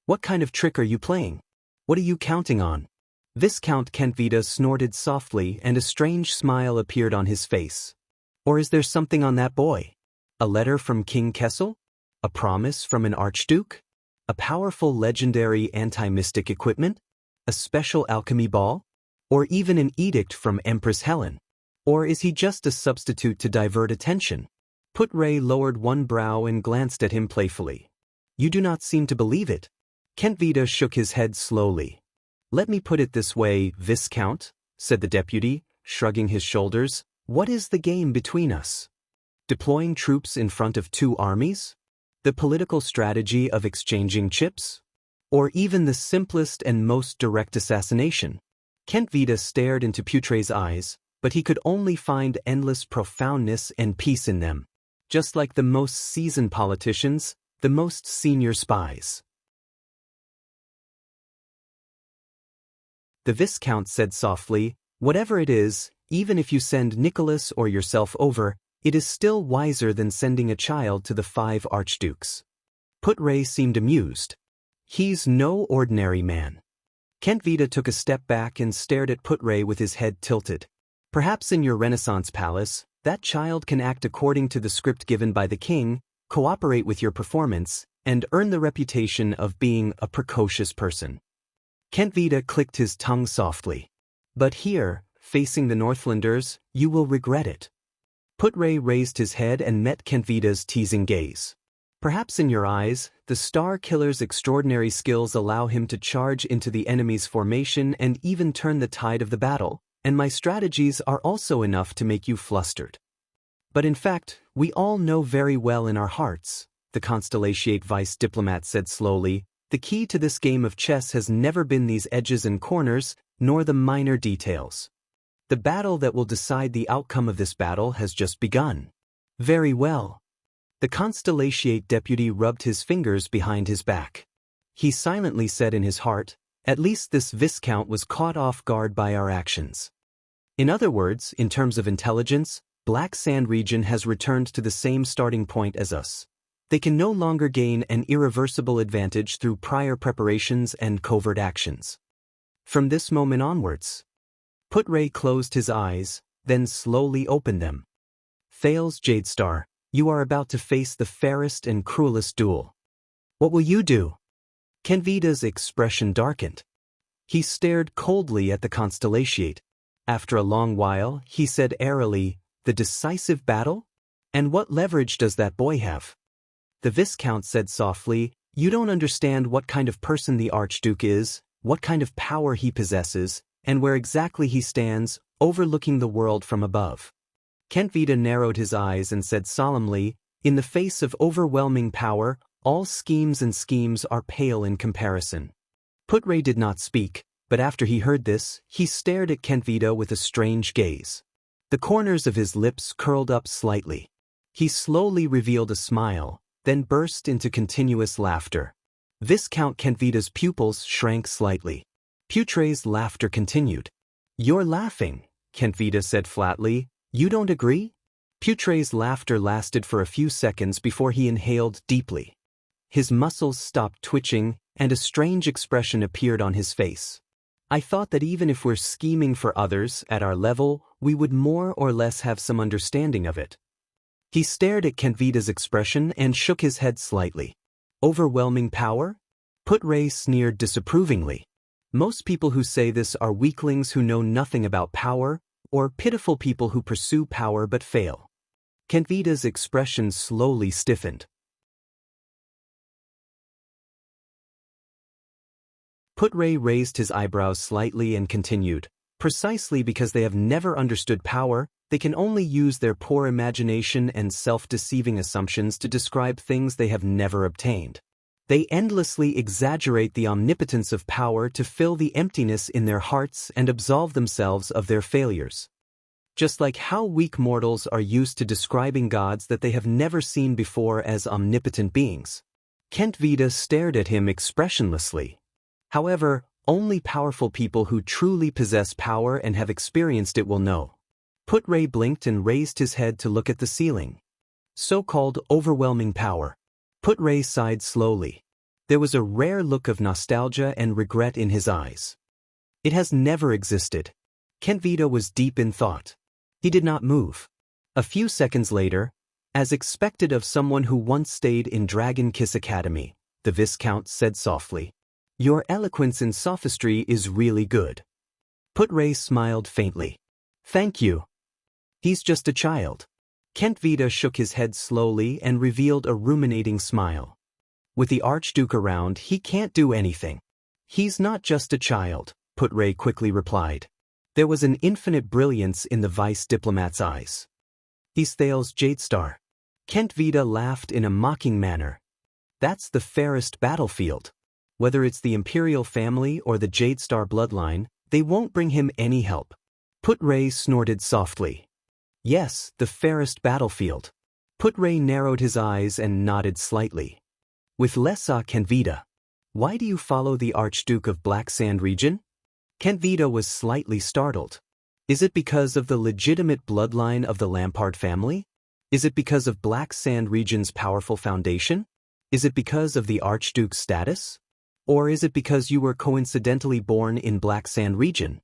What kind of trick are you playing? What are you counting on? Viscount Kenvida snorted softly and a strange smile appeared on his face. Or is there something on that boy? A letter from King Kessel? A promise from an archduke? A powerful legendary anti-mystic equipment? A special alchemy ball? Or even an edict from Empress Helen? Or is he just a substitute to divert attention? Putray lowered one brow and glanced at him playfully. You do not seem to believe it. Kenvida shook his head slowly. Let me put it this way, Viscount, said the deputy, shrugging his shoulders. What is the game between us? Deploying troops in front of two armies? The political strategy of exchanging chips? Or even the simplest and most direct assassination? Kent Vida stared into Putre's eyes, but he could only find endless profoundness and peace in them, just like the most seasoned politicians, the most senior spies. The Viscount said softly, whatever it is, even if you send Nicholas or yourself over, it is still wiser than sending a child to the 5 archdukes. Putre seemed amused. He's no ordinary man. Kent Vida took a step back and stared at Putre with his head tilted. Perhaps in your Renaissance palace, that child can act according to the script given by the king, cooperate with your performance, and earn the reputation of being a precocious person. Kent Vida clicked his tongue softly. But here, facing the Northlanders, you will regret it. Putre raised his head and met Kent Vida's teasing gaze. Perhaps in your eyes, the Star Killer's extraordinary skills allow him to charge into the enemy's formation and even turn the tide of the battle, and my strategies are also enough to make you flustered. But in fact, we all know very well in our hearts, the Constellatiate vice diplomat said slowly, the key to this game of chess has never been these edges and corners, nor the minor details. The battle that will decide the outcome of this battle has just begun. Very well. The Constellatiate deputy rubbed his fingers behind his back. He silently said in his heart, at least this Viscount was caught off guard by our actions. In other words, in terms of intelligence, Black Sand region has returned to the same starting point as us. They can no longer gain an irreversible advantage through prior preparations and covert actions. From this moment onwards, Putre closed his eyes, then slowly opened them. Thales Jadestar, you are about to face the fairest and cruelest duel. What will you do? Kent Vida's expression darkened. He stared coldly at the Constellatiate. After a long while, he said airily, the decisive battle? And what leverage does that boy have? The Viscount said softly, you don't understand what kind of person the Archduke is, what kind of power he possesses, and where exactly he stands, overlooking the world from above. Kent Vida narrowed his eyes and said solemnly, in the face of overwhelming power, all schemes and schemes are pale in comparison. Putre did not speak, but after he heard this, he stared at Kent Vida with a strange gaze. The corners of his lips curled up slightly. He slowly revealed a smile, then burst into continuous laughter. Viscount Kent Vida's pupils shrank slightly. Putre's laughter continued. You're laughing, Kent Vida said flatly. You don't agree? Putre's laughter lasted for a few seconds before he inhaled deeply. His muscles stopped twitching, and a strange expression appeared on his face. I thought that even if we're scheming for others at our level, we would more or less have some understanding of it. He stared at Kent Vida's expression and shook his head slightly. Overwhelming power? Putre sneered disapprovingly. Most people who say this are weaklings who know nothing about power, or pitiful people who pursue power but fail. Kent Vida's expression slowly stiffened. Putre raised his eyebrows slightly and continued, precisely because they have never understood power, they can only use their poor imagination and self-deceiving assumptions to describe things they have never obtained. They endlessly exaggerate the omnipotence of power to fill the emptiness in their hearts and absolve themselves of their failures. Just like how weak mortals are used to describing gods that they have never seen before as omnipotent beings. Kent Vida stared at him expressionlessly. However, only powerful people who truly possess power and have experienced it will know. Putre blinked and raised his head to look at the ceiling. So-called overwhelming power. Putre sighed slowly. There was a rare look of nostalgia and regret in his eyes. It has never existed. Kent Vida was deep in thought. He did not move. A few seconds later, as expected of someone who once stayed in Dragon Kiss Academy, the Viscount said softly, your eloquence in sophistry is really good. Putre smiled faintly. Thank you. He's just a child. Kent Vida shook his head slowly and revealed a ruminating smile. With the Archduke around, he can't do anything. He's not just a child. Put-Ray quickly replied. There was an infinite brilliance in the vice diplomat's eyes. He's Thales Jadestar. Kent Vida laughed in a mocking manner. That's the fairest battlefield. Whether it's the imperial family or the Jadestar bloodline, they won't bring him any help. Put-Ray snorted softly. Yes, the fairest battlefield. Put-Ray narrowed his eyes and nodded slightly. With Lessa Kent Vida. Why do you follow the Archduke of Black Sand region? Kent Vida was slightly startled. Is it because of the legitimate bloodline of the Lampard family? Is it because of Black Sand region's powerful foundation? Is it because of the Archduke's status? Or is it because you were coincidentally born in Black Sand region?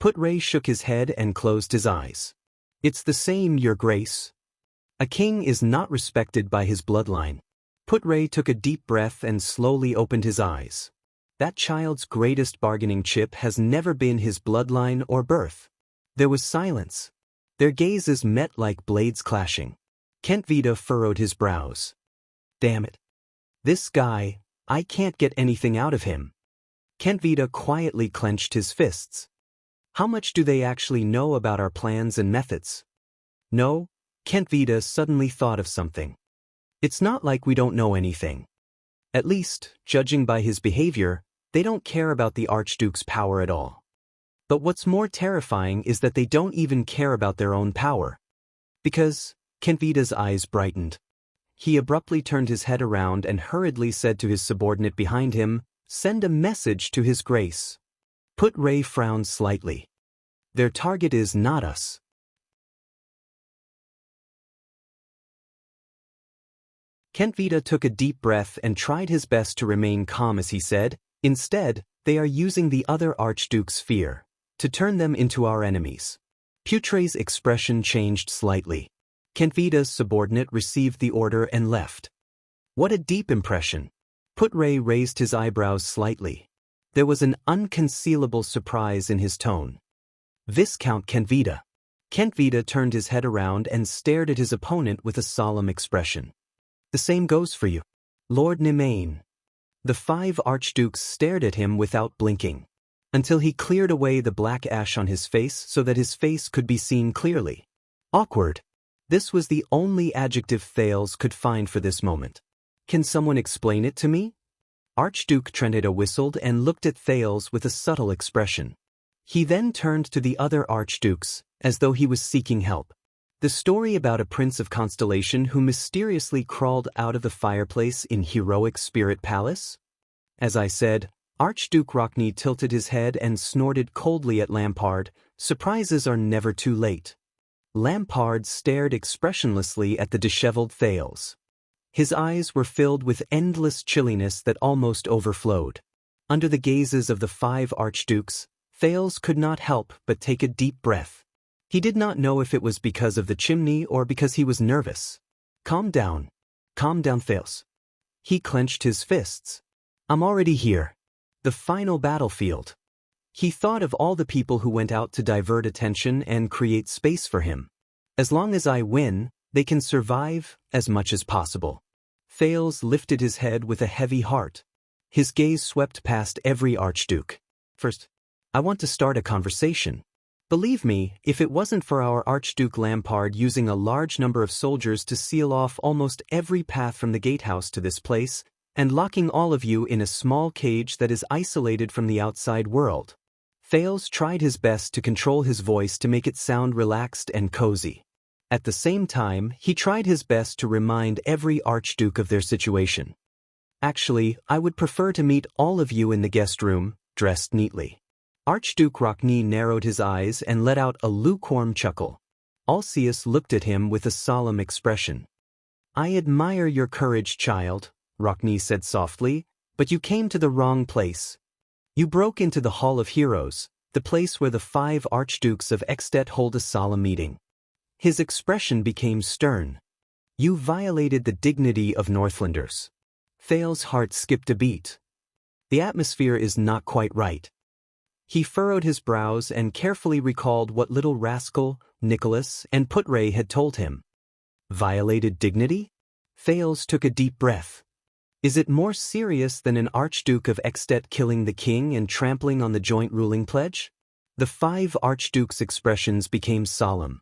Put-Ray shook his head and closed his eyes. It's the same, Your Grace. A king is not respected by his bloodline. Put-Ray took a deep breath and slowly opened his eyes. That child's greatest bargaining chip has never been his bloodline or birth. There was silence. Their gazes met like blades clashing. Kent Vida furrowed his brows. Damn it. This guy, I can't get anything out of him. Kent Vida quietly clenched his fists. How much do they actually know about our plans and methods? No, Kent Vida suddenly thought of something. It's not like we don't know anything. At least, judging by his behavior, they don't care about the Archduke's power at all. But what's more terrifying is that they don't even care about their own power. Because, Kent Vida's eyes brightened. He abruptly turned his head around and hurriedly said to his subordinate behind him, "Send a message to His Grace." Put-Ray frowned slightly. Their target is not us. Kent Vida took a deep breath and tried his best to remain calm as he said, "Instead, they are using the other Archduke's fear to turn them into our enemies." Put-Ray's expression changed slightly. Kent Vida's subordinate received the order and left. What a deep impression. Put-Ray raised his eyebrows slightly. There was an unconcealable surprise in his tone. Viscount Kent Vida. Kent Vida turned his head around and stared at his opponent with a solemn expression. The same goes for you, Lord Nemain. The 5 archdukes stared at him without blinking, until he cleared away the black ash on his face so that his face could be seen clearly. Awkward. This was the only adjective Thales could find for this moment. Can someone explain it to me? Archduke Trentida whistled and looked at Thales with a subtle expression. He then turned to the other archdukes, as though he was seeking help. The story about a prince of Constellation who mysteriously crawled out of the fireplace in Heroic Spirit Palace? As I said, Archduke Rockney tilted his head and snorted coldly at Lampard. Surprises are never too late. Lampard stared expressionlessly at the disheveled Thales. His eyes were filled with endless chilliness that almost overflowed. Under the gazes of the 5 archdukes, Thales could not help but take a deep breath. He did not know if it was because of the chimney or because he was nervous. Calm down, Thales. He clenched his fists. I'm already here. The final battlefield. He thought of all the people who went out to divert attention and create space for him. As long as I win, they can survive as much as possible. Thales lifted his head with a heavy heart. His gaze swept past every archduke. First, I want to start a conversation. Believe me, if it wasn't for our Archduke Lampard using a large number of soldiers to seal off almost every path from the gatehouse to this place, and locking all of you in a small cage that is isolated from the outside world. Thales tried his best to control his voice to make it sound relaxed and cozy. At the same time, he tried his best to remind every archduke of their situation. Actually, I would prefer to meet all of you in the guest room, dressed neatly. Archduke Rockney narrowed his eyes and let out a lukewarm chuckle. Alceus looked at him with a solemn expression. I admire your courage, child, Rockney said softly, but you came to the wrong place. You broke into the Hall of Heroes, the place where the 5 archdukes of Extet hold a solemn meeting. His expression became stern. You violated the dignity of Northlanders. Thales' heart skipped a beat. The atmosphere is not quite right. He furrowed his brows and carefully recalled what little rascal, Nicholas, and Put-Ray had told him. Violated dignity? Thales took a deep breath. Is it more serious than an Archduke of Extet killing the king and trampling on the joint ruling pledge? The 5 archdukes' expressions became solemn.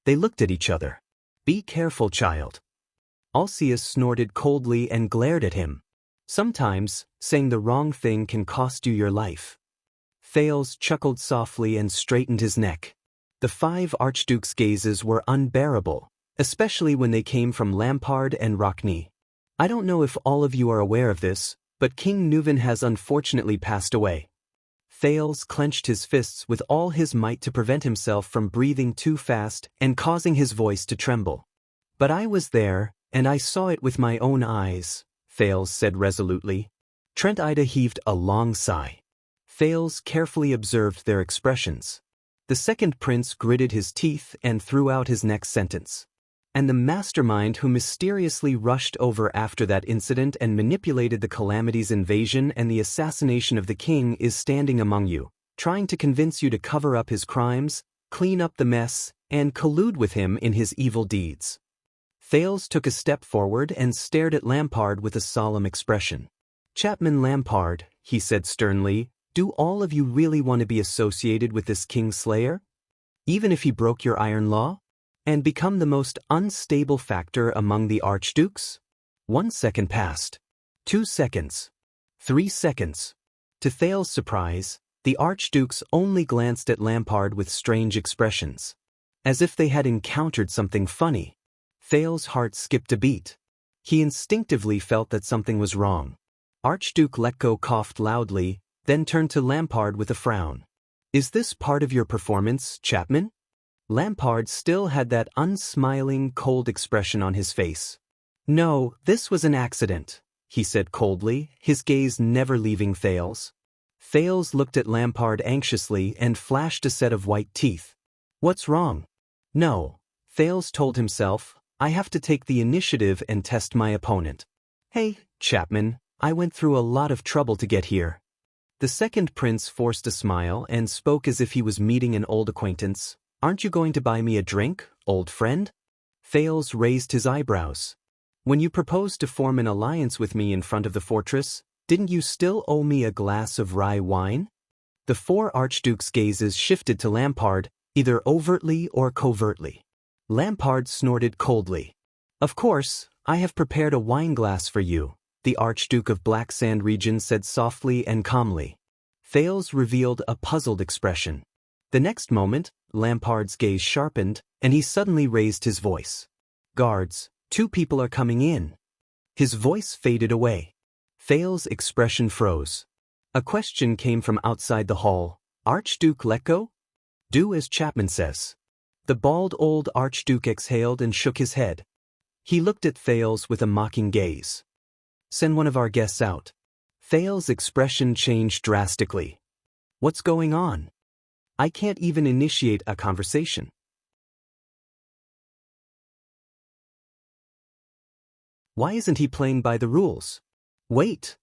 They looked at each other. Be careful, child. Alcius snorted coldly and glared at him. Sometimes, saying the wrong thing can cost you your life. Thales chuckled softly and straightened his neck. The 5 archdukes' gazes were unbearable, especially when they came from Lampard and Rockney. I don't know if all of you are aware of this, but King Nuvan has unfortunately passed away. Thales clenched his fists with all his might to prevent himself from breathing too fast and causing his voice to tremble. But I was there, and I saw it with my own eyes, Thales said resolutely. Trent Ida heaved a long sigh. Thales carefully observed their expressions. The second prince gritted his teeth and threw out his next sentence. And the mastermind who mysteriously rushed over after that incident and manipulated the Calamity's invasion and the assassination of the king is standing among you, trying to convince you to cover up his crimes, clean up the mess, and collude with him in his evil deeds. Thales took a step forward and stared at Lampard with a solemn expression. Chapman Lampard, he said sternly, do all of you really want to be associated with this Kingslayer? Even if he broke your iron law? And become the most unstable factor among the archdukes? 1 second passed. 2 seconds. 3 seconds. To Thales' surprise, the archdukes only glanced at Lampard with strange expressions. As if they had encountered something funny. Thales' heart skipped a beat. He instinctively felt that something was wrong. Archduke Letko coughed loudly, then turned to Lampard with a frown. Is this part of your performance, Chapman? Lampard still had that unsmiling, cold expression on his face. No, this was an accident, he said coldly, his gaze never leaving Thales. Thales looked at Lampard anxiously and flashed a set of white teeth. What's wrong? No, Thales told himself, I have to take the initiative and test my opponent. Hey, Chapman, I went through a lot of trouble to get here. The second prince forced a smile and spoke as if he was meeting an old acquaintance. Aren't you going to buy me a drink, old friend? Thales raised his eyebrows. When you proposed to form an alliance with me in front of the fortress, didn't you still owe me a glass of rye wine? The 4 archdukes' gazes shifted to Lampard, either overtly or covertly. Lampard snorted coldly. Of course, I have prepared a wineglass for you, the Archduke of Black Sand region said softly and calmly. Thales revealed a puzzled expression. The next moment, Lampard's gaze sharpened, and he suddenly raised his voice. Guards, 2 people are coming in. His voice faded away. Thales' expression froze. A question came from outside the hall. Archduke Letko? Do as Chapman says. The bald old Archduke exhaled and shook his head. He looked at Thales with a mocking gaze. Send one of our guests out. Thales' expression changed drastically. What's going on? I can't even initiate a conversation. Why isn't he playing by the rules? Wait.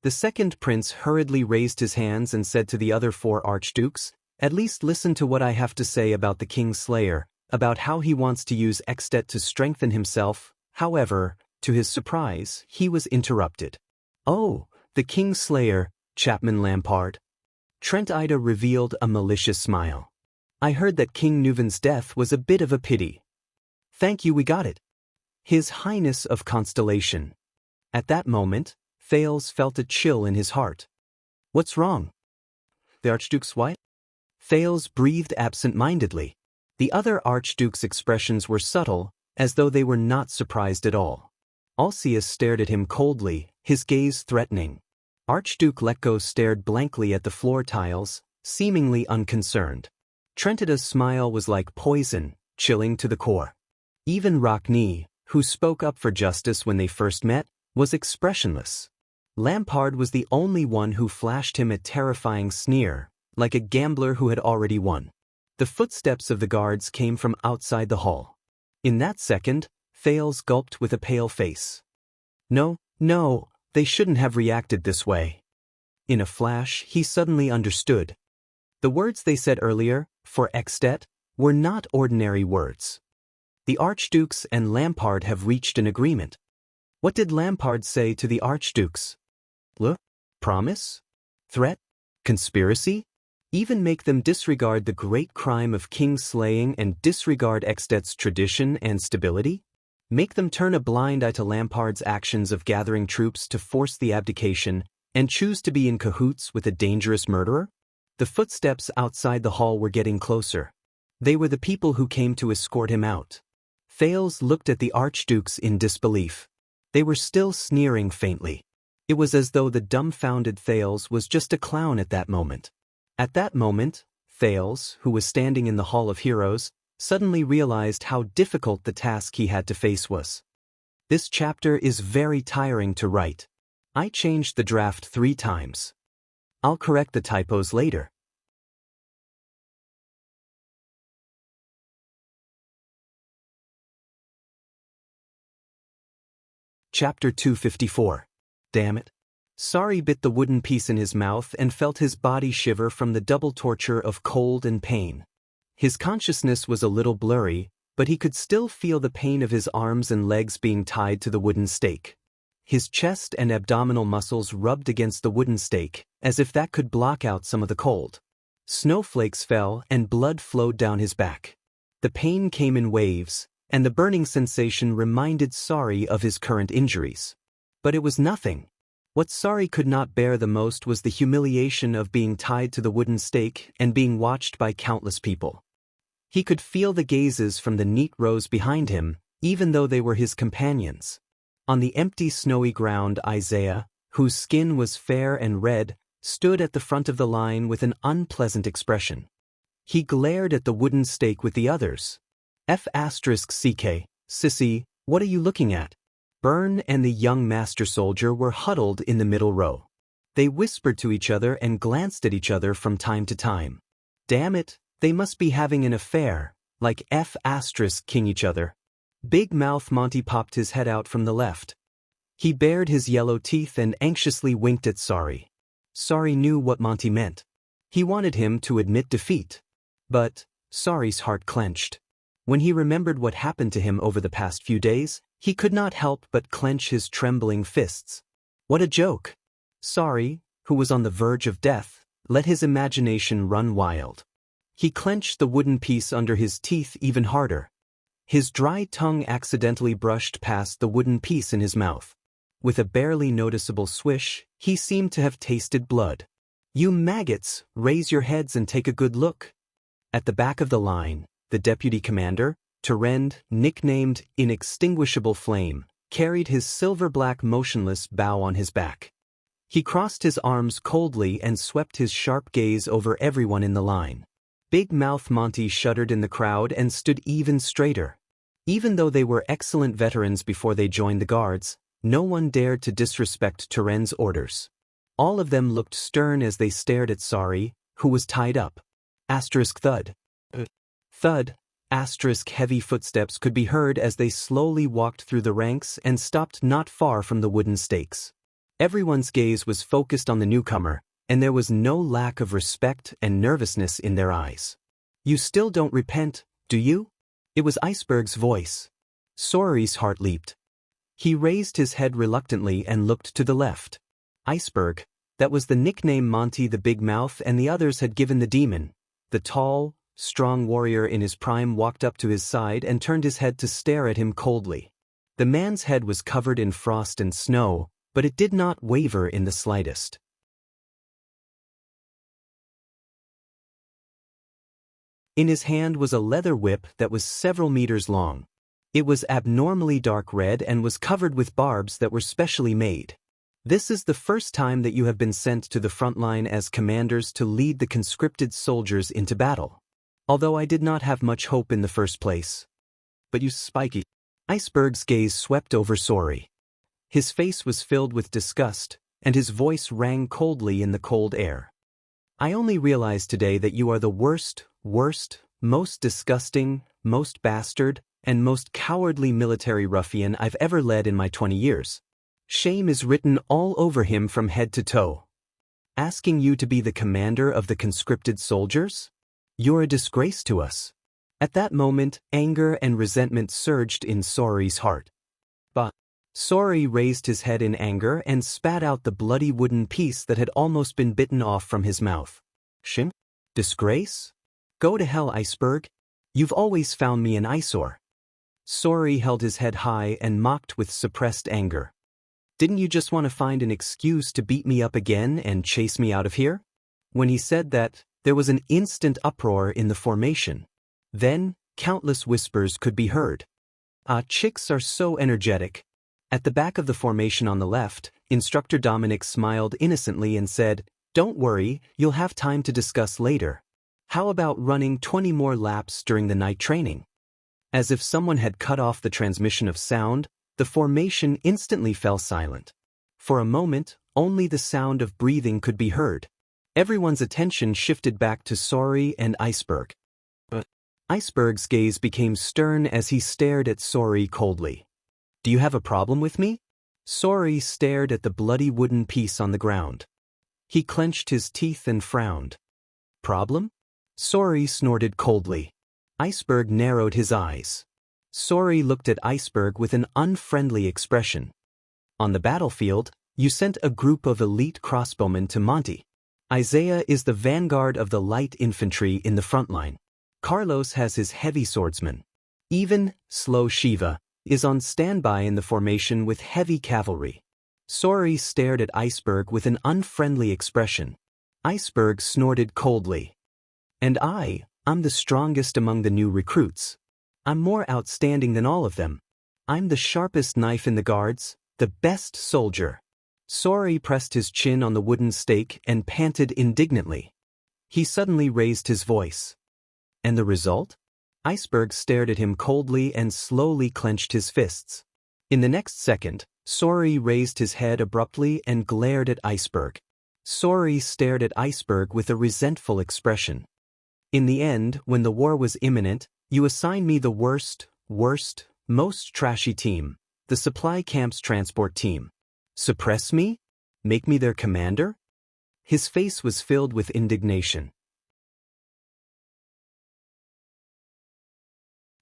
The second prince hurriedly raised his hands and said to the other 4 archdukes, at least listen to what I have to say about the Kingslayer, about how he wants to use Extet to strengthen himself. However, to his surprise, he was interrupted. Oh, the Kingslayer, Chapman Lampard. Trent Ida revealed a malicious smile. I heard that King Nuvan's death was a bit of a pity. Thank you, we got it. His Highness of Constellation. At that moment, Thales felt a chill in his heart. What's wrong? The Archduke's wife? Thales breathed absent-mindedly. The other archdukes' expressions were subtle, as though they were not surprised at all. Alcius stared at him coldly, his gaze threatening. Archduke Letko stared blankly at the floor tiles, seemingly unconcerned. Trentida's smile was like poison, chilling to the core. Even Rockney, who spoke up for justice when they first met, was expressionless. Lampard was the only one who flashed him a terrifying sneer, like a gambler who had already won. The footsteps of the guards came from outside the hall. In that second, Thales gulped with a pale face. No, they shouldn't have reacted this way. In a flash, he suddenly understood. The words they said earlier, for Extet, were not ordinary words. The archdukes and Lampard have reached an agreement. What did Lampard say to the archdukes? Promise? Threat? Conspiracy? Even make them disregard the great crime of king slaying and disregard Extet's tradition and stability? Make them turn a blind eye to Lampard's actions of gathering troops to force the abdication and choose to be in cahoots with a dangerous murderer? The footsteps outside the hall were getting closer. They were the people who came to escort him out. Thales looked at the archdukes in disbelief. They were still sneering faintly. It was as though the dumbfounded Thales was just a clown at that moment. At that moment, Thales, who was standing in the Hall of Heroes, suddenly realized how difficult the task he had to face was. This chapter is very tiring to write. I changed the draft 3 times. I'll correct the typos later. Chapter 254. Damn it. Sari bit the wooden piece in his mouth and felt his body shiver from the double torture of cold and pain. His consciousness was a little blurry, but he could still feel the pain of his arms and legs being tied to the wooden stake. His chest and abdominal muscles rubbed against the wooden stake, as if that could block out some of the cold. Snowflakes fell and blood flowed down his back. The pain came in waves, and the burning sensation reminded Sari of his current injuries. But it was nothing. What Sari could not bear the most was the humiliation of being tied to the wooden stake and being watched by countless people. He could feel the gazes from the neat rows behind him, even though they were his companions. On the empty snowy ground, Isaiah, whose skin was fair and red, stood at the front of the line with an unpleasant expression. He glared at the wooden stake with the others. F***CK, Sissy, what are you looking at? Byrne and the young master soldier were huddled in the middle row. They whispered to each other and glanced at each other from time to time. Damn it, they must be having an affair, like F***ing each other. Big Mouth Monty popped his head out from the left. He bared his yellow teeth and anxiously winked at Sari. Sari knew what Monty meant. He wanted him to admit defeat. But Sari's heart clenched. When he remembered what happened to him over the past few days, he could not help but clench his trembling fists. What a joke! Sari, who was on the verge of death, let his imagination run wild. He clenched the wooden piece under his teeth even harder. His dry tongue accidentally brushed past the wooden piece in his mouth. With a barely noticeable swish, he seemed to have tasted blood. You maggots, raise your heads and take a good look. At the back of the line, the deputy commander, Terend, nicknamed Inextinguishable Flame, carried his silver-black motionless bow on his back. He crossed his arms coldly and swept his sharp gaze over everyone in the line. Big Mouth Monty shuddered in the crowd and stood even straighter. Even though they were excellent veterans before they joined the guards, no one dared to disrespect Terend's orders. All of them looked stern as they stared at Sari, who was tied up. Thud. Thud. Heavy footsteps could be heard as they slowly walked through the ranks and stopped not far from the wooden stakes. Everyone's gaze was focused on the newcomer, and there was no lack of respect and nervousness in their eyes. You still don't repent, do you? It was Iceberg's voice. Sori's heart leaped. He raised his head reluctantly and looked to the left. Iceberg, that was the nickname Monty the Big Mouth and the others had given the demon. The tall, strong warrior in his prime walked up to his side and turned his head to stare at him coldly. The man's head was covered in frost and snow, but it did not waver in the slightest. In his hand was a leather whip that was several meters long. It was abnormally dark red and was covered with barbs that were specially made. This is the first time that you have been sent to the front line as commanders to lead the conscripted soldiers into battle. Although I did not have much hope in the first place. But you spiky. Iceberg's gaze swept over Sori. His face was filled with disgust, and his voice rang coldly in the cold air. I only realized today that you are the worst, most disgusting, most bastard, and most cowardly military ruffian I've ever led in my 20 years. Shame is written all over him from head to toe. Asking you to be the commander of the conscripted soldiers? You're a disgrace to us. At that moment, anger and resentment surged in Sori's heart. But Sori raised his head in anger and spat out the bloody wooden piece that had almost been bitten off from his mouth. Shim? Disgrace? Go to hell, iceberg. You've always found me an eyesore. Sori held his head high and mocked with suppressed anger. Didn't you just want to find an excuse to beat me up again and chase me out of here? When he said that, there was an instant uproar in the formation. Then, countless whispers could be heard. Chicks are so energetic. At the back of the formation on the left, Instructor Dominic smiled innocently and said, "Don't worry, you'll have time to discuss later. How about running 20 more laps during the night training?" As if someone had cut off the transmission of sound, the formation instantly fell silent. For a moment, only the sound of breathing could be heard. Everyone's attention shifted back to Sori and Iceberg. But Iceberg's gaze became stern as he stared at Sori coldly. "Do you have a problem with me?" Sori stared at the bloody wooden piece on the ground. He clenched his teeth and frowned. "Problem?" Sori snorted coldly. Iceberg narrowed his eyes. Sori looked at Iceberg with an unfriendly expression. "On the battlefield, you sent a group of elite crossbowmen to Monty. Isaiah is the vanguard of the light infantry in the front line. Carlos has his heavy swordsmen. Even Slow Shiva is on standby in the formation with heavy cavalry." Sori stared at Iceberg with an unfriendly expression. Iceberg snorted coldly. "And I'm the strongest among the new recruits. I'm more outstanding than all of them. I'm the sharpest knife in the guards, the best soldier." Sori pressed his chin on the wooden stake and panted indignantly. He suddenly raised his voice. "And the result?" Iceberg stared at him coldly and slowly clenched his fists. In the next second, Sori raised his head abruptly and glared at Iceberg. Sori stared at Iceberg with a resentful expression. "In the end, when the war was imminent, you assigned me the worst, most trashy team, the supply camps transport team. Suppress me? Make me their commander?" His face was filled with indignation.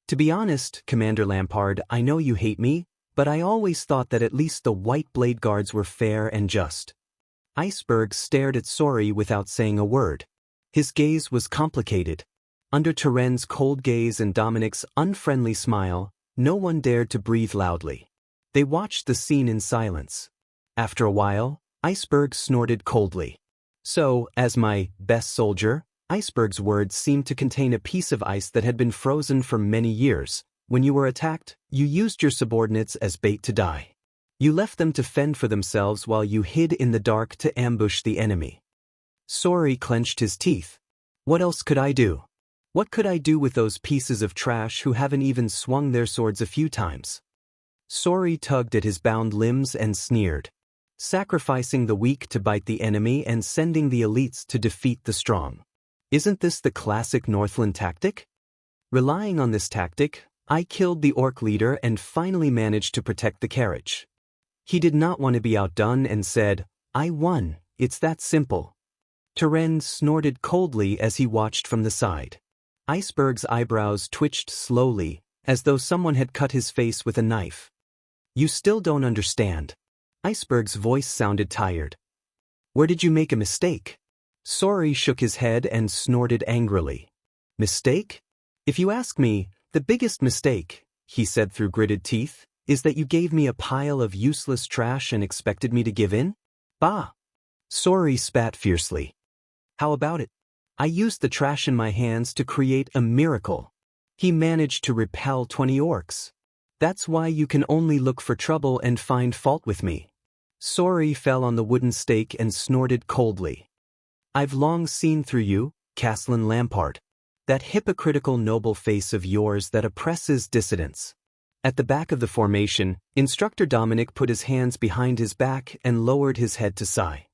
"To be honest, Commander Lampard, I know you hate me, but I always thought that at least the White Blade Guards were fair and just." Iceberg stared at Sori without saying a word. His gaze was complicated. Under Turen's cold gaze and Dominic's unfriendly smile, no one dared to breathe loudly. They watched the scene in silence. After a while, Iceberg snorted coldly. "So, as my best soldier," Iceberg's words seemed to contain a piece of ice that had been frozen for many years. "When you were attacked, you used your subordinates as bait to die. You left them to fend for themselves while you hid in the dark to ambush the enemy." Sori clenched his teeth. "What else could I do? What could I do with those pieces of trash who haven't even swung their swords a few times?" Sori tugged at his bound limbs and sneered. "Sacrificing the weak to bite the enemy and sending the elites to defeat the strong. Isn't this the classic Northland tactic? Relying on this tactic, I killed the orc leader and finally managed to protect the carriage." He did not want to be outdone and said, "I won, it's that simple." Turen snorted coldly as he watched from the side. Iceberg's eyebrows twitched slowly, as though someone had cut his face with a knife. "You still don't understand." Iceberg's voice sounded tired. "Where did you make a mistake?" Sori shook his head and snorted angrily. "Mistake? If you ask me, the biggest mistake," he said through gritted teeth, "is that you gave me a pile of useless trash and expected me to give in? Bah!" Sori spat fiercely. "How about it? I used the trash in my hands to create a miracle. He managed to repel 20 orcs. That's why you can only look for trouble and find fault with me." Sori fell on the wooden stake and snorted coldly. "I've long seen through you, Castellan Lampard. That hypocritical noble face of yours that oppresses dissidents." At the back of the formation, Instructor Dominic put his hands behind his back and lowered his head to sigh.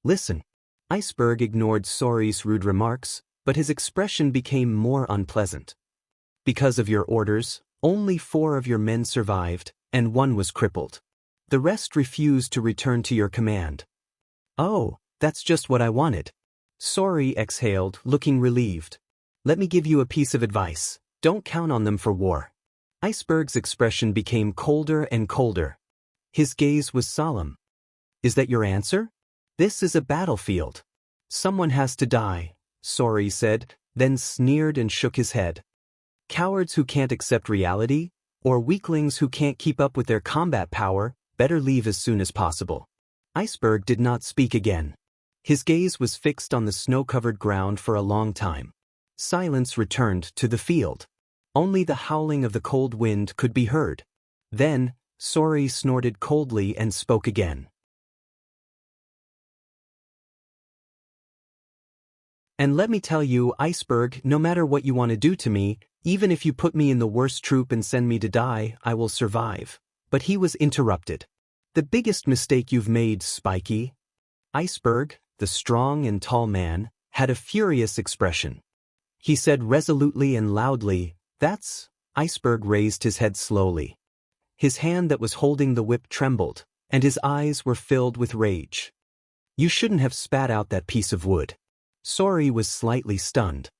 "Listen." Iceberg ignored Sori's rude remarks, but his expression became more unpleasant. "Because of your orders, only 4 of your men survived, and 1 was crippled. The rest refused to return to your command." "Oh, that's just what I wanted." Sori exhaled, looking relieved. "Let me give you a piece of advice. Don't count on them for war. Iceberg's expression became colder and colder. His gaze was solemn. Is that your answer? This is a battlefield. Someone has to die, Sori said, then sneered and shook his head. Cowards who can't accept reality, or weaklings who can't keep up with their combat power, better leave as soon as possible. Iceberg did not speak again. His gaze was fixed on the snow-covered ground for a long time. Silence returned to the field. Only the howling of the cold wind could be heard. Then, Sori snorted coldly and spoke again. And let me tell you, Iceberg, no matter what you want to do to me, even if you put me in the worst troop and send me to die, I will survive. But he was interrupted. The biggest mistake you've made, Spiky. Iceberg, the strong and tall man, had a furious expression. He said resolutely and loudly, "That's..." Iceberg raised his head slowly. His hand that was holding the whip trembled, and his eyes were filled with rage. "You shouldn't have spat out that piece of wood." Sori was slightly stunned.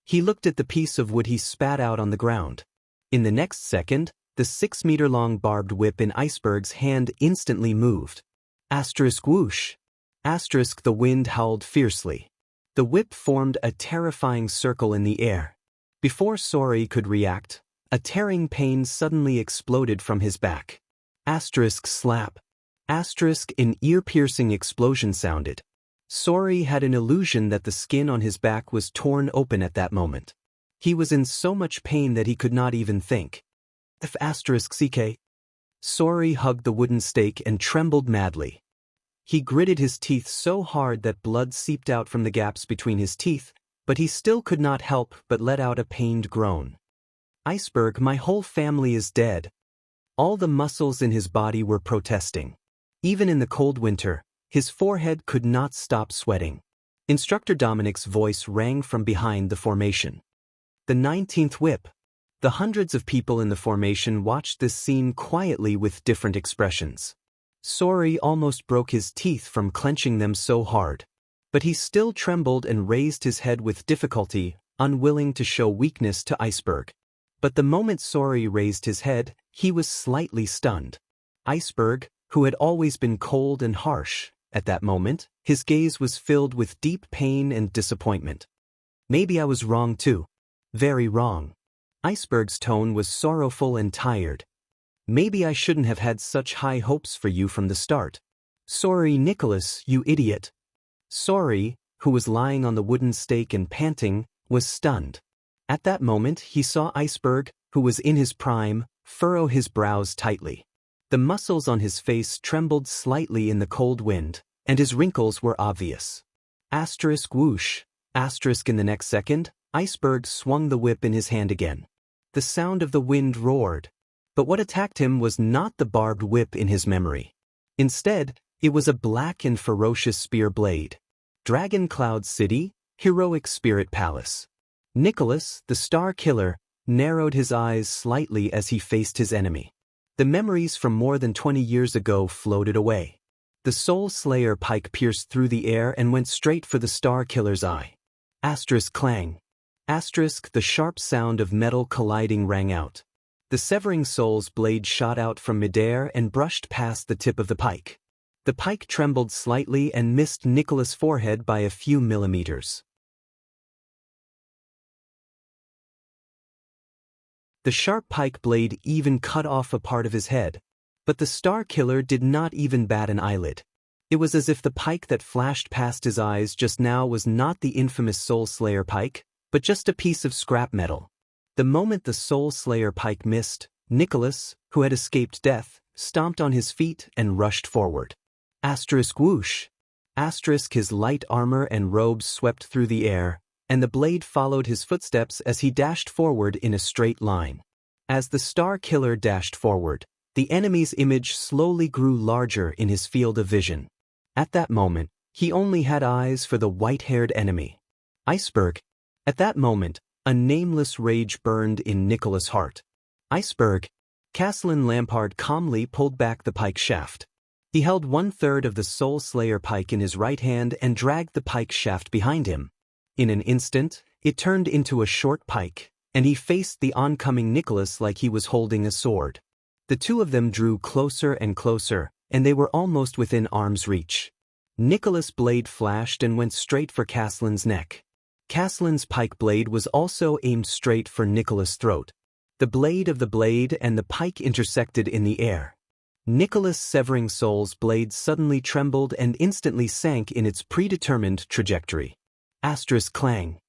He looked at the piece of wood he spat out on the ground. In the next second, the 6-meter-long barbed whip in Iceberg's hand instantly moved. Asterisk whoosh. Asterisk the wind howled fiercely. The whip formed a terrifying circle in the air. Before Sori could react, a tearing pain suddenly exploded from his back. Asterisk slap. Asterisk an ear-piercing explosion sounded. Sori had an illusion that the skin on his back was torn open at that moment. He was in so much pain that he could not even think. If asterisk CK. Sori hugged the wooden stake and trembled madly. He gritted his teeth so hard that blood seeped out from the gaps between his teeth, but he still could not help but let out a pained groan. Iceberg, my whole family is dead. All the muscles in his body were protesting. Even in the cold winter, his forehead could not stop sweating. Instructor Dominic's voice rang from behind the formation. The 19th whip. The hundreds of people in the formation watched this scene quietly with different expressions. Sori almost broke his teeth from clenching them so hard. But he still trembled and raised his head with difficulty, unwilling to show weakness to Iceberg. But the moment Sori raised his head, he was slightly stunned. Iceberg, who had always been cold and harsh, at that moment, his gaze was filled with deep pain and disappointment. Maybe I was wrong too. Very wrong. Iceberg's tone was sorrowful and tired. Maybe I shouldn't have had such high hopes for you from the start. Sorry, Nicholas, you idiot. Sori, who was lying on the wooden stake and panting, was stunned. At that moment he saw Iceberg, who was in his prime, furrow his brows tightly. The muscles on his face trembled slightly in the cold wind, and his wrinkles were obvious. Asterisk whoosh. Asterisk in the next second, Iceberg swung the whip in his hand again. The sound of the wind roared. But what attacked him was not the barbed whip in his memory. Instead, it was a black and ferocious spear blade. Dragon Cloud City, Heroic Spirit Palace. Nicholas, the Star Killer, narrowed his eyes slightly as he faced his enemy. The memories from more than 20 years ago floated away. The Soul Slayer pike pierced through the air and went straight for the Star Killer's eye. Asterisk clang. Asterisk the sharp sound of metal colliding rang out. The severing soul's blade shot out from midair and brushed past the tip of the pike. The pike trembled slightly and missed Nicholas' forehead by a few millimeters. The sharp pike blade even cut off a part of his head. But the Star Killer did not even bat an eyelid. It was as if the pike that flashed past his eyes just now was not the infamous Soul Slayer pike, but just a piece of scrap metal. The moment the Soul Slayer pike missed, Nicholas, who had escaped death, stomped on his feet and rushed forward. Asterisk whoosh. Asterisk his light armor and robes swept through the air, and the blade followed his footsteps as he dashed forward in a straight line. As the Star Killer dashed forward, the enemy's image slowly grew larger in his field of vision. At that moment, he only had eyes for the white-haired enemy. Iceberg. At that moment, a nameless rage burned in Nicholas' heart. Iceberg. Castellan Lampard calmly pulled back the pike shaft. He held 1/3 of the Soul Slayer pike in his right hand and dragged the pike shaft behind him. In an instant, it turned into a short pike, and he faced the oncoming Nicholas like he was holding a sword. The two of them drew closer and closer, and they were almost within arm's reach. Nicholas' blade flashed and went straight for Caslin's neck. Caslin's pike blade was also aimed straight for Nicholas' throat. The blade of the blade and the pike intersected in the air. Nicholas' severing soul's blade suddenly trembled and instantly sank in its predetermined trajectory. Asterisk clang.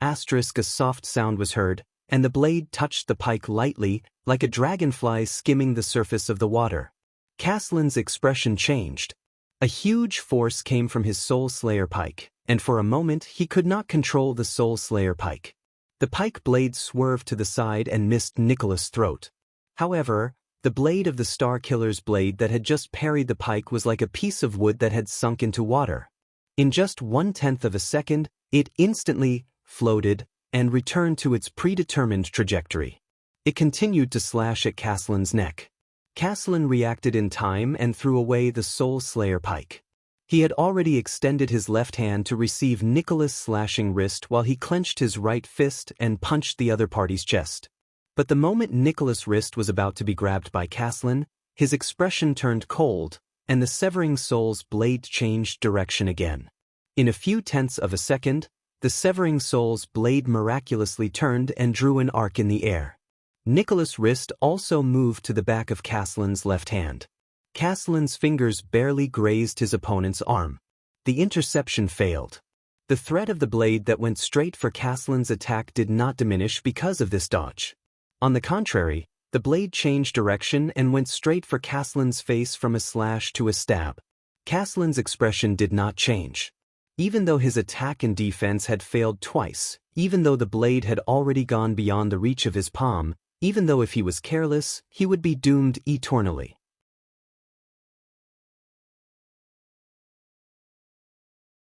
Asterisk a soft sound was heard, and the blade touched the pike lightly, like a dragonfly skimming the surface of the water. Caslin's expression changed. A huge force came from his Soul Slayer pike, and for a moment he could not control the Soul Slayer pike. The pike blade swerved to the side and missed Nicholas' throat. However, the blade of the Star Killer's blade that had just parried the pike was like a piece of wood that had sunk into water. In just 1/10 of a second, it instantly floated and returned to its predetermined trajectory. It continued to slash at Caslin's neck. Caslin reacted in time and threw away the Soul Slayer pike. He had already extended his left hand to receive Nicholas' slashing wrist while he clenched his right fist and punched the other party's chest. But the moment Nicholas' wrist was about to be grabbed by Caslin, his expression turned cold, and the severing soul's blade changed direction again. In a few tenths of a second, the severing soul's blade miraculously turned and drew an arc in the air. Nicholas' wrist also moved to the back of Caslin's left hand. Caslin's fingers barely grazed his opponent's arm. The interception failed. The threat of the blade that went straight for Caslin's attack did not diminish because of this dodge. On the contrary, the blade changed direction and went straight for Caslin's face from a slash to a stab. Caslin's expression did not change. Even though his attack and defense had failed twice, even though the blade had already gone beyond the reach of his palm, even though if he was careless, he would be doomed eternally.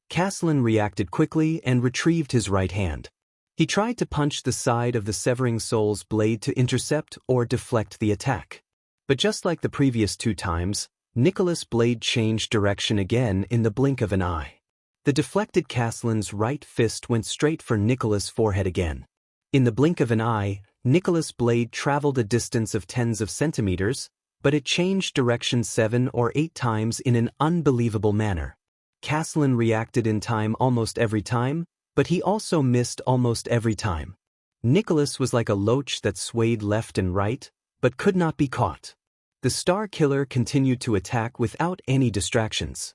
Caslin reacted quickly and retrieved his right hand. He tried to punch the side of the severing soul's blade to intercept or deflect the attack. But just like the previous two times, Nicholas' blade changed direction again in the blink of an eye. The deflected Caslin's right fist went straight for Nicholas' forehead again. In the blink of an eye, Nicholas' blade traveled a distance of tens of centimeters, but it changed direction 7 or 8 times in an unbelievable manner. Caslin reacted in time almost every time, but he also missed almost every time. Nicholas was like a loach that swayed left and right, but could not be caught. The Star Killer continued to attack without any distractions.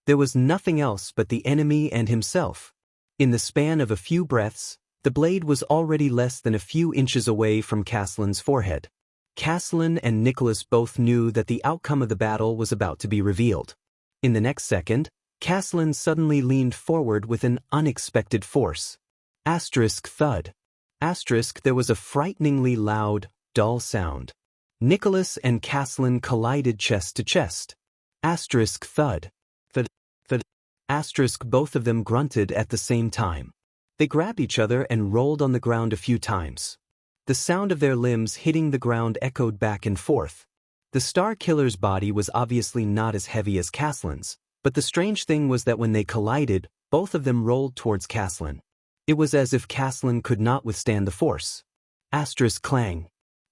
There was nothing else but the enemy and himself. In the span of a few breaths, the blade was already less than a few inches away from Caslin's forehead. Caslin and Nicholas both knew that the outcome of the battle was about to be revealed. In the next second, Caslin suddenly leaned forward with an unexpected force. Asterisk thud. Asterisk there was a frighteningly loud, dull sound. Nicholas and Caslin collided chest to chest. Asterisk thud. Thud. Thud. Asterisk both of them grunted at the same time. They grabbed each other and rolled on the ground a few times. The sound of their limbs hitting the ground echoed back and forth. The Star Killer's body was obviously not as heavy as Caslin's, but the strange thing was that when they collided, both of them rolled towards Caslin. It was as if Caslin could not withstand the force. Asterisk clang.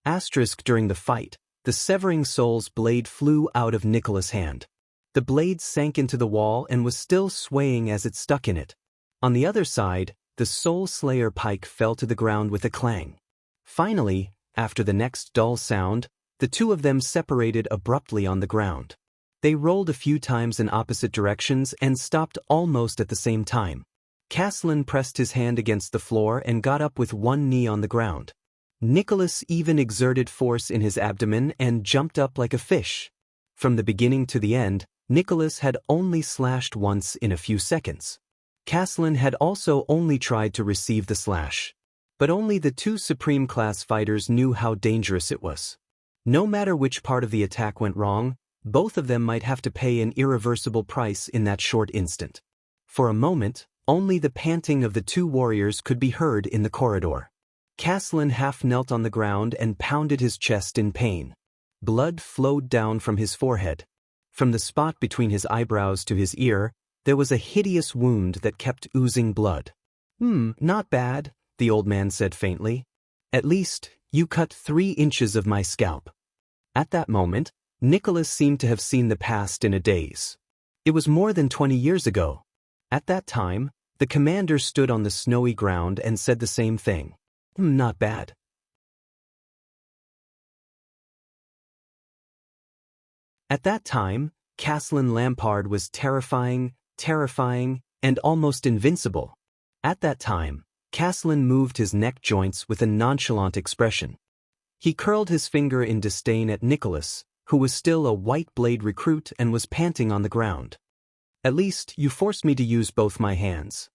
Asterisk during the fight, the severing soul's blade flew out of Nicholas' hand. The blade sank into the wall and was still swaying as it stuck in it. On the other side, the Soul Slayer pike fell to the ground with a clang. Finally, after the next dull sound, the two of them separated abruptly on the ground. They rolled a few times in opposite directions and stopped almost at the same time. Caslin pressed his hand against the floor and got up with one knee on the ground. Nicholas even exerted force in his abdomen and jumped up like a fish. From the beginning to the end, Nicholas had only slashed once in a few seconds. Caslin had also only tried to receive the slash. But only the two Supreme Class fighters knew how dangerous it was. No matter which part of the attack went wrong, both of them might have to pay an irreversible price in that short instant. For a moment, only the panting of the two warriors could be heard in the corridor. Caslin half knelt on the ground and pounded his chest in pain. Blood flowed down from his forehead. From the spot between his eyebrows to his ear, there was a hideous wound that kept oozing blood. Not bad," the old man said faintly. At least, you cut 3 inches of my scalp. At that moment, Nicholas seemed to have seen the past in a daze. It was more than 20 years ago. At that time, the commander stood on the snowy ground and said the same thing. Not bad. At that time, Castellan Lampard was terrifying, and almost invincible. At that time, Castellan moved his neck joints with a nonchalant expression. He curled his finger in disdain at Nicholas, who was still a white blade recruit and was panting on the ground. At least, you forced me to use both my hands.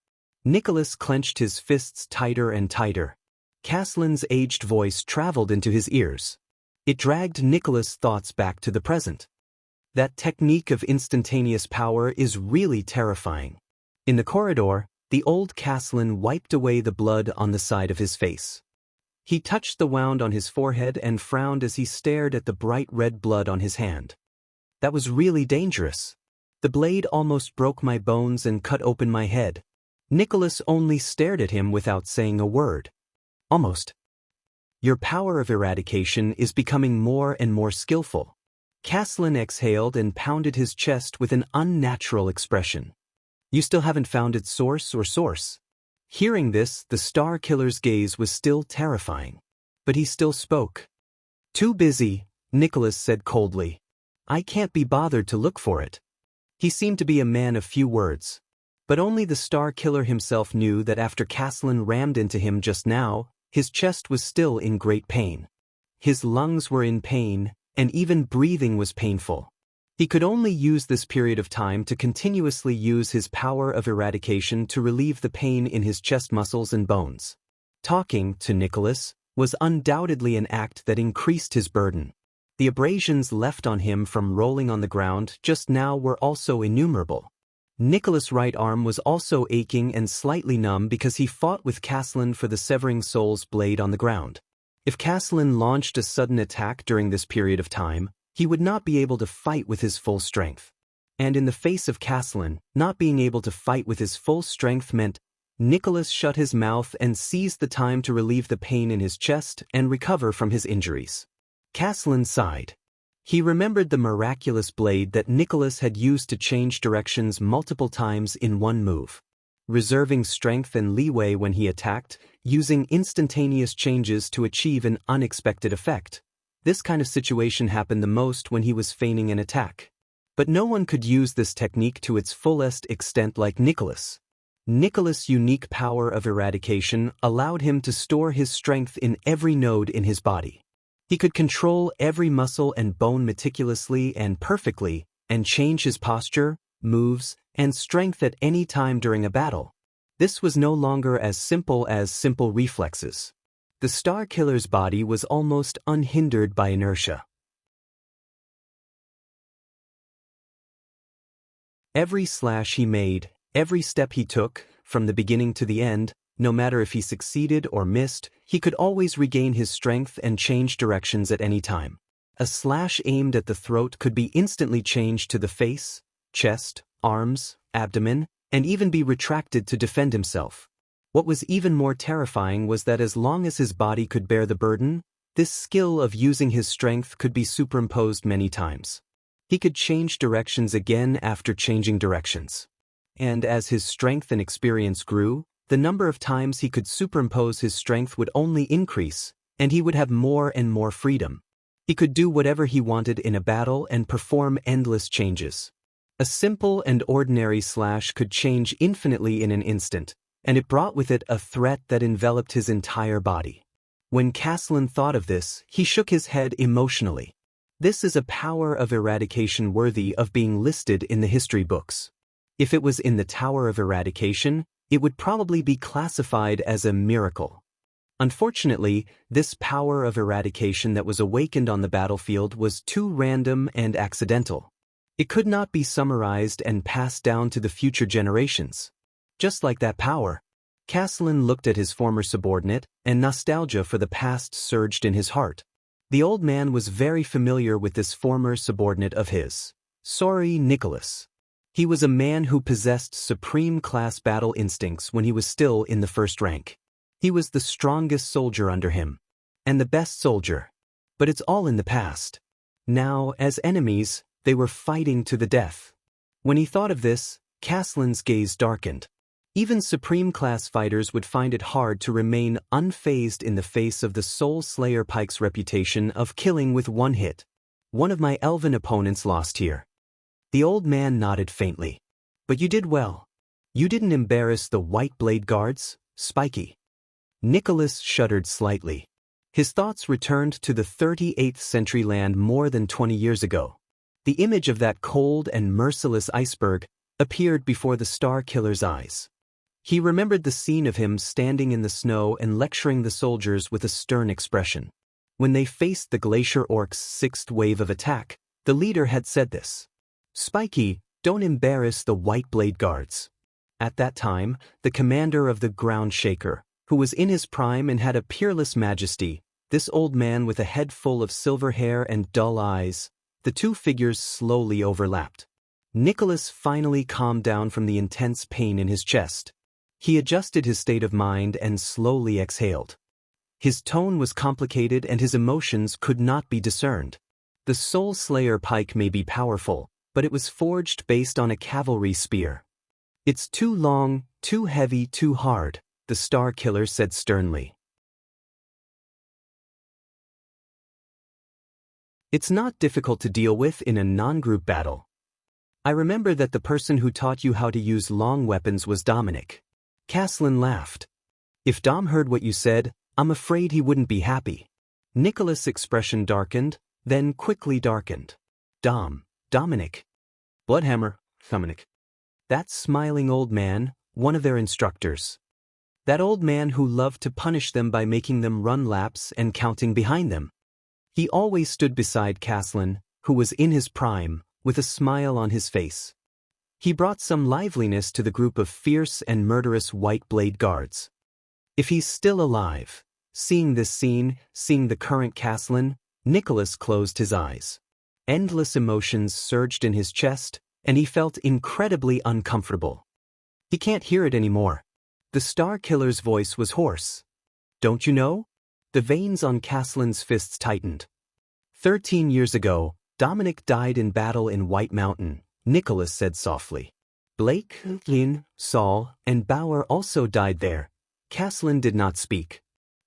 Nicholas clenched his fists tighter and tighter. Castellan's aged voice traveled into his ears. It dragged Nicholas' thoughts back to the present. That technique of instantaneous power is really terrifying. In the corridor, the old Castellan wiped away the blood on the side of his face. He touched the wound on his forehead and frowned as he stared at the bright red blood on his hand. That was really dangerous. The blade almost broke my bones and cut open my head. Nicholas only stared at him without saying a word. Almost. Your power of eradication is becoming more and more skillful. Castellan exhaled and pounded his chest with an unnatural expression. You still haven't found its source? Hearing this, the Star Killer's gaze was still terrifying. But he still spoke. Too busy, Nicholas said coldly. I can't be bothered to look for it. He seemed to be a man of few words. But only the Star Killer himself knew that after Castellan rammed into him just now, his chest was still in great pain. His lungs were in pain, and even breathing was painful. He could only use this period of time to continuously use his power of eradication to relieve the pain in his chest muscles and bones. Talking to Nicholas was undoubtedly an act that increased his burden. The abrasions left on him from rolling on the ground just now were also innumerable. Nicholas' right arm was also aching and slightly numb because he fought with Castellan for the severing soul's blade on the ground. If Castellan launched a sudden attack during this period of time, he would not be able to fight with his full strength. And in the face of Castellan, not being able to fight with his full strength meant Nicholas shut his mouth and seized the time to relieve the pain in his chest and recover from his injuries. Castellan sighed. He remembered the miraculous blade that Nicholas had used to change directions multiple times in one move. Reserving strength and leeway when he attacked, using instantaneous changes to achieve an unexpected effect. This kind of situation happened the most when he was feigning an attack. But no one could use this technique to its fullest extent like Nicholas. Nicholas' unique power of eradication allowed him to store his strength in every node in his body. He could control every muscle and bone meticulously and perfectly, and change his posture, moves, and strength at any time during a battle. This was no longer as simple reflexes. The Star Killer's body was almost unhindered by inertia. Every slash he made, every step he took, from the beginning to the end, no matter if he succeeded or missed, he could always regain his strength and change directions at any time. A slash aimed at the throat could be instantly changed to the face, chest, arms, abdomen, and even be retracted to defend himself. What was even more terrifying was that as long as his body could bear the burden, this skill of using his strength could be superimposed many times. He could change directions again after changing directions. And as his strength and experience grew, the number of times he could superimpose his strength would only increase, and he would have more and more freedom. He could do whatever he wanted in a battle and perform endless changes. A simple and ordinary slash could change infinitely in an instant, and it brought with it a threat that enveloped his entire body. When Castellan thought of this, he shook his head emotionally. This is a power of eradication worthy of being listed in the history books. If it was in the Tower of Eradication, it would probably be classified as a miracle. Unfortunately, this power of eradication that was awakened on the battlefield was too random and accidental. It could not be summarized and passed down to the future generations. Just like that power, Castellan looked at his former subordinate, and nostalgia for the past surged in his heart. The old man was very familiar with this former subordinate of his. Sorry, Nicholas. He was a man who possessed supreme class battle instincts when he was still in the first rank. He was the strongest soldier under him, and the best soldier. But it's all in the past. Now, as enemies, they were fighting to the death. When he thought of this, Caslin's gaze darkened. Even supreme-class fighters would find it hard to remain unfazed in the face of the Soul Slayer Pike's reputation of killing with one hit. One of my elven opponents lost here. The old man nodded faintly. But you did well. You didn't embarrass the White Blade Guards, Spiky. Nicholas shuddered slightly. His thoughts returned to the 38th century land more than 20 years ago. The image of that cold and merciless iceberg appeared before the Star Killer's eyes. He remembered the scene of him standing in the snow and lecturing the soldiers with a stern expression. When they faced the Glacier Orc's sixth wave of attack, the leader had said this. Spiky, don't embarrass the White Blade Guards. At that time, the commander of the Ground Shaker, who was in his prime and had a peerless majesty, this old man with a head full of silver hair and dull eyes, the two figures slowly overlapped. Nicholas finally calmed down from the intense pain in his chest. He adjusted his state of mind and slowly exhaled. His tone was complicated and his emotions could not be discerned. The Soul Slayer pike may be powerful, but it was forged based on a cavalry spear. It's too long, too heavy, too hard, the Star Killer said sternly. It's not difficult to deal with in a non-group battle. I remember that the person who taught you how to use long weapons was Dominic. Caslin laughed. If Dom heard what you said, I'm afraid he wouldn't be happy. Nicholas' expression darkened, then quickly darkened. Dominic. Bloodhammer, Dominic. That smiling old man, one of their instructors. That old man who loved to punish them by making them run laps and counting behind them. He always stood beside Caslin, who was in his prime, with a smile on his face. He brought some liveliness to the group of fierce and murderous White Blade Guards. If he's still alive, seeing this scene, seeing the current Caslin, Nicholas closed his eyes. Endless emotions surged in his chest, and he felt incredibly uncomfortable. He can't hear it anymore. The Star Killer's voice was hoarse. Don't you know? The veins on Caslin's fists tightened. 13 years ago, Dominic died in battle in White Mountain, Nicholas said softly. Blake, Lynn, Saul, and Bauer also died there. Caslin did not speak.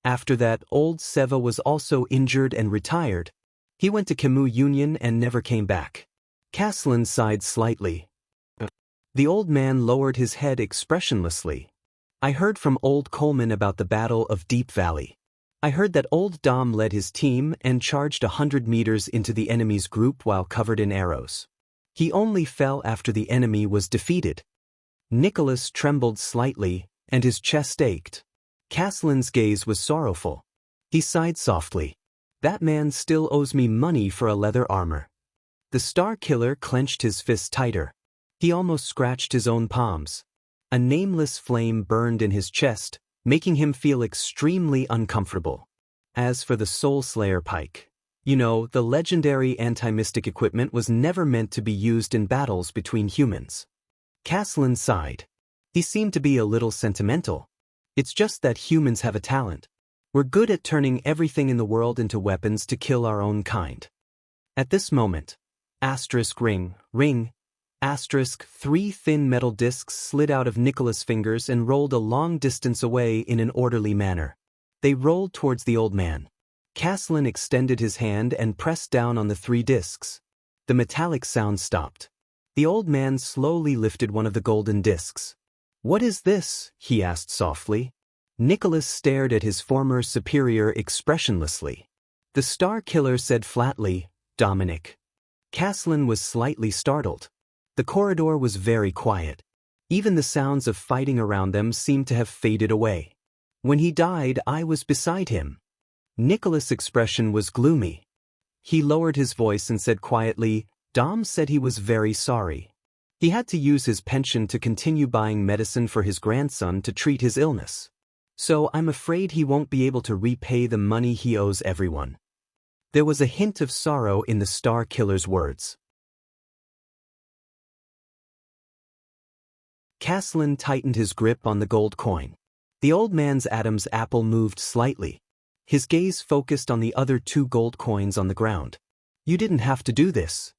After that, old Seva was also injured and retired. He went to Camus Union and never came back. Caslin sighed slightly. The old man lowered his head expressionlessly. I heard from old Coleman about the Battle of Deep Valley. I heard that old Dom led his team and charged 100 meters into the enemy's group while covered in arrows. He only fell after the enemy was defeated. Nicholas trembled slightly, and his chest ached. Caslin's gaze was sorrowful. He sighed softly. That man still owes me money for a leather armor. The Star Killer clenched his fists tighter. He almost scratched his own palms. A nameless flame burned in his chest, making him feel extremely uncomfortable. As for the Soul Slayer pike, the legendary anti-mystic equipment was never meant to be used in battles between humans. Caslin sighed. He seemed to be a little sentimental. It's just that humans have a talent. We're good at turning everything in the world into weapons to kill our own kind. At this moment, ring, three thin metal discs slid out of Nicholas' fingers and rolled a long distance away in an orderly manner. They rolled towards the old man. Caslin extended his hand and pressed down on the three discs. The metallic sound stopped. The old man slowly lifted one of the golden discs. What is this? He asked softly. Nicholas stared at his former superior expressionlessly. The Star Killer said flatly, Dominic. Caslin was slightly startled. The corridor was very quiet. Even the sounds of fighting around them seemed to have faded away. When he died, I was beside him. Nicholas' expression was gloomy. He lowered his voice and said quietly, Dom said he was very sorry. He had to use his pension to continue buying medicine for his grandson to treat his illness. So I'm afraid he won't be able to repay the money he owes everyone. There was a hint of sorrow in the Star Killer's words. Caslin tightened his grip on the gold coin. The old man's Adam's apple moved slightly. His gaze focused on the other 2 gold coins on the ground. You didn't have to do this.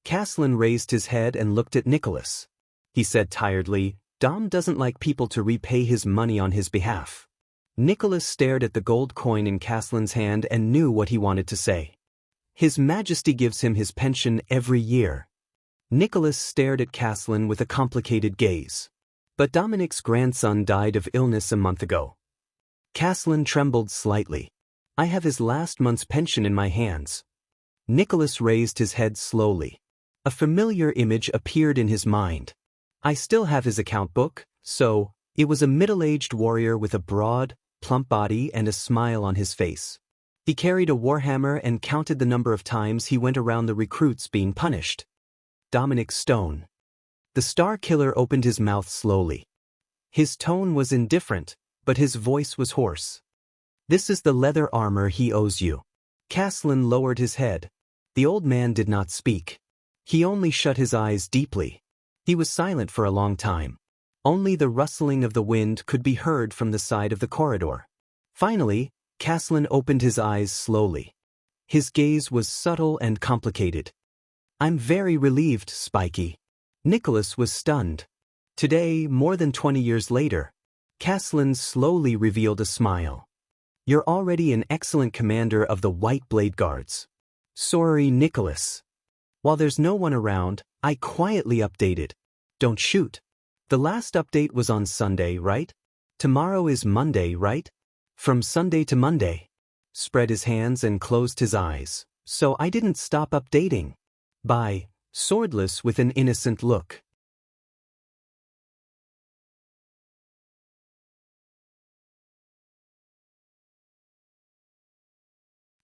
Caslin raised his head and looked at Nicholas. He said tiredly, Dom doesn't like people to repay his money on his behalf. Nicholas stared at the gold coin in Caslin's hand and knew what he wanted to say. His Majesty gives him his pension every year. Nicholas stared at Caslin with a complicated gaze. But Dominic's grandson died of illness a month ago. Caslin trembled slightly. I have his last month's pension in my hands. Nicholas raised his head slowly. A familiar image appeared in his mind. I still have his account book, so, it was a middle-aged warrior with a broad, plump body and a smile on his face. He carried a warhammer and counted the number of times he went around the recruits being punished. Dominic Stone. The Star Killer opened his mouth slowly. His tone was indifferent, but his voice was hoarse. This is the leather armor he owes you. Caslin lowered his head. The old man did not speak. He only shut his eyes deeply. He was silent for a long time. Only the rustling of the wind could be heard from the side of the corridor. Finally, Caslin opened his eyes slowly. His gaze was subtle and complicated. I'm very relieved, Spiky. Nicholas was stunned. Today, more than 20 years later, Caslin slowly revealed a smile. You're already an excellent commander of the White Blade Guards. Sorry, Nicholas. While there's no one around, I quietly updated. Don't shoot. The last update was on Sunday, right? Tomorrow is Monday, right? From Sunday to Monday. Spread his hands and closed his eyes. So I didn't stop updating. Bye, Swordless with an innocent look.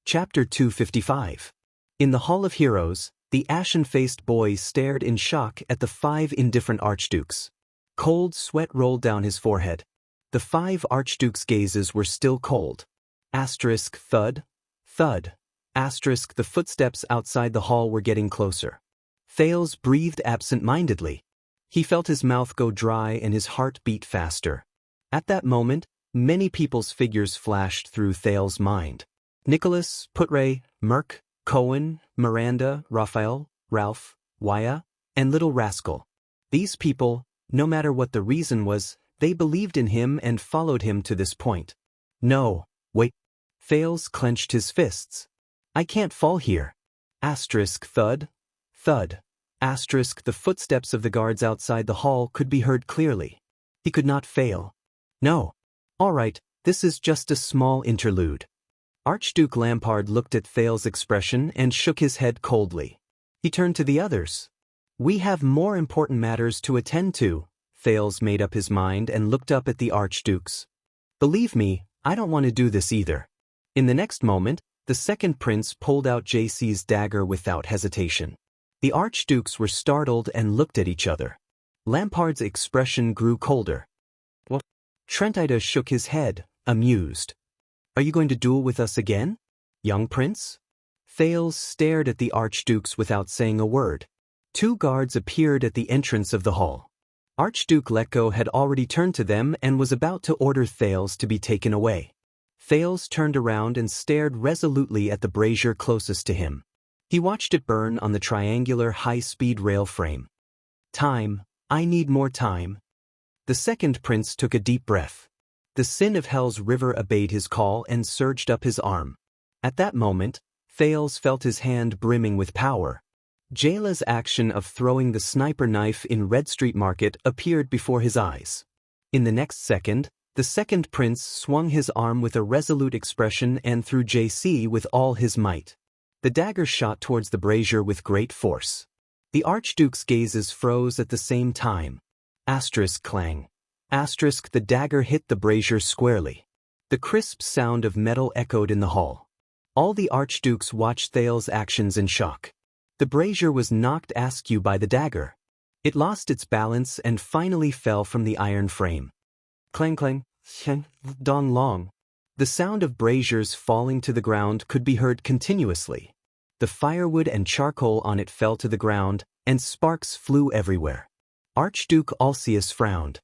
Chapter 255. In the Hall of Heroes, the ashen-faced boy stared in shock at the 5 indifferent archdukes. Cold sweat rolled down his forehead. The 5 archdukes' gazes were still cold. Asterisk thud, thud. Asterisk the footsteps outside the hall were getting closer. Thales breathed absent-mindedly. He felt his mouth go dry and his heart beat faster. At that moment, many people's figures flashed through Thales' mind. Nicholas, Putre, Merc, Cohen, Miranda, Raphael, Ralph, Waya, and Little Rascal. These people, no matter what the reason was, they believed in him and followed him to this point. No, wait. Thales clenched his fists. I can't fall here. Asterisk thud, thud. Asterisk the footsteps of the guards outside the hall could be heard clearly. He could not fail. No. All right, this is just a small interlude. Archduke Lampard looked at Thales' expression and shook his head coldly. He turned to the others. We have more important matters to attend to. Thales made up his mind and looked up at the archdukes. Believe me, I don't want to do this either. In the next moment, the second prince pulled out JC's dagger without hesitation. The archdukes were startled and looked at each other. Lampard's expression grew colder. What? Trentida shook his head, amused. Are you going to duel with us again, young prince? Thales stared at the archdukes without saying a word. 2 guards appeared at the entrance of the hall. Archduke Letko had already turned to them and was about to order Thales to be taken away. Thales turned around and stared resolutely at the brazier closest to him. He watched it burn on the triangular high-speed rail frame. Time, I need more time. The second prince took a deep breath. The sin of Hell's river obeyed his call and surged up his arm. At that moment, Thales felt his hand brimming with power. Jayla's action of throwing the sniper knife in Red Street Market appeared before his eyes. In the next second, the second prince swung his arm with a resolute expression and threw JC with all his might. The dagger shot towards the brazier with great force. The archduke's gazes froze at the same time. Asterisk clang. Asterisk the dagger hit the brazier squarely. The crisp sound of metal echoed in the hall. All the archdukes watched Thales' actions in shock. The brazier was knocked askew by the dagger. It lost its balance and finally fell from the iron frame. Clang clang, dong long. The sound of braziers falling to the ground could be heard continuously. The firewood and charcoal on it fell to the ground, and sparks flew everywhere. Archduke Alcius frowned.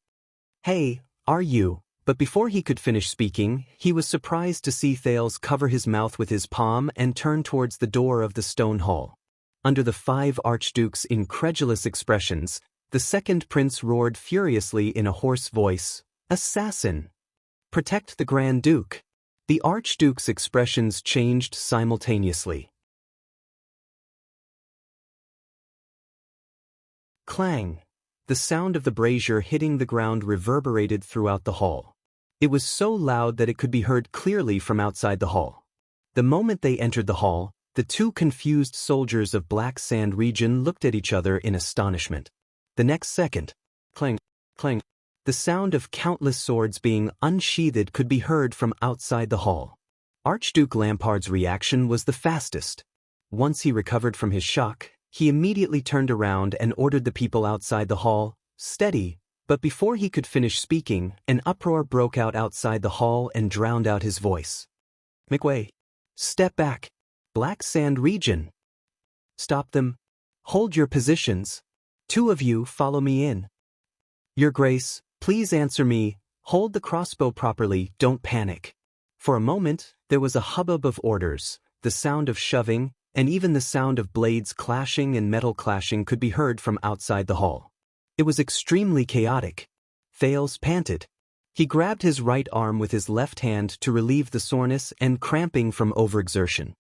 Hey, are you, But before he could finish speaking, he was surprised to see Thales cover his mouth with his palm and turn towards the door of the stone hall. Under the 5 archdukes' incredulous expressions, the second prince roared furiously in a hoarse voice, "Assassin! Protect the Grand Duke!" The archduke's expressions changed simultaneously. Clang! The sound of the brazier hitting the ground reverberated throughout the hall. It was so loud that it could be heard clearly from outside the hall. The moment they entered the hall, the 2 confused soldiers of Black Sand region looked at each other in astonishment. The next second, clang, clang, the sound of countless swords being unsheathed could be heard from outside the hall. Archduke Lampard's reaction was the fastest. Once he recovered from his shock, he immediately turned around and ordered the people outside the hall, "Steady," but before he could finish speaking, an uproar broke out outside the hall and drowned out his voice. "McWay! Step back! Black Sand region! Stop them! Hold your positions! 2 of you follow me in. Your Grace, please answer me, hold the crossbow properly, don't panic." For a moment, there was a hubbub of orders, the sound of shoving, and even the sound of blades clashing and metal clashing could be heard from outside the hall. It was extremely chaotic. Thales panted. He grabbed his right arm with his left hand to relieve the soreness and cramping from overexertion.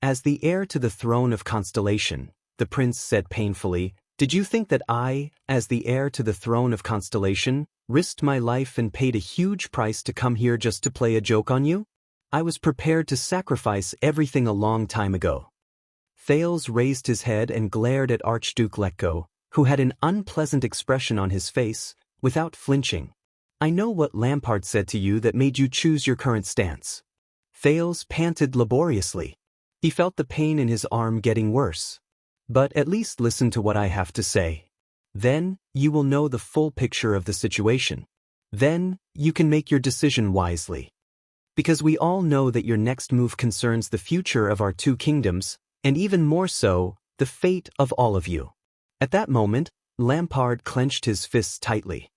"As the heir to the throne of Constellation," the prince said painfully, "did you think that I, as the heir to the throne of Constellation, risked my life and paid a huge price to come here just to play a joke on you? I was prepared to sacrifice everything a long time ago." Thales raised his head and glared at Archduke Letko, who had an unpleasant expression on his face, without flinching. "I know what Lampard said to you that made you choose your current stance." Thales panted laboriously. He felt the pain in his arm getting worse. "But at least listen to what I have to say. Then, you will know the full picture of the situation. Then, you can make your decision wisely. Because we all know that your next move concerns the future of our 2 kingdoms, and even more so, the fate of all of you." At that moment, Lampard clenched his fists tightly.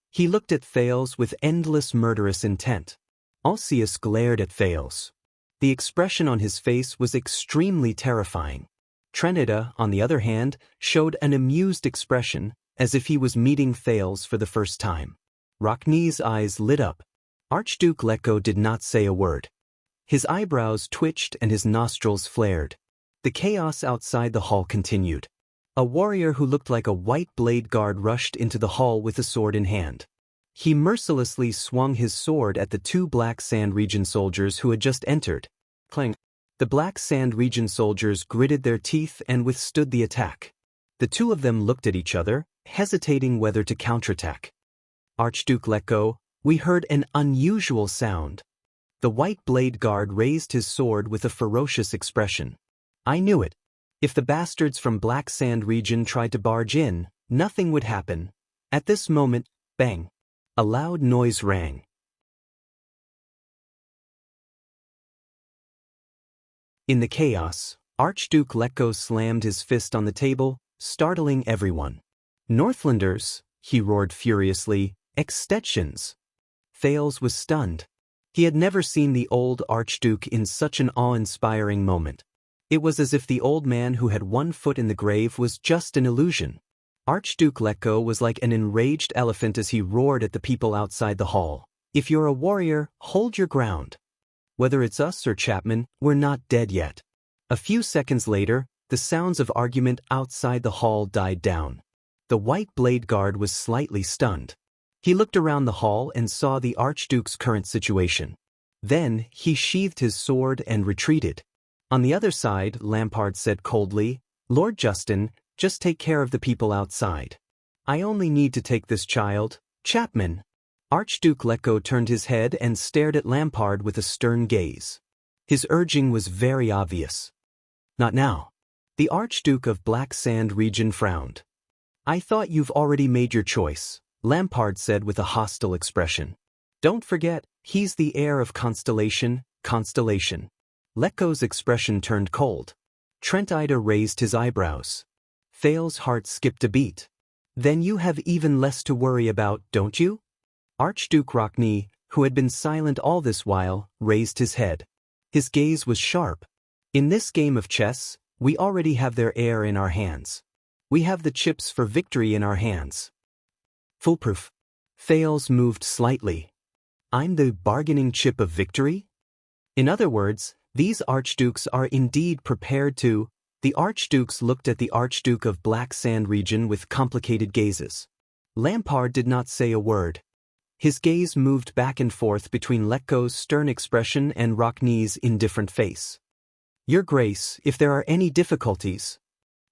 He looked at Thales with endless murderous intent. Alcius glared at Thales. The expression on his face was extremely terrifying. Trenida, on the other hand, showed an amused expression, as if he was meeting Thales for the first time. Rockne's eyes lit up. Archduke Letko did not say a word. His eyebrows twitched and his nostrils flared. The chaos outside the hall continued. A warrior who looked like a white blade guard rushed into the hall with a sword in hand. He mercilessly swung his sword at the 2 Black Sand region soldiers who had just entered. Clang! The Black Sand region soldiers gritted their teeth and withstood the attack. The 2 of them looked at each other, hesitating whether to counterattack. "Archduke Letko, we heard an unusual sound." The white blade guard raised his sword with a ferocious expression. "I knew it. If the bastards from Black Sand region tried to barge in, nothing would happen." At this moment, bang! A loud noise rang. In the chaos, Archduke Letko slammed his fist on the table, startling everyone. "Northlanders," he roared furiously, "extensions." Thales was stunned. He had never seen the old Archduke in such an awe-inspiring moment. It was as if the old man who had 1 foot in the grave was just an illusion. Archduke Letko was like an enraged elephant as he roared at the people outside the hall. "If you're a warrior, hold your ground. Whether it's us or Chapman, we're not dead yet." A few seconds later, the sounds of argument outside the hall died down. The white blade guard was slightly stunned. He looked around the hall and saw the Archduke's current situation. Then, he sheathed his sword and retreated. On the other side, Lampard said coldly, "Lord Justin, just take care of the people outside. I only need to take this child, Chapman." Archduke Letko turned his head and stared at Lampard with a stern gaze. His urging was very obvious. "Not now." The Archduke of Black Sand region frowned. "I thought you've already made your choice," Lampard said with a hostile expression. "Don't forget, he's the heir of Constellation. Letko's expression turned cold. Trenida raised his eyebrows. Thales' heart skipped a beat. "Then you have even less to worry about, don't you?" Archduke Rockne, who had been silent all this while, raised his head. His gaze was sharp. In this game of chess, we already have their heir in our hands. We have the chips for victory in our hands. Foolproof. Thales moved slightly. I'm the bargaining chip of victory? In other words, these archdukes are indeed prepared to. The archdukes looked at the Archduke of Black Sand region with complicated gazes. Lampard did not say a word. His gaze moved back and forth between Letko's stern expression and Rocknee's indifferent face. Your Grace, if there are any difficulties.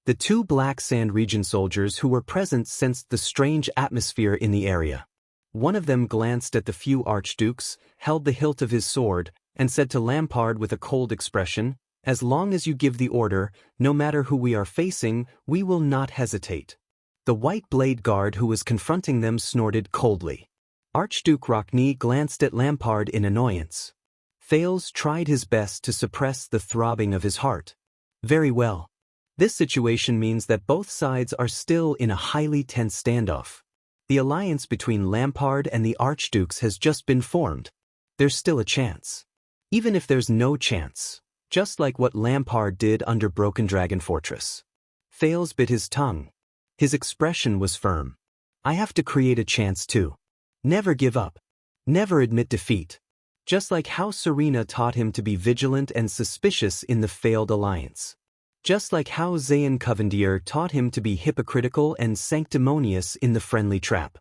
The two Black Sand region soldiers who were present sensed the strange atmosphere in the area. One of them glanced at the few archdukes, held the hilt of his sword, and said to Lampard with a cold expression, "As long as you give the order, no matter who we are facing, we will not hesitate." The white blade guard who was confronting them snorted coldly. Archduke Rocknee glanced at Lampard in annoyance. Thales tried his best to suppress the throbbing of his heart. Very well. This situation means that both sides are still in a highly tense standoff. The alliance between Lampard and the archdukes has just been formed. There's still a chance. Even if there's no chance, just like what Lampard did under Broken Dragon Fortress. Thales bit his tongue. His expression was firm. I have to create a chance too. Never give up. Never admit defeat. Just like how Serena taught him to be vigilant and suspicious in the failed alliance. Just like how Zayn Covendier taught him to be hypocritical and sanctimonious in the friendly trap.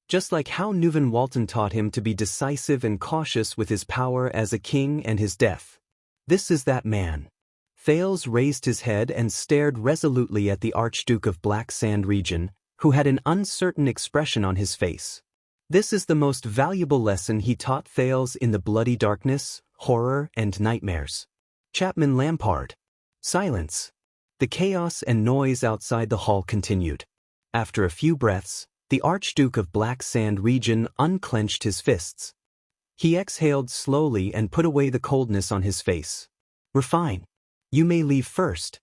Just like how Neuven Walton taught him to be decisive and cautious with his power as a king and his death. This is that man. Thales raised his head and stared resolutely at the Archduke of Black Sand region, who had an uncertain expression on his face. This is the most valuable lesson he taught Thales in the bloody darkness, horror, and nightmares. Chapman Lampard. Silence. The chaos and noise outside the hall continued. After a few breaths, the Archduke of Black Sand region unclenched his fists. He exhaled slowly and put away the coldness on his face. We're fine. You may leave first.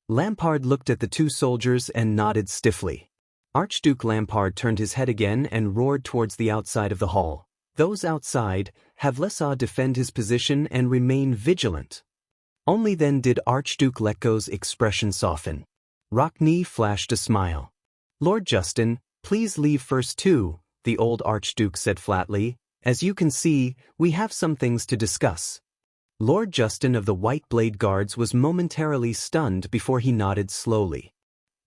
Lampard looked at the two soldiers and nodded stiffly. Archduke Lampard turned his head again and roared towards the outside of the hall. Those outside, have Lessa defend his position and remain vigilant. Only then did Archduke Letko's expression soften. Rocknee flashed a smile. Lord Justin, please leave first too, the old Archduke said flatly. As you can see, we have some things to discuss. Lord Justin of the White Blade Guards was momentarily stunned before he nodded slowly.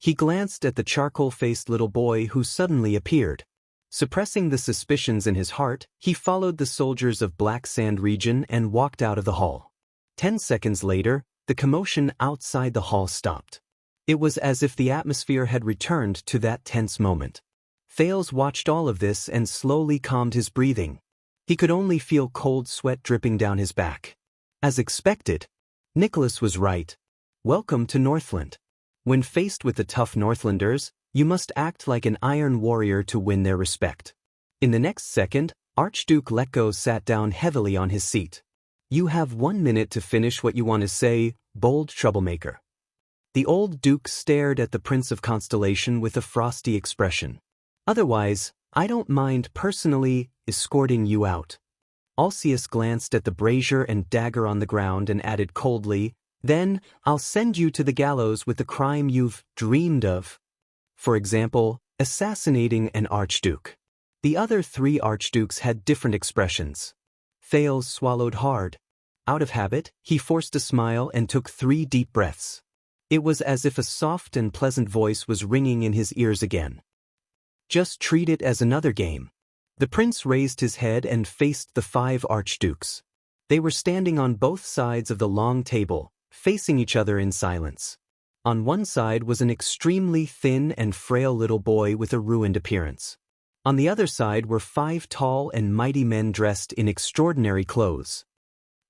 He glanced at the charcoal-faced little boy who suddenly appeared. Suppressing the suspicions in his heart, he followed the soldiers of Black Sand region and walked out of the hall. 10 seconds later, the commotion outside the hall stopped. It was as if the atmosphere had returned to that tense moment. Thales watched all of this and slowly calmed his breathing. He could only feel cold sweat dripping down his back. As expected, Nicholas was right. Welcome to Northland. When faced with the tough Northlanders, you must act like an iron warrior to win their respect. In the next second, Archduke Letko sat down heavily on his seat. You have 1 minute to finish what you want to say, bold troublemaker. The old duke stared at the Prince of Constellation with a frosty expression. Otherwise, I don't mind personally escorting you out. Alcius glanced at the brazier and dagger on the ground and added coldly, then, I'll send you to the gallows with the crime you've dreamed of. For example, assassinating an archduke. The other 3 archdukes had different expressions. Thales swallowed hard. Out of habit, he forced a smile and took 3 deep breaths. It was as if a soft and pleasant voice was ringing in his ears again. Just treat it as another game. The prince raised his head and faced the 5 archdukes. They were standing on both sides of the long table, facing each other in silence. On one side was an extremely thin and frail little boy with a ruined appearance. On the other side were 5 tall and mighty men dressed in extraordinary clothes.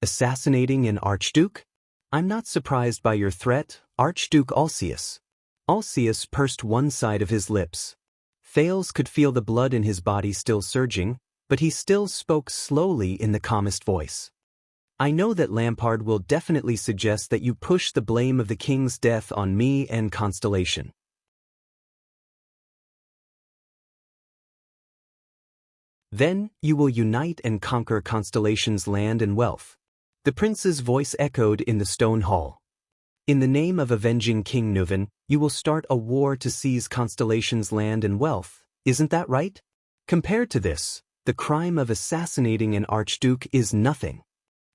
Assassinating an archduke? I'm not surprised by your threat, Archduke Alcius. Alcius pursed one side of his lips. Thales could feel the blood in his body still surging, but he still spoke slowly in the calmest voice. I know that Lampard will definitely suggest that you push the blame of the king's death on me and Constellation. Then you will unite and conquer constellations, land and wealth. The prince's voice echoed in the stone hall. In the name of avenging King Nuvan, you will start a war to seize constellations, land and wealth, isn't that right? Compared to this, the crime of assassinating an archduke is nothing.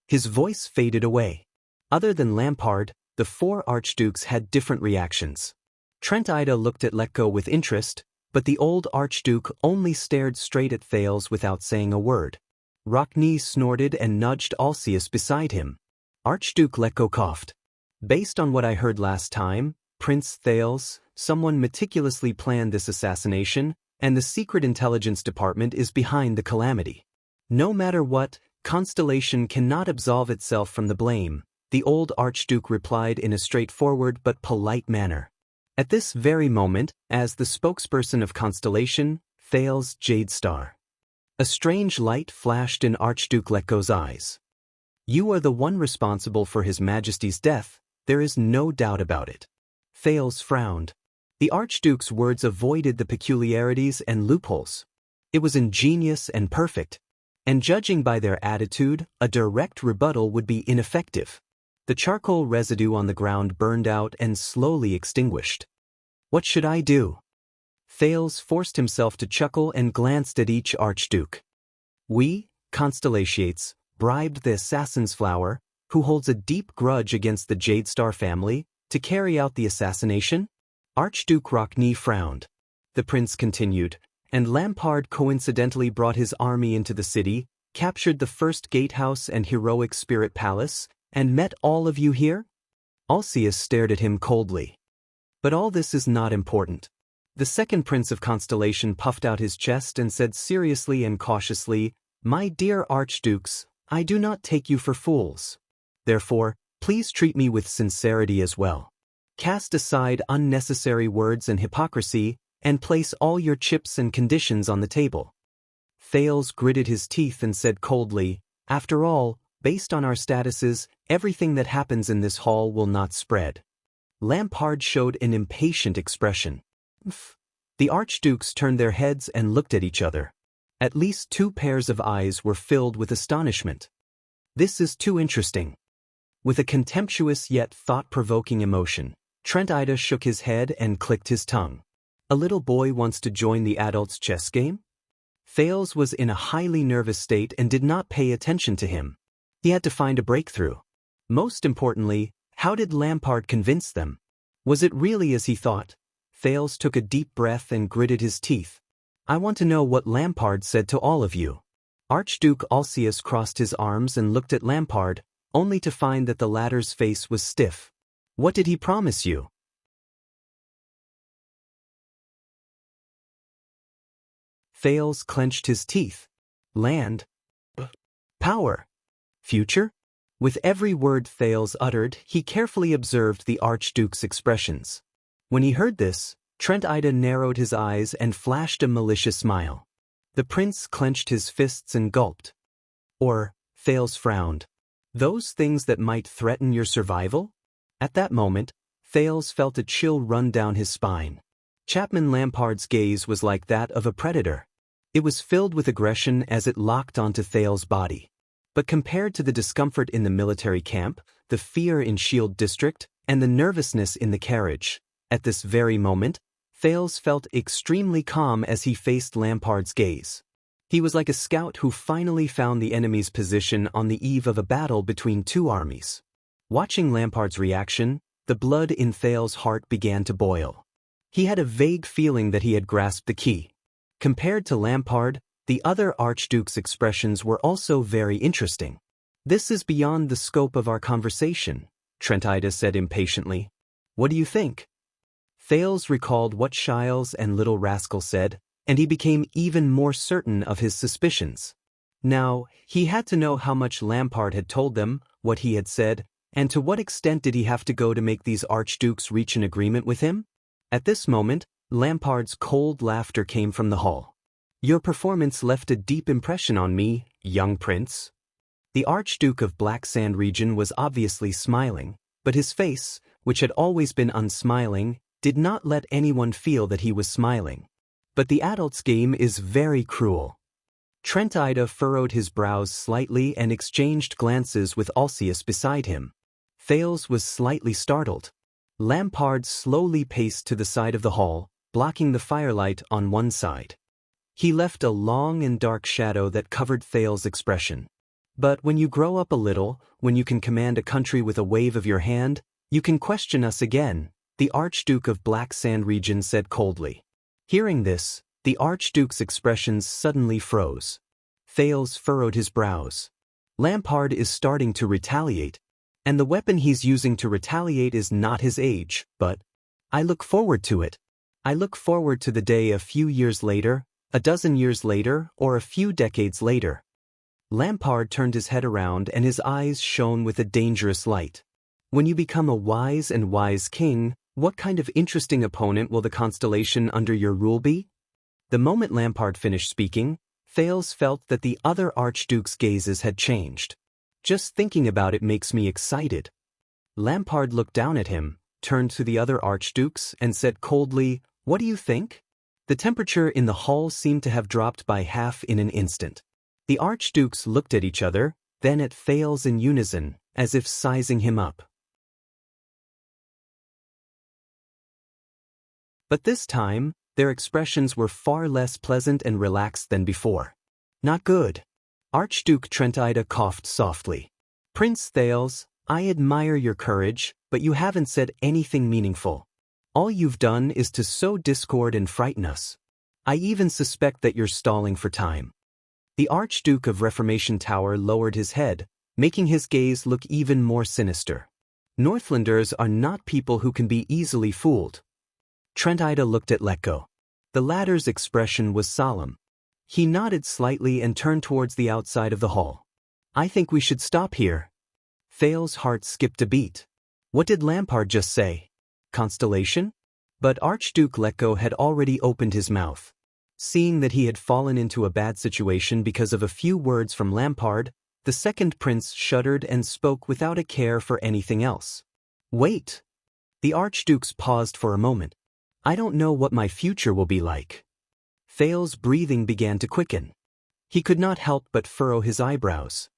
His voice faded away. Other than Lampard, the 4 archdukes had different reactions. Trent Ida looked at Letko with interest, but the old archduke only stared straight at Thales without saying a word. Rockne snorted and nudged Alcius beside him. Archduke Letko coughed. Based on what I heard last time, Prince Thales, someone meticulously planned this assassination, and the Secret Intelligence Department is behind the calamity. No matter what, Constellation cannot absolve itself from the blame, the old archduke replied in a straightforward but polite manner. At this very moment, as the spokesperson of Constellation, Thales Jadestar. A strange light flashed in Archduke Letko's eyes. You are the one responsible for His Majesty's death, there is no doubt about it. Thales frowned. The Archduke's words avoided the peculiarities and loopholes. It was ingenious and perfect, and judging by their attitude, a direct rebuttal would be ineffective. The charcoal residue on the ground burned out and slowly extinguished. What should I do? Thales forced himself to chuckle and glanced at each archduke. We, Constellations, bribed the assassin's flower, who holds a deep grudge against the Jadestar family, to carry out the assassination? Archduke Rockne frowned. The prince continued, and Lampard coincidentally brought his army into the city, captured the first gatehouse and heroic spirit palace, and met all of you here? Alcius stared at him coldly. But all this is not important. The second prince of Constellation puffed out his chest and said seriously and cautiously, My dear archdukes, I do not take you for fools. Therefore, please treat me with sincerity as well. Cast aside unnecessary words and hypocrisy, and place all your chips and conditions on the table. Thales gritted his teeth and said coldly, After all, based on our statuses, everything that happens in this hall will not spread. Lampard showed an impatient expression. The archdukes turned their heads and looked at each other. At least 2 pairs of eyes were filled with astonishment. This is too interesting. With a contemptuous yet thought-provoking emotion, Trent Ida shook his head and clicked his tongue. A little boy wants to join the adults' chess game? Thales was in a highly nervous state and did not pay attention to him. He had to find a breakthrough. Most importantly, how did Lampard convince them? Was it really as he thought? Thales took a deep breath and gritted his teeth. I want to know what Lampard said to all of you. Archduke Alcius crossed his arms and looked at Lampard, only to find that the latter's face was stiff. What did he promise you? Thales clenched his teeth. Land. Power. Future? With every word Thales uttered, he carefully observed the Archduke's expressions. When he heard this, Trent Ida narrowed his eyes and flashed a malicious smile. The prince clenched his fists and gulped. Or, Thales frowned. Those things that might threaten your survival? At that moment, Thales felt a chill run down his spine. Chapman Lampard's gaze was like that of a predator. It was filled with aggression as it locked onto Thales' body. But compared to the discomfort in the military camp, the fear in Shield District, and the nervousness in the carriage, at this very moment, Thales felt extremely calm as he faced Lampard's gaze. He was like a scout who finally found the enemy's position on the eve of a battle between 2 armies. Watching Lampard's reaction, the blood in Thales' heart began to boil. He had a vague feeling that he had grasped the key. Compared to Lampard, the other archduke's expressions were also very interesting. This is beyond the scope of our conversation, Trent Ida said impatiently. What do you think? Thales recalled what Shiles and Little Rascal said, and he became even more certain of his suspicions. Now, he had to know how much Lampard had told them, what he had said, and to what extent did he have to go to make these archdukes reach an agreement with him? At this moment, Lampard's cold laughter came from the hall. Your performance left a deep impression on me, young prince. The Archduke of Black Sand region was obviously smiling, but his face, which had always been unsmiling, did not let anyone feel that he was smiling. But the adults' game is very cruel. Trentida furrowed his brows slightly and exchanged glances with Alcius beside him. Thales was slightly startled. Lampard slowly paced to the side of the hall, blocking the firelight on one side. He left a long and dark shadow that covered Thales' expression. But when you grow up a little, when you can command a country with a wave of your hand, you can question us again, the Archduke of Black Sand region said coldly. Hearing this, the Archduke's expressions suddenly froze. Thales furrowed his brows. Lampard is starting to retaliate. And the weapon he's using to retaliate is not his age, but I look forward to it. I look forward to the day a few years later, a dozen years later, or a few decades later. Lampard turned his head around and his eyes shone with a dangerous light. When you become a wise and wise king, what kind of interesting opponent will the constellation under your rule be? The moment Lampard finished speaking, Thales felt that the other Archduke's gazes had changed. Just thinking about it makes me excited. Lampard looked down at him, turned to the other Archdukes, and said coldly, "What do you think?" The temperature in the hall seemed to have dropped by half in an instant. The Archdukes looked at each other, then at Thales in unison, as if sizing him up. But this time, their expressions were far less pleasant and relaxed than before. Not good. Archduke Trentida coughed softly. "Prince Thales, I admire your courage, but you haven't said anything meaningful. All you've done is to sow discord and frighten us. I even suspect that you're stalling for time." The Archduke of Reformation Tower lowered his head, making his gaze look even more sinister. Northlanders are not people who can be easily fooled. Trentida looked at Letko. The latter's expression was solemn. He nodded slightly and turned towards the outside of the hall. "I think we should stop here." Thales' heart skipped a beat. What did Lampard just say? Constellation? But Archduke Letko had already opened his mouth. Seeing that he had fallen into a bad situation because of a few words from Lampard, the second prince shuddered and spoke without a care for anything else. "Wait." The Archdukes paused for a moment. "I don't know what my future will be like." Thales' breathing began to quicken. He could not help but furrow his eyebrows.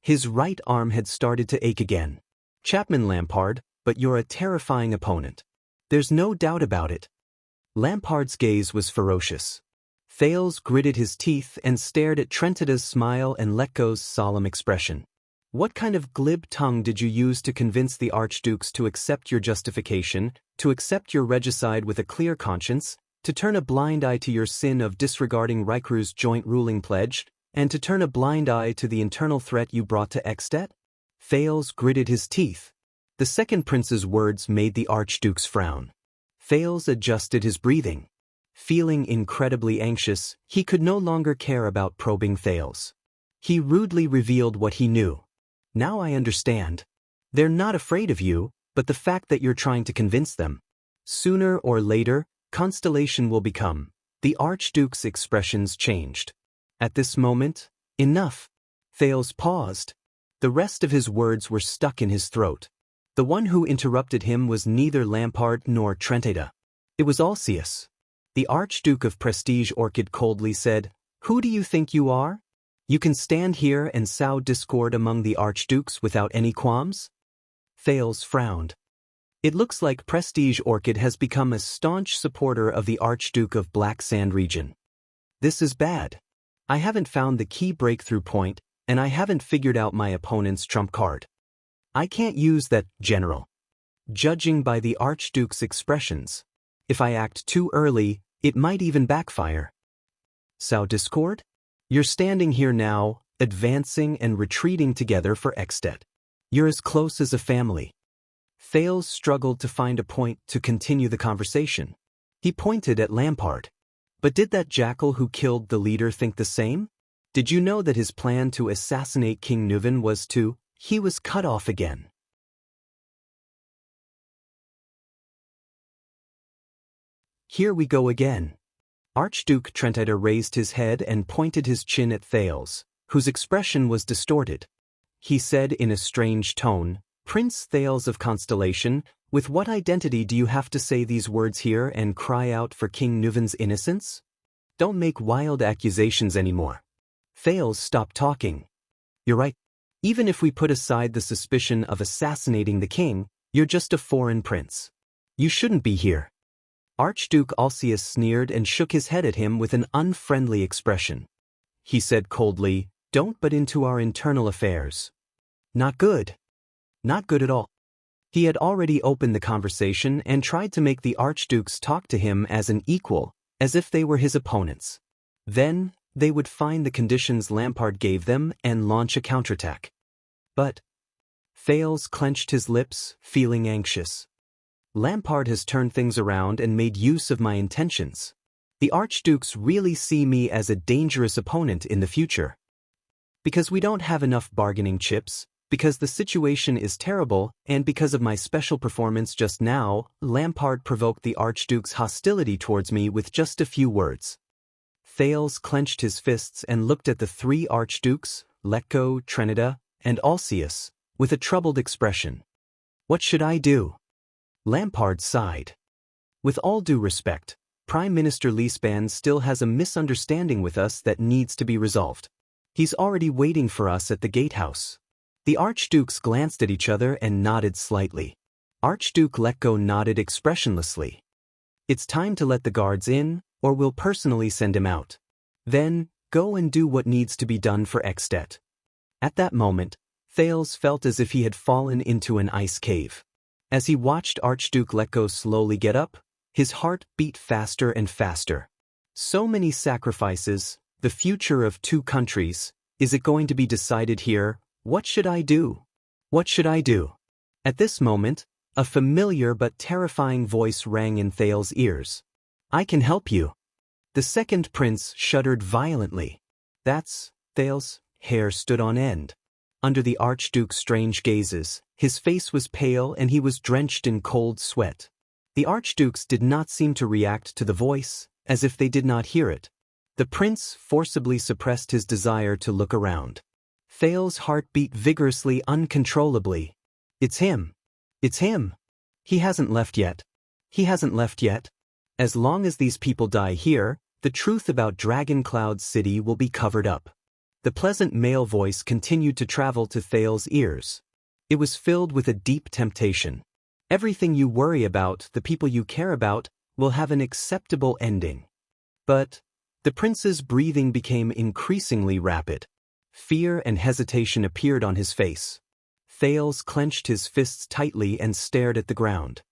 His right arm had started to ache again. "Chapman Lampard, but you're a terrifying opponent. There's no doubt about it." Lampard's gaze was ferocious. Thales gritted his teeth and stared at Trentida's smile and Letko's solemn expression. "What kind of glib tongue did you use to convince the Archdukes to accept your justification, to accept your regicide with a clear conscience, to turn a blind eye to your sin of disregarding Reichru's joint ruling pledge, and to turn a blind eye to the internal threat you brought to Ekstedt?" Thales gritted his teeth. The second prince's words made the Archdukes frown. Thales adjusted his breathing. Feeling incredibly anxious, he could no longer care about probing Thales. He rudely revealed what he knew. "Now I understand. They're not afraid of you, but the fact that you're trying to convince them. Sooner or later, Constellation will become." The Archduke's expressions changed. At this moment, enough. Thales paused. The rest of his words were stuck in his throat. The one who interrupted him was neither Lampard nor Trentida. It was Alcius. The Archduke of Prestige Orchid coldly said, "Who do you think you are? You can stand here and sow discord among the Archdukes without any qualms?" Thales frowned. "It looks like Prestige Orchid has become a staunch supporter of the Archduke of Black Sand region. This is bad. I haven't found the key breakthrough point, and I haven't figured out my opponent's trump card. I can't use that, General. Judging by the Archduke's expressions, if I act too early, it might even backfire." "Sow discord? You're standing here now, advancing and retreating together for Ekstedt. You're as close as a family." Thales struggled to find a point to continue the conversation. He pointed at Lampard. "But did that jackal who killed the leader think the same? Did you know that his plan to assassinate King Nuvan was to... He was cut off again." "Here we go again." Archduke Trentida raised his head and pointed his chin at Thales, whose expression was distorted. He said in a strange tone, "Prince Thales of Constellation, with what identity do you have to say these words here and cry out for King Nuvan's innocence? Don't make wild accusations anymore. Thales stopped talking. You're right. Even if we put aside the suspicion of assassinating the king, you're just a foreign prince. You shouldn't be here. Archduke Alsius sneered and shook his head at him with an unfriendly expression. He said coldly, "Don't butt into our internal affairs." Not good. Not good at all. He had already opened the conversation and tried to make the archdukes talk to him as an equal, as if they were his opponents. Then, they would find the conditions Lampard gave them and launch a counterattack. But Thales clenched his lips, feeling anxious. Lampard has turned things around and made use of my intentions. The archdukes really see me as a dangerous opponent in the future. Because we don't have enough bargaining chips, because the situation is terrible, and because of my special performance just now, Lampard provoked the archduke's hostility towards me with just a few words. Thales clenched his fists and looked at the three archdukes, Letko, Trinita, and Alsius, with a troubled expression. What should I do? Lampard sighed. With all due respect, Prime Minister Leespan still has a misunderstanding with us that needs to be resolved. He's already waiting for us at the gatehouse. The archdukes glanced at each other and nodded slightly. Archduke Letko nodded expressionlessly. It's time to let the guards in, or we'll personally send him out. Then, go and do what needs to be done for Ekstedt. At that moment, Thales felt as if he had fallen into an ice cave. As he watched Archduke Letko slowly get up, his heart beat faster and faster. So many sacrifices, the future of two countries, is it going to be decided here? What should I do? What should I do? At this moment, a familiar but terrifying voice rang in Thales' ears. I can help you. The second prince shuddered violently. That's Thales. Heir stood on end. Under the archduke's strange gazes, his face was pale and he was drenched in cold sweat. The archdukes did not seem to react to the voice, as if they did not hear it. The prince forcibly suppressed his desire to look around. Thales' heart beat vigorously, uncontrollably. It's him. It's him. He hasn't left yet. He hasn't left yet. As long as these people die here, the truth about Dragon Cloud City will be covered up. The pleasant male voice continued to travel to Thales' ears. It was filled with a deep temptation. Everything you worry about, the people you care about, will have an acceptable ending. But the prince's breathing became increasingly rapid. Fear and hesitation appeared on his face. Thales clenched his fists tightly and stared at the ground.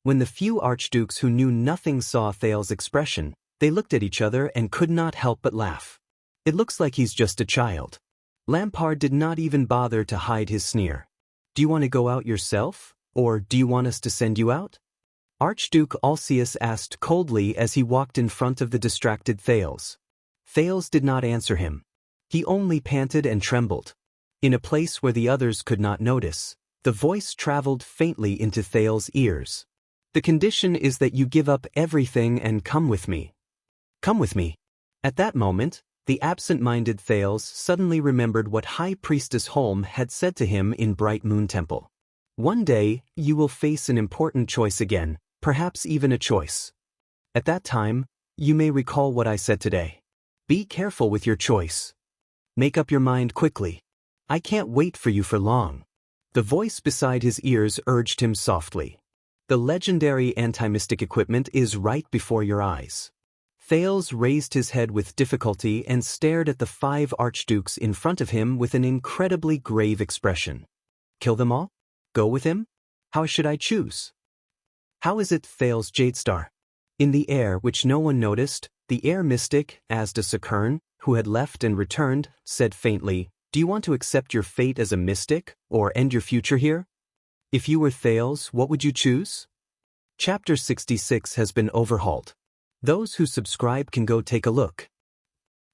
When the few archdukes who knew nothing saw Thales' expression, they looked at each other and could not help but laugh. It looks like he's just a child. Lampard did not even bother to hide his sneer. Do you want to go out yourself, or do you want us to send you out? Archduke Alsius asked coldly as he walked in front of the distracted Thales. Thales did not answer him. He only panted and trembled. In a place where the others could not notice, the voice traveled faintly into Thales' ears. The condition is that you give up everything and come with me. Come with me. At that moment, the absent-minded Thales suddenly remembered what High Priestess Holm had said to him in Bright Moon Temple. One day, you will face an important choice again, perhaps even a choice. At that time, you may recall what I said today. Be careful with your choice. Make up your mind quickly. I can't wait for you for long. The voice beside his ears urged him softly. The legendary anti-mystic equipment is right before your eyes. Thales raised his head with difficulty and stared at the 5 archdukes in front of him with an incredibly grave expression. Kill them all? Go with him? How should I choose? How is it, Thales Jadestar? In the air, which no one noticed, the air mystic, Asda Sakern, who had left and returned, said faintly, Do you want to accept your fate as a mystic, or end your future here? If you were Thales, what would you choose? Chapter 66 has been overhauled. Those who subscribe can go take a look.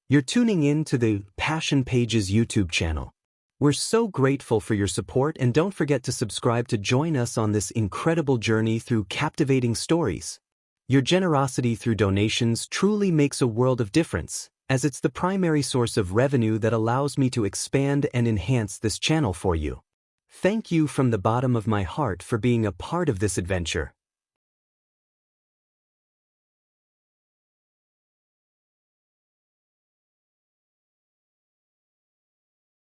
You're tuning in to the Passion Pages YouTube channel. We're so grateful for your support, and don't forget to subscribe to join us on this incredible journey through captivating stories. Your generosity through donations truly makes a world of difference, as it's the primary source of revenue that allows me to expand and enhance this channel for you. Thank you from the bottom of my heart for being a part of this adventure.